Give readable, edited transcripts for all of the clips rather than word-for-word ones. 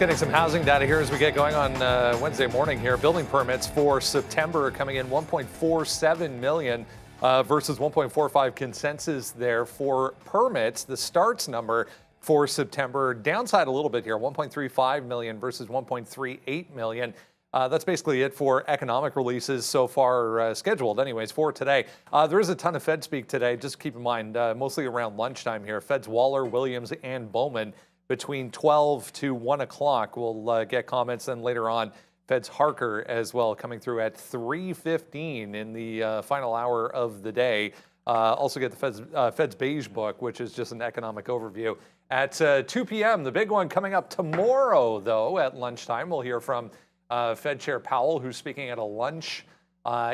getting some housing data here as we get going on Wednesday morning here. Building permits for September coming in 1.47 million versus 1.45 consensus there for permits. The starts number for September downside a little bit here, 1.35 million versus 1.38 million. That's basically it for economic releases so far scheduled anyways for today. There is a ton of Fed speak today. Just keep in mind, mostly around lunchtime here. Fed's Waller, Williams, and Bowman between 12 to 1 o'clock. We'll get comments then later on. Fed's Harker as well coming through at 3:15 in the final hour of the day. Also get the Fed's Beige Book, which is just an economic overview at 2 p.m. The big one coming up tomorrow, though, at lunchtime. We'll hear from Fed Chair Powell, who's speaking at a lunch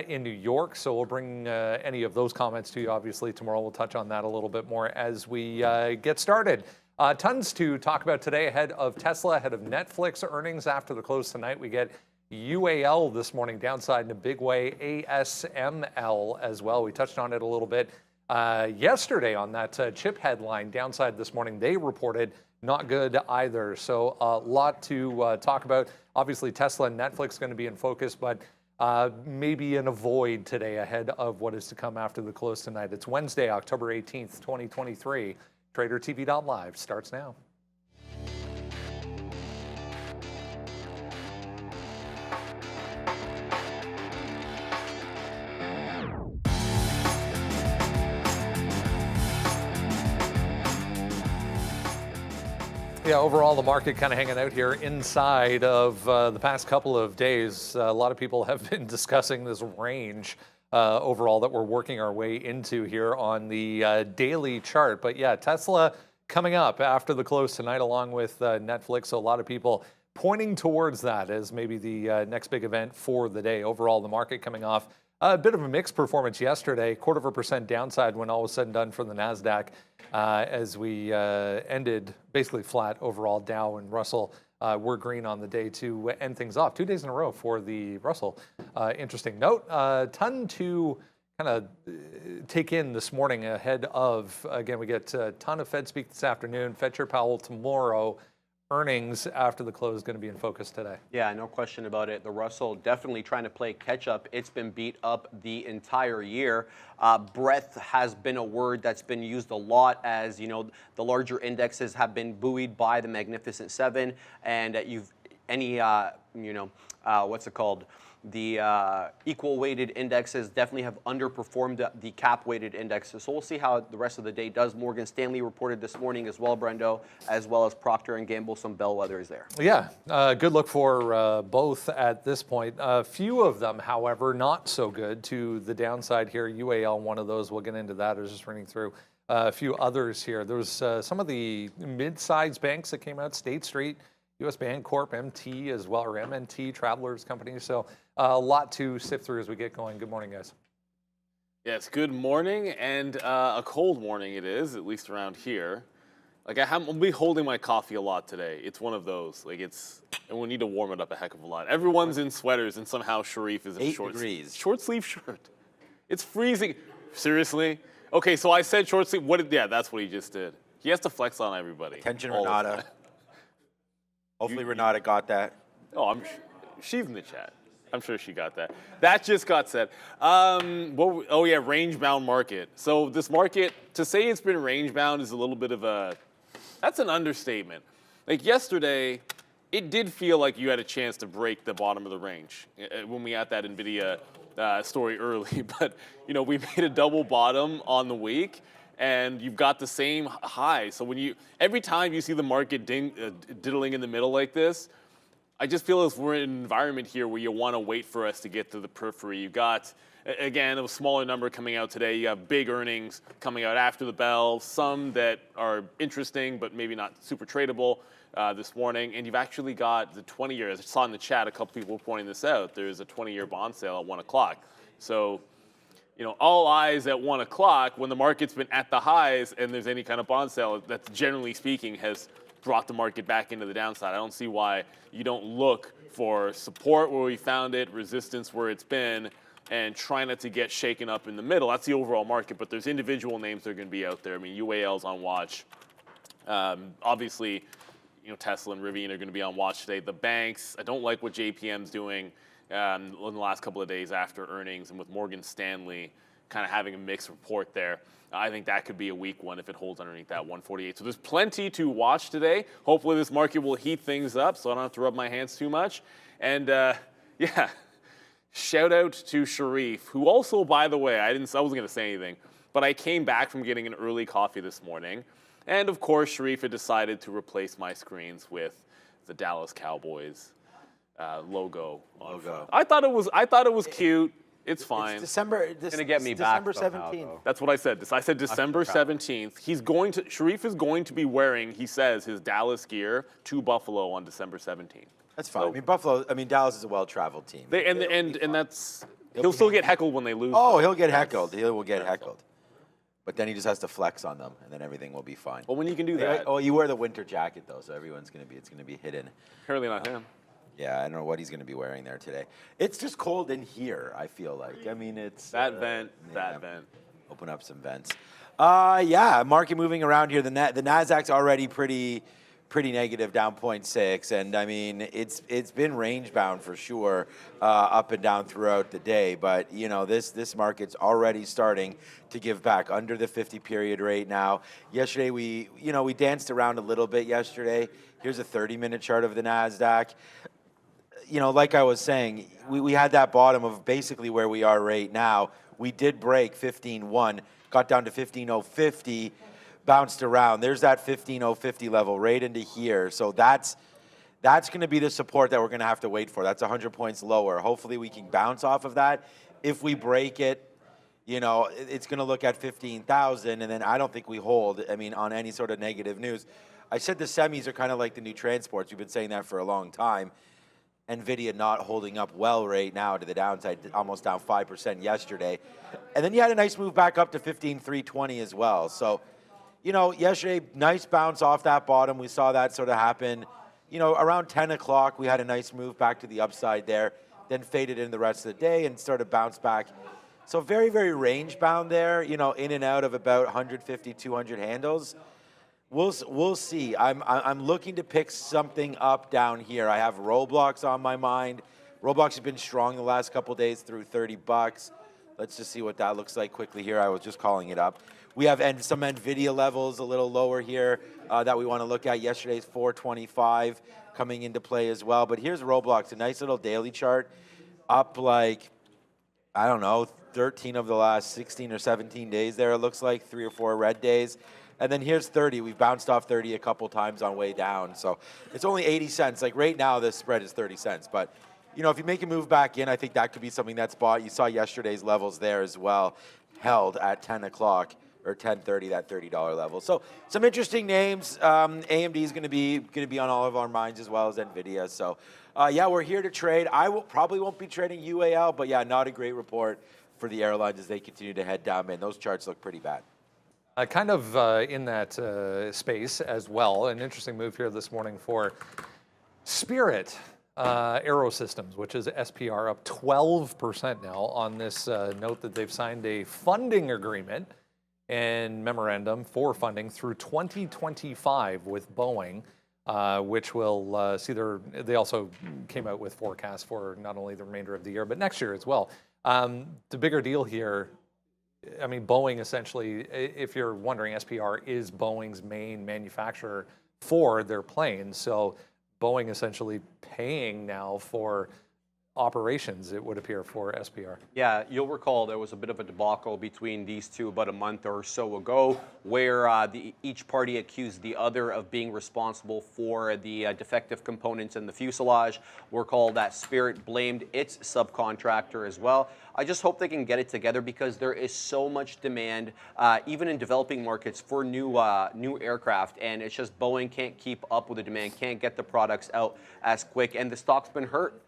in New York. So we'll bring any of those comments to you, obviously, tomorrow. We'll touch on that a little bit more as we get started. Tons to talk about today ahead of Tesla, ahead of Netflix earnings after the close tonight. We get UAL this morning, downside in a big way, ASML as well. We touched on it a little bit yesterday on that chip headline. Downside this morning, they reported not good either. So a lot to talk about. Obviously, Tesla and Netflix going to be in focus, but maybe an avoid today ahead of what is to come after the close tonight. It's Wednesday, October 18th, 2023. Tradertv.live starts now. Yeah, overall, the market kind of hanging out here inside of the past couple of days. A lot of people have been discussing this range overall that we're working our way into here on the daily chart. But yeah, Tesla coming up after the close tonight along with Netflix. So a lot of people pointing towards that as maybe the next big event for the day. Overall, the market coming off a bit of a mixed performance yesterday, 0.25% downside when all was said and done for the NASDAQ as we ended basically flat overall. Dow and Russell were green on the day to end things off. 2 days in a row for the Russell. Interesting note. Ton to kind of take in this morning ahead of, again, we get a ton of Fed speak this afternoon. Fed Chair Powell tomorrow. Earnings after the close is going to be in focus today. Yeah, no question about it. The Russell definitely trying to play catch up. It's been beat up the entire year. Breadth has been a word that's been used a lot as, you know, the larger indexes have been buoyed by the Magnificent Seven, and what's it called? The equal weighted indexes definitely have underperformed the cap weighted indexes. So we'll see how the rest of the day does. Morgan Stanley reported this morning as well, Brendo, as well as Procter & Gamble, some bellwethers there. Yeah, good look for both at this point. A few of them, however, not so good to the downside here. UAL, one of those, we'll get into that. I was just running through a few others here. There was some of the mid-sized banks that came out, State Street, US Bancorp, MT as well, or MNT, Travelers Company. So a lot to sift through as we get going. Good morning, guys. Yes, good morning, and a cold morning it is, at least around here. Like I'll be holding my coffee a lot today. It's one of those, like and we need to warm it up a heck of a lot. Everyone's in sweaters, and somehow Sharif is in 8 degrees. Short sleeve shirt. It's freezing. Seriously? Okay, so I said short sleeve. Yeah, that's what he just did. He has to flex on everybody. Attention, Renata. Hopefully Renata got that. Oh, she's in the chat. I'm sure she got that. That just got said. Range-bound market. So this market, to say it's been range-bound is a little bit of that's an understatement. Like yesterday, it did feel like you had a chance to break the bottom of the range when we had that NVIDIA story early. But, you know, we made a double bottom on the week, and you've got the same high. So every time you see the market diddling in the middle like this, I just feel as we're in an environment here where you want to wait for us to get to the periphery. You've got, again, a smaller number coming out today. You have big earnings coming out after the bell, some that are interesting but maybe not super tradable this morning. And you've actually got the 20-year. As I saw in the chat, a couple people were pointing this out. There's a 20-year bond sale at 1 o'clock. So, you know, all eyes at 1 o'clock when the market's been at the highs and there's any kind of bond sale that, generally speaking, has brought the market back into the downside. I don't see why you don't look for support where we found it, resistance where it's been, and try not to get shaken up in the middle. That's the overall market, but there's individual names that are going to be out there. I mean, UAL's on watch. Obviously, Tesla and Rivian are going to be on watch today. The banks, I don't like what JPM's doing in the last couple of days after earnings, and with Morgan Stanley kind of having a mixed report there. I think that could be a weak one if it holds underneath that 148. So there's plenty to watch today. Hopefully this market will heat things up so I don't have to rub my hands too much. And yeah, shout out to Sharif, who also, by the way, I wasn't going to say anything, but I came back from getting an early coffee this morning. And of course, Sharif had decided to replace my screens with the Dallas Cowboys logo. I thought it was cute. It's fine. It's December. It's gonna get me back December somehow, 17th. though. That's what I said. I said December 17th. Sharif is going to be wearing, he says, his Dallas gear to Buffalo on December 17th. That's fine. I mean, Dallas is a well-traveled team. He'll still get heckled when they lose. Oh, he'll get heckled. He will get heckled. But then he just has to flex on them, and then everything will be fine. Well, when you can do that. Oh, you wear the winter jacket though, so it's going to be hidden. Apparently not him. Yeah, I don't know what he's going to be wearing there today. It's just cold in here, I feel like. I mean, it's... That vent. Open up some vents. Yeah, market moving around here. The NASDAQ's already pretty negative, down 0.6. And, I mean, it's been range-bound for sure, up and down throughout the day. But, this market's already starting to give back under the 50-period rate now. Yesterday, we danced around a little bit yesterday. Here's a 30-minute chart of the NASDAQ. Like I was saying, we had that bottom of basically where we are right now. We did break 15.1, got down to 15.050, bounced around. There's that 15.050 level right into here. So that's going to be the support that we're going to have to wait for. That's 100 points lower. Hopefully we can bounce off of that. If we break it, it's going to look at 15,000, and then I don't think we hold, on any sort of negative news. I said the semis are kind of like the new transports. We've been saying that for a long time. NVIDIA not holding up well right now to the downside, almost down 5% yesterday. And then you had a nice move back up to 15,320 as well. So, yesterday, nice bounce off that bottom. We saw that sort of happen. Around 10 o'clock, we had a nice move back to the upside there, then faded in the rest of the day and started bounce back. So very, very range bound there, in and out of about 150, 200 handles. We'll see. I'm looking to pick something up down here. I have Roblox on my mind. Roblox has been strong the last couple of days through $30. Let's just see what that looks like quickly here. I was just calling it up. We have some NVIDIA levels a little lower here that we want to look at. Yesterday's 425 coming into play as well. But here's Roblox, a nice little daily chart, up like, I don't know, 13 of the last 16 or 17 days there. It looks like 3 or 4 red days. And then here's 30. We've bounced off 30 a couple times on way down. So it's only 80 cents. Like right now, this spread is 30 cents. But, if you make a move back in, I think that could be something that's bought. You saw yesterday's levels there as well, held at 10 o'clock or 10:30, that $30 level. So some interesting names. AMD is going to be on all of our minds as well as NVIDIA. So, yeah, we're here to trade. Probably won't be trading UAL, but, yeah, not a great report for the airlines as they continue to head down. Man, those charts look pretty bad. Kind of in that space as well. An interesting move here this morning for Spirit Aerosystems, which is SPR, up 12% now on this note that they've signed a funding agreement and memorandum for funding through 2025 with Boeing, which will see they also came out with forecasts for not only the remainder of the year, but next year as well. The bigger deal here, Boeing essentially, if you're wondering, SPR is Boeing's main manufacturer for their planes. So Boeing essentially paying now for operations, it would appear, for SPR. Yeah, you'll recall there was a bit of a debacle between these two about a month or so ago where each party accused the other of being responsible for the defective components in the fuselage. We're called that Spirit blamed its subcontractor as well. I just hope they can get it together because there is so much demand, even in developing markets, for new aircraft, and it's just Boeing can't keep up with the demand, can't get the products out as quick, and the stock's been hurt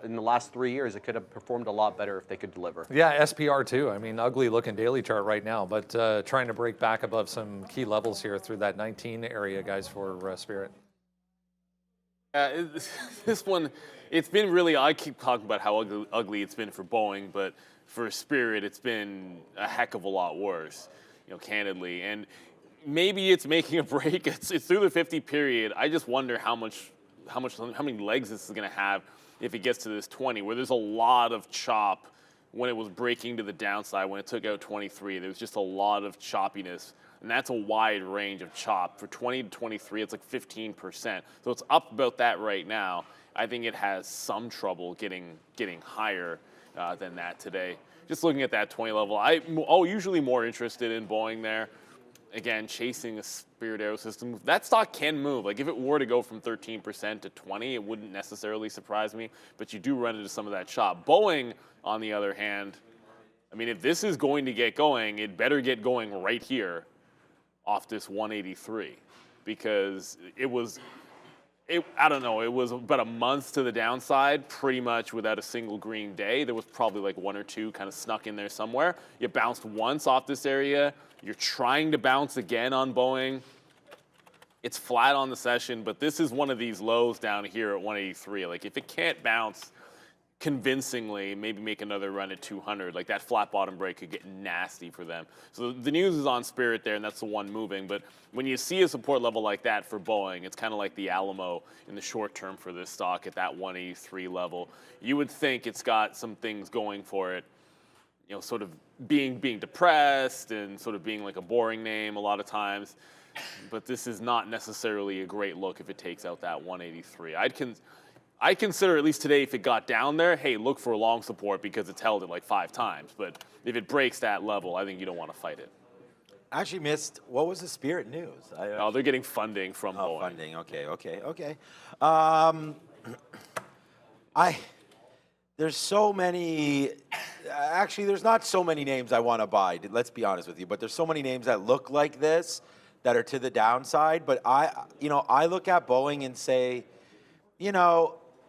in the last 3 years. It could have performed a lot better if they could deliver. Yeah, SPR too. Ugly looking daily chart right now, but trying to break back above some key levels here through that 19 area, guys, for Spirit. This one, it's been really, I keep talking about how ugly it's been for Boeing, but for Spirit, it's been a heck of a lot worse, candidly. And, maybe it's making a break. It's through the 50 period. I just wonder how many legs this is going to have if it gets to this 20, where there's a lot of chop when it was breaking to the downside. When it took out 23, there was just a lot of choppiness, and that's a wide range of chop. For 20 to 23, it's like 15%. So it's up about that right now. I think it has some trouble getting higher than that today. Just looking at that 20 level, I'm usually more interested in Boeing there. Again, chasing a Spirit Aerosystem. That stock can move. Like if it were to go from 13% to 20, it wouldn't necessarily surprise me, but you do run into some of that chop. Boeing, on the other hand, I mean, if this is going to get going, it better get going right here off this 183, because I don't know, it was about a month to the downside, pretty much without a single green day. There was probably like one or two kind of snuck in there somewhere. You bounced once off this area. You're trying to bounce again on Boeing. It's flat on the session, but this is one of these lows down here at 183. Like if it can't bounce convincingly, maybe make another run at 200, like that flat bottom break could get nasty for them. So the news is on Spirit there, and that's the one moving. But when you see a support level like that for Boeing, it's kind of like the Alamo in the short term for this stock at that 183 level. You would think it's got some things going for it, you know, sort of being depressed and sort of being like a boring name a lot of times. But this is not necessarily a great look if it takes out that 183. I'd consider, at least today, if it got down there, hey, look for a long support because it's held it like 5 times. But if it breaks that level, I think you don't want to fight it. Actually missed, what was the Spirit news? Oh, they're getting funding from Boeing. Funding, okay. There's so many, actually there's not so many names I want to buy, let's be honest with you, but there's so many names that look like this that are to the downside. But I look at Boeing and say,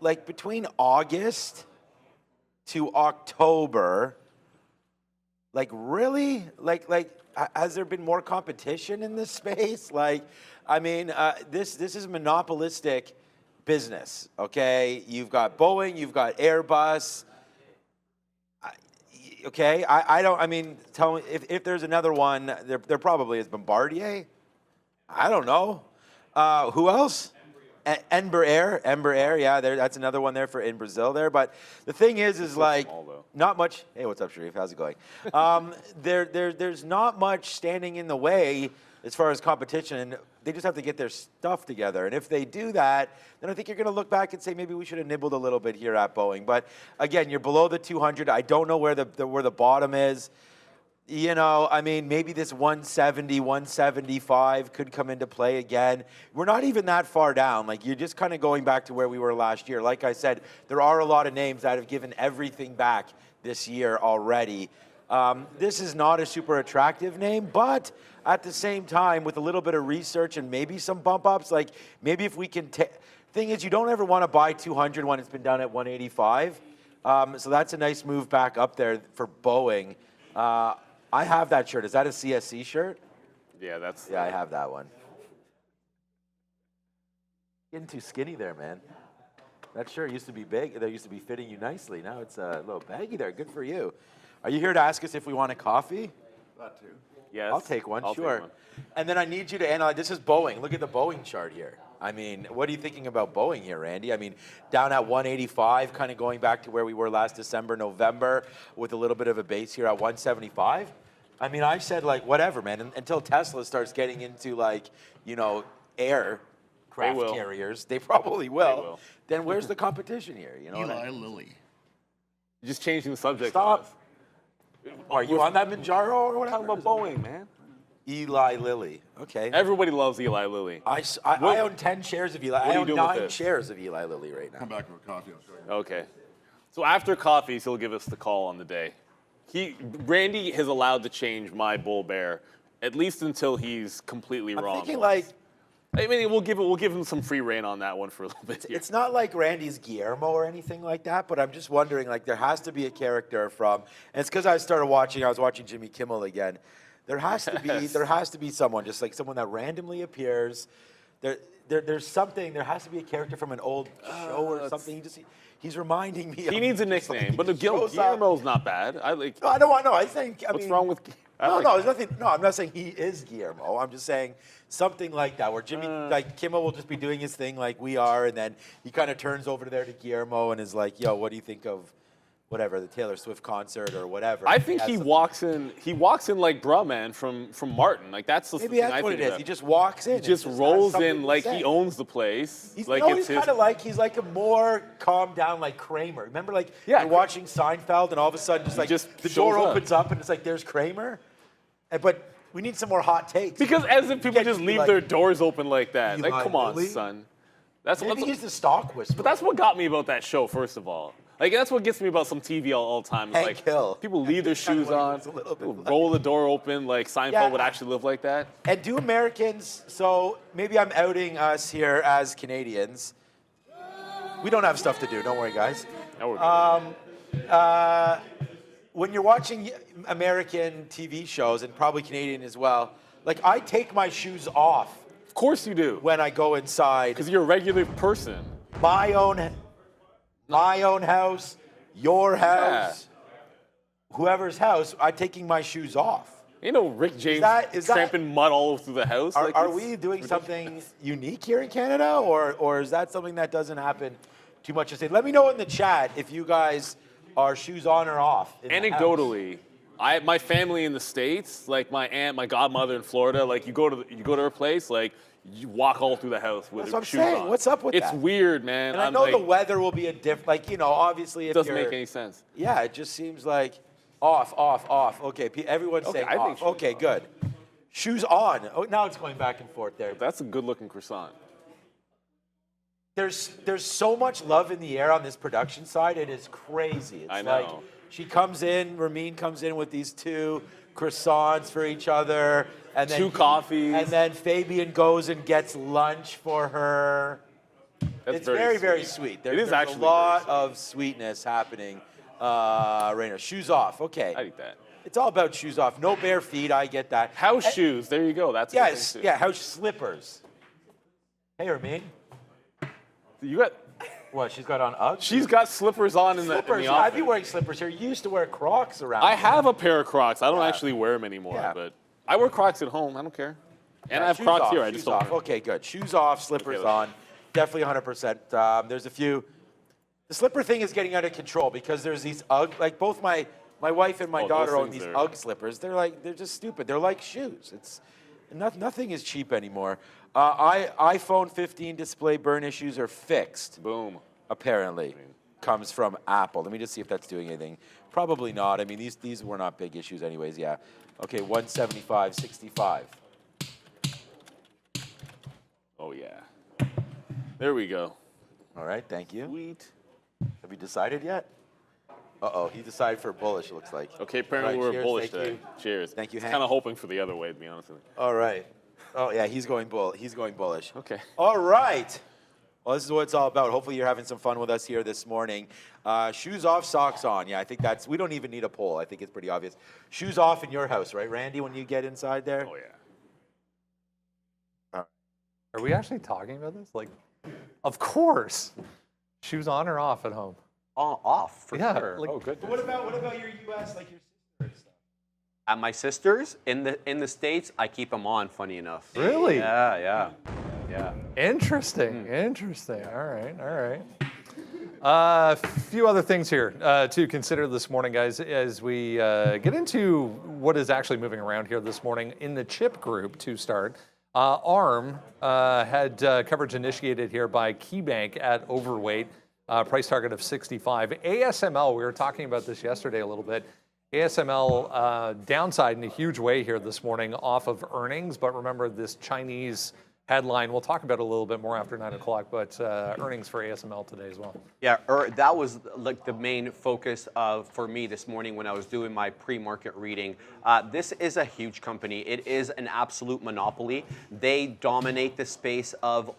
like between August to October, like really? Like has there been more competition in this space? Like, I mean, this is monopolistic business, okay? You've got Boeing, you've got Airbus. Okay, tell me if there's another one, there probably is. Bombardier? I don't know. Who else? Embraer, yeah, that's another one there in Brazil there. But the thing is like not much. Hey, what's up, Sharif? How's it going? There's not much standing in the way as far as competition. They just have to get their stuff together. And if they do that, then I think you're going to look back and say maybe we should have nibbled a little bit here at Boeing. But again, you're below the 200. I don't know where the bottom is. Maybe this 170, 175 could come into play again. We're not even that far down. Like, you're just kind of going back to where we were last year. Like I said, there are a lot of names that have given everything back this year already. This is not a super attractive name, but at the same time, with a little bit of research and maybe some bump ups, like maybe if we can thing is, you don't ever want to buy 200 when it's been done at 185. So that's a nice move back up there for Boeing. I have that shirt. Is that a CSC shirt? Yeah, I have that one. Getting too skinny there, man. That shirt used to be big. That used to be fitting you nicely. Now it's a little baggy there. Good for you. Are you here to ask us if we want a coffee? That too. Yes. I'll take one, I'll sure. take one. And then I need you to analyze. This is Boeing. Look at the Boeing chart here. I mean, what are you thinking about Boeing here, Randy? I mean, down at 185, kind of going back to where we were last December, November, with a little bit of a base here at 175. I mean, I said, like, whatever, man, until Tesla starts getting into, like, aircraft carriers. They probably will. Then where's the competition here? You know Eli Lilly. You're just changing the subject. Stop. Are you on that Manjaro or whatever? Talking about Boeing, man. Eli Lilly. Okay. Everybody loves Eli Lilly. I own 10 shares of Eli. What I are you own doing with 9 this? shares of Eli Lilly right now. Come back with coffee. I'll show you. Okay. So after coffees, he'll give us the call on the day. Randy has allowed to change my bull bear, at least until he's completely wrong. I'm thinking we'll give him some free reign on that one for a little bit. Here. It's not like Randy's Guillermo or anything like that, but I'm just wondering, like, there has to be a character from, and it's because I was watching Jimmy Kimmel again. There has to be someone, just like someone that randomly appears. There's something. There has to be a character from an old show or something. He's reminding me. He needs a nickname, but Guillermo's not bad. No, I don't want. No, I think. What's wrong with? No, there's nothing. No, I'm not saying he is Guillermo. I'm just saying something like that, where Jimmy, like Kimmel, will just be doing his thing like we are, and then he kind of turns over there to Guillermo and is like, "Yo, what do you think of whatever the Taylor Swift concert or whatever?" I think he walks in. He walks in like bruh man from Martin. Like that's the Maybe thing that's I what think it is. about. He just walks in. He and just has rolls something in to like say. he owns the place. He's, like no, it's he's his. kind of like a more calmed down like Kramer. Remember, like Yeah, you're watching Seinfeld, and all of a sudden, just like just the door shows up. opens up, and it's like there's Kramer. But we need some more hot takes. Because as if people can't just be leave like, their doors open like that. Like, Eli come on, Lilly? son. That's Maybe what. he's the stock whisperer. But that's what got me about that show. First of all, like that's what gets me about some TV all the time. It's Hank like Hill. people leave their Kinda shoes what he on, was a little bit like. roll the door open. Like Seinfeld Yeah. would actually live like that. And do Americans, so maybe I'm outing us here as Canadians. We don't have stuff to do, don't worry, guys. Now we're good. When you're watching American TV shows, and probably Canadian as well, like I take my shoes off Of course you do. when I go inside Because you're a regular person. my own house, your house, whoever's house, I'm taking my shoes off. You know, Rick James is that- tramping mud all over through the house. Are, like, are it's we doing ridiculous. something unique here in Canada, or is that something that doesn't happen too much to say? Let me know in the chat if you guys are shoes on or off. in the house. Anecdotally, my family in the States, like my aunt, my godmother in Florida, like you go to her place, like you walk all through the house with That's your what I'm shoes saying. on. What's up with it's that? It's weird, man. And I I'm know like, the weather will be a different, like, you know, obviously it if doesn't you're, make any sense. yeah, it just seems like off. Okay, everyone's Okay, saying I think off. shoes Okay, on. good. Shoes on. Oh, now it's going back and forth there. That's a good-looking croissant. There's so much love in the air on this production side. It is crazy. It's I know. like she comes in, Ramin comes in with these 2 croissants for each other, and then 2 coffees. and then Fabian goes and gets lunch for her. That's It's very, very sweet. There's actually a very lot sweet. of sweetness happening right now. Shoes off. Okay. I'd eat that. It's all about shoes off. No bare feet. I get that. House shoes. There you go. That's a good Yes. thing, too. Yeah. House slippers. Hey, Ramin. You got. What? She's got on Uggs. She's got slippers on in the slippers. in the I'd be office. wearing slippers here. You used to wear Crocs around. I here. have a pair of Crocs. I don't Yeah. actually wear them anymore, Yeah. but I wear Crocs at home. I don't care. And I have Shoes Crocs off, here. I shoes just don't. off. wear 'em. Okay, good. Shoes off, slippers Okay, on. Definitely 100%. There's a few. The slipper thing is getting out of control because there's these Ugg. Like both my wife and my Oh, daughter those own things these are- Ugg slippers. They're just stupid. They're like shoes. It's nothing is cheap anymore. iPhone 15 display burn issues are fixed. Boom. Apparently, comes from Apple. Let me just see if that's doing anything. Probably not. I mean, these were not big issues anyways. Yeah. Okay, 175.65. Oh yeah. There we go. All right, thank you. Sweet. Have you decided yet? Uh-oh, he decided for bullish, looks like. Okay, apparently Right, we're cheers, bullish thank today. you. Cheers. Thank you, Hank. Kind of hoping for the other way, to be honest with you. All right. Oh, yeah, he's going bullish. Okay. All right. Well, this is what it's all about. Hopefully you're having some fun with us here this morning. Shoes off, socks on. Yeah, I think we don't even need a poll. I think it's pretty obvious. Shoes off in your house, right, Randy, when you get inside there? Oh yeah. Are we actually talking about this? Like, of course. Shoes on or off at home? Off for Yeah, sure. like- Oh, good. What about your U.S., like your sister and stuff? At my sister's in the States, I keep them on. Funny enough. Really? Yeah. Interesting. Interesting. All right. A few other things here to consider this morning, guys, as we get into what is actually moving around here this morning in the chip group to start. ARM had coverage initiated here by KeyBank at overweight, price target of 65. ASML, we were talking about this yesterday a little bit. ASML downside in a huge way here this morning off of earnings, but remember this Chinese headline, we'll talk about it a little bit more after 9 o'clock, but earnings for ASML today as well. Yeah, that was like the main focus for me this morning when I was doing my pre-market reading. This is a huge company. It is an absolute monopoly. They dominate the space of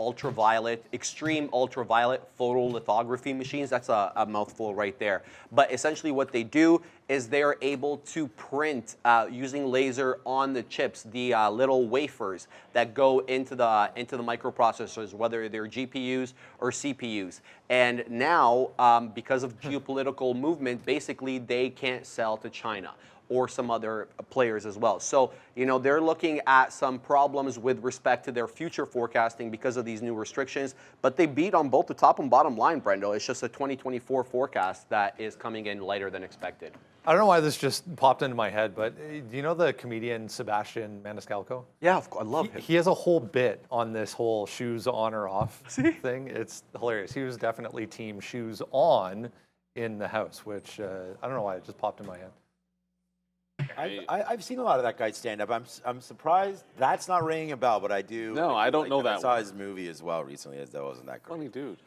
extreme ultraviolet photolithography machines. That's a mouthful right there. But essentially what they do is they're able to print using laser on the chips, the little wafers that go into the microprocessors, whether they're GPUs or CPUs. And now, because of geopolitical movement, basically they can't sell to China. or some other players as well. So, you know, they're looking at some problems with respect to their future forecasting because of these new restrictions, but they beat on both the top and bottom line, Brendo. It's just a 2024 forecast that is coming in lighter than expected. I don't know why this just popped into my head, but do you know the comedian Sebastian Maniscalco? Yeah, of course, I love him. He has a whole bit on this whole shoes on or off thing. It's hilarious. He was definitely team shoes on in the house, which I don't know why it just popped in my head. I've seen a lot of that guy stand up. I'm surprised that's not ringing a bell, but I do. No, I don't know that I saw one. his movie as well recently, as that wasn't that great. Funny dude.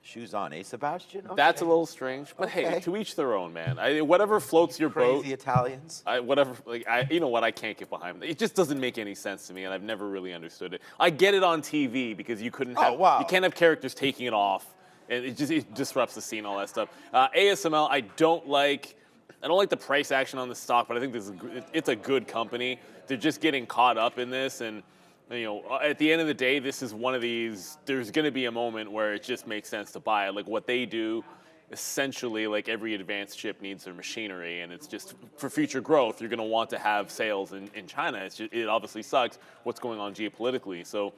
Shoes on, eh, Sebastian? Okay. That's a little strange, but hey, Okay. to each their own, man. Whatever floats your boat. Crazy Italians. You know what? I can't get behind it. It just doesn't make any sense to me, and I've never really understood it. I get it on TV because you couldn't have, you can't have characters taking it off, and it disrupts the scene, all that stuff. ASML, I don't like the price action on the stock, but I think it's a good company. They're just getting caught up in this, and you know, at the end of the day, this is one of these. There's going to be a moment where it just makes sense to buy it. Like what they do, essentially, like every advanced chip needs their machinery, and it's just for future growth. You're going to want to have sales in China. It obviously sucks what's going on geopolitically. So,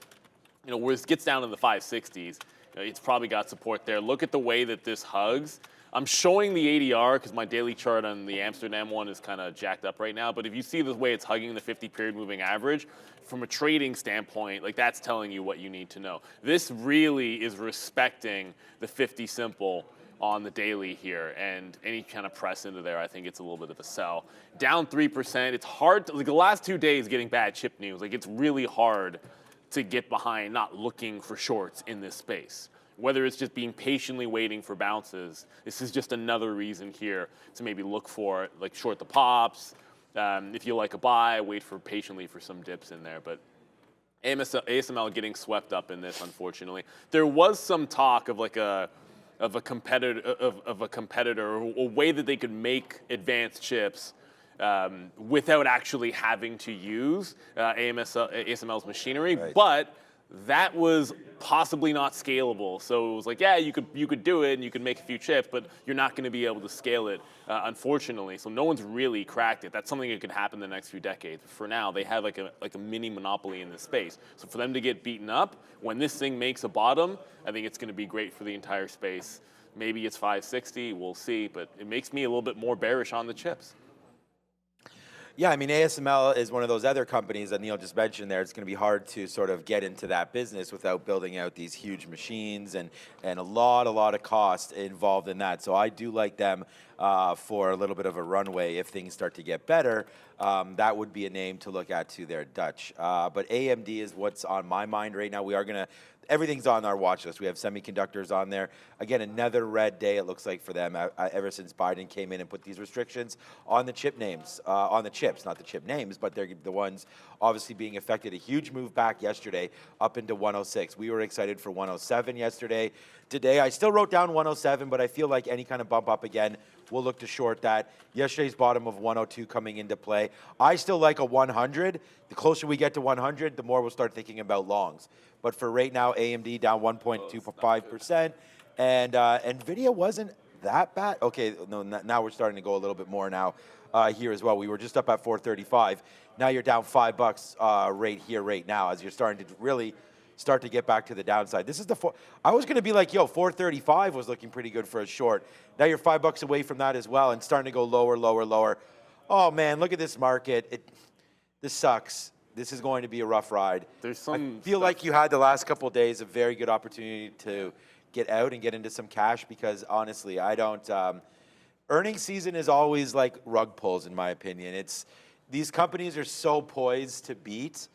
you know, where it gets down in the 560s, you know, it's probably got support there. Look at the way that this hugs. I'm showing the ADR because my daily chart on the Amsterdam one is kind of jacked up right now. But if you see the way it's hugging the 50-period moving average, from a trading standpoint, like that's telling you what you need to know. This really is respecting the 50 simple on the daily here, and any kind of press into there, I think it's a little bit of a sell. Down 3%. It's hard. Like the last 2 days, getting bad chip news. Like it's really hard to get behind not looking for shorts in this space. Whether it's just being patiently waiting for bounces, this is just another reason here to maybe look for, like, short the pops. If you like a buy, wait for patiently for some dips in there. But ASML getting swept up in this, unfortunately. There was some talk of like a competitor, or a way that they could make advanced chips without actually having to use ASML's machinery, Right. But that was possibly not scalable. So it was like, yeah, you could do it and you could make a few chips, but you're not going to be able to scale it, unfortunately. So no one's really cracked it. That's something that could happen in the next few decades. For now, they have like a mini monopoly in this space. So for them to get beaten up, when this thing makes a bottom, I think it's going to be great for the entire space. Maybe it's 560, we'll see, but it makes me a little bit more bearish on the chips. Yeah, I mean, ASML is one of those other companies that Neil just mentioned there. It's going to be hard to sort of get into that business without building out these huge machines and a lot of cost involved in that. So I do like them for a little bit of a runway if things start to get better. That would be a name to look at too there, Dutch. But AMD is what's on my mind right now. We are going to, everything's on our watch list. We have semiconductors on there. Again, another red day, it looks like, for them ever since Biden came in and put these restrictions on the chip names, on the chips, not the chip names, but they're the ones obviously being affected. A huge move back yesterday up into 106. We were excited for 107 yesterday. Today, I still wrote down 107, but I feel like any kind of bump up again, we'll look to short that. Yesterday's bottom of 102 coming into play. I still like a 100. The closer we get to 100, the more we'll start thinking about longs. But for right now, AMD down 1.25%. And NVIDIA wasn't that bad. Okay, no, now we're starting to go a little bit more now here as well. We were just up at 435. Now you're down $5 right here, right now, as you're starting to really start to get back to the downside. This is the I was going to be like, yo, 435 was looking pretty good for a short. Now you're $5 away from that as well and starting to go lower, lower, lower. Oh, man, look at this market. This sucks. This is going to be a rough ride. There's some I feel like you had the last couple of days a very good opportunity to get out and get into some cash because, honestly, I don't earnings season is always like rug pulls, in my opinion. These companies are so poised to beat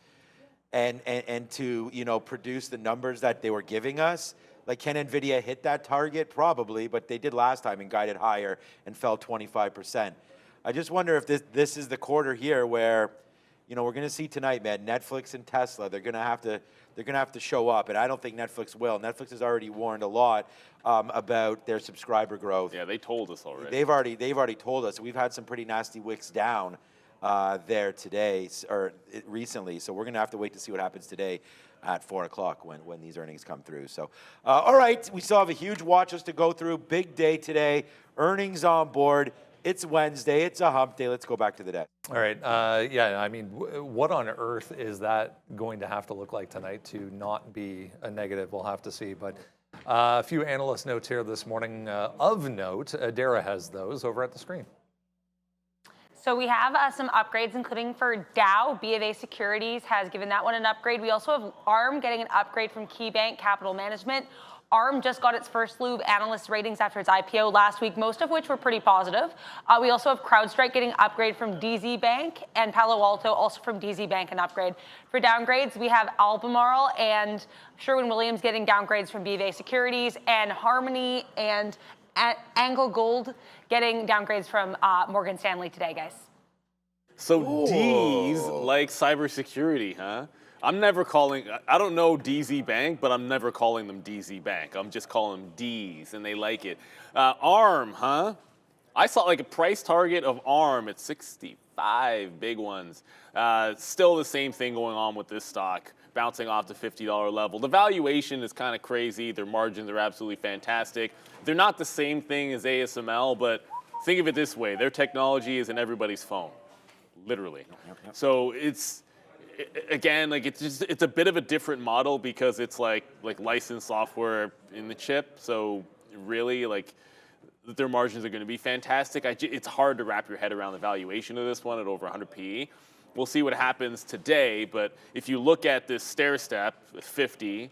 and to, you know, produce the numbers that they were giving us. Like, can NVIDIA hit that target? Probably, but they did last time and guided higher and fell 25%. I just wonder if this is the quarter here where, you know, we're going to see tonight, man, Netflix and Tesla, they're going to have to show up, and I don't think Netflix will. Netflix has already warned a lot about their subscriber growth. Yeah, they told us already. They've already told us. We've had some pretty nasty wicks down there today or recently, so we're going to have to wait to see what happens today at 4 o'clock when these earnings come through. So, all right, we still have a huge watch list to go through. Big day today. Earnings on board. It's Wednesday. It's a hump day. Let's go back to the deck. All right. Yeah, I mean, what on earth is that going to have to look like tonight to not be a negative? We'll have to see. But a few analyst notes here this morning. Of note, Dara has those over at the screen. So we have some upgrades, including for Dow. BofA Securities has given that one an upgrade. We also have ARM getting an upgrade from KeyBank Capital Management. ARM just got its first slew of analyst ratings after its IPO last week, most of which were pretty positive. We also have CrowdStrike getting an upgrade from DZ Bank, and Palo Alto also from DZ Bank an upgrade. For downgrades, we have Albemarle and Sherwin-Williams getting downgrades from BofA Securities, and Harmony and Anglo Gold getting downgrades from Morgan Stanley today, guys. So D's like cybersecurity, huh? I'm never calling, I don't know DZ Bank, but I'm never calling them DZ Bank. I'm just calling them D's, and they like it. ARM, huh? I saw like a price target of ARM at 65, big ones. Still the same thing going on with this stock, bouncing off the $50 level. The valuation is kind of crazy. Their margins are absolutely fantastic. They're not the same thing as ASML, but think of it this way. Their technology is in everybody's phone, literally. So it's, again, like it's a bit of a different model because it's like licensed software in the chip. So really, like their margins are going to be fantastic. It's hard to wrap your head around the valuation of this one at over 100 PE. We'll see what happens today, but if you look at this stair step, 50,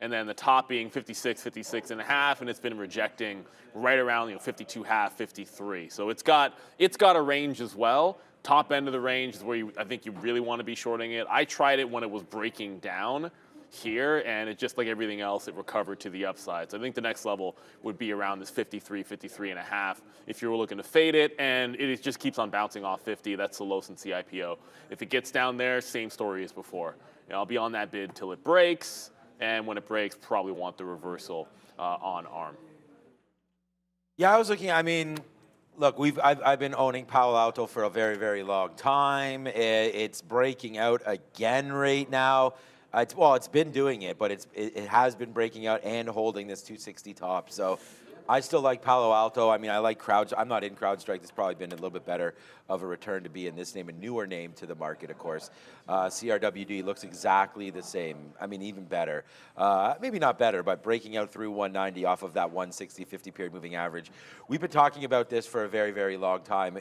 and then the top being 56, 56 and a half, and it's been rejecting right around 52 half, 53. So it's got a range as well. Top end of the range is where I think you really want to be shorting it. I tried it when it was breaking down here, and it just like everything else, it recovered to the upside. So I think the next level would be around this 53, 53 and a half if you were looking to fade it, and it just keeps on bouncing off 50. That's the low since the IPO. If it gets down there, same story as before. I'll be on that bid till it breaks, and when it breaks, probably want the reversal on ARM. Yeah, I was looking, I mean, look, I've been owning Palo Alto for a very, very long time. It's breaking out again right now. It's been doing it, but it has been breaking out and holding this 260 top. So I still like Palo Alto. I mean, I like CrowdStrike. I'm not in CrowdStrike. It's probably been a little bit better of a return to be in this name, a newer name to the market, of course. CRWD looks exactly the same. I mean, even better. Maybe not better, but breaking out through 190 off of that 160 50-period moving average. We've been talking about this for a very, very long time.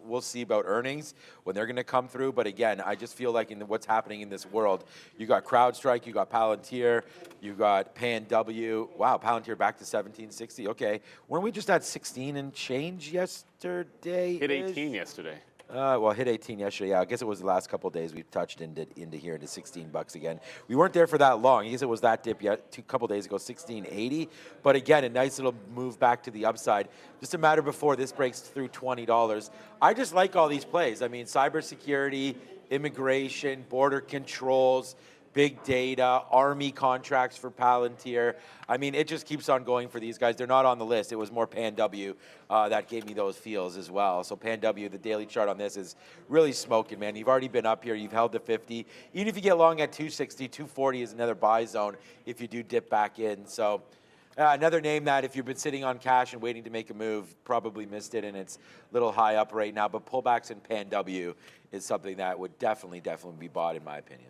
We'll see about earnings when they're going to come through. But again, I just feel like in what's happening in this world, you got CrowdStrike, you got Palantir, you got PanW. Wow, Palantir back to 1760. Okay, weren't we just at 16 and change yesterday? Hit 18 yesterday. Well, hit 18 yesterday. Yeah, I guess it was the last couple of days we've touched into here into 16 bucks again. We weren't there for that long. I guess it was that dip yet a couple days ago, 16.80. But again, a nice little move back to the upside. Just a matter before this breaks through $20. I just like all these plays. I mean, cybersecurity, immigration, border controls, big data, Army contracts for Palantir. I mean, it just keeps on going for these guys. They're not on the list. It was more PanW that gave me those feels as well. So PanW, the daily chart on this is really smoking, man. You've already been up here. You've held the 50. Even if you get long at 260, 240 is another buy zone if you do dip back in. So another name that if you've been sitting on cash and waiting to make a move, probably missed it, and it's a little high up right now. But pullbacks in PanW is something that would definitely be bought in my opinion.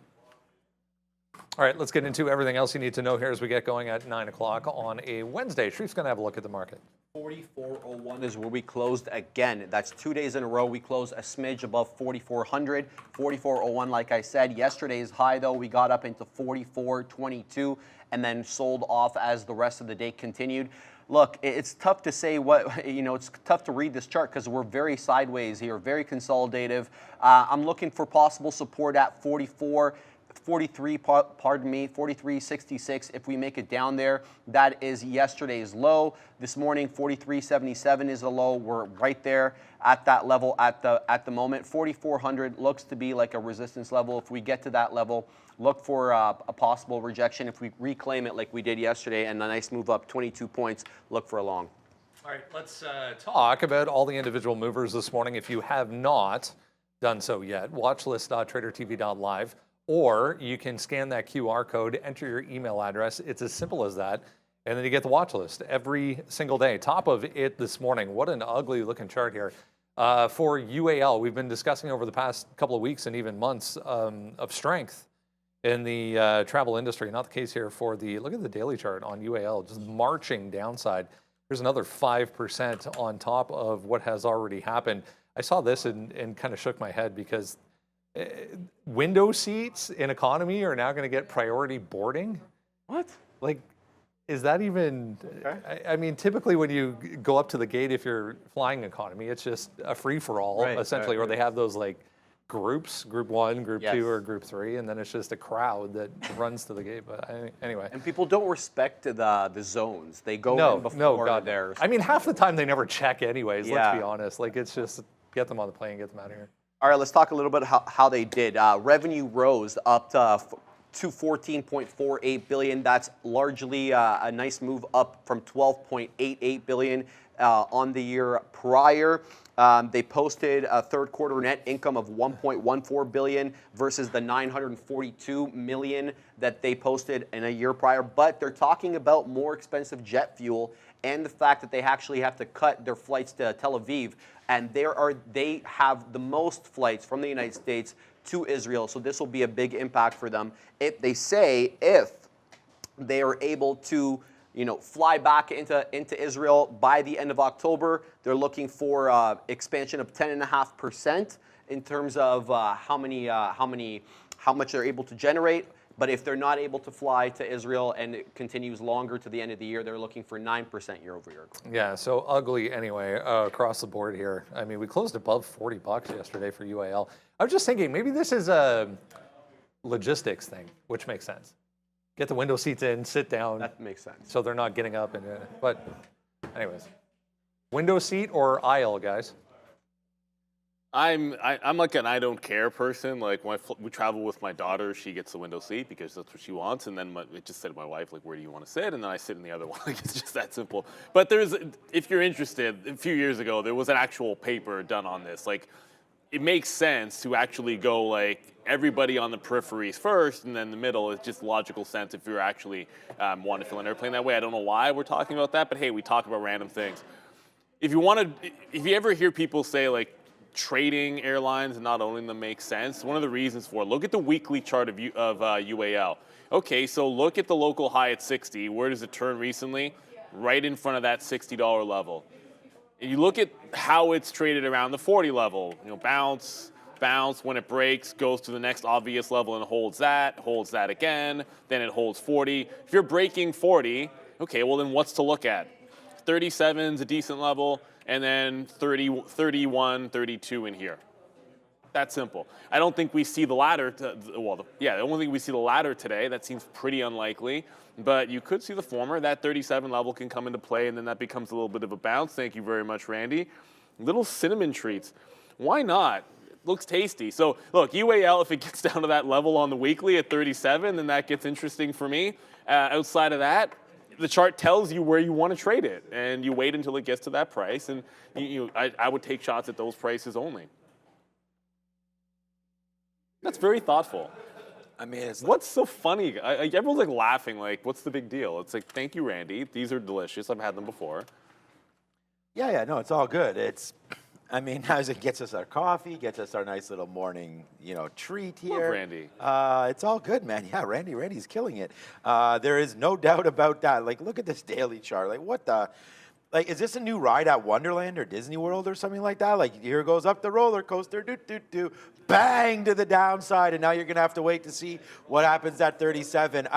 All right, let's get into everything else you need to know here as we get going at 9 o'clock on a Wednesday. Shrieve's going to have a look at the market. 44.01 is where we closed again. That's 2 days in a row. We closed a smidge above 4,400. 44.01, like I said. Yesterday's high, though, we got up into 44.22 and then sold off as the rest of the day continued. Look, it's tough to say it's tough to read this chart because we're very sideways here, very consolidative. I'm looking for possible support at 43.66. If we make it down there, that is yesterday's low. This morning, 43.77 is the low. We're right there at that level at the moment. 4,400 looks to be like a resistance level. If we get to that level, look for a possible rejection. If we reclaim it like we did yesterday and a nice move up 22 points, look for a long. All right, let's talk about all the individual movers this morning. If you have not done so yet, watchlist.tradertv.live. Or you can scan that QR code, enter your email address. It's as simple as that. And then you get the watch list every single day. Top of it this morning. What an ugly looking chart here. For UAL, we've been discussing over the past couple of weeks and even months of strength in the travel industry. Not the case here for look at the daily chart on UAL, just marching downside. There's another 5% on top of what has already happened. I saw this and kind of shook my head because window seats in economy are now going to get priority boarding. What? Like, is that even, I mean, typically when you go up to the gate, if you're flying economy, it's just a free-for-all, essentially, where they have those like groups, group 1, group 2, or group 3, and then it's just a crowd that runs to the gate. But anyway. And people don't respect the zones. They go in before they're... I mean, half the time they never check anyways, let's be honest. Like, it's just get them on the plane, get them out of here. All right, let's talk a little bit how they did. Revenue rose up to 14.48 billion. That's largely a nice move up from 12.88 billion on the year prior. They posted a third quarter net income of 1.14 billion versus the 942 million that they posted in a year prior. But they're talking about more expensive jet fuel and the fact that they actually have to cut their flights to Tel Aviv. And they have the most flights from the United States to Israel, so this will be a big impact for them. If they are able to, fly back into Israel by the end of October, they're looking for expansion of 10.5% in terms of how much they're able to generate. But if they're not able to fly to Israel and it continues longer to the end of the year, they're looking for 9% year-over-year growth. Yeah, so ugly anyway across the board here. I mean, we closed above $40 yesterday for UAL. I was just thinking maybe this is a logistics thing, which makes sense. Get the window seats in, sit down. That makes sense. So they're not getting up. But anyways, window seat or aisle, guys? I'm like an I don't care person. Like when we travel with my daughter, she gets the window seat because that's what she wants. And then I just said to my wife, like, where do you want to sit? And then I sit in the other one. Like, it's just that simple. But if you're interested, a few years ago, there was an actual paper done on this. Like, it makes sense to actually go like everybody on the peripheries first and then the middle. It's just logical sense if you're actually want to fill an airplane that way. I don't know why we're talking about that, but hey, we talk about random things. If you ever hear people say like, trading airlines and not owning them makes sense. One of the reasons for it, look at the weekly chart of UAL. Okay, so look at the local high at 60. Where does it turn recently? Right in front of that $60 level. And you look at how it's traded around the 40 level. Bounce, when it breaks, goes to the next obvious level and holds that again, then it holds 40. If you're breaking 40, okay, well then what's to look at? 37 is a decent level, and then 30, 31, 32 in here. That's simple. I don't think we see the latter. I don't think we see the latter today. That seems pretty unlikely. But you could see the former. That 37 level can come into play, and then that becomes a little bit of a bounce. Thank you very much, Randy. Little cinnamon treats. Why not? It looks tasty. So look, UAL, if it gets down to that level on the weekly at 37, then that gets interesting for me. Outside of that, the chart tells you where you want to trade it, and you wait until it gets to that price, and I would take shots at those prices only. That's very thoughtful. I mean, what's so funny? Everyone's like laughing, like, what's the big deal? It's like, thank you, Randy. These are delicious. I've had them before. Yeah, no, it's all good. I mean, as it gets us our coffee, gets us our nice little morning, treat here. Love Randy. It's all good, man. Yeah, Randy's killing it. There is no doubt about that. Like, look at this daily chart. Like, what the? Like, is this a new ride at Wonderland or Disney World or something like that? Like, here goes up the roller coaster, bang to the downside, and now you're gonna have to wait to see what happens at 37.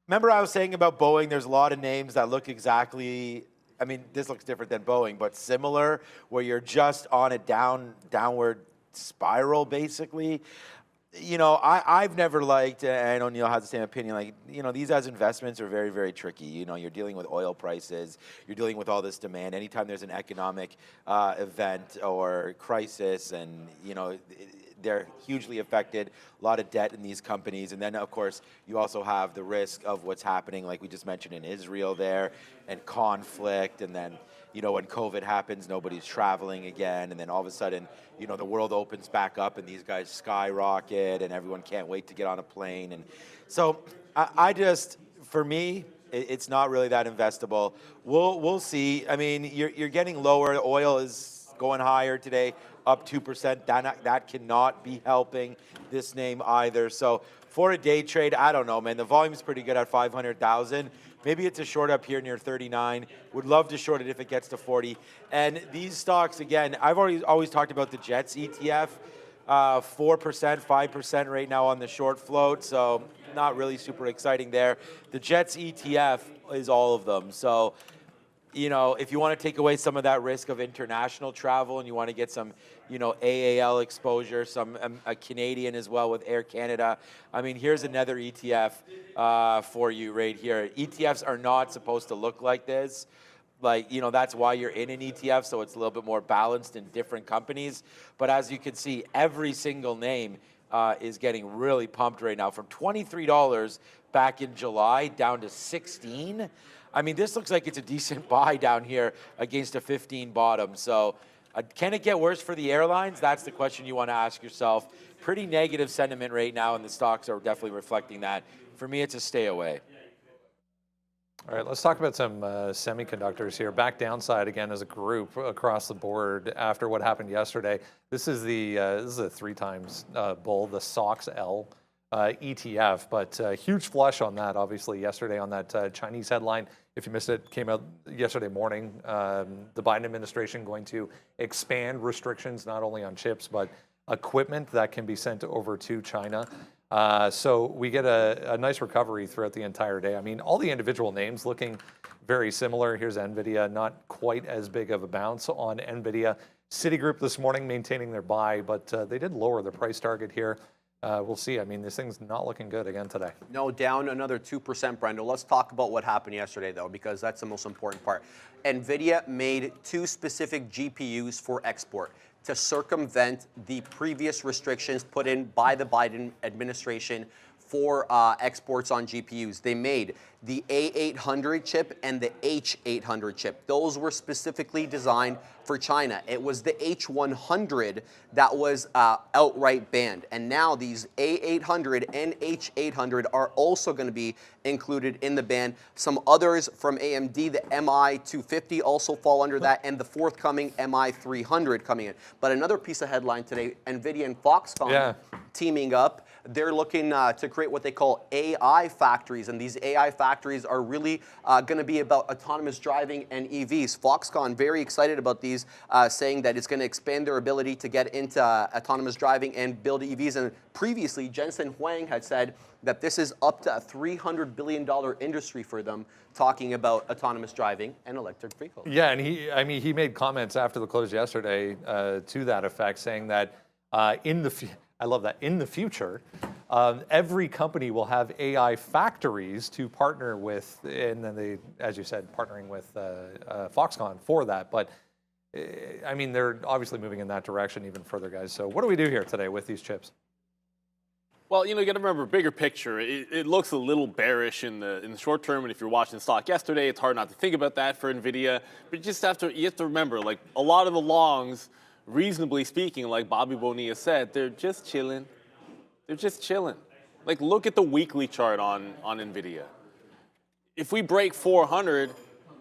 Remember I was saying about Boeing. There's a lot of names that look exactly. I mean, this looks different than Boeing, but similar, where you're just on a downward spiral, basically. I've never liked, and I know Neil has the same opinion, like, these as investments are very, very tricky. You're dealing with oil prices, you're dealing with all this demand. Anytime there's an economic event or crisis, and, they're hugely affected, a lot of debt in these companies. And then, of course, you also have the risk of what's happening, like we just mentioned, in Israel there, and conflict. And then, when COVID happens, nobody's traveling again. And then all of a sudden, the world opens back up and these guys skyrocket and everyone can't wait to get on a plane. And so for me, It's not really that investable. We'll see. I mean, you're getting lower. Oil is going higher today, up 2%. That cannot be helping this name either. So for a day trade, I don't know, man. The volume's pretty good at 500,000. Maybe it's a short up here near 39. Would love to short it if it gets to 40. And these stocks, again, I've always talked about the Jets ETF. 4%, 5% right now on the short float, so not really super exciting there. The Jets ETF is all of them. So, you know, if you want to take away some of that risk of international travel and you want to get some, you know, AAL exposure, some a Canadian as well with Air Canada, I mean, here's another ETF for you right here. ETFs are not supposed to look like this. Like, you know, that's why you're in an ETF, so it's a little bit more balanced in different companies. But as you can see, every single name is getting really pumped right now. From $23 back in July down to 16. I mean, this looks like it's a decent buy down here against a 15 bottom. So can it get worse for the airlines? That's the question you want to ask yourself. Pretty negative sentiment right now, and the stocks are definitely reflecting that. For me, it's a stay away. All right, let's talk about some semiconductors here. Back downside again as a group across the board after what happened yesterday. This is a 3 times bull, the SOXL ETF, but huge flush on that obviously yesterday on that Chinese headline. If you missed it, came out yesterday morning. The Biden administration going to expand restrictions not only on chips but equipment that can be sent over to China. So we get a nice recovery throughout the entire day. I mean, all the individual names looking very similar. Here's NVIDIA, not quite as big of a bounce on NVIDIA. Citigroup this morning maintaining their buy, but they did lower their price target here. We'll see. I mean, this thing's not looking good again today. No, down another 2%, Brendo. Let's talk about what happened yesterday, though, because that's the most important part. NVIDIA made 2 specific GPUs for export to circumvent the previous restrictions put in by the Biden administration for exports on GPUs. They made the A800 chip and the H800 chip. Those were specifically designed for China. It was the H100 that was outright banned. And now these A800 and H800 are also going to be included in the ban. Some others from AMD, the MI250 also fall under that, and the forthcoming MI300 coming in. But another piece of headline today, NVIDIA and Foxconn teaming up. They're looking to create what they call AI factories, and these AI factories are really going to be about autonomous driving and EVs. Foxconn very excited about these, saying that it's going to expand their ability to get into autonomous driving and build EVs. And previously, Jensen Huang had said that this is up to a $300 billion industry for them, talking about autonomous driving and electric vehicles. Yeah, and he made comments after the close yesterday to that effect, saying that I love that. In the future, every company will have AI factories to partner with, and then they, as you said, partnering with Foxconn for that. But I mean, they're obviously moving in that direction even further, guys. So what do we do here today with these chips? Well, you know, you got to remember, bigger picture. It looks a little bearish in the short term, and if you're watching the stock yesterday, it's hard not to think about that for NVIDIA. But you have to remember, like a lot of the longs, reasonably speaking, like Bobby Bonilla said, they're just chilling. They're just chilling. Like, look at the weekly chart on NVIDIA. If we break 400,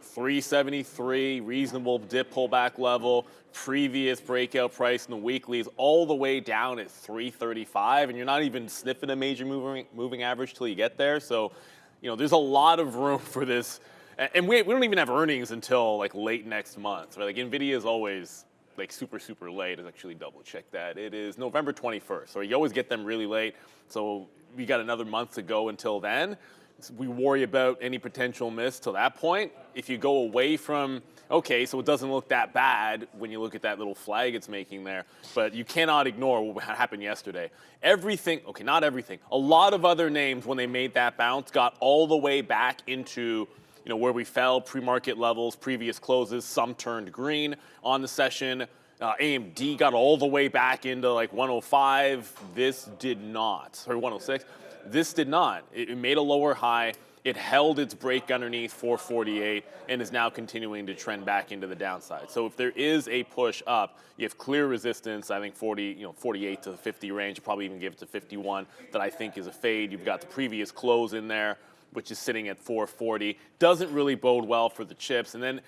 373, reasonable dip pullback level, previous breakout price in the weekly is all the way down at 335, and you're not even sniffing a major moving average till you get there. So, you know, there's a lot of room for this. And we don't even have earnings until like late next month, right? Like NVIDIA is always like super, super late. Let's actually double check that. It is November 21st. So you always get them really late. So we got another month to go until then. So we worry about any potential miss till that point. If you go away from, okay, so it doesn't look that bad when you look at that little flag it's making there, but you cannot ignore what happened yesterday. Everything, okay, not everything. A lot of other names, when they made that bounce, got all the way back into, you know, where we fell, pre-market levels, previous closes. Some turned green on the session. AMD got all the way back into like 105. This did not, or 106. This did not. It made a lower high. It held its break underneath 448 and is now continuing to trend back into the downside. So if there is a push up, you have clear resistance. I think 48 to 50 range. Probably even give it to 51. That I think is a fade. You've got the previous close in there. which is sitting at 440, doesn't really bode well for the chips. And then,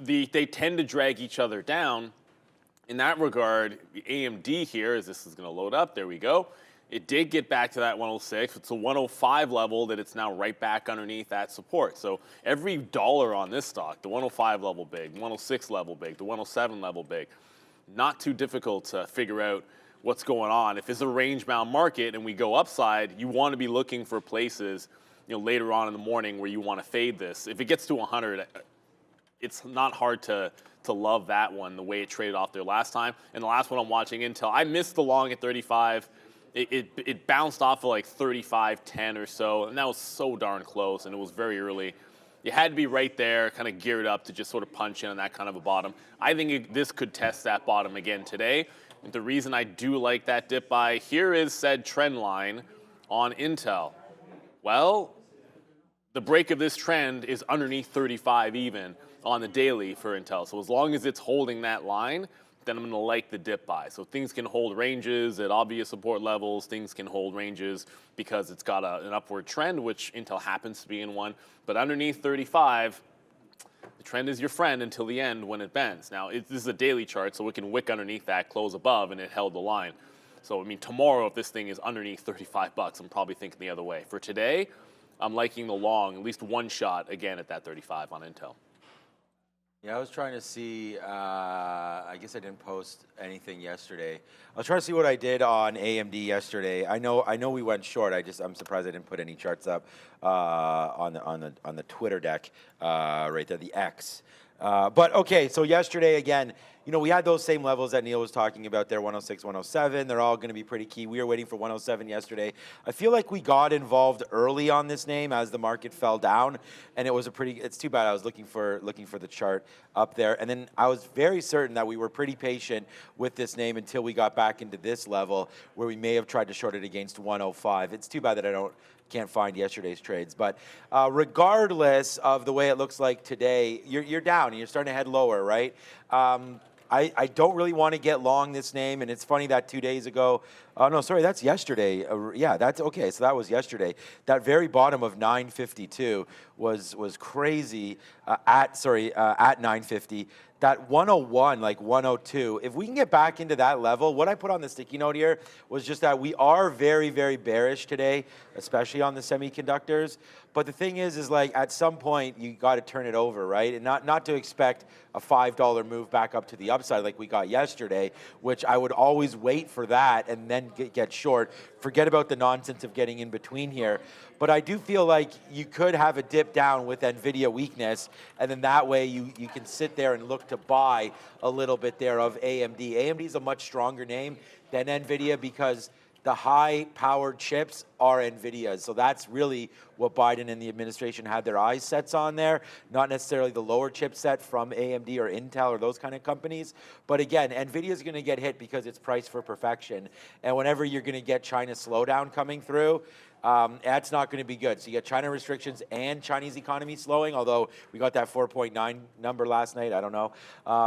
they tend to drag each other down. In that regard, the AMD here, as this is going to load up, there we go. It did get back to that 106. It's a 105 level that it's now right back underneath that support. So every dollar on this stock, the 105 level big, 106 level big, the 107 level big, not too difficult to figure out what's going on. If it's a range-bound market and we go upside, you want to be looking for places, later on in the morning where you want to fade this. If it gets to 100, it's not hard to love that one, the way it traded off there last time. And the last one I'm watching, Intel, I missed the long at 35. It bounced off of like 35.10 or so, and that was so darn close, and it was very early. You had to be right there, kind of geared up to just sort of punch in on that kind of a bottom. I think this could test that bottom again today. And the reason I do like that dip buy, here is said trend line on Intel. Well, the break of this trend is underneath 35 even on the daily for Intel. So as long as it's holding that line, then I'm going to like the dip buy. So things can hold ranges at obvious support levels. Things can hold ranges because it's got an upward trend, which Intel happens to be in one. But underneath 35, the trend is your friend until the end when it bends. Now, this is a daily chart, so it can wick underneath that, close above, and it held the line. So, tomorrow, if this thing is underneath 35 bucks, I'm probably thinking the other way. For today, I'm liking the long, at least one shot, again, at that 35 on Intel. Yeah, I was trying to see, I guess I didn't post anything yesterday. I was trying to see what I did on AMD yesterday. I know we went short. I'm surprised I didn't put any charts up on the Twitter deck right there, the X. But okay, so yesterday again, we had those same levels that Neil was talking about there, 106, 107. They're all going to be pretty key. We were waiting for 107 yesterday. I feel like we got involved early on this name as the market fell down, and it's too bad I was looking for the chart up there. And then I was very certain that we were pretty patient with this name until we got back into this level where we may have tried to short it against 105. It's too bad that I can't find yesterday's trades. But regardless of the way it looks like today, you're down and you're starting to head lower, right? I don't really want to get long this name, and it's funny that 2 days ago, no, sorry, that's yesterday. Yeah, that's okay. So that was yesterday. That very bottom of 952 was crazy at 950. That 101, like 102, if we can get back into that level, what I put on the sticky note here was just that we are very, very bearish today, especially on the semiconductors. But the thing is like at some point you got to turn it over, right? And not to expect a $5 move back up to the upside like we got yesterday, which I would always wait for that and then get short. Forget about the nonsense of getting in between here. But I do feel like you could have a dip down with NVIDIA weakness, and then that way you can sit there and look to buy a little bit there of AMD. AMD is a much stronger name than NVIDIA because the high-powered chips are NVIDIA's. So that's really what Biden and the administration had their eyes sets on there, not necessarily the lower chipset from AMD or Intel or those kind of companies. But again, NVIDIA's going to get hit because it's priced for perfection. And whenever you're going to get China slowdown coming through, that's not going to be good. So you get China restrictions and Chinese economy slowing, although we got that 4.9 number last night. I don't know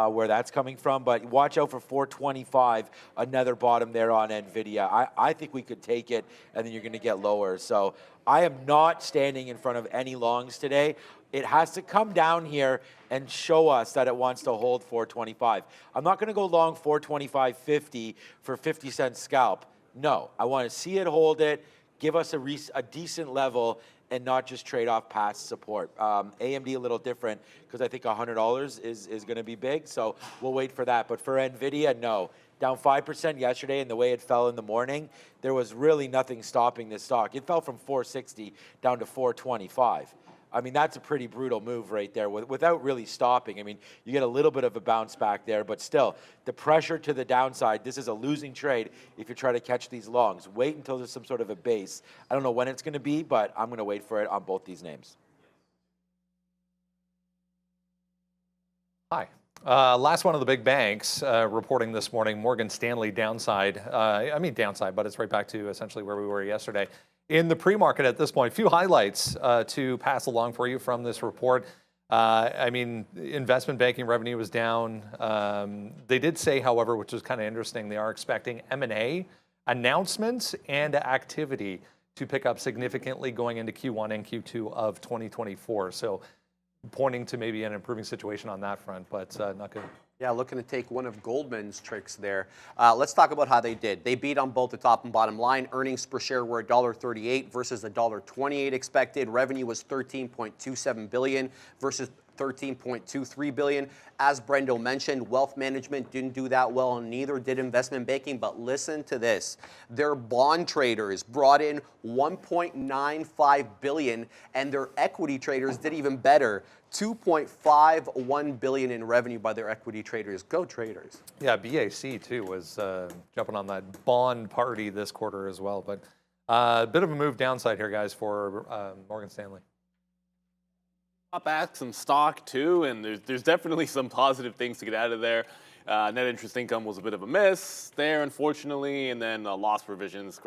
where that's coming from, but watch out for 425, another bottom there on NVIDIA. I think we could take it, and then you're going to get lower. So I am not standing in front of any longs today. It has to come down here and show us that it wants to hold 425. I'm not going to go long 425.50 for 50-cent scalp. No, I want to see it hold it, give us a decent level, and not just trade off past support. AMD a little different because I think $100 is going to be big, so we'll wait for that. But for NVIDIA, no. Down 5% yesterday, and the way it fell in the morning, there was really nothing stopping this stock. It fell from 460 down to 425. I mean, that's a pretty brutal move right there without really stopping. I mean, you get a little bit of a bounce back there, but still, the pressure to the downside, this is a losing trade if you try to catch these longs. Wait until there's some sort of a base. I don't know when it's going to be, but I'm going to wait for it on both these names. Hi. Last one of the big banks reporting this morning, Morgan Stanley downside. Downside, but it's right back to essentially where we were yesterday. In the pre-market at this point, a few highlights to pass along for you from this report. Investment banking revenue was down. They did say, however, which was kind of interesting, they are expecting M&A announcements and activity to pick up significantly going into Q1 and Q2 of 2024. So pointing to maybe an improving situation on that front, but not good. Yeah, looking to take one of Goldman's tricks there. Let's talk about how they did. They beat on both the top and bottom line. Earnings per share were $1.38 versus $1.28 expected. Revenue was $13.27 billion versus $13.23 billion. As Brendo mentioned, wealth management didn't do that well, and neither did investment banking. But listen to this. Their bond traders brought in $1.95 billion, and their equity traders did even better. $2.51 billion in revenue by their equity traders. Go traders. Yeah, BAC too was jumping on that bond party this quarter as well. But a bit of a move downside here, guys, for Morgan Stanley. Up back some stock too, and there's definitely some positive things to get out of there. Net interest income was a bit of a miss there, unfortunately, and then loss provisions,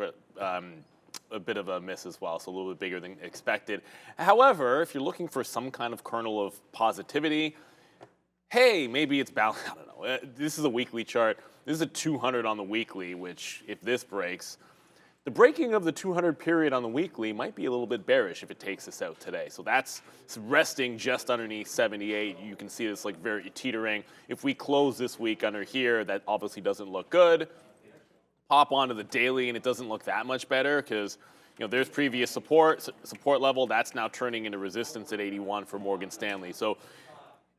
a bit of a miss as well, so a little bit bigger than expected. However, if you're looking for some kind of kernel of positivity, hey, maybe it's balanced. I don't know. This is a weekly chart. This is a 200 on the weekly, which if this breaks, the breaking of the 200 period on the weekly might be a little bit bearish if it takes us out today. So that's resting just underneath 78. You can see this like very teetering. If we close this week under here, that obviously doesn't look good. Pop onto the daily and it doesn't look that much better because there's previous support level. That's now turning into resistance at 81 for Morgan Stanley. So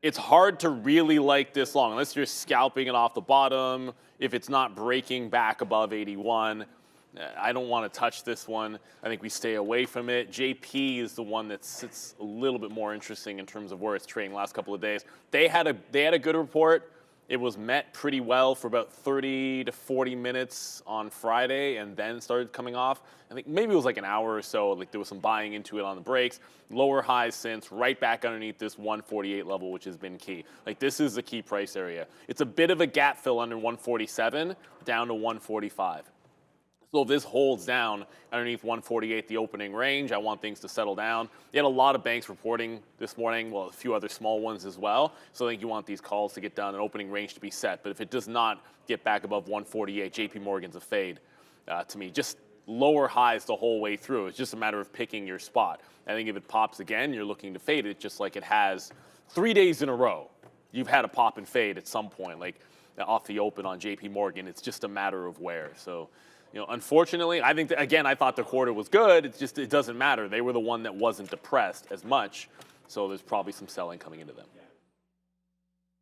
it's hard to really like this long unless you're scalping it off the bottom. If it's not breaking back above 81, I don't want to touch this one. I think we stay away from it. JP is the one that sits a little bit more interesting in terms of where it's trading the last couple of days. They had a good report. It was met pretty well for about 30 to 40 minutes on Friday and then started coming off. I think maybe it was like an hour or so, like there was some buying into it on the breaks. Lower highs since, right back underneath this 148 level, which has been key. Like this is the key price area. It's a bit of a gap fill under 147 down to 145. So if this holds down underneath 148, the opening range, I want things to settle down. You had a lot of banks reporting this morning, well, a few other small ones as well. So I think you want these calls to get done, an opening range to be set. But if it does not get back above 148, JP Morgan's a fade to me. Just lower highs the whole way through. It's just a matter of picking your spot. I think if it pops again, you're looking to fade it just like it has 3 days in a row. You've had a pop and fade at some point, like off the open on JP Morgan. It's just a matter of where. So, unfortunately, I think, I thought the quarter was good. It's just, it doesn't matter. They were the one that wasn't depressed as much. So there's probably some selling coming into them.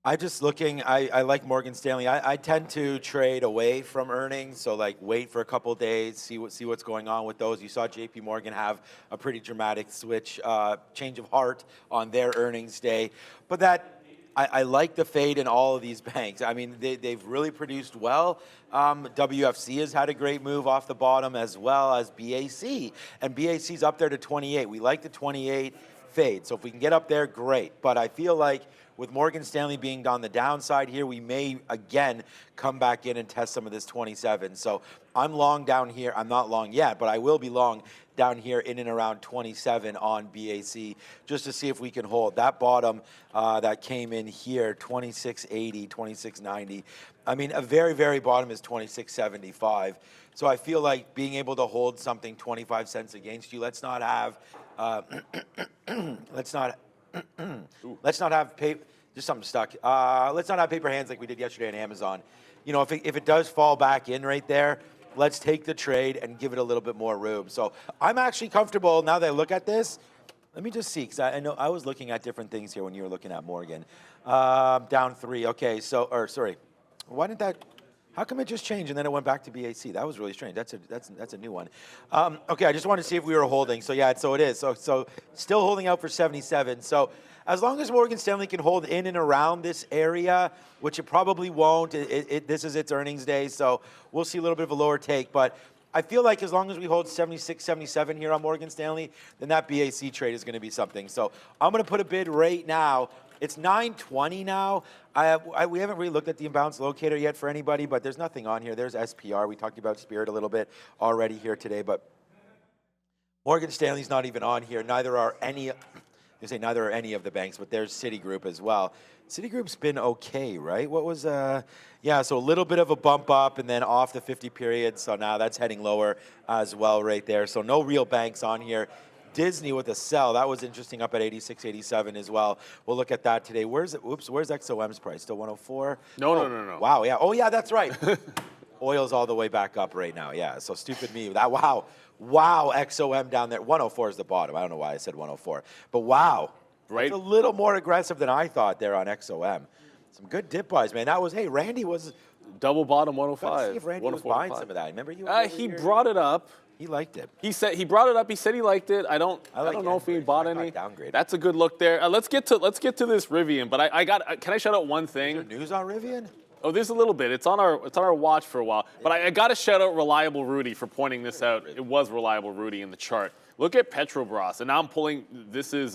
I like Morgan Stanley. I tend to trade away from earnings. So like wait for a couple of days, see what's going on with those. You saw JP Morgan have a pretty dramatic change of heart on their earnings day. But I like the fade in all of these banks. I mean, they've really produced well. WFC has had a great move off the bottom as well as BAC. And BAC's up there to 28. We like the 28 fade. So if we can get up there, great. But I feel like with Morgan Stanley being on the downside here, we may, again, come back in and test some of this 27. So I'm long down here. I'm not long yet, but I will be long down here in and around 27 on BAC just to see if we can hold. That bottom that came in here, 26.80, 26.90. I mean, a very, very bottom is 26.75. So I feel like being able to hold something 25 cents against you, let's not have let's not have paper, just something stuck. Let's not have paper hands like we did yesterday on Amazon. If it does fall back in right there, let's take the trade and give it a little bit more room. So I'm actually comfortable now that I look at this. Let me just see, because I know I was looking at different things here when you were looking at Morgan. Down 3, okay, why didn't that, how come it just changed and then it went back to BAC? That was really strange. That's a new one. Okay, I just wanted to see if we were holding. So yeah, so it is. So still holding out for 77. So as long as Morgan Stanley can hold in and around this area, which it probably won't, this is its earnings day, so we'll see a little bit of a lower take. But I feel like as long as we hold 76, 77 here on Morgan Stanley, then that BAC trade is going to be something. So I'm going to put a bid right now. It's 9:20 now. We haven't really looked at the imbalance locator yet for anybody, but there's nothing on here. There's SPR. We talked about Spirit a little bit already here today, but Morgan Stanley's not even on here. Neither are any I say neither are any of the banks, but there's Citigroup as well. Citigroup's been okay, right? What was, yeah, so a little bit of a bump up and then off the 50 period. So now that's heading lower as well right there. So no real banks on here. Disney with a sell. That was interesting, up at 86, 87 as well. We'll look at that today. Where's XOM's price? Still 104? No. Wow, yeah. Oh, yeah, that's right. Oil's all the way back up right now. Yeah, so stupid me. Wow, XOM down there. 104 is the bottom. I don't know why I said 104. But wow. Right. It's a little more aggressive than I thought there on XOM. Some good dip buys, man. That was, hey, Randy was... Double bottom Let's 105. see if Randy was buying some of that. Remember you? He brought it up. He liked it. He said he brought it up. He said he liked it. I don't know if he bought any. Downgrade. That's a good look there. Let's get to this Rivian. But can I shout out one thing? Is there news on Rivian? Oh, there's a little bit. It's on our watch for a while. But I got to shout out Reliable Rudy for pointing this out. It was Reliable Rudy in the chart. Look at Petrobras, and now I'm pulling. This is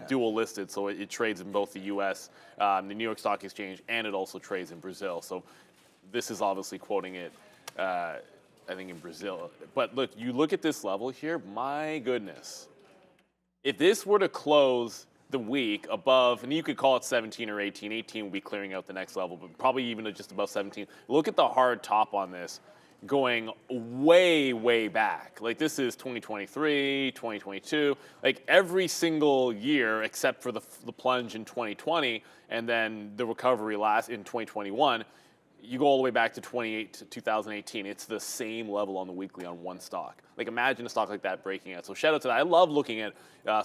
dual listed, so it trades in both the U.S., the New York Stock Exchange, and it also trades in Brazil. So this is obviously quoting it, I think, in Brazil. But look, you look at this level here. My goodness, if this were to close the week above, and you could call it 17 or 18. 18 would be clearing out the next level, but probably even just above 17. Look at the hard top on this, going way, way back. Like this is 2023, 2022, like every single year except for the plunge in 2020 and then the recovery last in 2021. You go all the way back to 2018. It's the same level on the weekly on one stock. Like imagine a stock like that breaking out. So shout out to that. I love looking at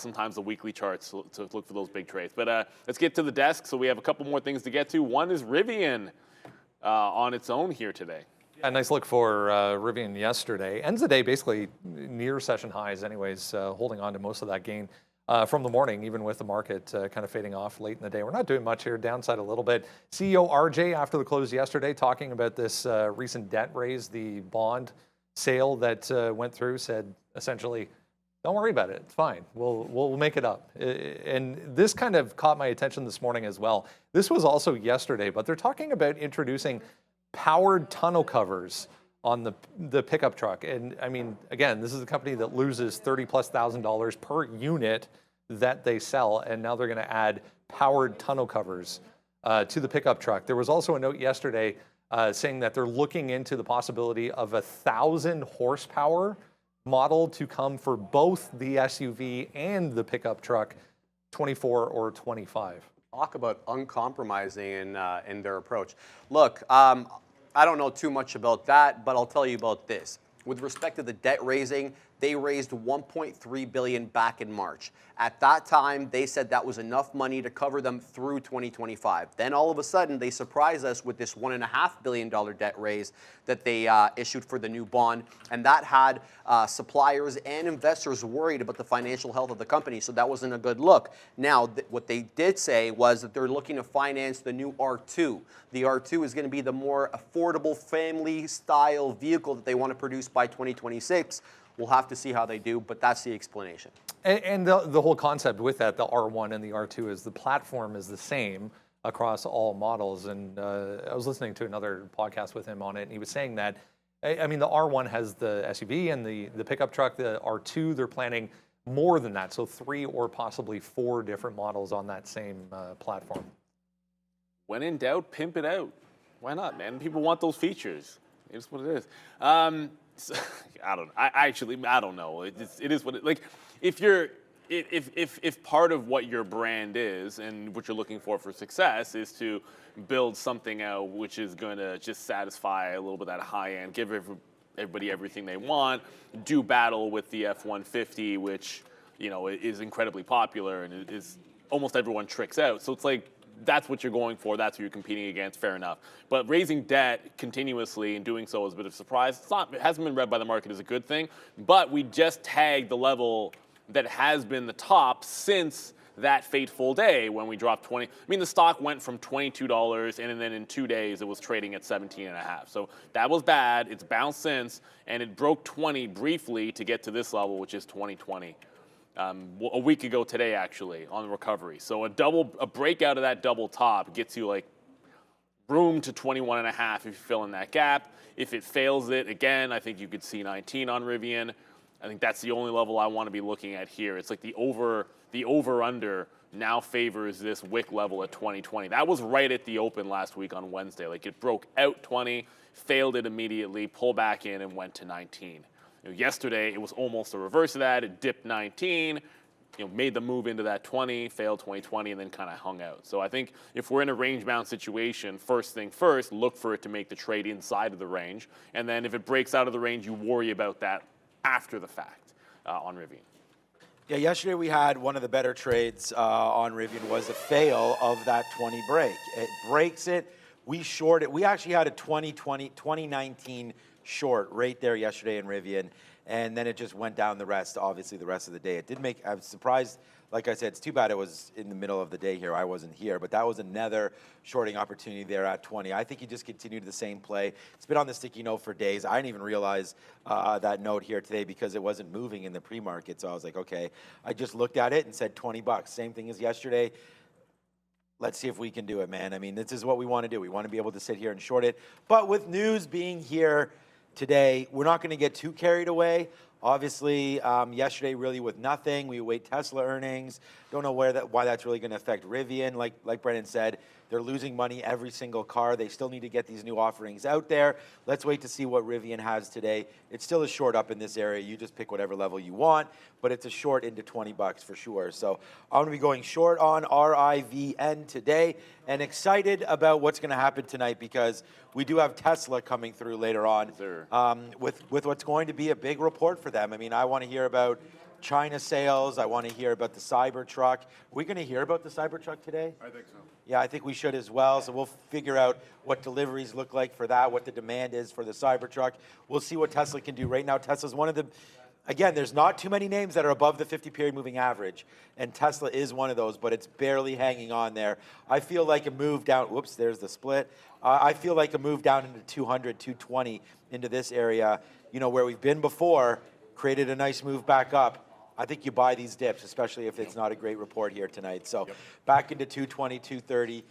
sometimes the weekly charts to look for those big trades. But let's get to the desk. So we have a couple more things to get to. One is Rivian on its own here today. A nice look for Rivian yesterday. Ends the day basically near session highs anyways, holding on to most of that gain from the morning, even with the market kind of fading off late in the day. We're not doing much here, downside a little bit. CEO RJ, after the close yesterday, talking about this recent debt raise, the bond sale that went through, said essentially, don't worry about it, it's fine, we'll make it up. And this kind of caught my attention this morning as well. This was also yesterday, but they're talking about introducing powered tonneau covers on the pickup truck. And I mean, again, this is a company that loses $30,000+ per unit that they sell, and now they're going to add powered tonneau covers to the pickup truck. There was also a note yesterday saying that they're looking into the possibility of 1,000 horsepower model to come for both the SUV and the pickup truck, 24 or 25. Talk about uncompromising in their approach. Look, I don't know too much about that, but I'll tell you about this. With respect to the debt raising, they raised $1.3 billion back in March. At that time, they said that was enough money to cover them through 2025. Then all of a sudden, they surprised us with this $1.5 billion debt raise that they issued for the new bond, and that had suppliers and investors worried about the financial health of the company, so that wasn't a good look. Now, what they did say was that they're looking to finance the new R2. The R2 is going to be the more affordable family-style vehicle that they want to produce by 2026. We'll have to see how they do, but that's the explanation. And the whole concept with that, the R1 and the R2, is the platform is the same across all models. And I was listening to another podcast with him on it, and he was saying that, I mean, the R1 has the SUV and the pickup truck. The R2, they're planning more than that, so 3 or possibly 4 different models on that same platform. When in doubt, pimp it out. Why not, man? People want those features. It's what it is. I don't know. It is what it, like. If part of what your brand is and what you're looking for success is to build something out which is going to just satisfy a little bit of that high end, give everybody everything they want, do battle with the F-150, which is incredibly popular and is almost everyone tricks out. So it's like, that's what you're going for. That's what you're competing against. Fair enough. But raising debt continuously and doing so is a bit of a surprise. It hasn't been read by the market as a good thing. But we just tagged the level that has been the top since that fateful day when we dropped 20. I mean, the stock went from $22 and then in 2 days it was trading at 17.5. So that was bad. It's bounced since, and it broke 20 briefly to get to this level, which is 2020. A week ago today, actually, on the recovery. So a breakout of that double top gets you like room to 21.5 if you fill in that gap. If it fails it again, I think you could see 19 on Rivian. I think that's the only level I want to be looking at here. It's like the over the over-under now favors this wick level at 2020. That was right at the open last week on Wednesday. Like it broke out 20, failed it immediately, pulled back in and went to 19. Yesterday, it was almost the reverse of that. It dipped 19, made the move into that 20, failed 2020, and then kind of hung out. So I think if we're in a range-bound situation, first thing first, look for it to make the trade inside of the range. And then if it breaks out of the range, you worry about that after the fact on Rivian. Yeah, yesterday we had one of the better trades on Rivian was a fail of that 20 break. It breaks it. We short it. We actually had a 2019 short right there yesterday in Rivian, and then it just went down the rest of the day. It did make, I was surprised, like I said, it's too bad it was in the middle of the day here. I wasn't here, but that was another shorting opportunity there at 20. I think he just continued the same play. It's been on the sticky note for days. I didn't even realize that note here today because it wasn't moving in the pre-market. So I was like, okay. I just looked at it and said 20 bucks. Same thing as yesterday. Let's see if we can do it, man. I mean, this is what we want to do. We want to be able to sit here and short it. But with news being here today, we're not going to get too carried away. Obviously, yesterday really with nothing. We await Tesla earnings. Don't know why that's really going to affect Rivian. Like Brendan said, they're losing money every single car. They still need to get these new offerings out there. Let's wait to see what Rivian has today. It's still a short up in this area. You just pick whatever level you want, but it's a short into 20 bucks for sure. So I'm going to be going short on RIVN today and excited about what's going to happen tonight because we do have Tesla coming through later on with what's going to be a big report for them. I mean, I want to hear about China sales. I want to hear about the Cybertruck. Are we going to hear about the Cybertruck today? I think so. Yeah, I think we should as well. So we'll figure out what deliveries look like for that, what the demand is for the Cybertruck. We'll see what Tesla can do. Right now, Tesla's one of the, again, there's not too many names that are above the 50-period moving average, and Tesla is one of those, but it's barely hanging on there. I feel like a move down, whoops, there's the split. I feel like a move down into 200, 220 into this area, where we've been before, created a nice move back up. I think you buy these dips, especially if it's not a great report here tonight. So back into 220, 230.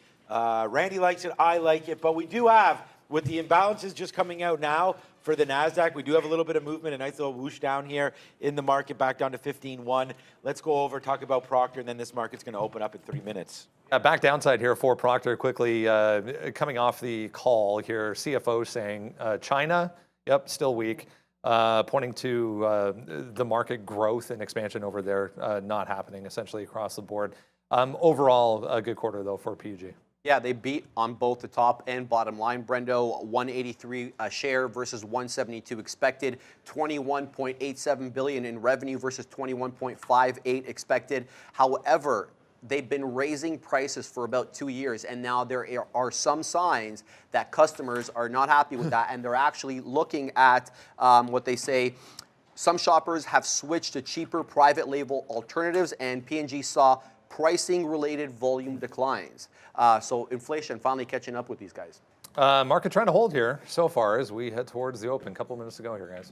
Randy likes it, I like it, but we do have, with the imbalances just coming out now for the NASDAQ, we do have a little bit of movement, a nice little whoosh down here in the market, back down to 15.1. Let's go over, talk about Procter, and then this market's going to open up in 3 minutes. Back downside here for Procter quickly, coming off the call here, CFO saying China, still weak. Pointing to the market growth and expansion over there not happening essentially across the board. Overall, a good quarter though for PG. Yeah, they beat on both the top and bottom line. Brendo, 183 a share versus 172 expected. 21.87 billion in revenue versus 21.58 expected. However, they've been raising prices for about 2 years, and now there are some signs that customers are not happy with that, and they're actually looking at what they say. Some shoppers have switched to cheaper private label alternatives, and P&G saw pricing-related volume declines. So inflation finally catching up with these guys. Market trying to hold here so far as we head towards the open. A couple minutes to go here, guys.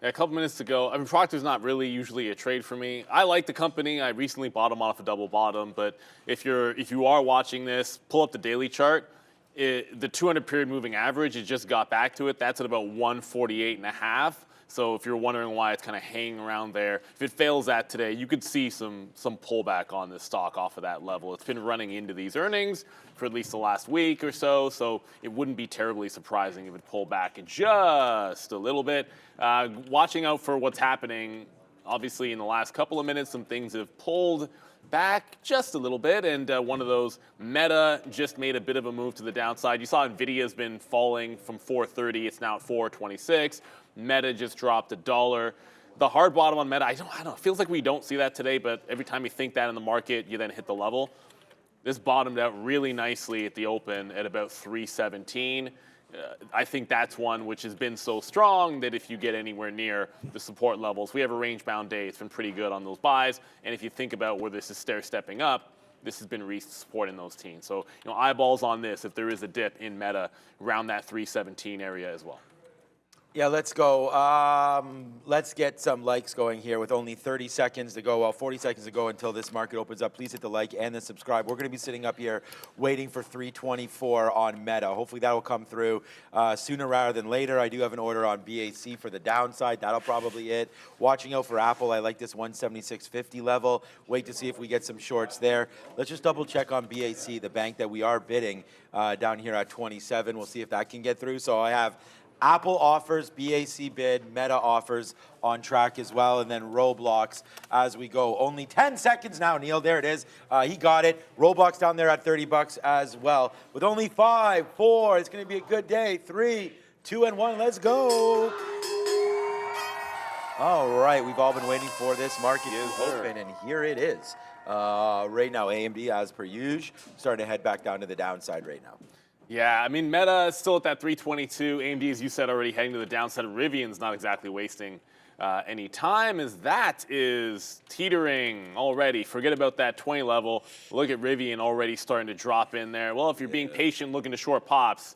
Yeah, a couple minutes to go. I mean, Procter's not really usually a trade for me. I like the company. I recently bought them off a double bottom, but if you are watching this, pull up the daily chart. The 200-period moving average, it just got back to it. That's at about 148.5. So if you're wondering why it's kind of hanging around there, if it fails that today, you could see some pullback on this stock off of that level. It's been running into these earnings for at least the last week or so, so it wouldn't be terribly surprising if it pulled back just a little bit. Watching out for what's happening, obviously in the last couple of minutes, some things have pulled back just a little bit, and one of those, Meta, just made a bit of a move to the downside. You saw Nvidia's been falling from 430, it's now at 426. Meta just dropped $1. The hard bottom on Meta, I don't know, it feels like we don't see that today, but every time you think that in the market, you then hit the level. This bottomed out really nicely at the open at about 317. I think that's one which has been so strong that if you get anywhere near the support levels, we have a range-bound day. It's been pretty good on those buys. And if you think about where this is stair-stepping up, this has been supporting those teams. So, eyeballs on this if there is a dip in Meta around that 317 area as well. Yeah, let's go. Let's get some likes going here with only 30 seconds to go. Well, 40 seconds to go until this market opens up. Please hit the like and the subscribe. We're going to be sitting up here waiting for 324 on Meta. Hopefully that will come through sooner rather than later. I do have an order on BAC for the downside. That'll probably hit. Watching out for Apple. I like this 176.50 level. Wait to see if we get some shorts there. Let's just double check on BAC, the bank that we are bidding down here at 27. We'll see if that can get through. So I have Apple offers, BAC bid, Meta offers on track as well, and then Roblox as we go. Only 10 seconds now, Neil. There it is. He got it. Roblox down there at $30 as well. With only 5, 4, it's going to be a good day. 3, 2, and 1. Let's go. All right, we've all been waiting for this market to open, and here it is. Right now, AMD, as per usual, starting to head back down to the downside right now. Yeah, I mean, Meta is still at that 322. AMD, as you said, already heading to the downside. Rivian's not exactly wasting any time, as that is teetering already. Forget about that 20 level. Look at Rivian already starting to drop in there. Well, if you're being patient, looking to short pops,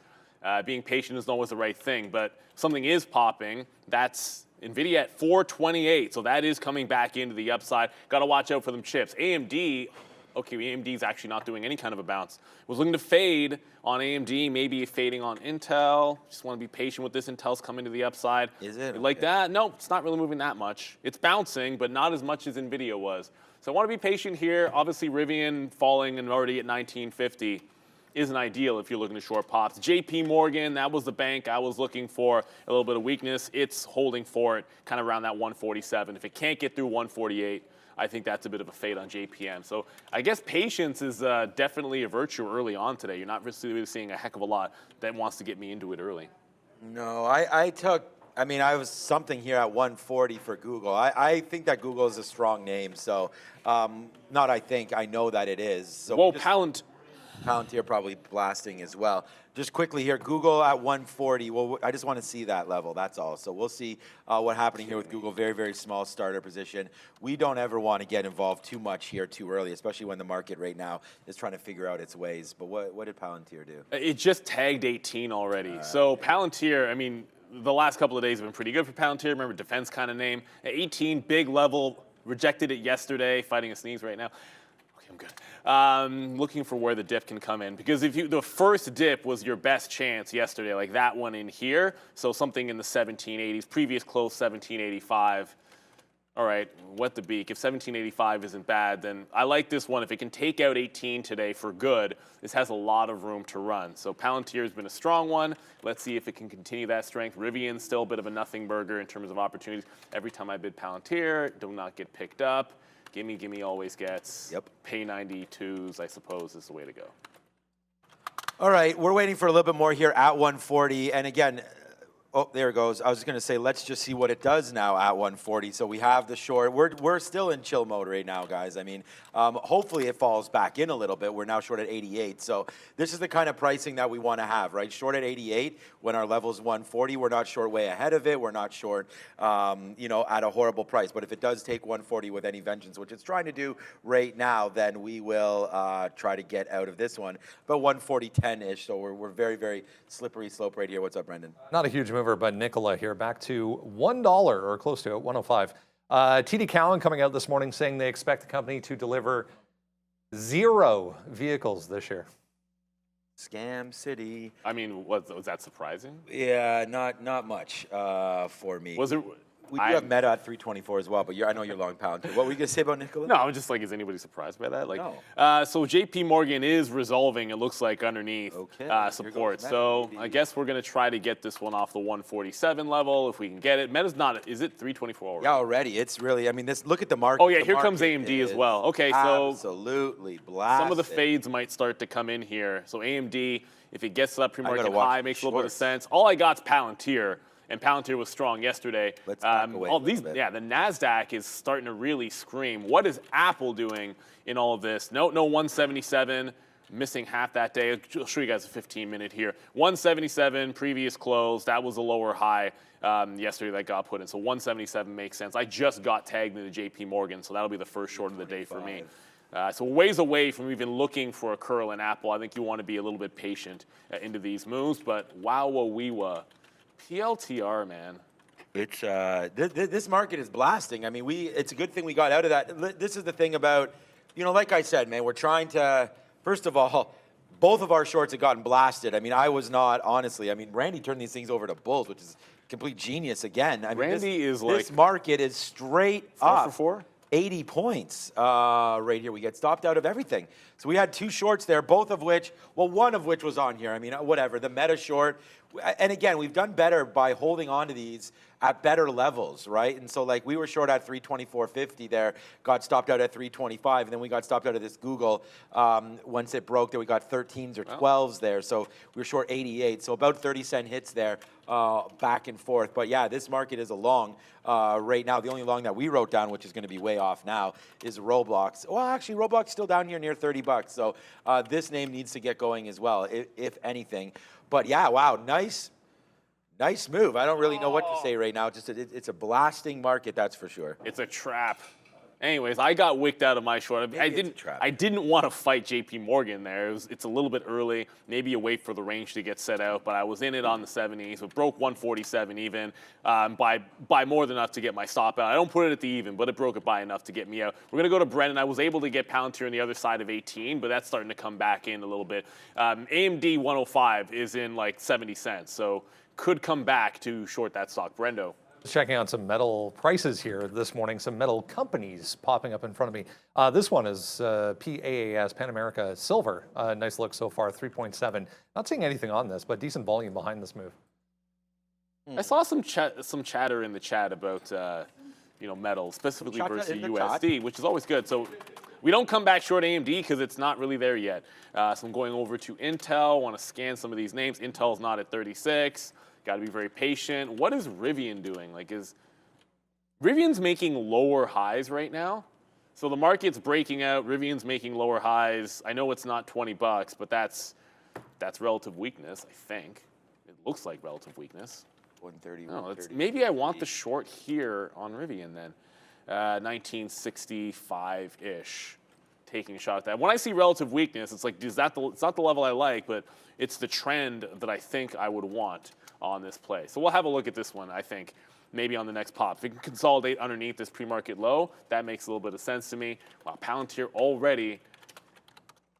being patient isn't always the right thing, but something is popping. That's NVIDIA at 428, so that is coming back into the upside. Got to watch out for them chips. AMD, okay, AMD's actually not doing any kind of a bounce. Was looking to fade on AMD, maybe fading on Intel. Just want to be patient with this. Intel's coming to the upside. Is it? You like that? No, it's not really moving that much. It's bouncing, but not as much as NVIDIA was. So I want to be patient here. Obviously, Rivian falling and already at 1950 isn't ideal if you're looking to short pops. JP Morgan, that was the bank I was looking for. A little bit of weakness. It's holding for it, kind of around that 147. If it can't get through 148, I think that's a bit of a fade on JPM. So I guess patience is definitely a virtue early on today. You're not really seeing a heck of a lot that wants to get me into it early. No, I was something here at 140 for Google. I think that Google is a strong name, so not I think, I know that it is. So Whoa, Palantir probably blasting as well. Just quickly here, Google at 140. Well, I just want to see that level, that's all. So we'll see what's happening here with Google. Very, very small starter position. We don't ever want to get involved too much here too early, especially when the market right now is trying to figure out its ways. But what did Palantir do? It just tagged 18 already. So Palantir, I mean, the last couple of days have been pretty good for Palantir. Remember, defense kind of name. At 18, big level, rejected it yesterday, fighting a sneeze right now. I'm good. Looking for where the dip can come in, because if the first dip was your best chance yesterday, like that one in here, so something in the 1780s, previous close 1785. All right, wet the beak. If 1785 isn't bad, then I like this one. If it can take out 18 today for good, this has a lot of room to run. So Palantir has been a strong one. Let's see if it can continue that strength. Rivian's still a bit of a nothing burger in terms of opportunities. Every time I bid Palantir, do not get picked up. Gimme always gets. Yep. Pay 92s, I suppose, is the way to go. All right, we're waiting for a little bit more here at 140. And again, oh, there it goes. I was just going to say, let's just see what it does now at 140. So we have the short. We're still in chill mode right now, guys. I mean, hopefully it falls back in a little bit. We're now short at 88. So this is the kind of pricing that we want to have, right? Short at 88 when our level's 140. We're not short way ahead of it. We're not short, at a horrible price. But if it does take 140 with any vengeance, which it's trying to do right now, then we will try to get out of this one. But 140.10-ish. So we're very, very slippery slope right here. What's up, Brendan? Not a huge mover, but Nicola here back to $1 or close to it, 105. TD Cowen coming out this morning saying they expect the company to deliver 0 vehicles this year. Scam City. I mean, was that surprising? Yeah, not much for me. Was it? We do have Meta at 324 as well, but I know you're long Palantir. What were you going to say about Nicola? No, I'm just like, is anybody surprised by that? Like, No. So JP Morgan is resolving, it looks like, underneath Okay, support. Meta, So maybe. I guess we're going to try to get this one off the 147 level if we can get it. Meta's not, is it 324 already? Yeah, already. It's really, I mean, look at the market. Oh, yeah, The here comes market AMD as is well. Okay, so absolutely blasted. some of the fades might start to come in here. So AMD, if it gets to that pre-market gotta watch high, the makes a little bit of shorts. sense. All I got's Palantir. And Palantir was strong yesterday. Let's back away a little bit. Yeah, the NASDAQ is starting to really scream. What is Apple doing in all of this? No 177, missing half that day. I'll show you guys a 15-minute here. 177, previous close. That was a lower high yesterday that got put in. So 177 makes sense. I just got tagged into JP Morgan, so that'll be the first short of the day for me. So ways away from even looking for a curl in Apple. I think you want to be a little bit patient into these moves. But wow, PLTR, man. It's this market is blasting. I mean, it's a good thing we got out of that. This is the thing about, like I said, man, we're trying to, first of all, both of our shorts have gotten blasted. I mean, I was not, honestly. I mean, Randy turned these things over to bulls, which is complete genius again. I mean, Randy is like this market is straight 4 up. for 4? 80 points right here. We get stopped out of everything. So we had two shorts there, both of which, well, one of which was on here. I mean, whatever, the meta short. And again, we've done better by holding on to these at better levels, right? And so like we were short at 324.50 there, got stopped out at 325, and then we got stopped out of this Google once it broke. Then we got 13s or 12s there, so we were short 88. So about 30-cent hits there back and forth. But yeah, this market is a long right now. The only long that we wrote down, which is going to be way off now, is Roblox. Well, actually, Roblox is still down here near 30 bucks. So this name needs to get going as well, if anything. But yeah, wow, nice move. I don't really know what to say right now. Just it's a blasting market, that's for sure. It's a trap. Anyways, I got wicked out of my short. I didn't want to fight JP Morgan there. It's a little bit early. Maybe you wait for the range to get set out, but I was in it on the 70s. It broke 147 even by more than enough to get my stop out. I don't put it at the even, but it broke it by enough to get me out. We're going to go to Brennan. I was able to get Palantir on the other side of 18, but that's starting to come back in a little bit. AMD 105 is in like 70 cents, so could come back to short that stock. Brendo. Checking on some metal prices here this morning, some metal companies popping up in front of me. This one is PAAS, Pan America Silver. Nice look so far, 3.7. Not seeing anything on this, but decent volume behind this move. I saw some chatter in the chat about metal, specifically versus USD, which is always good. So we don't come back short AMD because it's not really there yet. So I'm going over to Intel. Want to scan some of these names. Intel's not at 36. Got to be very patient. What is Rivian doing? Like, is Rivian's making lower highs right now? So the market's breaking out. Rivian's making lower highs. I know it's not 20 bucks, but that's relative weakness, I think. It looks like relative weakness. 130. No, maybe I want the short here on Rivian then. 1965-ish. Taking a shot at that. When I see relative weakness, it's like, it's not the level I like, but it's the trend that I think I would want on this play. So we'll have a look at this one, I think, maybe on the next pop. If it can consolidate underneath this pre-market low, that makes a little bit of sense to me. Wow, Palantir already,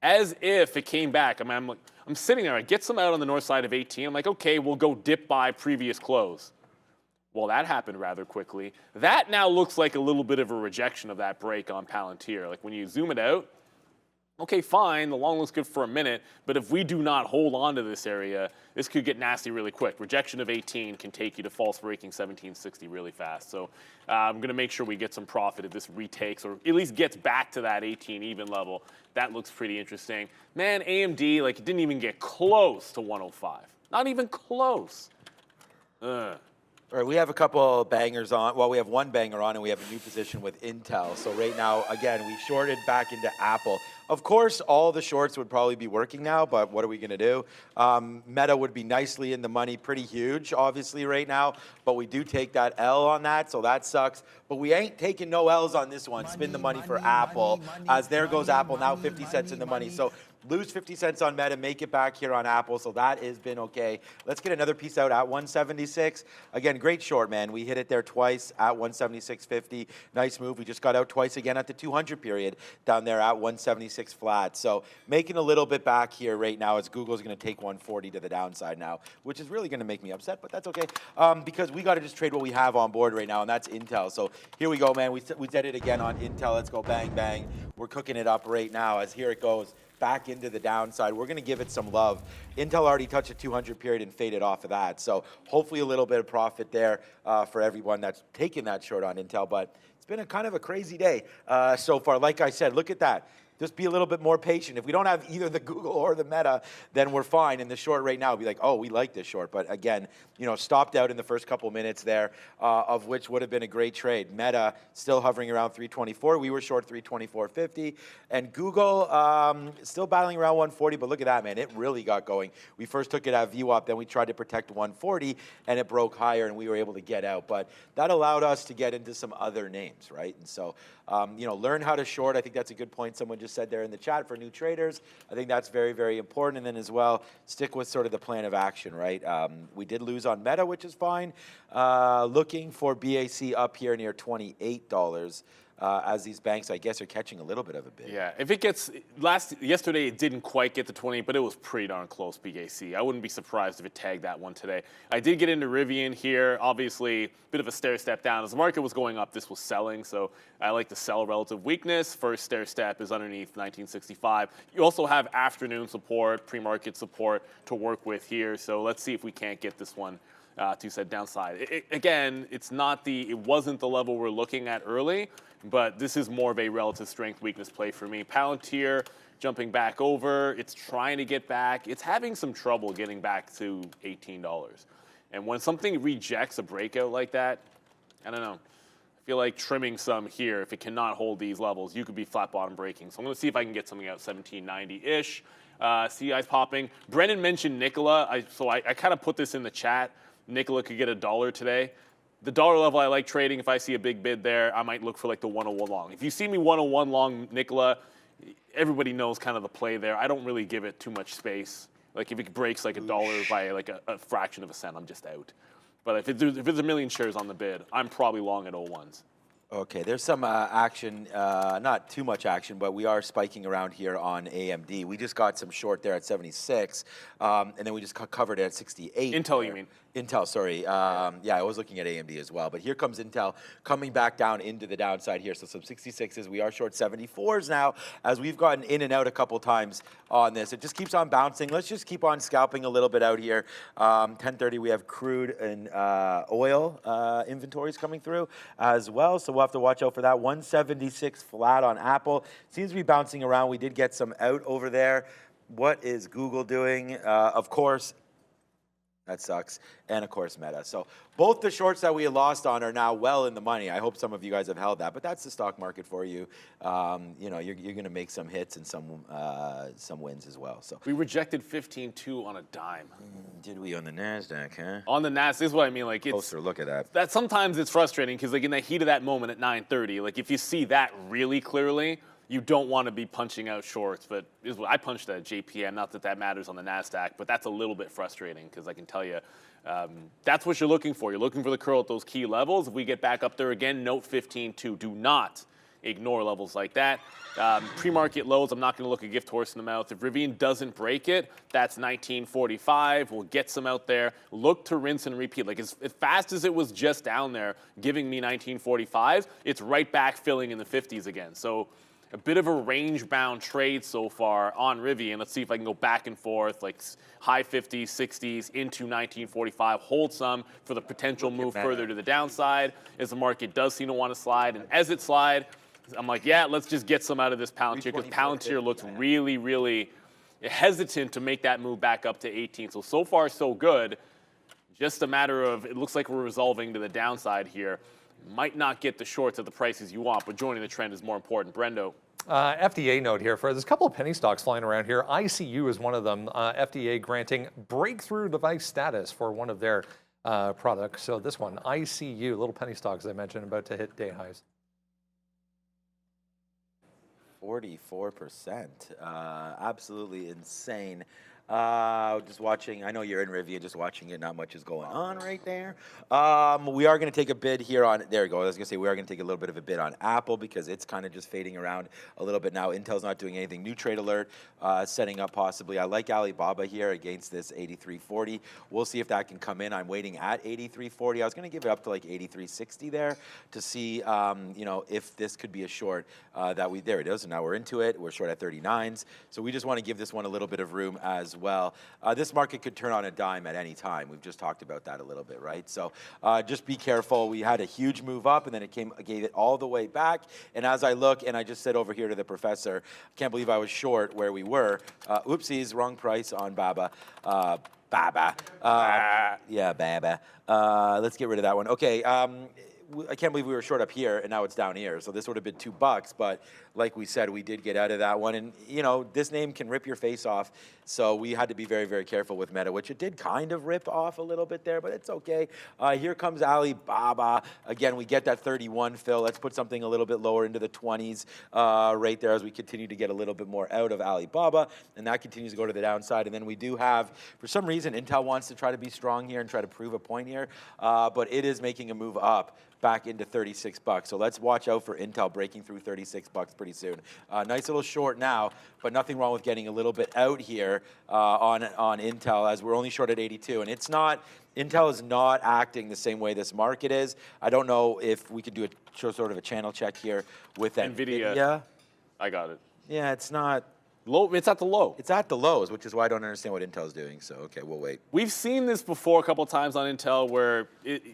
as if it came back. I mean, I'm sitting there, I get some out on the north side of 18. I'm like, okay, we'll go dip by previous close. Well, that happened rather quickly. That now looks like a little bit of a rejection of that break on Palantir. Like when you zoom it out, okay, fine, the long looks good for a minute, but if we do not hold on to this area, this could get nasty really quick. Rejection of 18 can take you to false breaking 1760 really fast. So I'm going to make sure we get some profit if this retakes or at least gets back to that 18 even level. That looks pretty interesting. Man, AMD, like it didn't even get close to 105. Not even close. All right, we have a couple bangers on. Well, we have one banger on, and we have a new position with Intel. So right now, again, we shorted back into Apple. Of course, all the shorts would probably be working now, but what are we going to do? Meta would be nicely in the money, pretty huge, obviously, right now. But we do take that L on that, so that sucks. But we ain't taking no L's on this one. Spin the money for Apple. As there goes Apple, now 50 cents in the money. So lose 50 cents on Meta, make it back here on Apple, so that has been okay. Let's get another piece out at 176. Again, great short, man. We hit it there twice at 176.50. Nice move. We just got out twice again at the 200 period down there at 176 flat. So making a little bit back here right now as Google's going to take 140 to the downside now, which is really going to make me upset, but that's okay because we got to just trade what we have on board right now, and that's Intel. So here we go, man. We did it again on Intel. Let's go bang, bang. We're cooking it up right now as here it goes. Back into the downside. We're going to give it some love. Intel already touched a 200 period and faded off of that. So hopefully a little bit of profit there for everyone that's taken that short on Intel. But it's been a kind of a crazy day so far. Like I said, look at that. Just be a little bit more patient. If we don't have either the Google or the Meta, then we're fine. In the short right now, be like, oh, we like this short. But again, stopped out in the first couple minutes there, of which would have been a great trade. Meta still hovering around 324. We were short 324.50. And Google still battling around 140. But look at that, man. It really got going. We first took it at VWAP. Then we tried to protect 140, and it broke higher, and we were able to get out. But that allowed us to get into some other names, right? And so, learn how to short. I think that's a good point someone just just said there in the chat for new traders. I think that's very, very important. And then as well, stick with sort of the plan of action, right? We did lose on Meta, which is fine. Looking for BAC up here near $28. As these banks, I guess, are catching a little bit of a bid. Yeah, if it gets, yesterday it didn't quite get to 20, but it was pretty darn close, BAC. I wouldn't be surprised if it tagged that one today. I did get into Rivian here, obviously, a bit of a stair step down. As the market was going up, this was selling, so I like to sell relative weakness. First stair step is underneath 1965. You also have afternoon support, pre-market support to work with here, so let's see if we can't get this one to said downside. Again, it wasn't the level we're looking at early, but this is more of a relative strength weakness play for me. Palantir jumping back over. It's trying to get back. It's having some trouble getting back to $18. And when something rejects a breakout like that, I don't know. I feel like trimming some here. If it cannot hold these levels, you could be flat bottom breaking. So I'm going to see if I can get something out 1790-ish. CI's popping. Brennan mentioned Nikola. So I kind of put this in the chat. Nikola could get $1 today. The dollar level I like trading, if I see a big bid there, I might look for like the 101 long. If you see me 101 long Nikola, everybody knows kind of the play there. I don't really give it too much space. Like if it breaks like $1 by like a fraction of a cent, I'm just out. But if there's a million shares on the bid, I'm probably long at 01s. Okay, there's some action, not too much action, but we are spiking around here on AMD. We just got some short there at 76, and then we just covered it at 68. Intel, you mean? Intel, sorry. Yeah, I was looking at AMD as well. But here comes Intel coming back down into the downside here. So some 66s. We are short 74s now as we've gotten in and out a couple times on this. It just keeps on bouncing. Let's just keep on scalping a little bit out here. 10:30, we have crude and oil inventories coming through as well. So we'll have to watch out for that. 176 flat on Apple. Seems to be bouncing around. We did get some out over there. What is Google doing? Of course, that sucks. And of course, Meta. So both the shorts that we had lost on are now well in the money. I hope some of you guys have held that, but that's the stock market for you. You know, you're going to make some hits and some wins as well. So we rejected 15.2 on a dime. Did we on the NASDAQ, huh? On the NASDAQ, this is what I mean. Like it's closer look at that. That sometimes it's frustrating because like in the heat of that moment at 9:30, like if you see that really clearly, you don't want to be punching out shorts, but I punched at JPM. Not that that matters on the NASDAQ, but that's a little bit frustrating because I can tell you that's what you're looking for. You're looking for the curl at those key levels. If we get back up there again, note 15.2. Do not ignore levels like that. Pre-market lows, I'm not going to look a gift horse in the mouth. If Rivian doesn't break it, that's 1945. We'll get some out there. Look to rinse and repeat. Like as fast as it was just down there, giving me 1945, it's right back filling in the 50s again. So a bit of a range-bound trade so far on Rivian. Let's see if I can go back and forth, like high 50s, 60s into 1945. Hold some for the potential move further to the downside as the market does seem to want to slide. And as it slides, I'm like, yeah, let's just get some out of this Palantir because Palantir looks really, really hesitant to make that move back up to 18. So far, so good. Just a matter of, it looks like we're resolving to the downside here. Might not get the shorts at the prices you want, but joining the trend is more important. Brendo. FDA note here. There's a couple of penny stocks flying around here. ICU is one of them. FDA granting breakthrough device status for one of their products. So this one, ICU, little penny stocks I mentioned, about to hit day highs. 44%. Absolutely insane. Just watching, I know you're in Rivian, just watching it, not much is going on right there. We are going to take a bid here on, there we go, I was going to say we are going to take a little bit of a bid on Apple because it's kind of just fading around a little bit now. Intel's not doing anything. New trade alert, setting up possibly. I like Alibaba here against this 83.40. We'll see if that can come in. I'm waiting at 83.40. I was going to give it up to like 83.60 there to see, you know, if this could be a short there it is. And now we're into it. We're short at 39s. So we just want to give this one a little bit of room as well. This market could turn on a dime at any time. We've just talked about that a little bit, right? So just be careful. We had a huge move up, and then it gave it all the way back. And as I look, and I just said over here to the professor, can't believe I was short where we were. Oopsies, wrong price on Baba. Yeah, Baba. Let's get rid of that one. Okay. I can't believe we were short up here and now it's down here. So this would have been $2, but like we said, we did get out of that one. And you know, this name can rip your face off. So we had to be very, very careful with Meta, which it did kind of rip off a little bit there, but it's okay. Here comes Alibaba. Again, we get that 31 fill. Let's put something a little bit lower into the 20s right there as we continue to get a little bit more out of Alibaba. And that continues to go to the downside. And then we do have, for some reason, Intel wants to try to be strong here and try to prove a point here. But it is making a move up back into $36. So let's watch out for Intel breaking through $36 pretty soon. Nice little short now, but nothing wrong with getting a little bit out here on Intel, as we're only short at 82. And it's not, Intel is not acting the same way this market is. I don't know if we could do a sort of a channel check here with NVIDIA. I got it. Yeah, it's not. Low, it's at the low. It's at the lows, which is why I don't understand what Intel's doing. So, okay, we'll wait. We've seen this before a couple of times on Intel where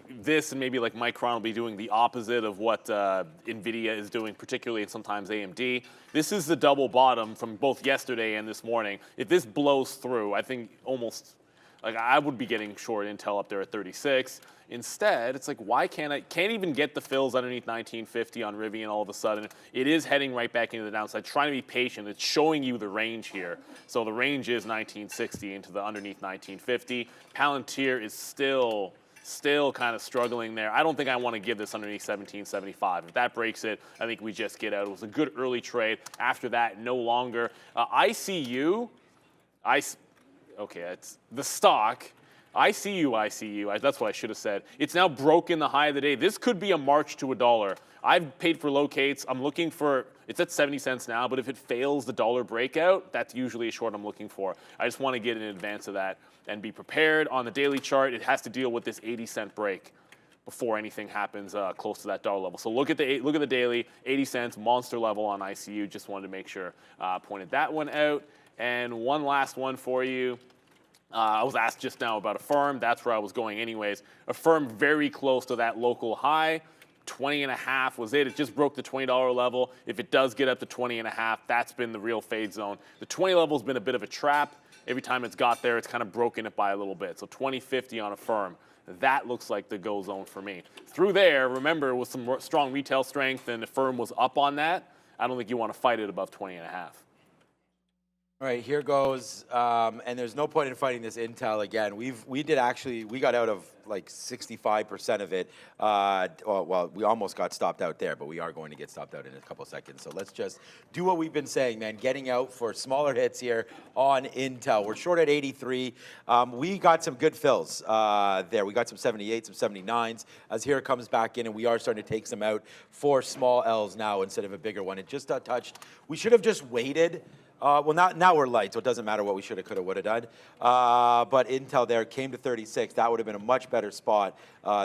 this and maybe like Micron will be doing the opposite of what NVIDIA is doing, particularly and sometimes AMD. This is the double bottom from both yesterday and this morning. If this blows through, I think almost, like I would be getting short Intel up there at 36. Instead, it's like, why can't even get the fills underneath 1950 on Rivian all of a sudden. It is heading right back into the downside, trying to be patient. It's showing you the range here. So the range is 1960 into the underneath 1950. Palantir is still kind of struggling there. I don't think I want to give this underneath 1775. If that breaks it, I think we just get out. It was a good early trade. After that, no longer. ICU, okay, it's the stock. ICU, that's what I should have said. It's now broken the high of the day. This could be a march to $1. I've paid for locates. I'm looking for, it's at 70 cents now, but if it fails the dollar breakout, that's usually a short I'm looking for. I just want to get in advance of that and be prepared. On the daily chart, it has to deal with this 80-cent break before anything happens close to that dollar level. So look at the daily, 80 cents, monster level on ICU. Just wanted to make sure pointed that one out. And one last one for you. I was asked just now about Affirm. That's where I was going anyways. Affirm very close to that local high. 20.5 was it. It just broke the $20 level. If it does get up to 20.5, that's been the real fade zone. The 20 level has been a bit of a trap. Every time it's got there, it's kind of broken it by a little bit. So 20.50 on Affirm. That looks like the go zone for me. Through there, remember, with some strong retail strength and Affirm was up on that, I don't think you want to fight it above 20.5. All right, here goes, and there's no point in fighting this Intel again. We got out of like 65% of it. Well, we almost got stopped out there, but we are going to get stopped out in a couple seconds. So let's just do what we've been saying, man. Getting out for smaller hits here on Intel. We're short at 83. We got some good fills there. We got some 78s, some 79s. As here it comes back in, and we are starting to take some out for small Ls now instead of a bigger one. It just got touched. We should have just waited. Well, now we're light, so it doesn't matter what we should have, could have, would have done. But Intel there came to 36. That would have been a much better spot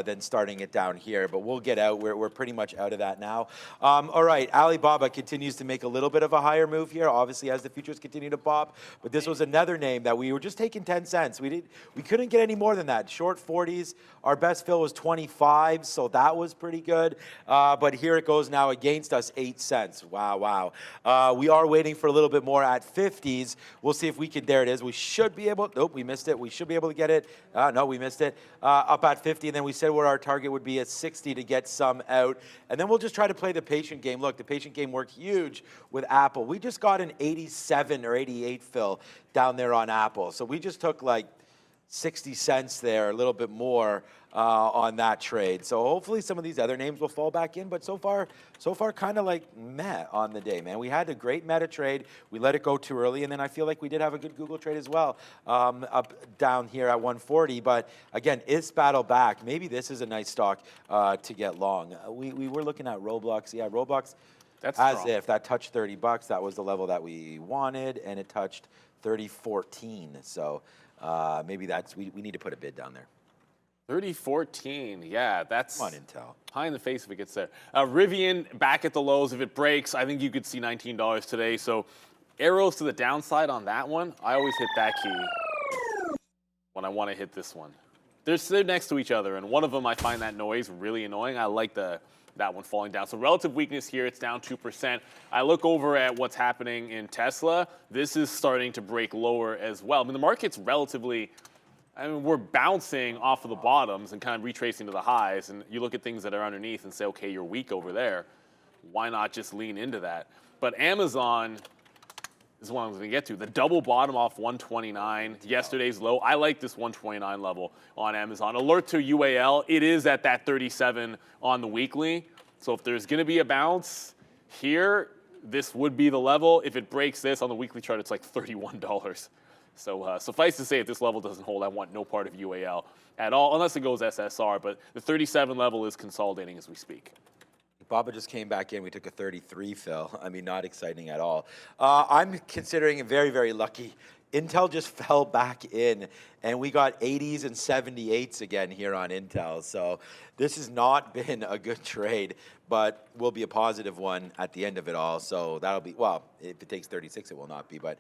than starting it down here. But we'll get out. We're pretty much out of that now. All right, Alibaba continues to make a little bit of a higher move here, obviously, as the futures continue to pop. But this was another name that we were just taking 10 cents. We couldn't get any more than that. Short 40s. Our best fill was 25, so that was pretty good. But here it goes now against us, 8 cents. Wow. We are waiting for a little bit more at 50s. We'll see if we can, there it is. We should be able, nope, we missed it. We should be able to get it. No, we missed it. Up at 50, and then we said what our target would be at 60 to get some out. And then we'll just try to play the patient game. Look, the patient game worked huge with Apple. We just got an 87 or 88 fill down there on Apple. So we just took like 60 cents there, a little bit more on that trade. So hopefully some of these other names will fall back in, but so far kind of like meh on the day, man. We had a great Meta trade. We let it go too early, and then I feel like we did have a good Google trade as well up down here at 140. But again, it's battle back. Maybe this is a nice stock to get long. We were looking at Roblox. Yeah, Roblox, that's as strong. if that touched $30. That was the level that we wanted, and it touched 30.14. So maybe we need to put a bid down there. 30.14, yeah, that's Come on, Intel. High in the face if it gets there. Rivian back at the lows. If it breaks, I think you could see $19 today. So arrows to the downside on that one. I always hit that key when I want to hit this one. They're next to each other, and one of them I find that noise really annoying. I like that one falling down. So relative weakness here, it's down 2%. I look over at what's happening in Tesla. This is starting to break lower as well. I mean, the market's relatively, I mean, we're bouncing off of the bottoms and kind of retracing to the highs, and you look at things that are underneath and say, okay, you're weak over there. Why not just lean into that? But Amazon is what I'm going to get to. The double bottom off 129, yesterday's low. I like this 129 level on Amazon. Alert to UAL, it is at that 37 on the weekly. So if there's going to be a bounce here, this would be the level. If it breaks this on the weekly chart, it's like $31. So suffice to say, if this level doesn't hold, I want no part of UAL at all, unless it goes SSR. But the 37 level is consolidating as we speak. Baba just came back in. We took a 33 fill. I mean, not exciting at all. I'm considering it very, very lucky. Intel just fell back in, and we got 80s and 78s again here on Intel. So this has not been a good trade, but will be a positive one at the end of it all. So that'll be, well, if it takes 36, it will not be. But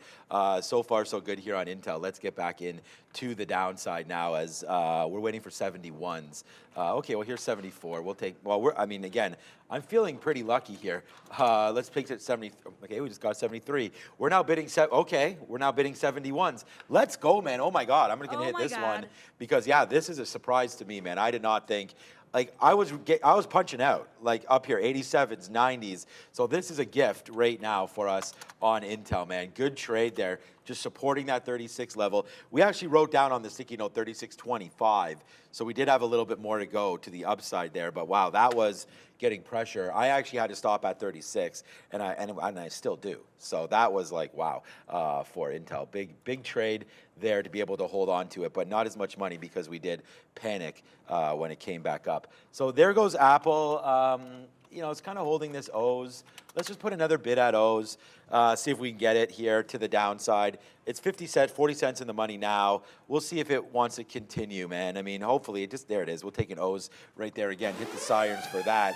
so far, so good here on Intel. Let's get back in to the downside now as we're waiting for 71s. Okay, well, here's 74. We'll take, well, I mean, again, I'm feeling pretty lucky here. Let's pick it at 70. Okay, we just got 73. We're now bidding, we're now bidding 71s. Let's go, man. Oh, my God. I'm going to hit this one because, yeah, this is a surprise to me, man. I did not think. Like, I was punching out, like, up here, 87s, 90s. So this is a gift right now for us on Intel, man. Good trade there, just supporting that 36 level. We actually wrote down on the sticky note 36.25, so we did have a little bit more to go to the upside there. But, wow, that was getting pressure. I actually had to stop at 36, and I still do. So that was like, wow, for Intel. Big trade there to be able to hold on to it, but not as much money because we did panic when it came back up. So there goes Apple. You know, it's kind of holding this O's. Let's just put another bid at O's, see if we can get it here to the downside. It's 50 cents, 40 cents in the money now. We'll see if it wants to continue, man. I mean, hopefully, there it is. We'll take an O's right there again. Hit the sirens for that.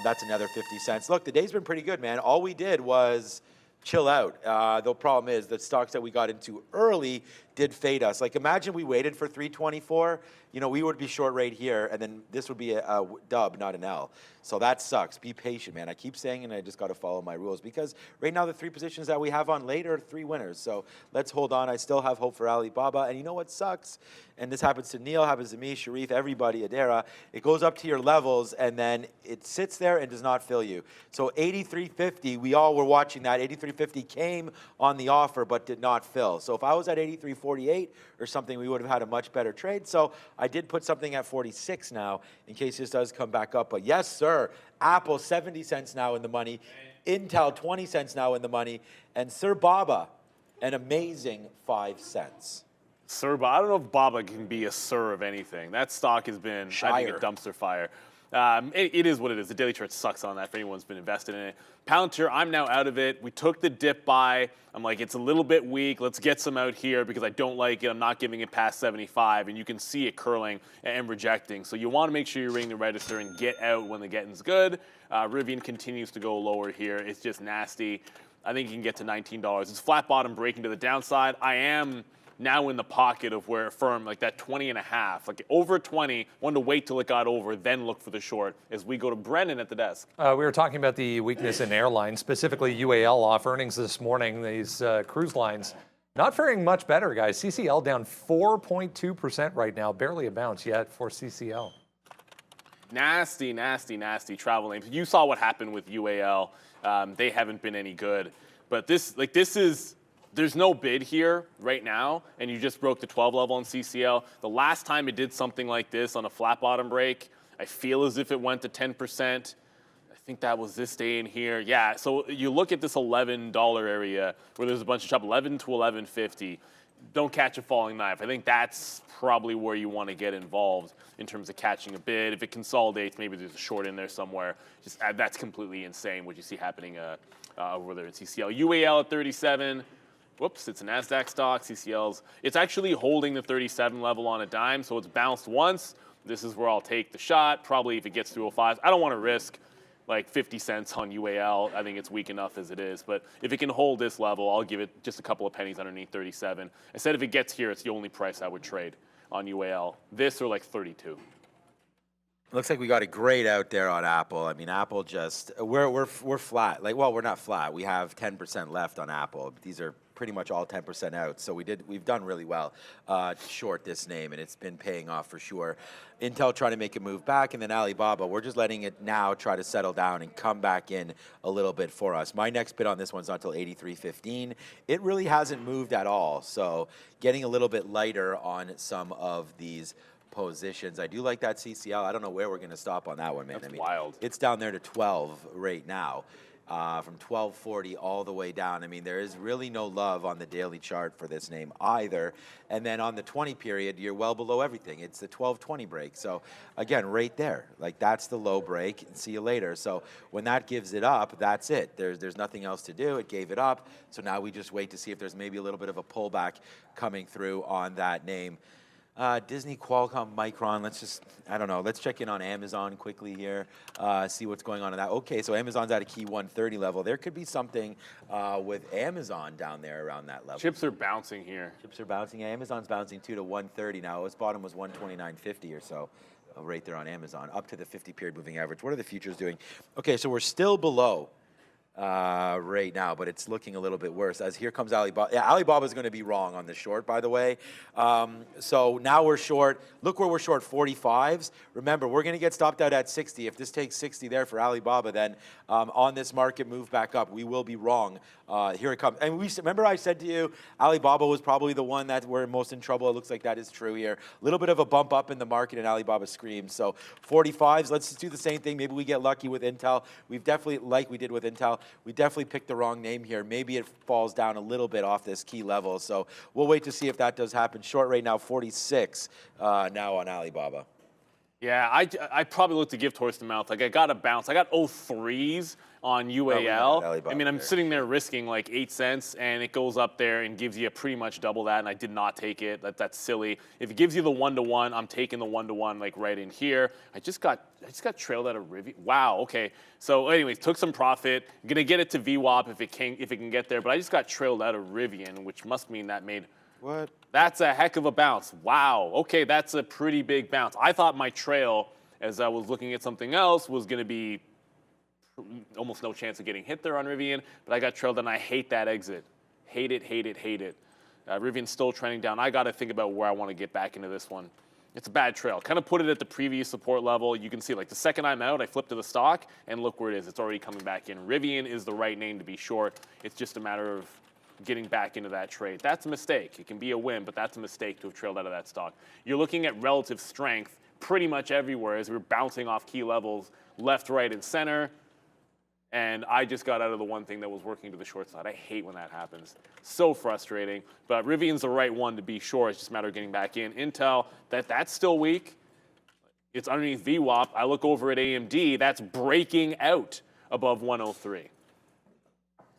That's another 50 cents. Look, the day's been pretty good, man. All we did was chill out. The problem is the stocks that we got into early did fade us. Like, imagine we waited for 324. You know, we would be short right here, and then this would be a dub, not an L. So that sucks. Be patient, man. I keep saying, and I just got to follow my rules because right now the three positions that we have on late are three winners. So let's hold on. I still have hope for Alibaba. And you know what sucks? And this happens to Neil, happens to me, Sharif, everybody, Adara. It goes up to your levels, and then it sits there and does not fill you. So 83.50, we all were watching that. 83.50 came on the offer but did not fill. So if I was at 83.48 or something, we would have had a much better trade. So I did put something at 46 now in case this does come back up. But yes, sir, Apple 70 cents now in the money. Intel 20 cents now in the money. And Sir Baba, an amazing 5 cents. Sir, but I don't know if Baba can be a sir of anything. That stock has been, I think, a dumpster fire. It is what it is. The daily chart sucks on that for anyone who's been invested in it. Palantir, I'm now out of it. We took the dip buy. I'm like, it's a little bit weak. Let's get some out here because I don't like it. I'm not giving it past 75, and you can see it curling and rejecting. So you want to make sure you ring the register and get out when the getting's good. Rivian continues to go lower here. It's just nasty. I think you can get to $19. It's flat bottom breaking to the downside. I am now in the pocket of where a firm like that 20.5, like over 20, wanted to wait till it got over, then look for the short as we go to Brennan at the desk. We were talking about the weakness in airlines, specifically UAL off earnings this morning. These cruise lines not faring much better, guys. CCL down 4.2% right now, barely a bounce yet for CCL. Nasty, nasty, nasty travel names. You saw what happened with UAL. They haven't been any good. But this is, there's no bid here right now, and you just broke the 12 level on CCL. The last time it did something like this on a flat bottom break, I feel as if it went to 10%. I think that was this day in here. Yeah, so you look at this $11 area where there's a bunch of chop, 11 to 11.50. Don't catch a falling knife. I think that's probably where you want to get involved in terms of catching a bid. If it consolidates, maybe there's a short in there somewhere. Just that's completely insane what you see happening over there in CCL. UAL at 37. Whoops, it's a NASDAQ stock. CCL's, it's actually holding the 37 level on a dime, so it's bounced once. This is where I'll take the shot. Probably if it gets through 05. I don't want to risk like 50 cents on UAL. I think it's weak enough as it is. But if it can hold this level, I'll give it just a couple of pennies underneath 37. I said if it gets here, it's the only price I would trade on UAL. This or like 32. Looks like we got a grade out there on Apple. I mean, Apple just we're flat. Like, well, we're not flat. We have 10% left on Apple. These are pretty much all 10% out. So we've done really well short this name, and it's been paying off for sure. Intel trying to make a move back, and then Alibaba, we're just letting it now try to settle down and come back in a little bit for us. My next bid on this one's not until 83.15. It really hasn't moved at all. So getting a little bit lighter on some of these positions. I do like that CCL. I don't know where we're going to stop on that one, man. That's wild. It's down there to 12 right now, from 1240 all the way down. I mean, there is really no love on the daily chart for this name either. And then on the 20 period, you're well below everything. It's the 1220 break. So again, right there, like that's the low break. And see you later. So when that gives it up, that's it. There's nothing else to do. It gave it up. So now we just wait to see if there's maybe a little bit of a pullback coming through on that name. Disney, Qualcomm, Micron, I don't know, let's check in on Amazon quickly here, see what's going on in that. Okay, so Amazon's at a key 130 level. There could be something with Amazon down there around that level. Chips are bouncing here. Chips are bouncing. Amazon's bouncing too to 130 now. Its bottom was 129.50 or so. Right there on Amazon, up to the 50-period moving average. What are the futures doing? Okay, so we're still below right now, but it's looking a little bit worse as here comes Alibaba. Yeah, Alibaba's going to be wrong on the short, by the way. So now we're short. Look where we're short, 45s. Remember, we're going to get stopped out at 60. If this takes 60 there for Alibaba, then on this market move back up, we will be wrong. Here it comes. And remember I said to you, Alibaba was probably the one that we're most in trouble. It looks like that is true here. A little bit of a bump up in the market and Alibaba screams. So 45s, let's do the same thing. Maybe we get lucky with Intel. We've definitely, like we did with Intel, we definitely picked the wrong name here. Maybe it falls down a little bit off this key level. So we'll wait to see if that does happen. Short right now, 46 now on Alibaba. Yeah, I probably look to gift horse the mouth. Like I got a bounce. I got 03s on UAL. I mean, I'm sitting there risking like 8 cents, and it goes up there and gives you pretty much double that, and I did not take it. That's silly. If it gives you the 1-to-1, I'm taking the 1-to-1 like right in here. I just got trailed out of Rivian. Wow. Okay. So, anyways, took some profit. Gonna get it to VWAP if it can get there, but I just got trailed out of Rivian, which must mean that made. What? That's a heck of a bounce. Wow. Okay, that's a pretty big bounce. I thought my trail, as I was looking at something else, was going to be almost no chance of getting hit there on Rivian, but I got trailed, and I hate that exit. Hate it, hate it, hate it. Rivian's still trending down. I got to think about where I want to get back into this one. It's a bad trail. Kind of put it at the previous support level. You can see, like, the second I'm out, I flip to the stock, and look where it is. It's already coming back in. Rivian is the right name to be short. It's just a matter of getting back into that trade. That's a mistake. It can be a win, but that's a mistake to have trailed out of that stock. You're looking at relative strength pretty much everywhere as we're bouncing off key levels left, right, and center. And I just got out of the one thing that was working to the short side. I hate when that happens. So frustrating. But Rivian's the right one to be short. It's just a matter of getting back in. Intel, that's still weak. It's underneath VWAP. I look over at AMD. That's breaking out above 103.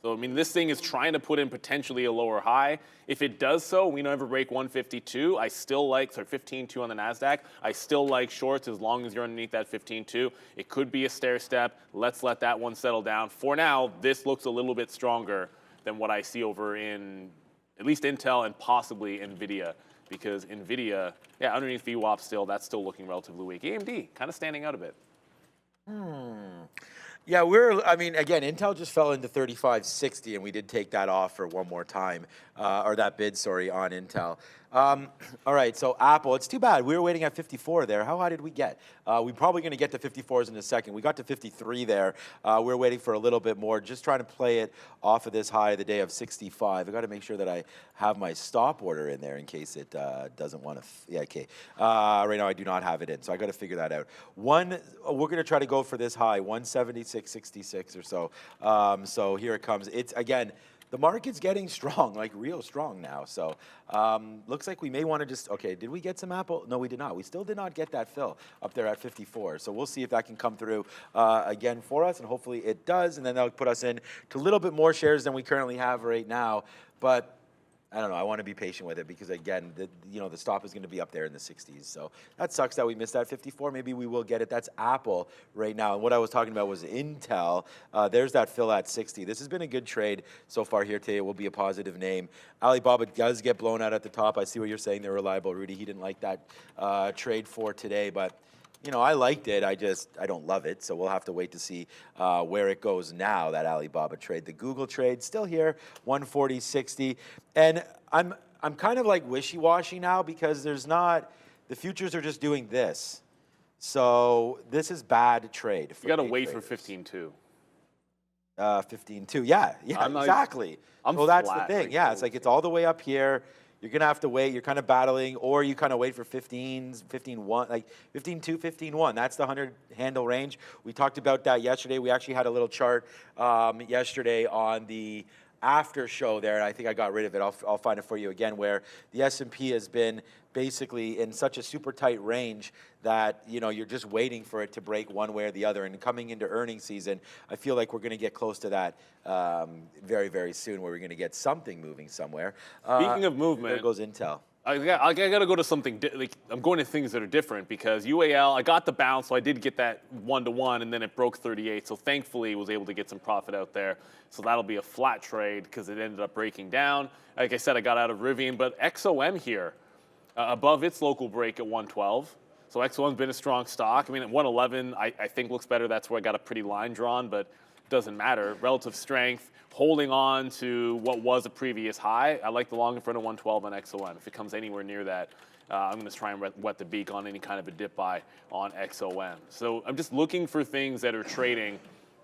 So, I mean, this thing is trying to put in potentially a lower high. If it does so, we never break 152. I still like, 15.2 on the NASDAQ. I still like shorts as long as you're underneath that 15.2. It could be a stair step. Let's let that one settle down. For now, this looks a little bit stronger than what I see over in at least Intel and possibly NVIDIA. Because NVIDIA, yeah, underneath VWAP still, that's still looking relatively weak. AMD, kind of standing out a bit. Yeah, I mean, again, Intel just fell into 35.60, and we did take that offer one more time, or that bid, sorry, on Intel. All right, so Apple, it's too bad. We were waiting at 54 there. How high did we get? We're probably going to get to 54s in a second. We got to 53 there. We were waiting for a little bit more, just trying to play it off of this high of the day of 65. I got to make sure that I have my stop order in there in case it doesn't want to. Yeah, okay. Right now I do not have it in, so I got to figure that out. We're going to try to go for this high, 176.66 or so. So here it comes. It's again. The market's getting strong, like real strong now. So looks like we may want to just, okay, did we get some Apple? No, we did not. We still did not get that fill up there at 54. So we'll see if that can come through again for us, and hopefully it does. And then that'll put us in to a little bit more shares than we currently have right now. But I don't know. I want to be patient with it because, again, the stop is going to be up there in the 60s. So that sucks that we missed that 54. Maybe we will get it. That's Apple right now. And what I was talking about was Intel. There's that fill at 60. This has been a good trade so far here today. It will be a positive name. Alibaba does get blown out at the top. I see what you're saying. They're reliable. Rudy, he didn't like that trade for today. But I liked it. I don't love it. So we'll have to wait to see where it goes now, that Alibaba trade. The Google trade still here, 140.60. And I'm kind of like wishy-washy now because the futures are just doing this. So this is bad trade. You got to wait for 15.2. 15.2. Yeah, exactly. Well, that's the thing. Yeah, it's like it's all the way up here. You're going to have to wait. You're kind of battling, or you kind of wait for 15.1, like 15.2, 15.1. That's the 100 handle range. We talked about that yesterday. We actually had a little chart yesterday on the after show there, and I think I got rid of it. I'll find it for you again, where the S&P has been basically in such a super tight range that you're just waiting for it to break one way or the other. And coming into earnings season, I feel like we're going to get close to that very, very soon, where we're going to get something moving somewhere. Speaking of movement, there goes Intel. I got to go to something. I'm going to things that are different because UAL, I got the bounce, so I did get that 1-to-1, and then it broke 38. So thankfully, was able to get some profit out there. So that'll be a flat trade because it ended up breaking down. Like I said, I got out of Rivian, but XOM here above its local break at 112. So XOM's been a strong stock. I mean, at 111, I think looks better. That's where I got a pretty line drawn, but it doesn't matter. Relative strength. Holding on to what was a previous high. I like the long in front of 112 on XOM. If it comes anywhere near that, I'm going to try and wet the beak on any kind of a dip buy on XOM. So I'm just looking for things that are trading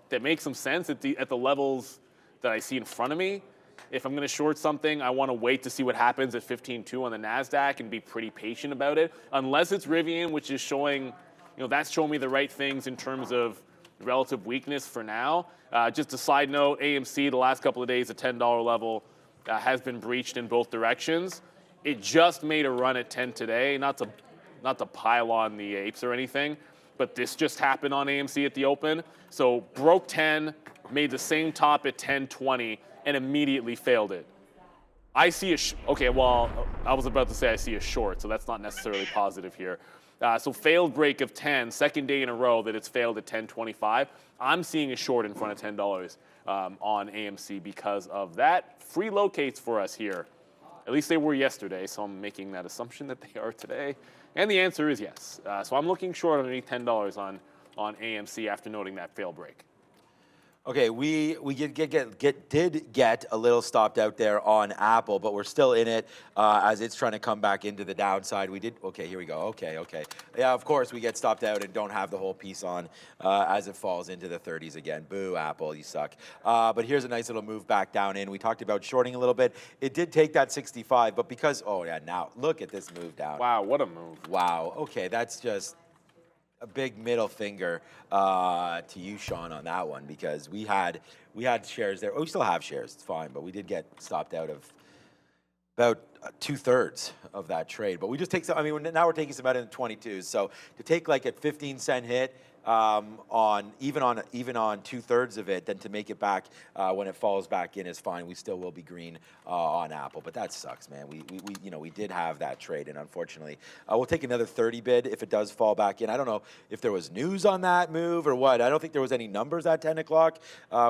that make some sense at the levels that I see in front of me. If I'm going to short something, I want to wait to see what happens at 15.2 on the NASDAQ and be pretty patient about it. Unless it's Rivian, which is showing, that's showing me the right things in terms of relative weakness for now. Just a side note, AMC the last couple of days, the $10 level has been breached in both directions. It just made a run at 10 today, not to pile on the apes or anything, but this just happened on AMC at the open. So broke 10, made the same top at 10.20, and immediately failed it. I see okay, well, I was about to say I see a short, so that's not necessarily positive here. So failed break of 10, second day in a row that it's failed at 10.25. I'm seeing a short in front of $10 on AMC because of that. Free locates for us here. At least they were yesterday, so I'm making that assumption that they are today. And the answer is yes. So I'm looking short underneath $10 on AMC after noting that fail break. Okay, we did get a little stopped out there on Apple, but we're still in it as it's trying to come back into the downside. Okay, here we go. Okay. Yeah, of course, we get stopped out and don't have the whole piece on as it falls into the 30s again. Boo, Apple, you suck. But here's a nice little move back down in. We talked about shorting a little bit. It did take that 65, but because, now look at this move down. Wow, what a move. Wow, okay, that's just a big middle finger to you, Sean, on that one, because we had shares there. We still have shares, it's fine, but we did get stopped out of about 2/3 of that trade. But we just take some. I mean, now we're taking some out in the 22s. So to take like a 15-cent hit on 2/3 of it, then to make it back when it falls back in is fine. We still will be green on Apple, but that sucks, man. We did have that trade, and unfortunately, we'll take another 30 bid if it does fall back in. I don't know if there was news on that move or what. I don't think there was any numbers at 10 o'clock.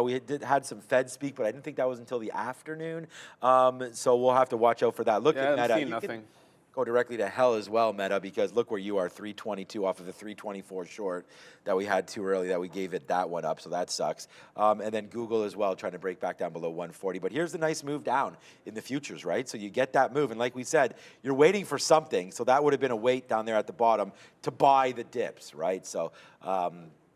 We had some Fed speak, but I didn't think that was until the afternoon. So we'll have to watch out for that. Look at Meta. Seen nothing. Go directly to hell as well, Meta, because look where you are, 322 off of the 324 short that we had too early, that we gave it that one up, so that sucks. And then Google as well, trying to break back down below 140. But here's the nice move down in the futures, right? So you get that move, and like we said, you're waiting for something, so that would have been a wait down there at the bottom to buy the dips, right? So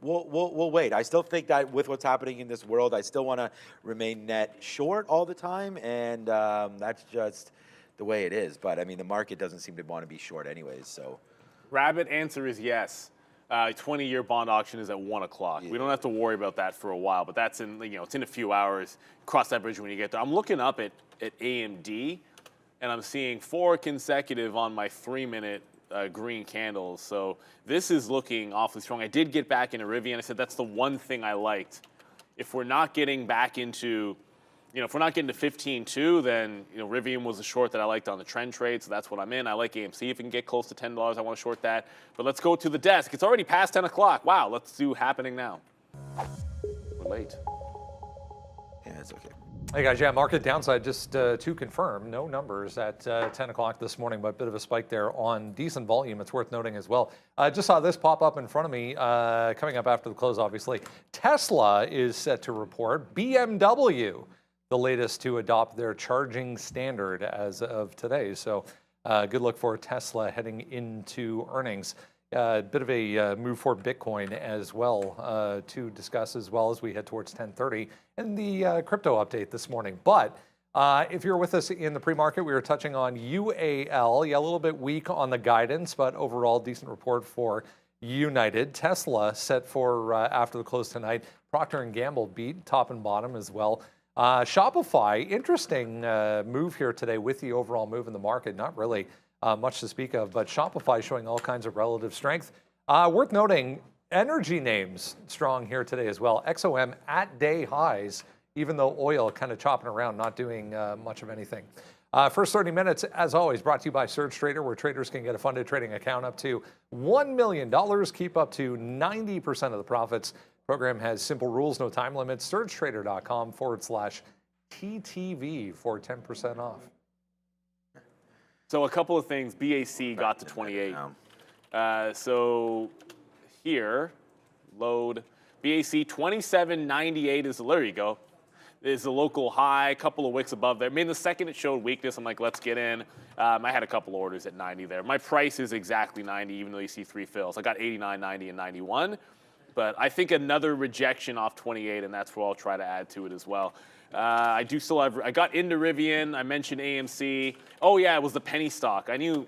we'll wait. I still think that with what's happening in this world, I still want to remain net short all the time, and that's just the way it is. But I mean, the market doesn't seem to want to be short anyways, so. Rabbit answer is yes. 20-year bond auction is at 1 o'clock. Yeah. We don't have to worry about that for a while, but that's in, it's in a few hours. Cross that bridge when you get there. I'm looking up at AMD, and I'm seeing 4 consecutive on my 3-minute green candles. So this is looking awfully strong. I did get back into Rivian. I said that's the one thing I liked. If we're not getting back into if we're not getting to 15.2, then Rivian was a short that I liked on the trend trade, so that's what I'm in. I like AMC. If it can get close to $10, I want to short that. But let's go to the desk. It's already past 10 o'clock. Wow, let's do happening now. We're late. Yeah, it's okay. Hey guys, yeah, market downside just to confirm, no numbers at 10 o'clock this morning, but a bit of a spike there on decent volume. It's worth noting as well. Just saw this pop up in front of me coming up after the close, obviously. Tesla is set to report. BMW, the latest to adopt their charging standard as of today. So good look for Tesla heading into earnings. A bit of a move for Bitcoin as well to discuss as well as we head towards 10:30 and the crypto update this morning. But if you're with us in the pre-market, we were touching on UAL. Yeah, a little bit weak on the guidance, but overall decent report for United. Tesla set for after the close tonight. Procter & Gamble beat top and bottom as well. Shopify, interesting move here today with the overall move in the market. Not really much to speak of, but Shopify showing all kinds of relative strength. Worth noting, energy names strong here today as well. XOM at day highs, even though oil kind of chopping around, not doing much of anything. First 30 minutes, as always, brought to you by Surge Trader, where traders can get a funded trading account up to $1 million, keep up to 90% of the profits. Program has simple rules, no time limits. SurgeTrader.com/TTV for 10% off. So a couple of things. BAC got to 28. So here, load BAC 27.98 is there you go. Is the local high, a couple of wicks above there. I mean, the second it showed weakness, I'm like, let's get in. I had a couple orders at 90 there. My price is exactly 90, even though you see 3 fills. I got 89, 90, and 91. But I think another rejection off 28, and that's where I'll try to add to it as well. I do still have, I got into Rivian, I mentioned AMC. Oh yeah, it was the penny stock. I knew,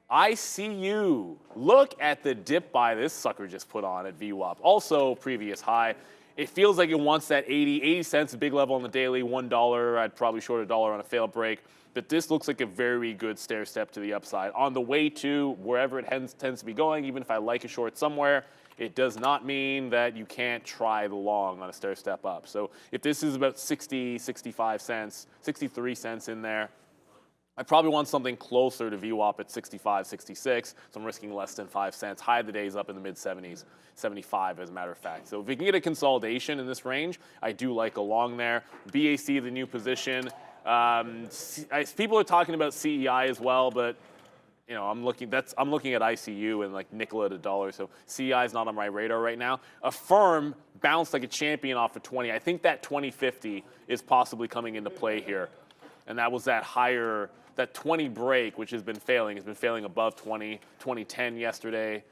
ICU. Look at the dip buy this sucker just put on at VWAP. Also previous high. It feels like it wants that 80 cents, a big level on the daily, $1. I'd probably short $1 on a fail break. But this looks like a very good stair step to the upside. On the way to wherever it tends to be going, even if I like a short somewhere, it does not mean that you can't try the long on a stair step up. So if this is about 60, 65 cents, 63 cents in there, I probably want something closer to VWAP at 65, 66. So I'm risking less than 5 cents. High of the day is up in the mid 70s, 75 as a matter of fact. So if we can get a consolidation in this range, I do like a long there. BAC, the new position. People are talking about CEI as well, but you know, I'm looking at ICU and like nickel at $1, so CI is not on my radar right now. Affirm bounced like a champion off of 20. I think that 2050 is possibly coming into play here, and that was that higher, that 20 break, which has been failing above 20, 2010 yesterday.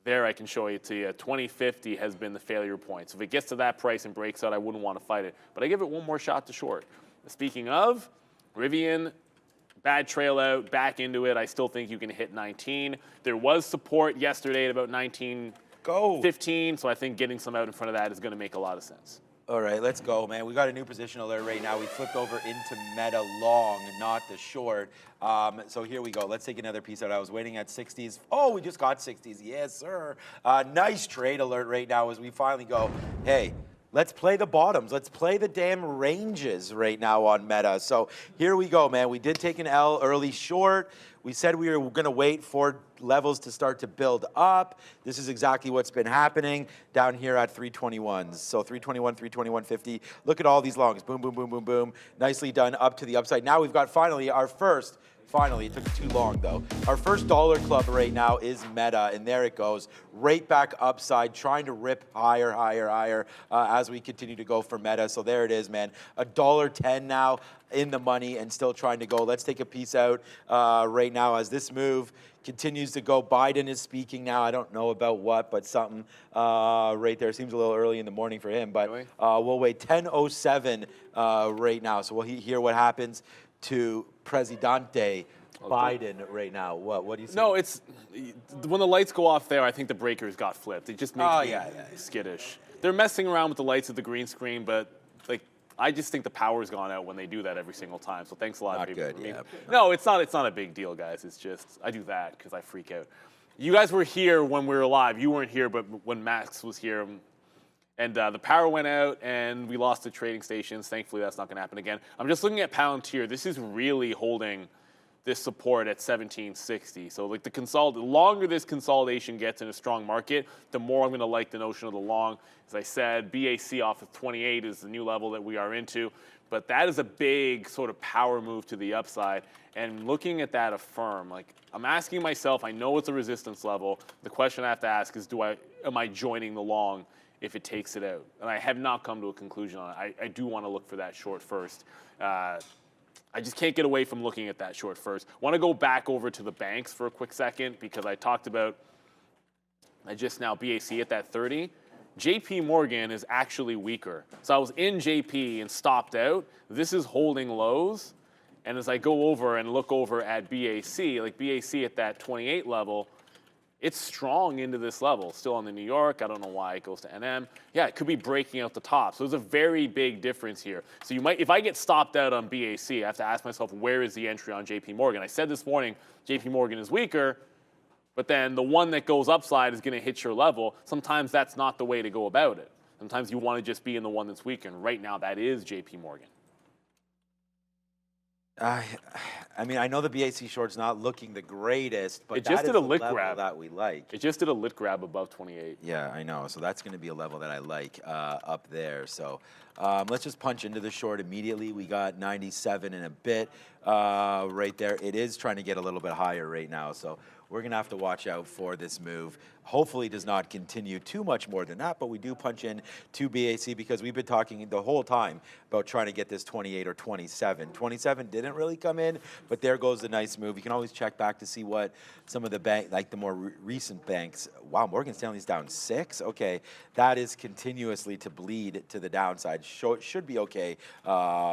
There I can show it to you. 2050 has been the failure point. So if it gets to that price and breaks out, I wouldn't want to fight it, but I give it one more shot to short. Speaking of, Rivian, bad trail out, back into it. I still think you can hit 19. There was support yesterday at about 19.15, so I think getting some out in front of that is going to make a lot of sense. All right, let's go, man. We got a new position alert right now. We flipped over into meta long, not the short. So here we go. Let's take another piece out. I was waiting at 60s. Oh, we just got 60s. Yes, sir. Nice trade alert right now as we finally go, hey, let's play the bottoms. Let's play the damn ranges right now on meta. So here we go, man. We did take an L early short. We said we were going to wait for levels to start to build up. This is exactly what's been happening down here at 321s. So 321, 321.50. Look at all these longs. Boom, boom, boom, boom, boom. Nicely done up to the upside. Now we've got finally our first. Finally, it took too long though. Our first dollar club right now is meta, and there it goes. Right back upside, trying to rip higher, higher, higher as we continue to go for meta. So there it is, man. $1.10 now in the money and still trying to go. Let's take a piece out right now as this move continues to go. Biden is speaking now. I don't know about what, but something right there. Seems a little early in the morning for him, but we'll wait. 10:07 right now. So we'll hear what happens to Presidente Biden right now. What do you say? No, it's when the lights go off there, I think the breakers got flipped. It just makes me skittish. They're messing around with the lights at the green screen, but like I just think the power's gone out when they do that every single time. So thanks a lot. Not good. Yeah. No, it's not a big deal, guys. It's just I do that because I freak out. You guys were here when we were live. You weren't here, but when Max was here. And the power went out, and we lost the trading stations. Thankfully, that's not going to happen again. I'm just looking at Palantir. This is really holding this support at 1760. So like the longer this consolidation gets in a strong market, the more I'm going to like the notion of the long. As I said, BAC off of 28 is the new level that we are into, but that is a big sort of power move to the upside. And looking at that Affirm, like I'm asking myself, I know it's a resistance level. The question I have to ask is, am I joining the long if it takes it out? And I have not come to a conclusion on it. I do want to look for that short first. I just can't get away from looking at that short first. Want to go back over to the banks for a quick second because I talked about just now BAC at that 30. JP Morgan is actually weaker. So I was in JP and stopped out. This is holding lows. And as I go over and look over at BAC, like BAC at that 28 level, it's strong into this level. Still on the New York. I don't know why it goes to NM. Yeah, it could be breaking out the top. So there's a very big difference here. So you might, if I get stopped out on BAC, I have to ask myself, where is the entry on JP Morgan? I said this morning, JP Morgan is weaker, but then the one that goes upside is going to hit your level. Sometimes that's not the way to go about it. Sometimes you want to just be in the one that's weaker. And right now, that is JP Morgan. I mean, I know the BAC short's not looking the greatest, but It just that did is a the lit level grab. that we like. It just did a lit grab above 28. Yeah, I know. So that's going to be a level that I like up there. So let's just punch into the short immediately. We got 97 and a bit right there. It is trying to get a little bit higher right now. So we're going to have to watch out for this move. Hopefully it does not continue too much more than that, but we do punch in to BAC because we've been talking the whole time about trying to get this 28 or 27. 27 didn't really come in, but there goes the nice move. You can always check back to see what some of the the more recent banks. Wow, Morgan Stanley's down 6. Okay, that is continuously to bleed to the downside. Should be okay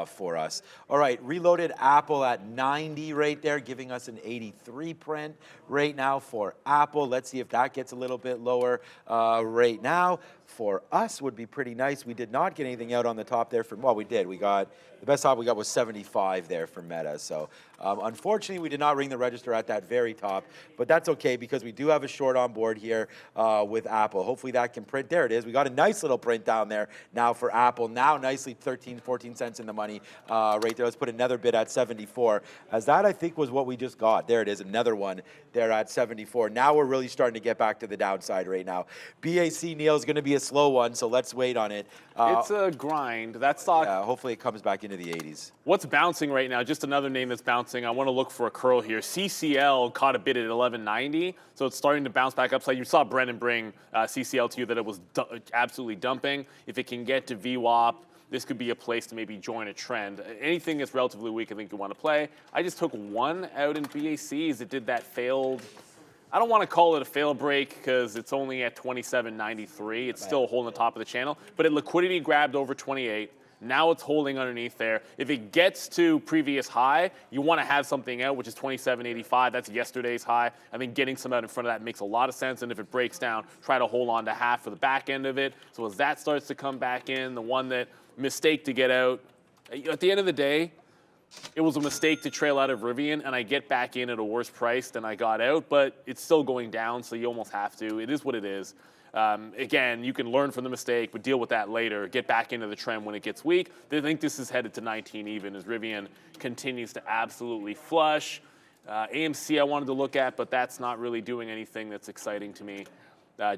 for us. All right, reloaded Apple at 90 right there, giving us an 83 print right now for Apple. Let's see if that gets a little bit lower right now. For us would be pretty nice. We did not get anything out on the top there from, well, we did. We got, the best top we got was 75 there for Meta. So unfortunately, we did not ring the register at that very top, but that's okay because we do have a short on board here with Apple. Hopefully that can print. There it is. We got a nice little print down there now for Apple. Now nicely 13, 14 cents in the money right there. Let's put another bid at 74, as that I think was what we just got. There it is, another one there at 74. Now we're really starting to get back to the downside right now. BAC, Neil, is going to be a slow one, so let's wait on it. It's a grind. That stock. Yeah, hopefully it comes back into the 80s. What's bouncing right now? Just another name that's bouncing. I want to look for a curl here. CCL caught a bid at 1190, so it's starting to bounce back upside. You saw Brennan bring CCL to you that it was absolutely dumping. If it can get to VWAP, this could be a place to maybe join a trend. Anything that's relatively weak, I think you want to play. I just took one out in BAC as it did that failed. I don't want to call it a fail break because it's only at 27.93. It's still holding the top of the channel, but it liquidity grabbed over 28. Now it's holding underneath there. If it gets to previous high, you want to have something out, which is 27.85. That's yesterday's high. I think getting some out in front of that makes a lot of sense. And if it breaks down, try to hold on to half for the back end of it. So as that starts to come back in, the one that mistake to get out, at the end of the day, it was a mistake to trail out of Rivian, and I get back in at a worse price than I got out, but it's still going down, so you almost have to. It is what it is. Again, you can learn from the mistake, but deal with that later. Get back into the trend when it gets weak. I think this is headed to 19 even as Rivian continues to absolutely flush. AMC I wanted to look at, but that's not really doing anything that's exciting to me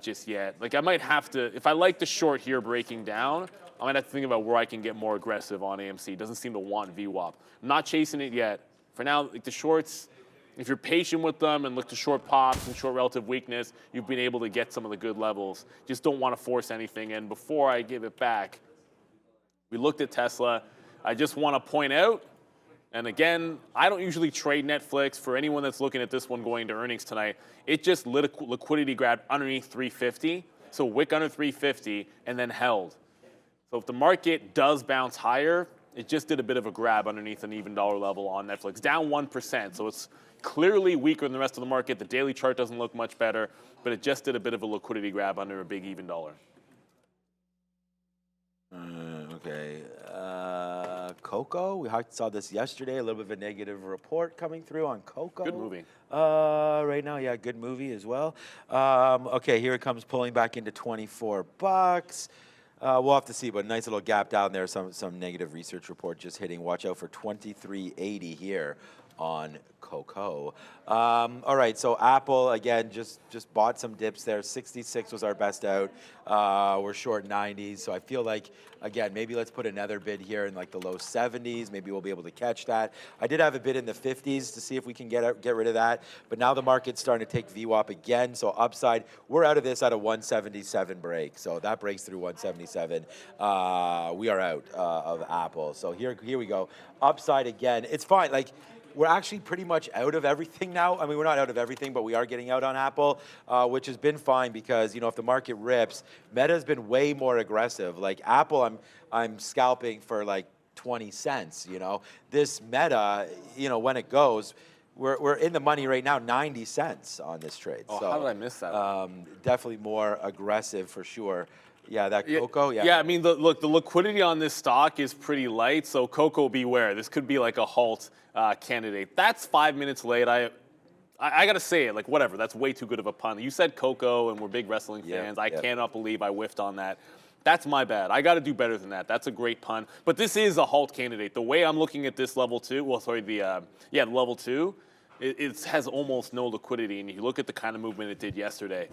just yet. Like I might have to, if I like the short here breaking down, I might have to think about where I can get more aggressive on AMC. It doesn't seem to want VWAP. I'm not chasing it yet. For now, like the shorts, if you're patient with them and look to short pops and short relative weakness, you've been able to get some of the good levels. Just don't want to force anything. And before I give it back, we looked at Tesla. I just want to point out, and again, I don't usually trade Netflix. For anyone that's looking at this one going to earnings tonight, it just lit a liquidity grab underneath 350. So wick under 350 and then held. So if the market does bounce higher, it just did a bit of a grab underneath an even dollar level on Netflix, down 1%. So it's clearly weaker than the rest of the market. The daily chart doesn't look much better, but it just did a bit of a liquidity grab under a big even dollar. Okay. Coco, we saw this yesterday, a little bit of a negative report coming through on Coco. Good movie. Right now, yeah, good movie as well. Okay, here it comes pulling back into 24 bucks. We'll have to see, but nice little gap down there. Some negative research report just hitting. Watch out for 23.80 here on cocoa. All right, so Apple, again, just bought some dips there. 66 was our best out. We're short 90s, so I feel like, again, maybe let's put another bid here in like the low 70s. Maybe we'll be able to catch that. I did have a bid in the 50s to see if we can get rid of that, but now the market's starting to take VWAP again, so upside, we're out of this at a 177 break, so that breaks through 177. We are out of Apple, so here we go. Upside again, it's fine, like, we're actually pretty much out of everything now. I mean, we're not out of everything, but we are getting out on Apple, which has been fine because, you know, if the market rips, Meta's been way more aggressive. Like Apple, I'm scalping for like 20 cents, you know. This Meta, you know, when it goes, we're in the money right now, 90 cents on this trade. Oh, so, how did I miss that? Definitely more aggressive for sure. Yeah, that cocoa, yeah. Yeah, I mean, look, the liquidity on this stock is pretty light, so cocoa beware. This could be like a halt candidate. That's 5 minutes late. I got to say it, like, whatever. That's way too good of a pun. You said cocoa, and we're big wrestling fans. I cannot believe I whiffed on that. That's my bad. I got to do better than that. That's a great pun. But this is a halt candidate. The way I'm looking at this level 2, well, sorry, the level 2, it has almost no liquidity. And you look at the kind of movement it did yesterday,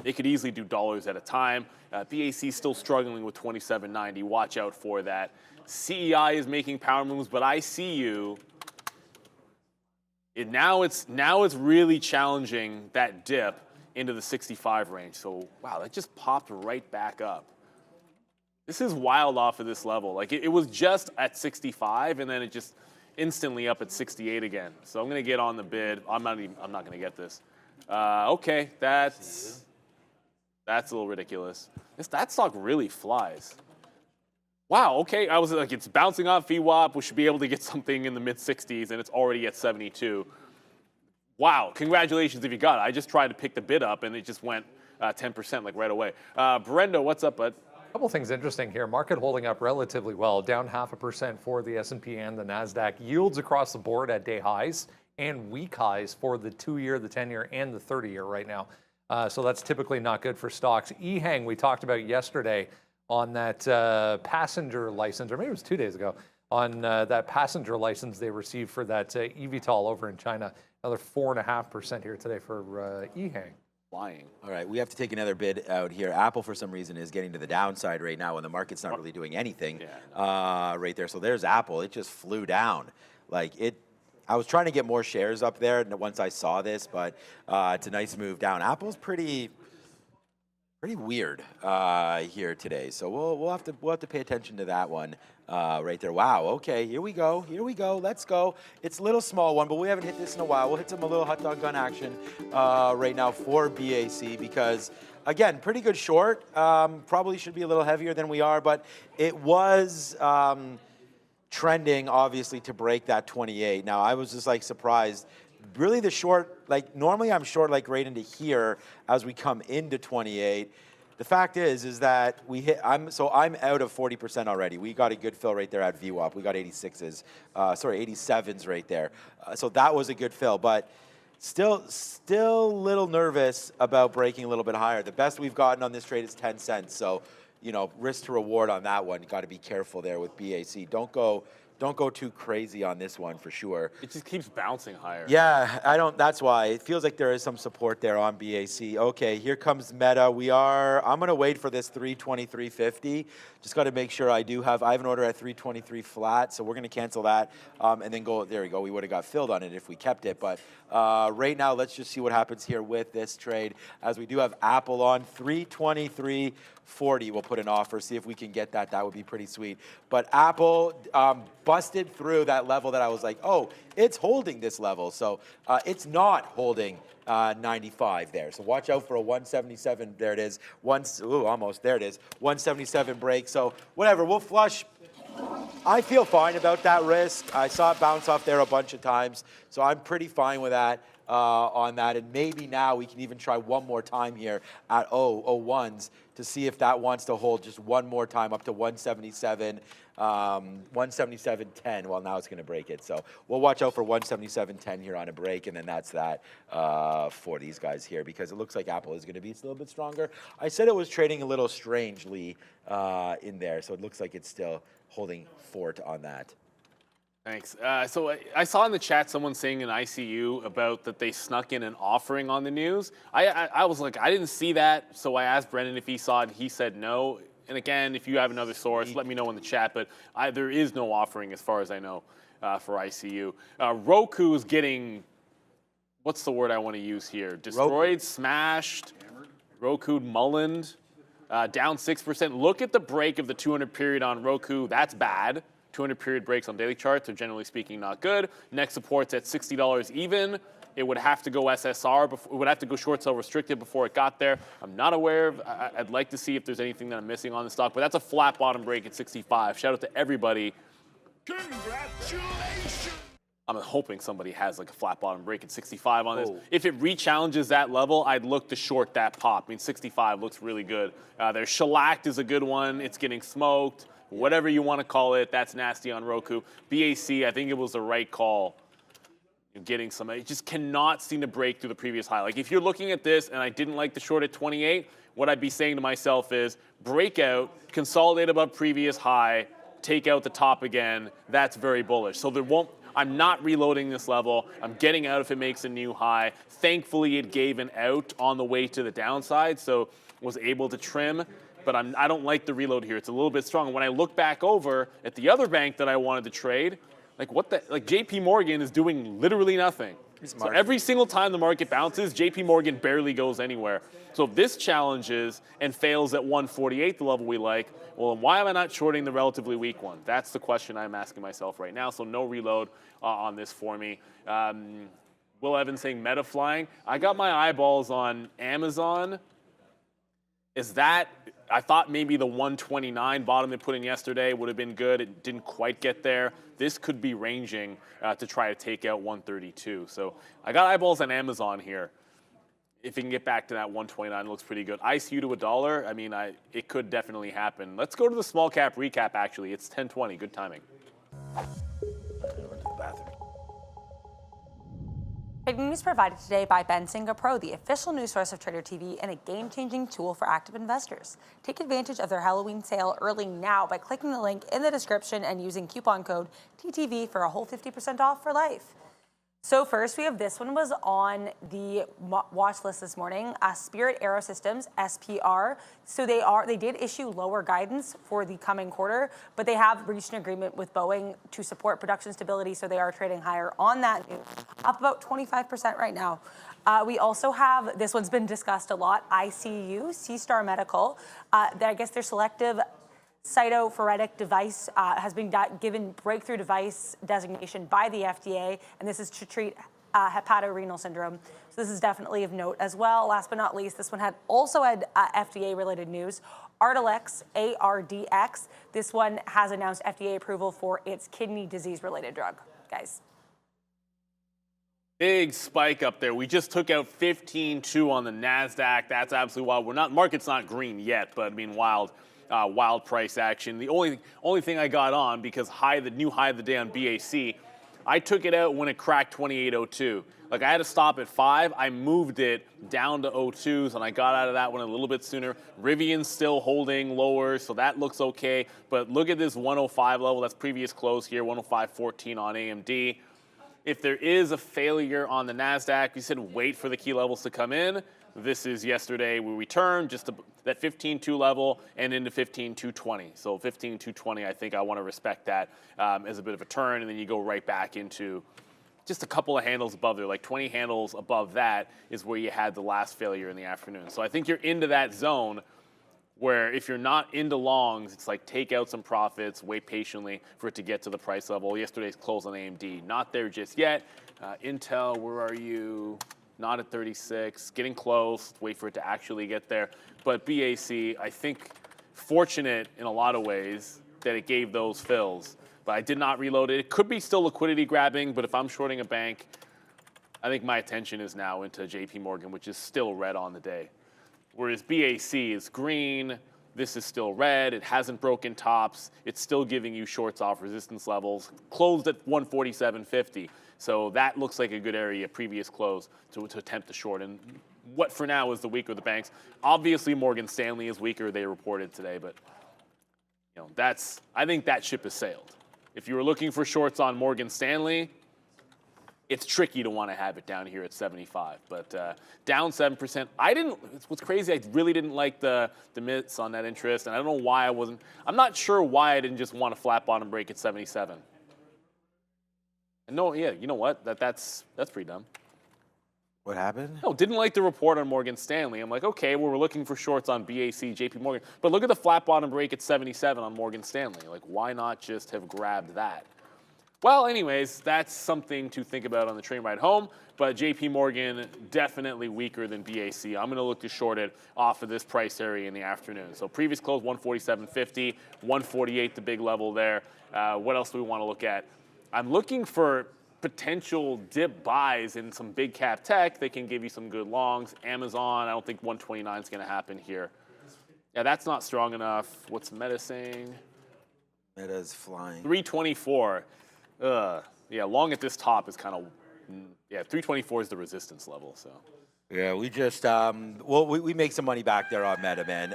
it could easily do dollars at a time. BAC still struggling with 27.90. Watch out for that. CEI is making power moves, but I see you. Now it's really challenging that dip into the 65 range. So wow, that just popped right back up. This is wild off of this level. Like it was just at 65, and then it just instantly up at 68 again. So I'm gonna get on the bid. I'm not gonna get this. Okay, that's a little ridiculous. That stock really flies. Wow, okay, I was like, it's bouncing off VWAP. We should be able to get something in the mid-60s, and it's already at 72. Wow, congratulations if you got it. I just tried to pick the bid up, and it just went 10% like right away. Brendo, what's up, bud? A couple things interesting here. Market holding up relatively well, down 0.5% for the S&P and the NASDAQ. Yields across the board at day highs and week highs for the 2-year, the 10-year, and the 30-year right now. So that's typically not good for stocks. EHang, we talked about yesterday on that passenger license, or maybe it was 2 days ago, on that passenger license they received for that eVTOL over in China. Another 4.5% here today for EHang. Flying. All right, we have to take another bid out here. Apple, for some reason, is getting to the downside right now when the market's not really doing anything right there. So there's Apple. It just flew down. Like it. I was trying to get more shares up there once I saw this, but it's a nice move down. Apple's pretty weird here today, so we'll have to pay attention to that one right there. Wow. Okay, here we go. Let's go. It's a little small one, but we haven't hit this in a while. We'll hit some a little hot dog gun action right now for BAC because. Again, pretty good short. Probably should be a little heavier than we are, but it was. Trending obviously to break that 28. Now I was just like surprised. Really the short, like normally I'm short like right into here as we come into 28. The fact is that we hit, I'm out of 40% already. We got a good fill right there at VWAP. We got 86s, 87s right there. So that was a good fill, but still a little nervous about breaking a little bit higher. The best we've gotten on this trade is 10 cents. So, you know, risk to reward on that one. You got to be careful there with BAC. Don't go too crazy on this one for sure. It just keeps bouncing higher. Yeah, that's why. It feels like there is some support there on BAC. Okay, here comes Meta. I'm going to wait for this 323.50. Just got to make sure I have an order at 323 flat, so we're going to cancel that and then go, there we go. We would have got filled on it if we kept it, but right now let's just see what happens here with this trade as we do have Apple on 323.40. We'll put an offer, see if we can get that. That would be pretty sweet. But Apple busted through that level that I was like, oh, it's holding this level. So it's not holding 95 there. So watch out for a 177. There it is. Almost. There it is. 177 break. So whatever. We'll flush. I feel fine about that risk. I saw it bounce off there a bunch of times. So I'm pretty fine with that. On that, and maybe now we can even try one more time here at 0.01s to see if that wants to hold just one more time up to 177, 177.10. Well, now it's going to break it, so we'll watch out for 177.10 here on a break, and then that's that for these guys here because it looks like Apple is going to be a little bit stronger. I said it was trading a little strangely in there, so it looks like it's still holding fort on that. Thanks. So I saw in the chat someone saying in ICU about that they snuck in an offering on the news. I was like, I didn't see that, so I asked Brendan if he saw it. He said no. And again, if you have another source, let me know in the chat. But there is no offering as far as I know for ICU. Roku is getting, what's the word I want to use here? Destroyed, smashed, Roku mullened, down 6%. Look at the break of the 200 period on Roku. That's bad. 200 period breaks on daily charts are generally speaking not good. Next support's at $60 even. It would have to go SSR, it would have to go short sell restricted before it got there. I'm not aware of, I'd like to see if there's anything that I'm missing on the stock, but that's a flat bottom break at 65. Shout out to everybody. Congratulations! I'm hoping somebody has like a flat bottom break at 65 on this. If it re-challenges that level, I'd look to short that pop. I mean, 65 looks really good. There's shellacked is a good one. It's getting smoked. Whatever you want to call it, that's nasty on Roku. BAC, I think it was the right call. You're getting some, it just cannot seem to break through the previous high. Like if you're looking at this and I didn't like the short at 28, what I'd be saying to myself is breakout, consolidate above previous high, take out the top again. That's very bullish. So there won't, I'm not reloading this level. I'm getting out if it makes a new high. Thankfully, it gave an out on the way to the downside, so was able to trim. But I don't like the reload here. It's a little bit strong. When I look back over at the other bank that I wanted to trade, like JP Morgan is doing literally nothing. So every single time the market bounces, JP Morgan barely goes anywhere. So if this challenges and fails at 148, the level we like, well, then why am I not shorting the relatively weak one? That's the question I'm asking myself right now. So no reload on this for me. Will Evans saying meta flying. I got my eyeballs on Amazon. Is that, I thought maybe the 129 bottom they put in yesterday would have been good. It didn't quite get there. This could be ranging to try to take out 132. So I got eyeballs on Amazon here. If it can get back to that 129, it looks pretty good. ICU to $1, I mean, it could definitely happen. Let's go to the small cap recap, actually. It's 10:20, good timing. Trading news provided today by Benzinga Pro, the official news source of Trader TV and a game-changing tool for active investors. Take advantage of their Halloween sale early now by clicking the link in the description and using coupon code TTV for a whole 50% off for life. So first, we have this one was on the watch list this morning, Spirit Aerosystems, SPR. So they did issue lower guidance for the coming quarter, but they have reached an agreement with Boeing to support production stability, so they are trading higher on that news, up about 25% right now. We also have, this one's been discussed a lot, ICU, C-Star Medical. I guess their selective cytopheretic device has been given breakthrough device designation by the FDA, and this is to treat hepatorenal syndrome. So this is definitely of note as well. Last but not least, this one also had FDA-related news. Ardelyx, ARDX. This one has announced FDA approval for its kidney disease-related drug, guys. Big spike up there. We just took out 15.2 on the NASDAQ. That's absolutely wild. Market's not green yet, but I mean wild. Wild price action. The only thing I got on, because the new high of the day on BAC, I took it out when it cracked 28.02. Like I had to stop at 5. I moved it down to 02s, and I got out of that one a little bit sooner. Rivian's still holding lower, so that looks okay. But look at this 105 level. That's previous close here, 105.14 on AMD. If there is a failure on the NASDAQ, we said wait for the key levels to come in. This is yesterday we returned just to that 15.2 level and into 15.220. So 15.220, I think I want to respect that as a bit of a turn, and then you go right back into just a couple of handles above there, like 20 handles above that is where you had the last failure in the afternoon. So I think you're into that zone where if you're not into longs, it's like take out some profits, wait patiently for it to get to the price level. Yesterday's close on AMD, not there just yet. Intel, where are you? Not at 36, getting close, wait for it to actually get there. But BAC, I think, fortunate in a lot of ways that it gave those fills. But I did not reload it. It could be still liquidity grabbing, but if I'm shorting a bank, I think my attention is now into JP Morgan, which is still red on the day. Whereas BAC is green, this is still red, it hasn't broken tops, it's still giving you shorts off resistance levels, closed at 147.50. So that looks like a good area, previous close, to attempt to short. And what for now is the weaker of the banks. Obviously Morgan Stanley is weaker, they reported today, but you know, I think that ship has sailed. If you were looking for shorts on Morgan Stanley, it's tricky to want to have it down here at 75, but down 7%. What's crazy, I really didn't like the miss on net interest, and I don't know why I'm not sure why I didn't just want a flat bottom break at 77. And no, yeah, you know what? That's pretty dumb. What happened? No, didn't like the report on Morgan Stanley. I'm like, okay, well, we're looking for shorts on BAC, JP Morgan, but look at the flat bottom break at 77 on Morgan Stanley. Like, why not just have grabbed that? Well, anyways, that's something to think about on the train ride home, but JP Morgan definitely weaker than BAC. I'm going to look to short it off of this price area in the afternoon. So previous close 147.50, 148 the big level there. What else do we want to look at? I'm looking for potential dip buys in some big cap tech. They can give you some good longs. Amazon, I don't think 129 is going to happen here. Yeah, that's not strong enough. What's Meta saying? Meta's flying. 324. Yeah, long at this top is kind of, yeah, 324 is the resistance level, so. Yeah, we just, we make some money back there on Meta, man.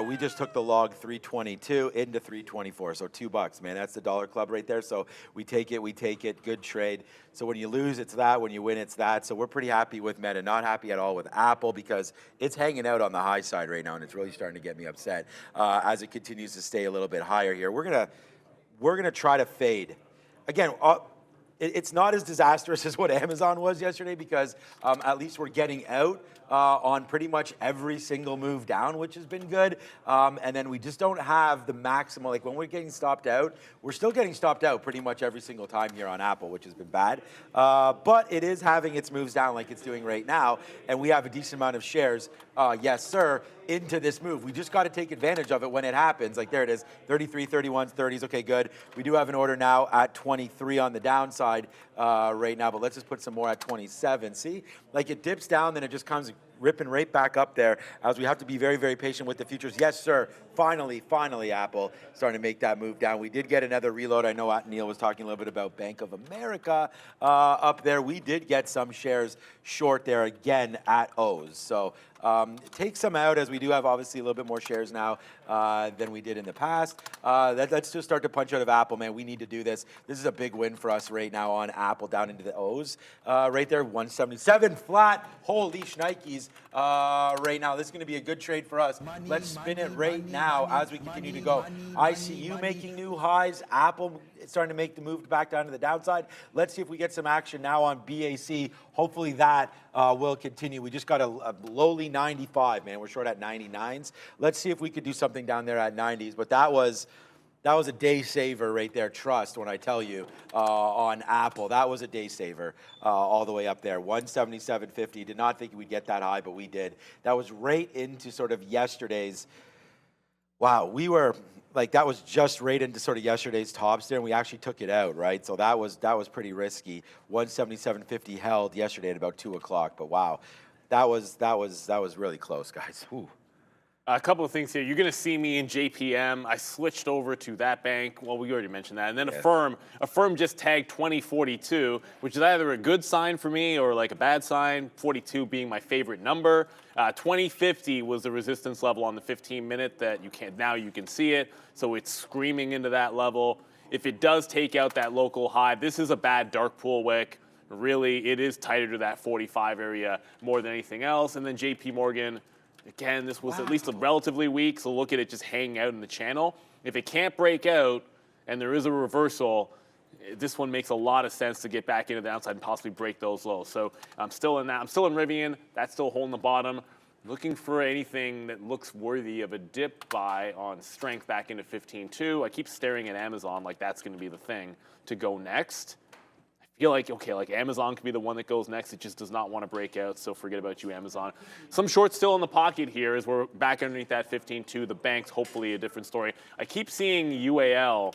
We just took the log 322 into 324, so $2, man. That's the dollar club right there. So we take it, good trade. So when you lose, it's that. When you win, it's that. So we're pretty happy with Meta. Not happy at all with Apple because it's hanging out on the high side right now, and it's really starting to get me upset as it continues to stay a little bit higher here. We're gonna try to fade. Again, it's not as disastrous as what Amazon was yesterday because at least we're getting out on pretty much every single move down, which has been good. And then we just don't have the maximum, like when we're getting stopped out, we're still getting stopped out pretty much every single time here on Apple, which has been bad. But it is having its moves down like it's doing right now. And we have a decent amount of shares, yes, sir, into this move. We just got to take advantage of it when it happens. Like there it is, 33, 31s, 30s. Okay, good. We do have an order now at 23 on the downside right now, but let's just put some more at 27. See, like it dips down, then it just comes ripping right back up there as we have to be very, very patient with the futures. Yes, sir. Finally, Apple starting to make that move down. We did get another reload. I know Neil was talking a little bit about Bank of America up there. We did get some shares short there again at O's. So take some out as we do have obviously a little bit more shares now than we did in the past. Let's just start to punch out of Apple, man. We need to do this. This is a big win for us right now on Apple down into the O's. Right there, 177 flat. Holy shnikes right now. This is going to be a good trade for us. Let's spin it right now as we continue to go. ICU making new highs. Apple starting to make the move back down to the downside. Let's see if we get some action now on BAC. Hopefully that will continue. We just got a lowly 95, man. We're short at 99s. Let's see if we could do something down there at 90s. But that was a day saver right there. Trust when I tell you on Apple. That was a day saver all the way up there. 177.50. Did not think we'd get that high, but we did. That was right into sort of yesterday's. Wow, we were like that was just right into sort of yesterday's tops there, and we actually took it out, right? So that was pretty risky. 177.50 held yesterday at about 2 o'clock, but wow, that was really close, guys. Ooh. A couple of things here. You're going to see me in JPM. I switched over to that bank. Well, we already mentioned that. And then Affirm just tagged 2042, which is either a good sign for me or like a bad sign, 42 being my favorite number. 2050 was the resistance level on the 15-minute that now you can see it. So it's screaming into that level. If it does take out that local high, this is a bad dark pool wick. Really, it is tighter to that 45 area more than anything else. And then JP Morgan, again, this was at least relatively weak, so look at it just hanging out in the channel. If it can't break out and there is a reversal, this one makes a lot of sense to get back into the downside and possibly break those lows. So I'm still in that. I'm still in Rivian. That's still holding the bottom. Looking for anything that looks worthy of a dip buy on strength back into 15.2. I keep staring at Amazon like that's going to be the thing to go next. Feel like, okay, like Amazon could be the one that goes next. It just does not want to break out, so forget about you, Amazon. Some shorts still in the pocket here as we're back underneath that 15.2. The banks, hopefully a different story. I keep seeing UAL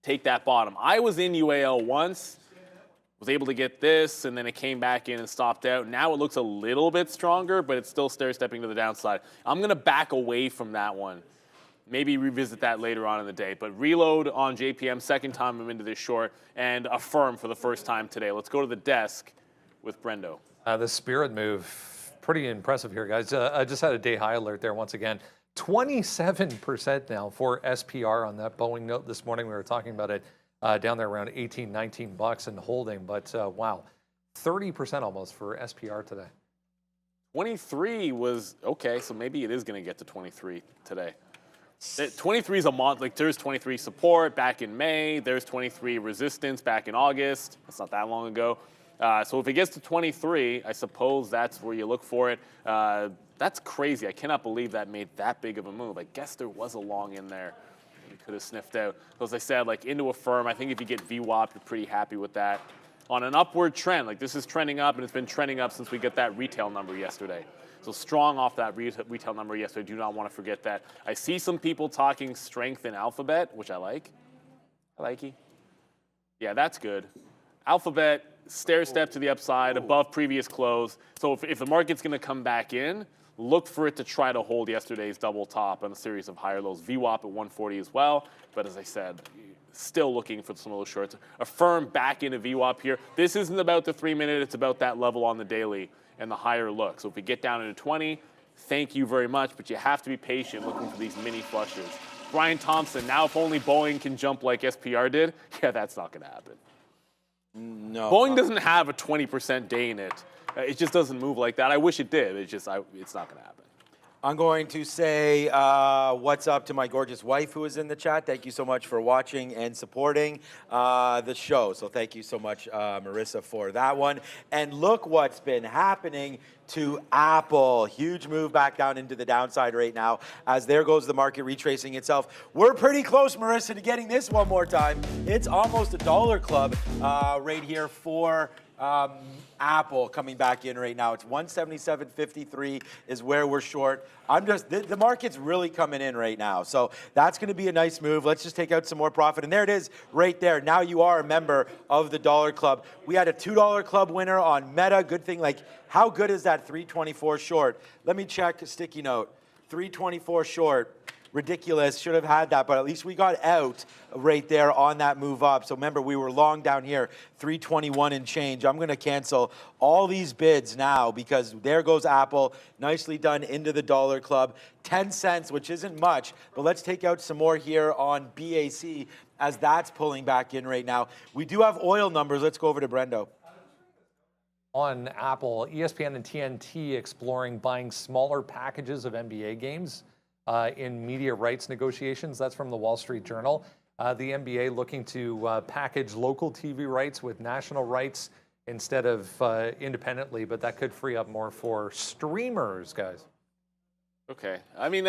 take that bottom. I was in UAL once, was able to get this, and then it came back in and stopped out. Now it looks a little bit stronger, but it's still stair-stepping to the downside. I'm going to back away from that one. Maybe revisit that later on in the day. But reload on JPM, second time I'm into this short, and Affirm for the first time today. Let's go to the desk with Brendo. The Spirit move, pretty impressive here, guys. I just had a day high alert there once again. 27% now for SPR on that Boeing note this morning. We were talking about it down there around 18, 19 bucks and holding, but wow, 30% almost for SPR today. 23 was okay, so maybe it is going to get to 23 today. 23 is a month. Like there's 23 support back in May. There's 23 resistance back in August. That's not that long ago. So if it gets to 23, I suppose that's where you look for it. That's crazy. I cannot believe that made that big of a move. I guess there was a long in there you could have sniffed out. So as I said, like into a firm, I think if you get VWAP, you're pretty happy with that. On an upward trend, like this is trending up, and it's been trending up since we got that retail number yesterday. So strong off that retail number yesterday. Do not want to forget that. I see some people talking strength in Alphabet, which I like. I like you. Yeah, that's good. Alphabet, stair step to the upside, above previous close. So if the market's going to come back in, look for it to try to hold yesterday's double top on a series of higher lows. VWAP at 140 as well. But as I said, still looking for some of those shorts. A firm back into VWAP here. This isn't about the 3-minute. It's about that level on the daily and the higher look. So if we get down into 20, thank you very much. But you have to be patient looking for these mini flushes. Brian Thompson, now if only Boeing can jump like SPR did, yeah, that's not going to happen. No. Boeing doesn't have a 20% day in it. It just doesn't move like that. I wish it did. It's not going to happen. I'm going to say what's up to my gorgeous wife who is in the chat. Thank you so much for watching and supporting the show. So thank you so much, Marissa, for that one. And look what's been happening to Apple. Huge move back down into the downside right now as there goes the market retracing itself. We're pretty close, Marissa, to getting this one more time. It's almost a dollar club right here for Apple coming back in right now. It's 177.53 is where we're short. The market's really coming in right now. So that's going to be a nice move. Let's just take out some more profit. And there it is right there. Now you are a member of the Dollar Club. We had a $2 club winner on Meta. Good thing. Like, how good is that 324 short? Let me check a sticky note. 324 short. Ridiculous, should have had that, but at least we got out right there on that move up. So remember, we were long down here, 321 and change. I'm going to cancel all these bids now because there goes Apple. Nicely done into the Dollar Club. 10 cents, which isn't much, but let's take out some more here on BAC as that's pulling back in right now. We do have oil numbers. Let's go over to Brendo. On Apple, ESPN and TNT exploring buying smaller packages of NBA games in media rights negotiations. That's from the Wall Street Journal. The NBA looking to package local TV rights with national rights instead of independently, but that could free up more for streamers, guys. Okay. I mean,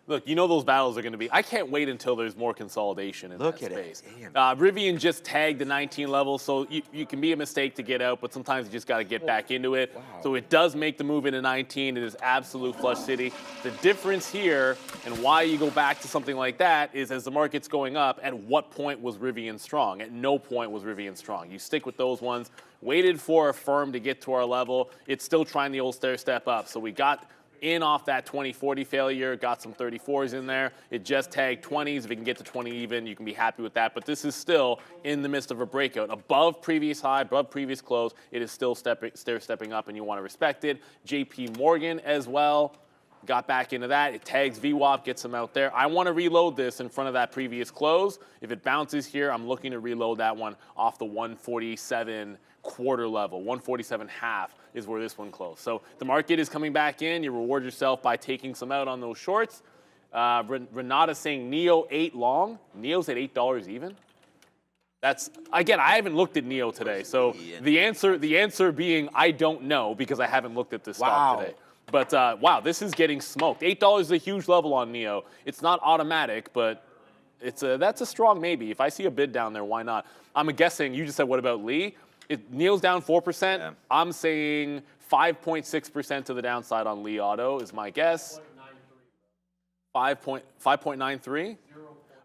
look, you know those battles are going to be. I can't wait until there's more consolidation in that space. Rivian just tagged the 19 level, so you can be a mistake to get out, but sometimes you just got to get back into it. Wow. So it does make the move into 19. It is absolute flush city. The difference here and why you go back to something like that is as the market's going up, at what point was Rivian strong? At no point was Rivian strong. You stick with those ones. Waited for a firm to get to our level. It's still trying the old stair step up. So we got in off that 2040 failure, got some 34s in there. It just tagged 20s. If it can get to 20 even, you can be happy with that. But this is still in the midst of a breakout. Above previous high, above previous close, it is still stair stepping up, and you want to respect it. JP Morgan as well. Got back into that. It tags VWAP, gets them out there. I want to reload this in front of that previous close. If it bounces here, I'm looking to reload that one off the 147 quarter level. 147 half is where this one closed. So the market is coming back in. You reward yourself by taking some out on those shorts. Renata saying Neo 8 long. Neo's at $8 even. That's, again, I haven't looked at Neo today. So the answer being I don't know because I haven't looked at this stock today. But wow, this is getting smoked. $8 is a huge level on Neo. It's not automatic, but that's a strong maybe. If I see a bid down there, why not? I'm guessing, you just said, what about Lee? Neo's down 4%. Yeah. I'm saying 5.6% to the downside on Lee Auto is my guess. 5.93?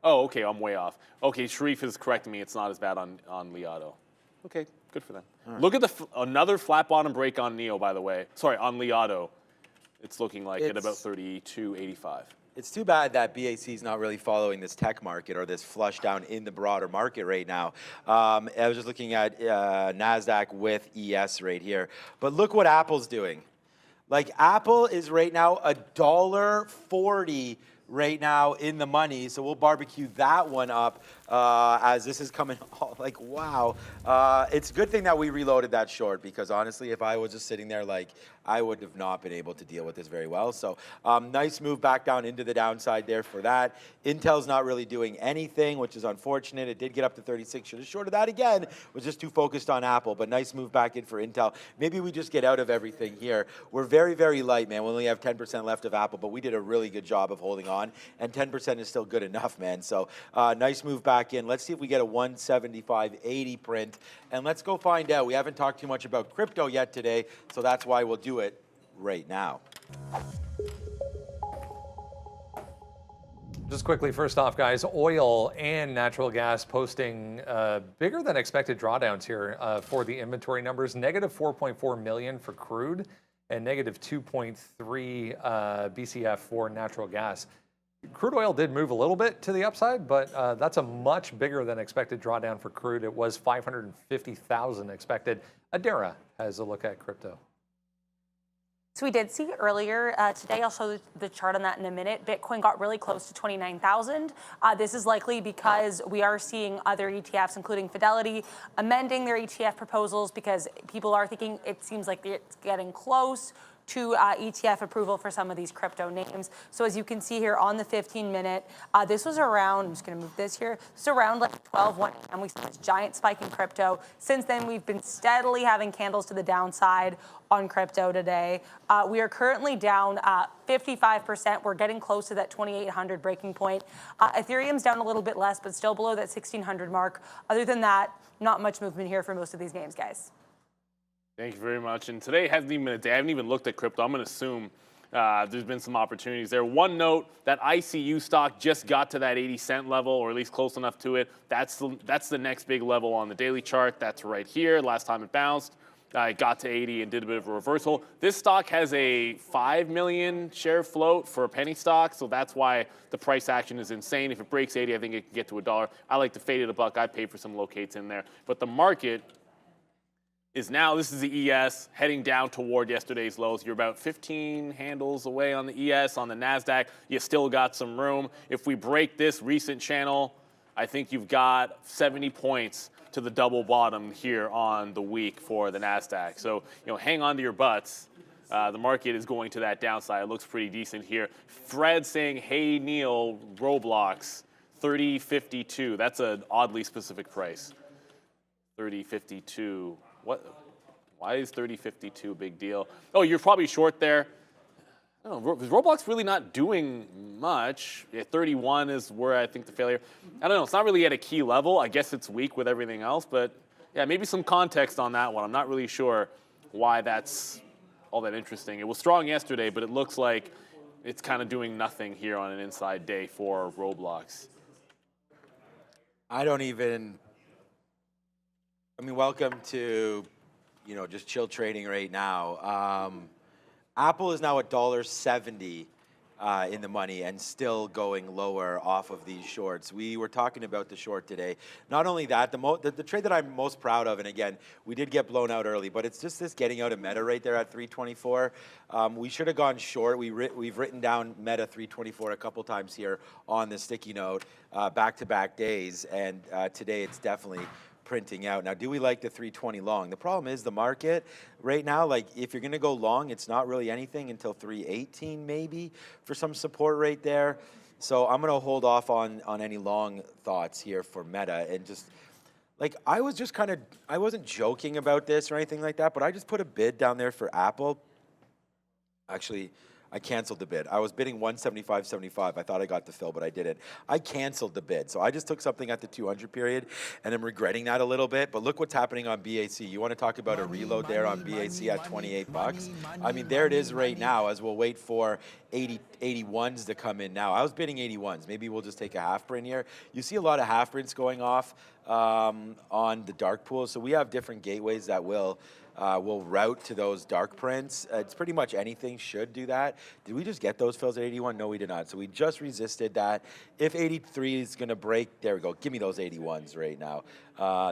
Oh, okay, I'm way off. Okay, Sharif is correcting me. It's not as bad on Lee Auto. Okay, good for them. Right. Look at another flat bottom break on Neo, by the way. Sorry, on Lee Auto. It's looking like at about 32.85. It's too bad that BAC is not really following this tech market or this flush down in the broader market right now. I was just looking at NASDAQ with ES right here. But look what Apple's doing. Like Apple is right now $1.40 right now in the money, so we'll barbecue that one up as this is coming. Like, wow, it's a good thing that we reloaded that short, because honestly, if I was just sitting there, like, I would have not been able to deal with this very well. So nice move back down into the downside there for that. Intel's not really doing anything, which is unfortunate. It did get up to 36. Should have shorted that again. Was just too focused on Apple, but nice move back in for Intel. Maybe we just get out of everything here. We're very, very light, man. We only have 10% left of Apple, but we did a really good job of holding on, and 10% is still good enough, man. So nice move back in. Let's see if we get a 175.80 print, and let's go find out. We haven't talked too much about crypto yet today, so that's why we'll do it right now. Just quickly, first off, guys, oil and natural gas posting bigger than expected drawdowns here for the inventory numbers. Negative 4.4 million for crude and negative 2.3 BCF for natural gas. Crude oil did move a little bit to the upside, but that's a much bigger than expected drawdown for crude. It was 550,000 expected. Adara has a look at crypto. So we did see earlier today, I'll show the chart on that in a minute, Bitcoin got really close to 29,000. This is likely because we are seeing other ETFs, including Fidelity, amending their ETF proposals because people are thinking it seems like it's getting close to ETF approval for some of these crypto names. So as you can see here on the 15-minute, this was around, I'm just gonna move this here, it's around like 12:01, and we saw this giant spike in crypto. Since then, we've been steadily having candles to the downside on crypto today. We are currently down 55%. We're getting close to that 2,800 breaking point. Ethereum's down a little bit less, but still below that 1,600 mark. Other than that, not much movement here for most of these names, guys. Thank you very much. And today hasn't even been a day. I haven't even looked at crypto. I'm going to assume there's been some opportunities there. One note, that ICU stock just got to that 80-cent level, or at least close enough to it. That's the next big level on the daily chart. That's right here. Last time it bounced, it got to 80 and did a bit of a reversal. This stock has a 5 million share float for a penny stock, so that's why the price action is insane. If it breaks 80, I think it can get to $1. I like to fade it a buck. I pay for some locates in there. But the market is now, this is the ES, heading down toward yesterday's lows. You're about 15 handles away on the ES. On the NASDAQ, you still got some room. If we break this recent channel, I think you've got 70 points to the double bottom here on the week for the NASDAQ. So, hang on to your butts. The market is going to that downside. It looks pretty decent here. Fred saying, hey, Neil, Roblox, 30.52. That's an oddly specific price. 30.52. What? Why is 30.52 a big deal? Oh, you're probably short there. I don't know, is Roblox really not doing much? Yeah, 31 is where I think the failure. I don't know, it's not really at a key level. I guess it's weak with everything else, but yeah, maybe some context on that one. I'm not really sure why that's all that interesting. It was strong yesterday, but it looks like it's kind of doing nothing here on an inside day for Roblox. Welcome to, just chill trading right now. Apple is now at $1.70 in the money and still going lower off of these shorts. We were talking about the short today. Not only that, the trade that I'm most proud of, and again, we did get blown out early, but it's just this getting out of Meta right there at 324. We should have gone short. We've written down Meta 324 a couple times here on the sticky note, back-to-back days, and today it's definitely printing out. Now, do we like the 320 long? The problem is the market right now, like if you're going to go long, it's not really anything until 318 maybe for some support right there. So I'm going to hold off on any long thoughts here for Meta, and just like I wasn't joking about this or anything like that, but I just put a bid down there for Apple. Actually, I canceled the bid. I was bidding 175.75. I thought I got the fill, but I didn't. I canceled the bid. So I just took something at the 200 period, and I'm regretting that a little bit. But look what's happening on BAC. You want to talk about a reload there on BAC at 28 bucks? I mean, there it is right now as we'll wait for 80 81s to come in now. I was bidding 81s. Maybe we'll just take a half print here. You see a lot of half prints going off on the dark pool. So we have different gateways that will route to those dark prints. It's pretty much anything should do that. Did we just get those fills at 81? No, we did not. So we just resisted that. If 83 is going to break, there we go. Give me those 81s right now.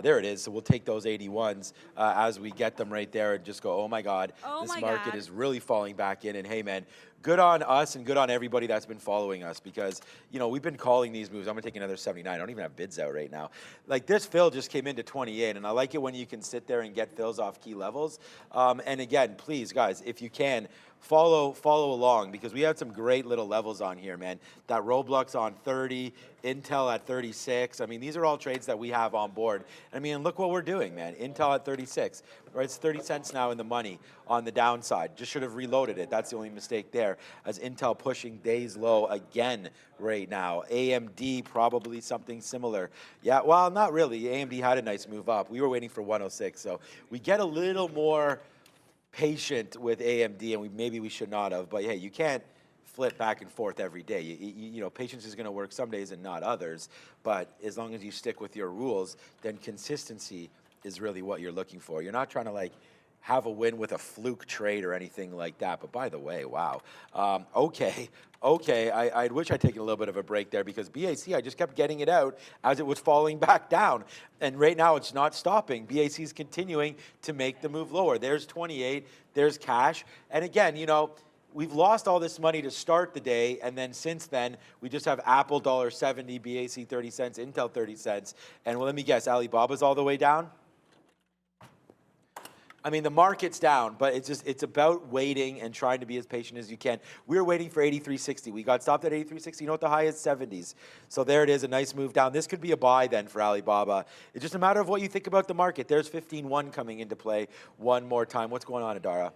There it is. So we'll take those 81s as we get them right there and just go, oh my God, this market is really falling back in. And hey, man, good on us and good on everybody that's been following us because, you know, we've been calling these moves. I'm going to take another 79. I don't even have bids out right now. Like this fill just came into 28, and I like it when you can sit there and get fills off key levels. And again, please, guys, if you can, follow along because we had some great little levels on here, man. That Roblox on 30, Intel at 36. I mean, these are all trades that we have on board. I mean, look what we're doing, man. Intel at 36, right? It's 30 cents now in the money on the downside. Just should have reloaded it. That's the only mistake there. As Intel pushing days low again right now. AMD probably something similar. Yeah, well, not really. AMD had a nice move up. We were waiting for 106, so we get a little more patient with AMD, and maybe we should not have. But hey, you can't flip back and forth every day. You know, patience is going to work some days and not others. But as long as you stick with your rules, then consistency is really what you're looking for. You're not trying to like have a win with a fluke trade or anything like that. But by the way, wow. Okay, I wish I'd taken a little bit of a break there because BAC, I just kept getting it out as it was falling back down. And right now it's not stopping. BAC is continuing to make the move lower. There's 28, there's cash. And again, you know, we've lost all this money to start the day, and then since then, we just have Apple $1.70, BAC 30 cents, Intel 30 cents. And well, let me guess, Alibaba's all the way down? I mean, the market's down, but it's about waiting and trying to be as patient as you can. We were waiting for 83.60. We got stopped at 83.60. You know what the high is? 70s. So there it is, a nice move down. This could be a buy then for Alibaba. It's just a matter of what you think about the market. There's 15.1 coming into play one more time. What's going on, Adara?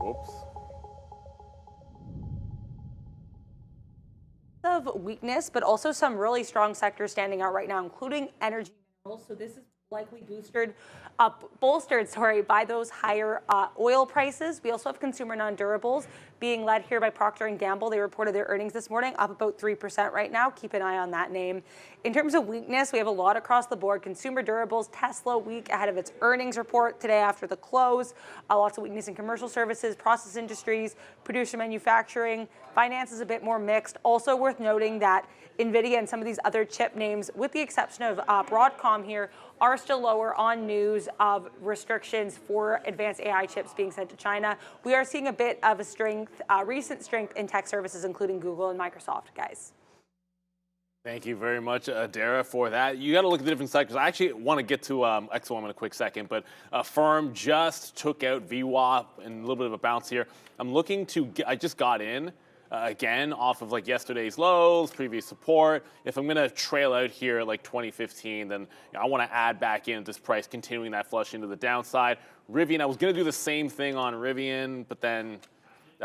Whoops. Of weakness, but also some really strong sectors standing out right now, including energy minerals. So this is likely bolstered by those higher oil prices. We also have consumer non-durables being led here by Procter & Gamble. They reported their earnings this morning, up about 3% right now. Keep an eye on that name. In terms of weakness, we have a lot across the board. Consumer durables, Tesla weak ahead of its earnings report today after the close. Lots of weakness in commercial services, process industries, producer manufacturing. Finance is a bit more mixed. Also worth noting that NVIDIA and some of these other chip names, with the exception of Broadcom here, are still lower on news of restrictions for advanced AI chips being sent to China. We are seeing a bit of a recent strength in tech services, including Google and Microsoft, guys. Thank you very much, Dara, for that. You got to look at the different sectors. I actually want to get to XOM in a quick second, but Firm just took out VWAP and a little bit of a bounce here. I'm looking to I just got in. Again, off of like yesterday's lows, previous support. If I'm going to trail out here like 2015, then I want to add back in at this price, continuing that flush into the downside. Rivian, I was going to do the same thing on Rivian, but then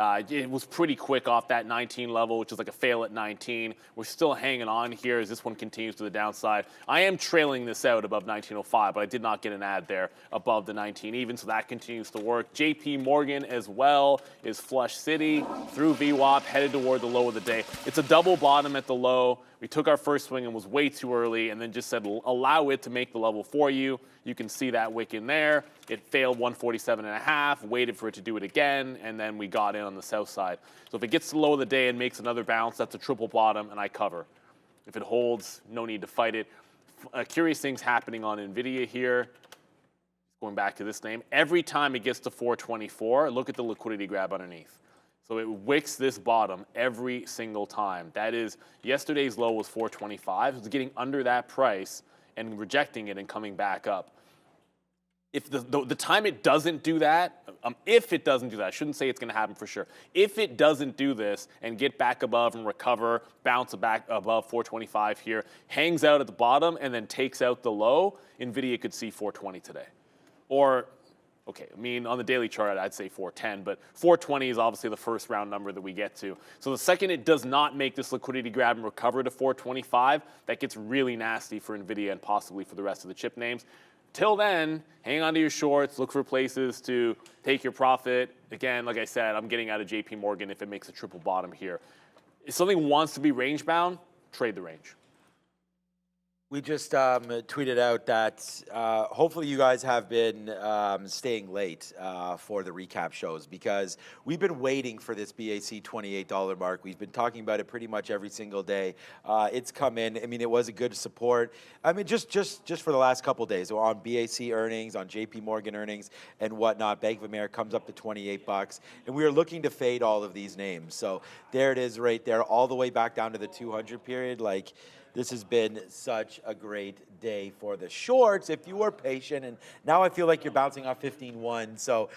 it was pretty quick off that 19 level, which is like a fail at 19. We're still hanging on here as this one continues to the downside. I am trailing this out above 1905, but I did not get an ad there above the 19 even, so that continues to work. JP Morgan as well is Flush City through VWAP, headed toward the low of the day. It's a double bottom at the low. We took our first swing and was way too early and then just said allow it to make the level for you. You can see that wick in there. It failed 147.5, waited for it to do it again, and then we got in on the south side. So if it gets to the low of the day and makes another bounce, that's a triple bottom, and I cover. If it holds, no need to fight it. Curious things happening on NVIDIA here. Going back to this name. Every time it gets to 424, look at the liquidity grab underneath. So it wicks this bottom every single time. That is, yesterday's low was 425. It was getting under that price and rejecting it and coming back up. If the time it doesn't do that, if it doesn't do that, I shouldn't say it's going to happen for sure. If it doesn't do this and get back above and recover, bounce back above 425 here, hangs out at the bottom and then takes out the low, NVIDIA could see 420 today. Or, okay, I mean, on the daily chart, I'd say 410, but 420 is obviously the first round number that we get to. So the second it does not make this liquidity grab and recover to 425, that gets really nasty for NVIDIA and possibly for the rest of the chip names. Till then, hang on to your shorts, look for places to take your profit. Again, like I said, I'm getting out of JP Morgan if it makes a triple bottom here. If something wants to be range bound, trade the range. We just tweeted out that hopefully you guys have been staying late for the recap shows, because we've been waiting for this BAC $28 mark. We've been talking about it pretty much every single day. It's come in. I mean, it was a good support. I mean, just for the last couple of days, so on BAC earnings, on JP Morgan earnings and whatnot, Bank of America comes up to $28, and we are looking to fade all of these names. So there it is right there, all the way back down to the 200 period. Like, this has been such a great day for the shorts if you were patient, and now I feel like you're bouncing off 15.1. So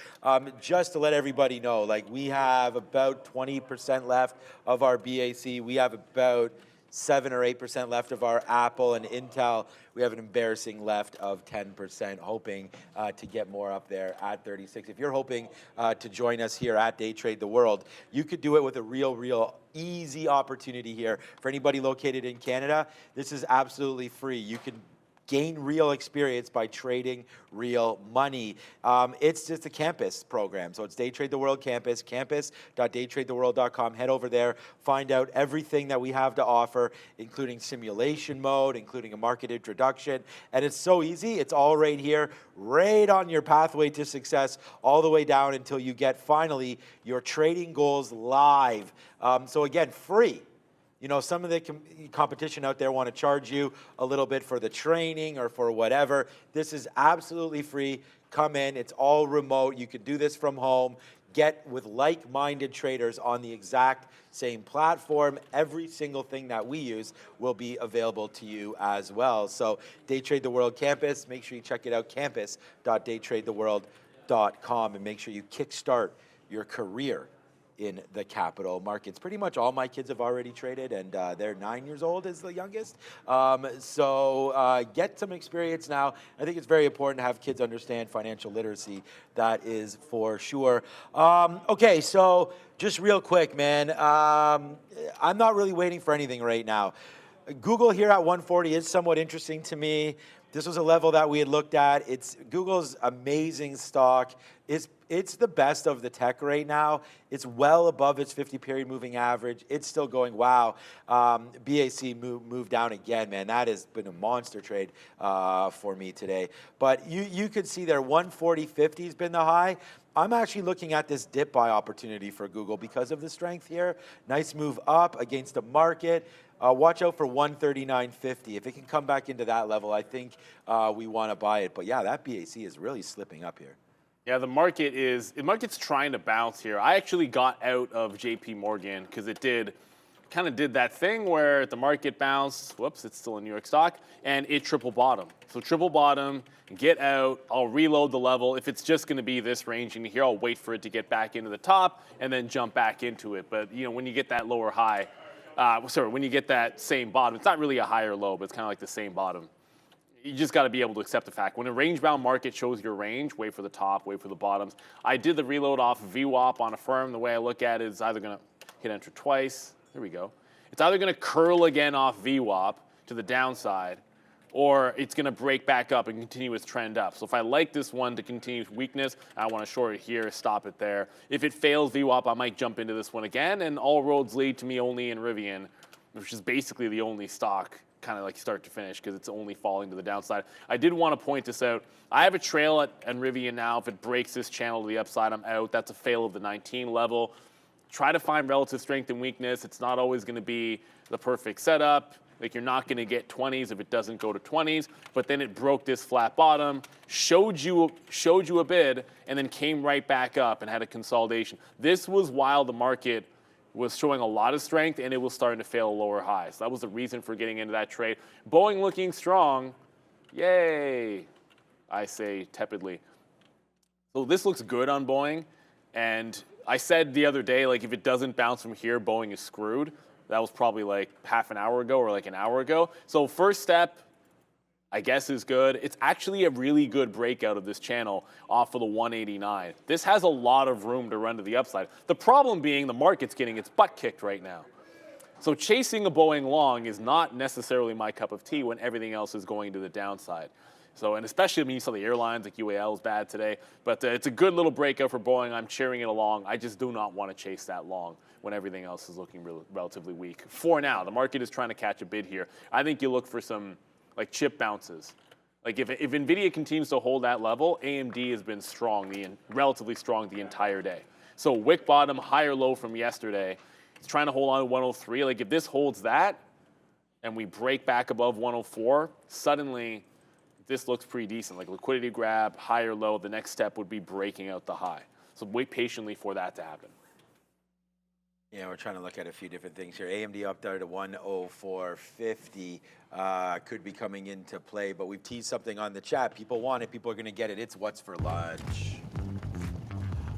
just to let everybody know, like, we have about 20% left of our BAC. We have about 7 or 8% left of our Apple and Intel. We have an embarrassing left of 10%, hoping to get more up there at 36. If you're hoping to join us here at Day Trade the World, you could do it with a real easy opportunity here. For anybody located in Canada, this is absolutely free. You can gain real experience by trading real money. It's just a campus program. So it's Day Trade the World Campus, campus.daytradetheworld.com. Head over there, find out everything that we have to offer, including simulation mode, including a market introduction. And it's so easy. It's all right here, right on your pathway to success, all the way down until you get finally your trading goals live. So again, free. You know, some of the competition out there want to charge you a little bit for the training or for whatever. This is absolutely free. Come in. It's all remote. You can do this from home. Get with like-minded traders on the exact same platform. Every single thing that we use will be available to you as well. So Day Trade the World Campus, make sure you check it out, campus.daytradetheworld.com, and make sure you kickstart your career in the capital markets. Pretty much all my kids have already traded, and they're 9 years old is the youngest. So get some experience now. I think it's very important to have kids understand financial literacy. That is for sure. Okay, so just real quick, man. I'm not really waiting for anything right now. Google here at 140 is somewhat interesting to me. This was a level that we had looked at. It's Google's amazing stock. It's the best of the tech right now. It's well above its 50-period moving average. It's still going, wow. BAC moved down again, man. That has been a monster trade for me today. But you could see there 140.50 has been the high. I'm actually looking at this dip buy opportunity for Google because of the strength here. Nice move up against the market. Watch out for 139.50. If it can come back into that level, I think we want to buy it. But yeah, that BAC is really slipping up here. Yeah, the market's trying to bounce here. I actually got out of JP Morgan because it kind of did that thing where the market bounced. Whoops, it's still a New York stock, and it triple bottom. So triple bottom, get out. I'll reload the level. If it's just going to be this range in here, I'll wait for it to get back into the top and then jump back into it. But you know, when you get that lower high, when you get that same bottom, it's not really a higher low, but it's kind of like the same bottom. You just got to be able to accept the fact. When a range-bound market shows your range, wait for the top, wait for the bottoms. I did the reload off VWAP on a firm. The way I look at it is either going to hit enter twice. There we go. It's either going to curl again off VWAP to the downside, or it's going to break back up and continue its trend up. So if I like this one to continue weakness, I want to short it here, stop it there. If it fails VWAP, I might jump into this one again, and all roads lead to me only in Rivian, which is basically the only stock kind of like start to finish because it's only falling to the downside. I did want to point this out. I have a trail at Rivian now. If it breaks this channel to the upside, I'm out. That's a fail of the 19 level. Try to find relative strength and weakness. It's not always going to be the perfect setup. Like, you're not going to get 20s if it doesn't go to 20s, but then it broke this flat bottom, showed you a bid, and then came right back up and had a consolidation. This was while the market was showing a lot of strength, and it was starting to fail lower highs. So that was the reason for getting into that trade. Boeing looking strong. Yay, I say tepidly. So this looks good on Boeing, and I said the other day, like, if it doesn't bounce from here, Boeing is screwed. That was probably like half an hour ago or like an hour ago. So first step, I guess, is good. It's actually a really good breakout of this channel off of the 189. This has a lot of room to run to the upside. The problem being the market's getting its butt kicked right now. So chasing a Boeing long is not necessarily my cup of tea when everything else is going to the downside. So, and especially, I mean, you saw the airlines, like UAL is bad today, but it's a good little breakout for Boeing. I'm cheering it along. I just do not want to chase that long when everything else is looking relatively weak. For now, the market is trying to catch a bid here. I think you look for some like chip bounces. Like if NVIDIA continues to hold that level, AMD has been strong, relatively strong the entire day. So wick bottom, higher low from yesterday. It's trying to hold on to 103. Like if this holds that and we break back above 104, suddenly this looks pretty decent. Like liquidity grab, higher low, the next step would be breaking out the high. So wait patiently for that to happen. Yeah, we're trying to look at a few different things here. AMD up there to 104.50 could be coming into play, but we've teased something on the chat. People want it. People are going to get it. It's what's for lunch.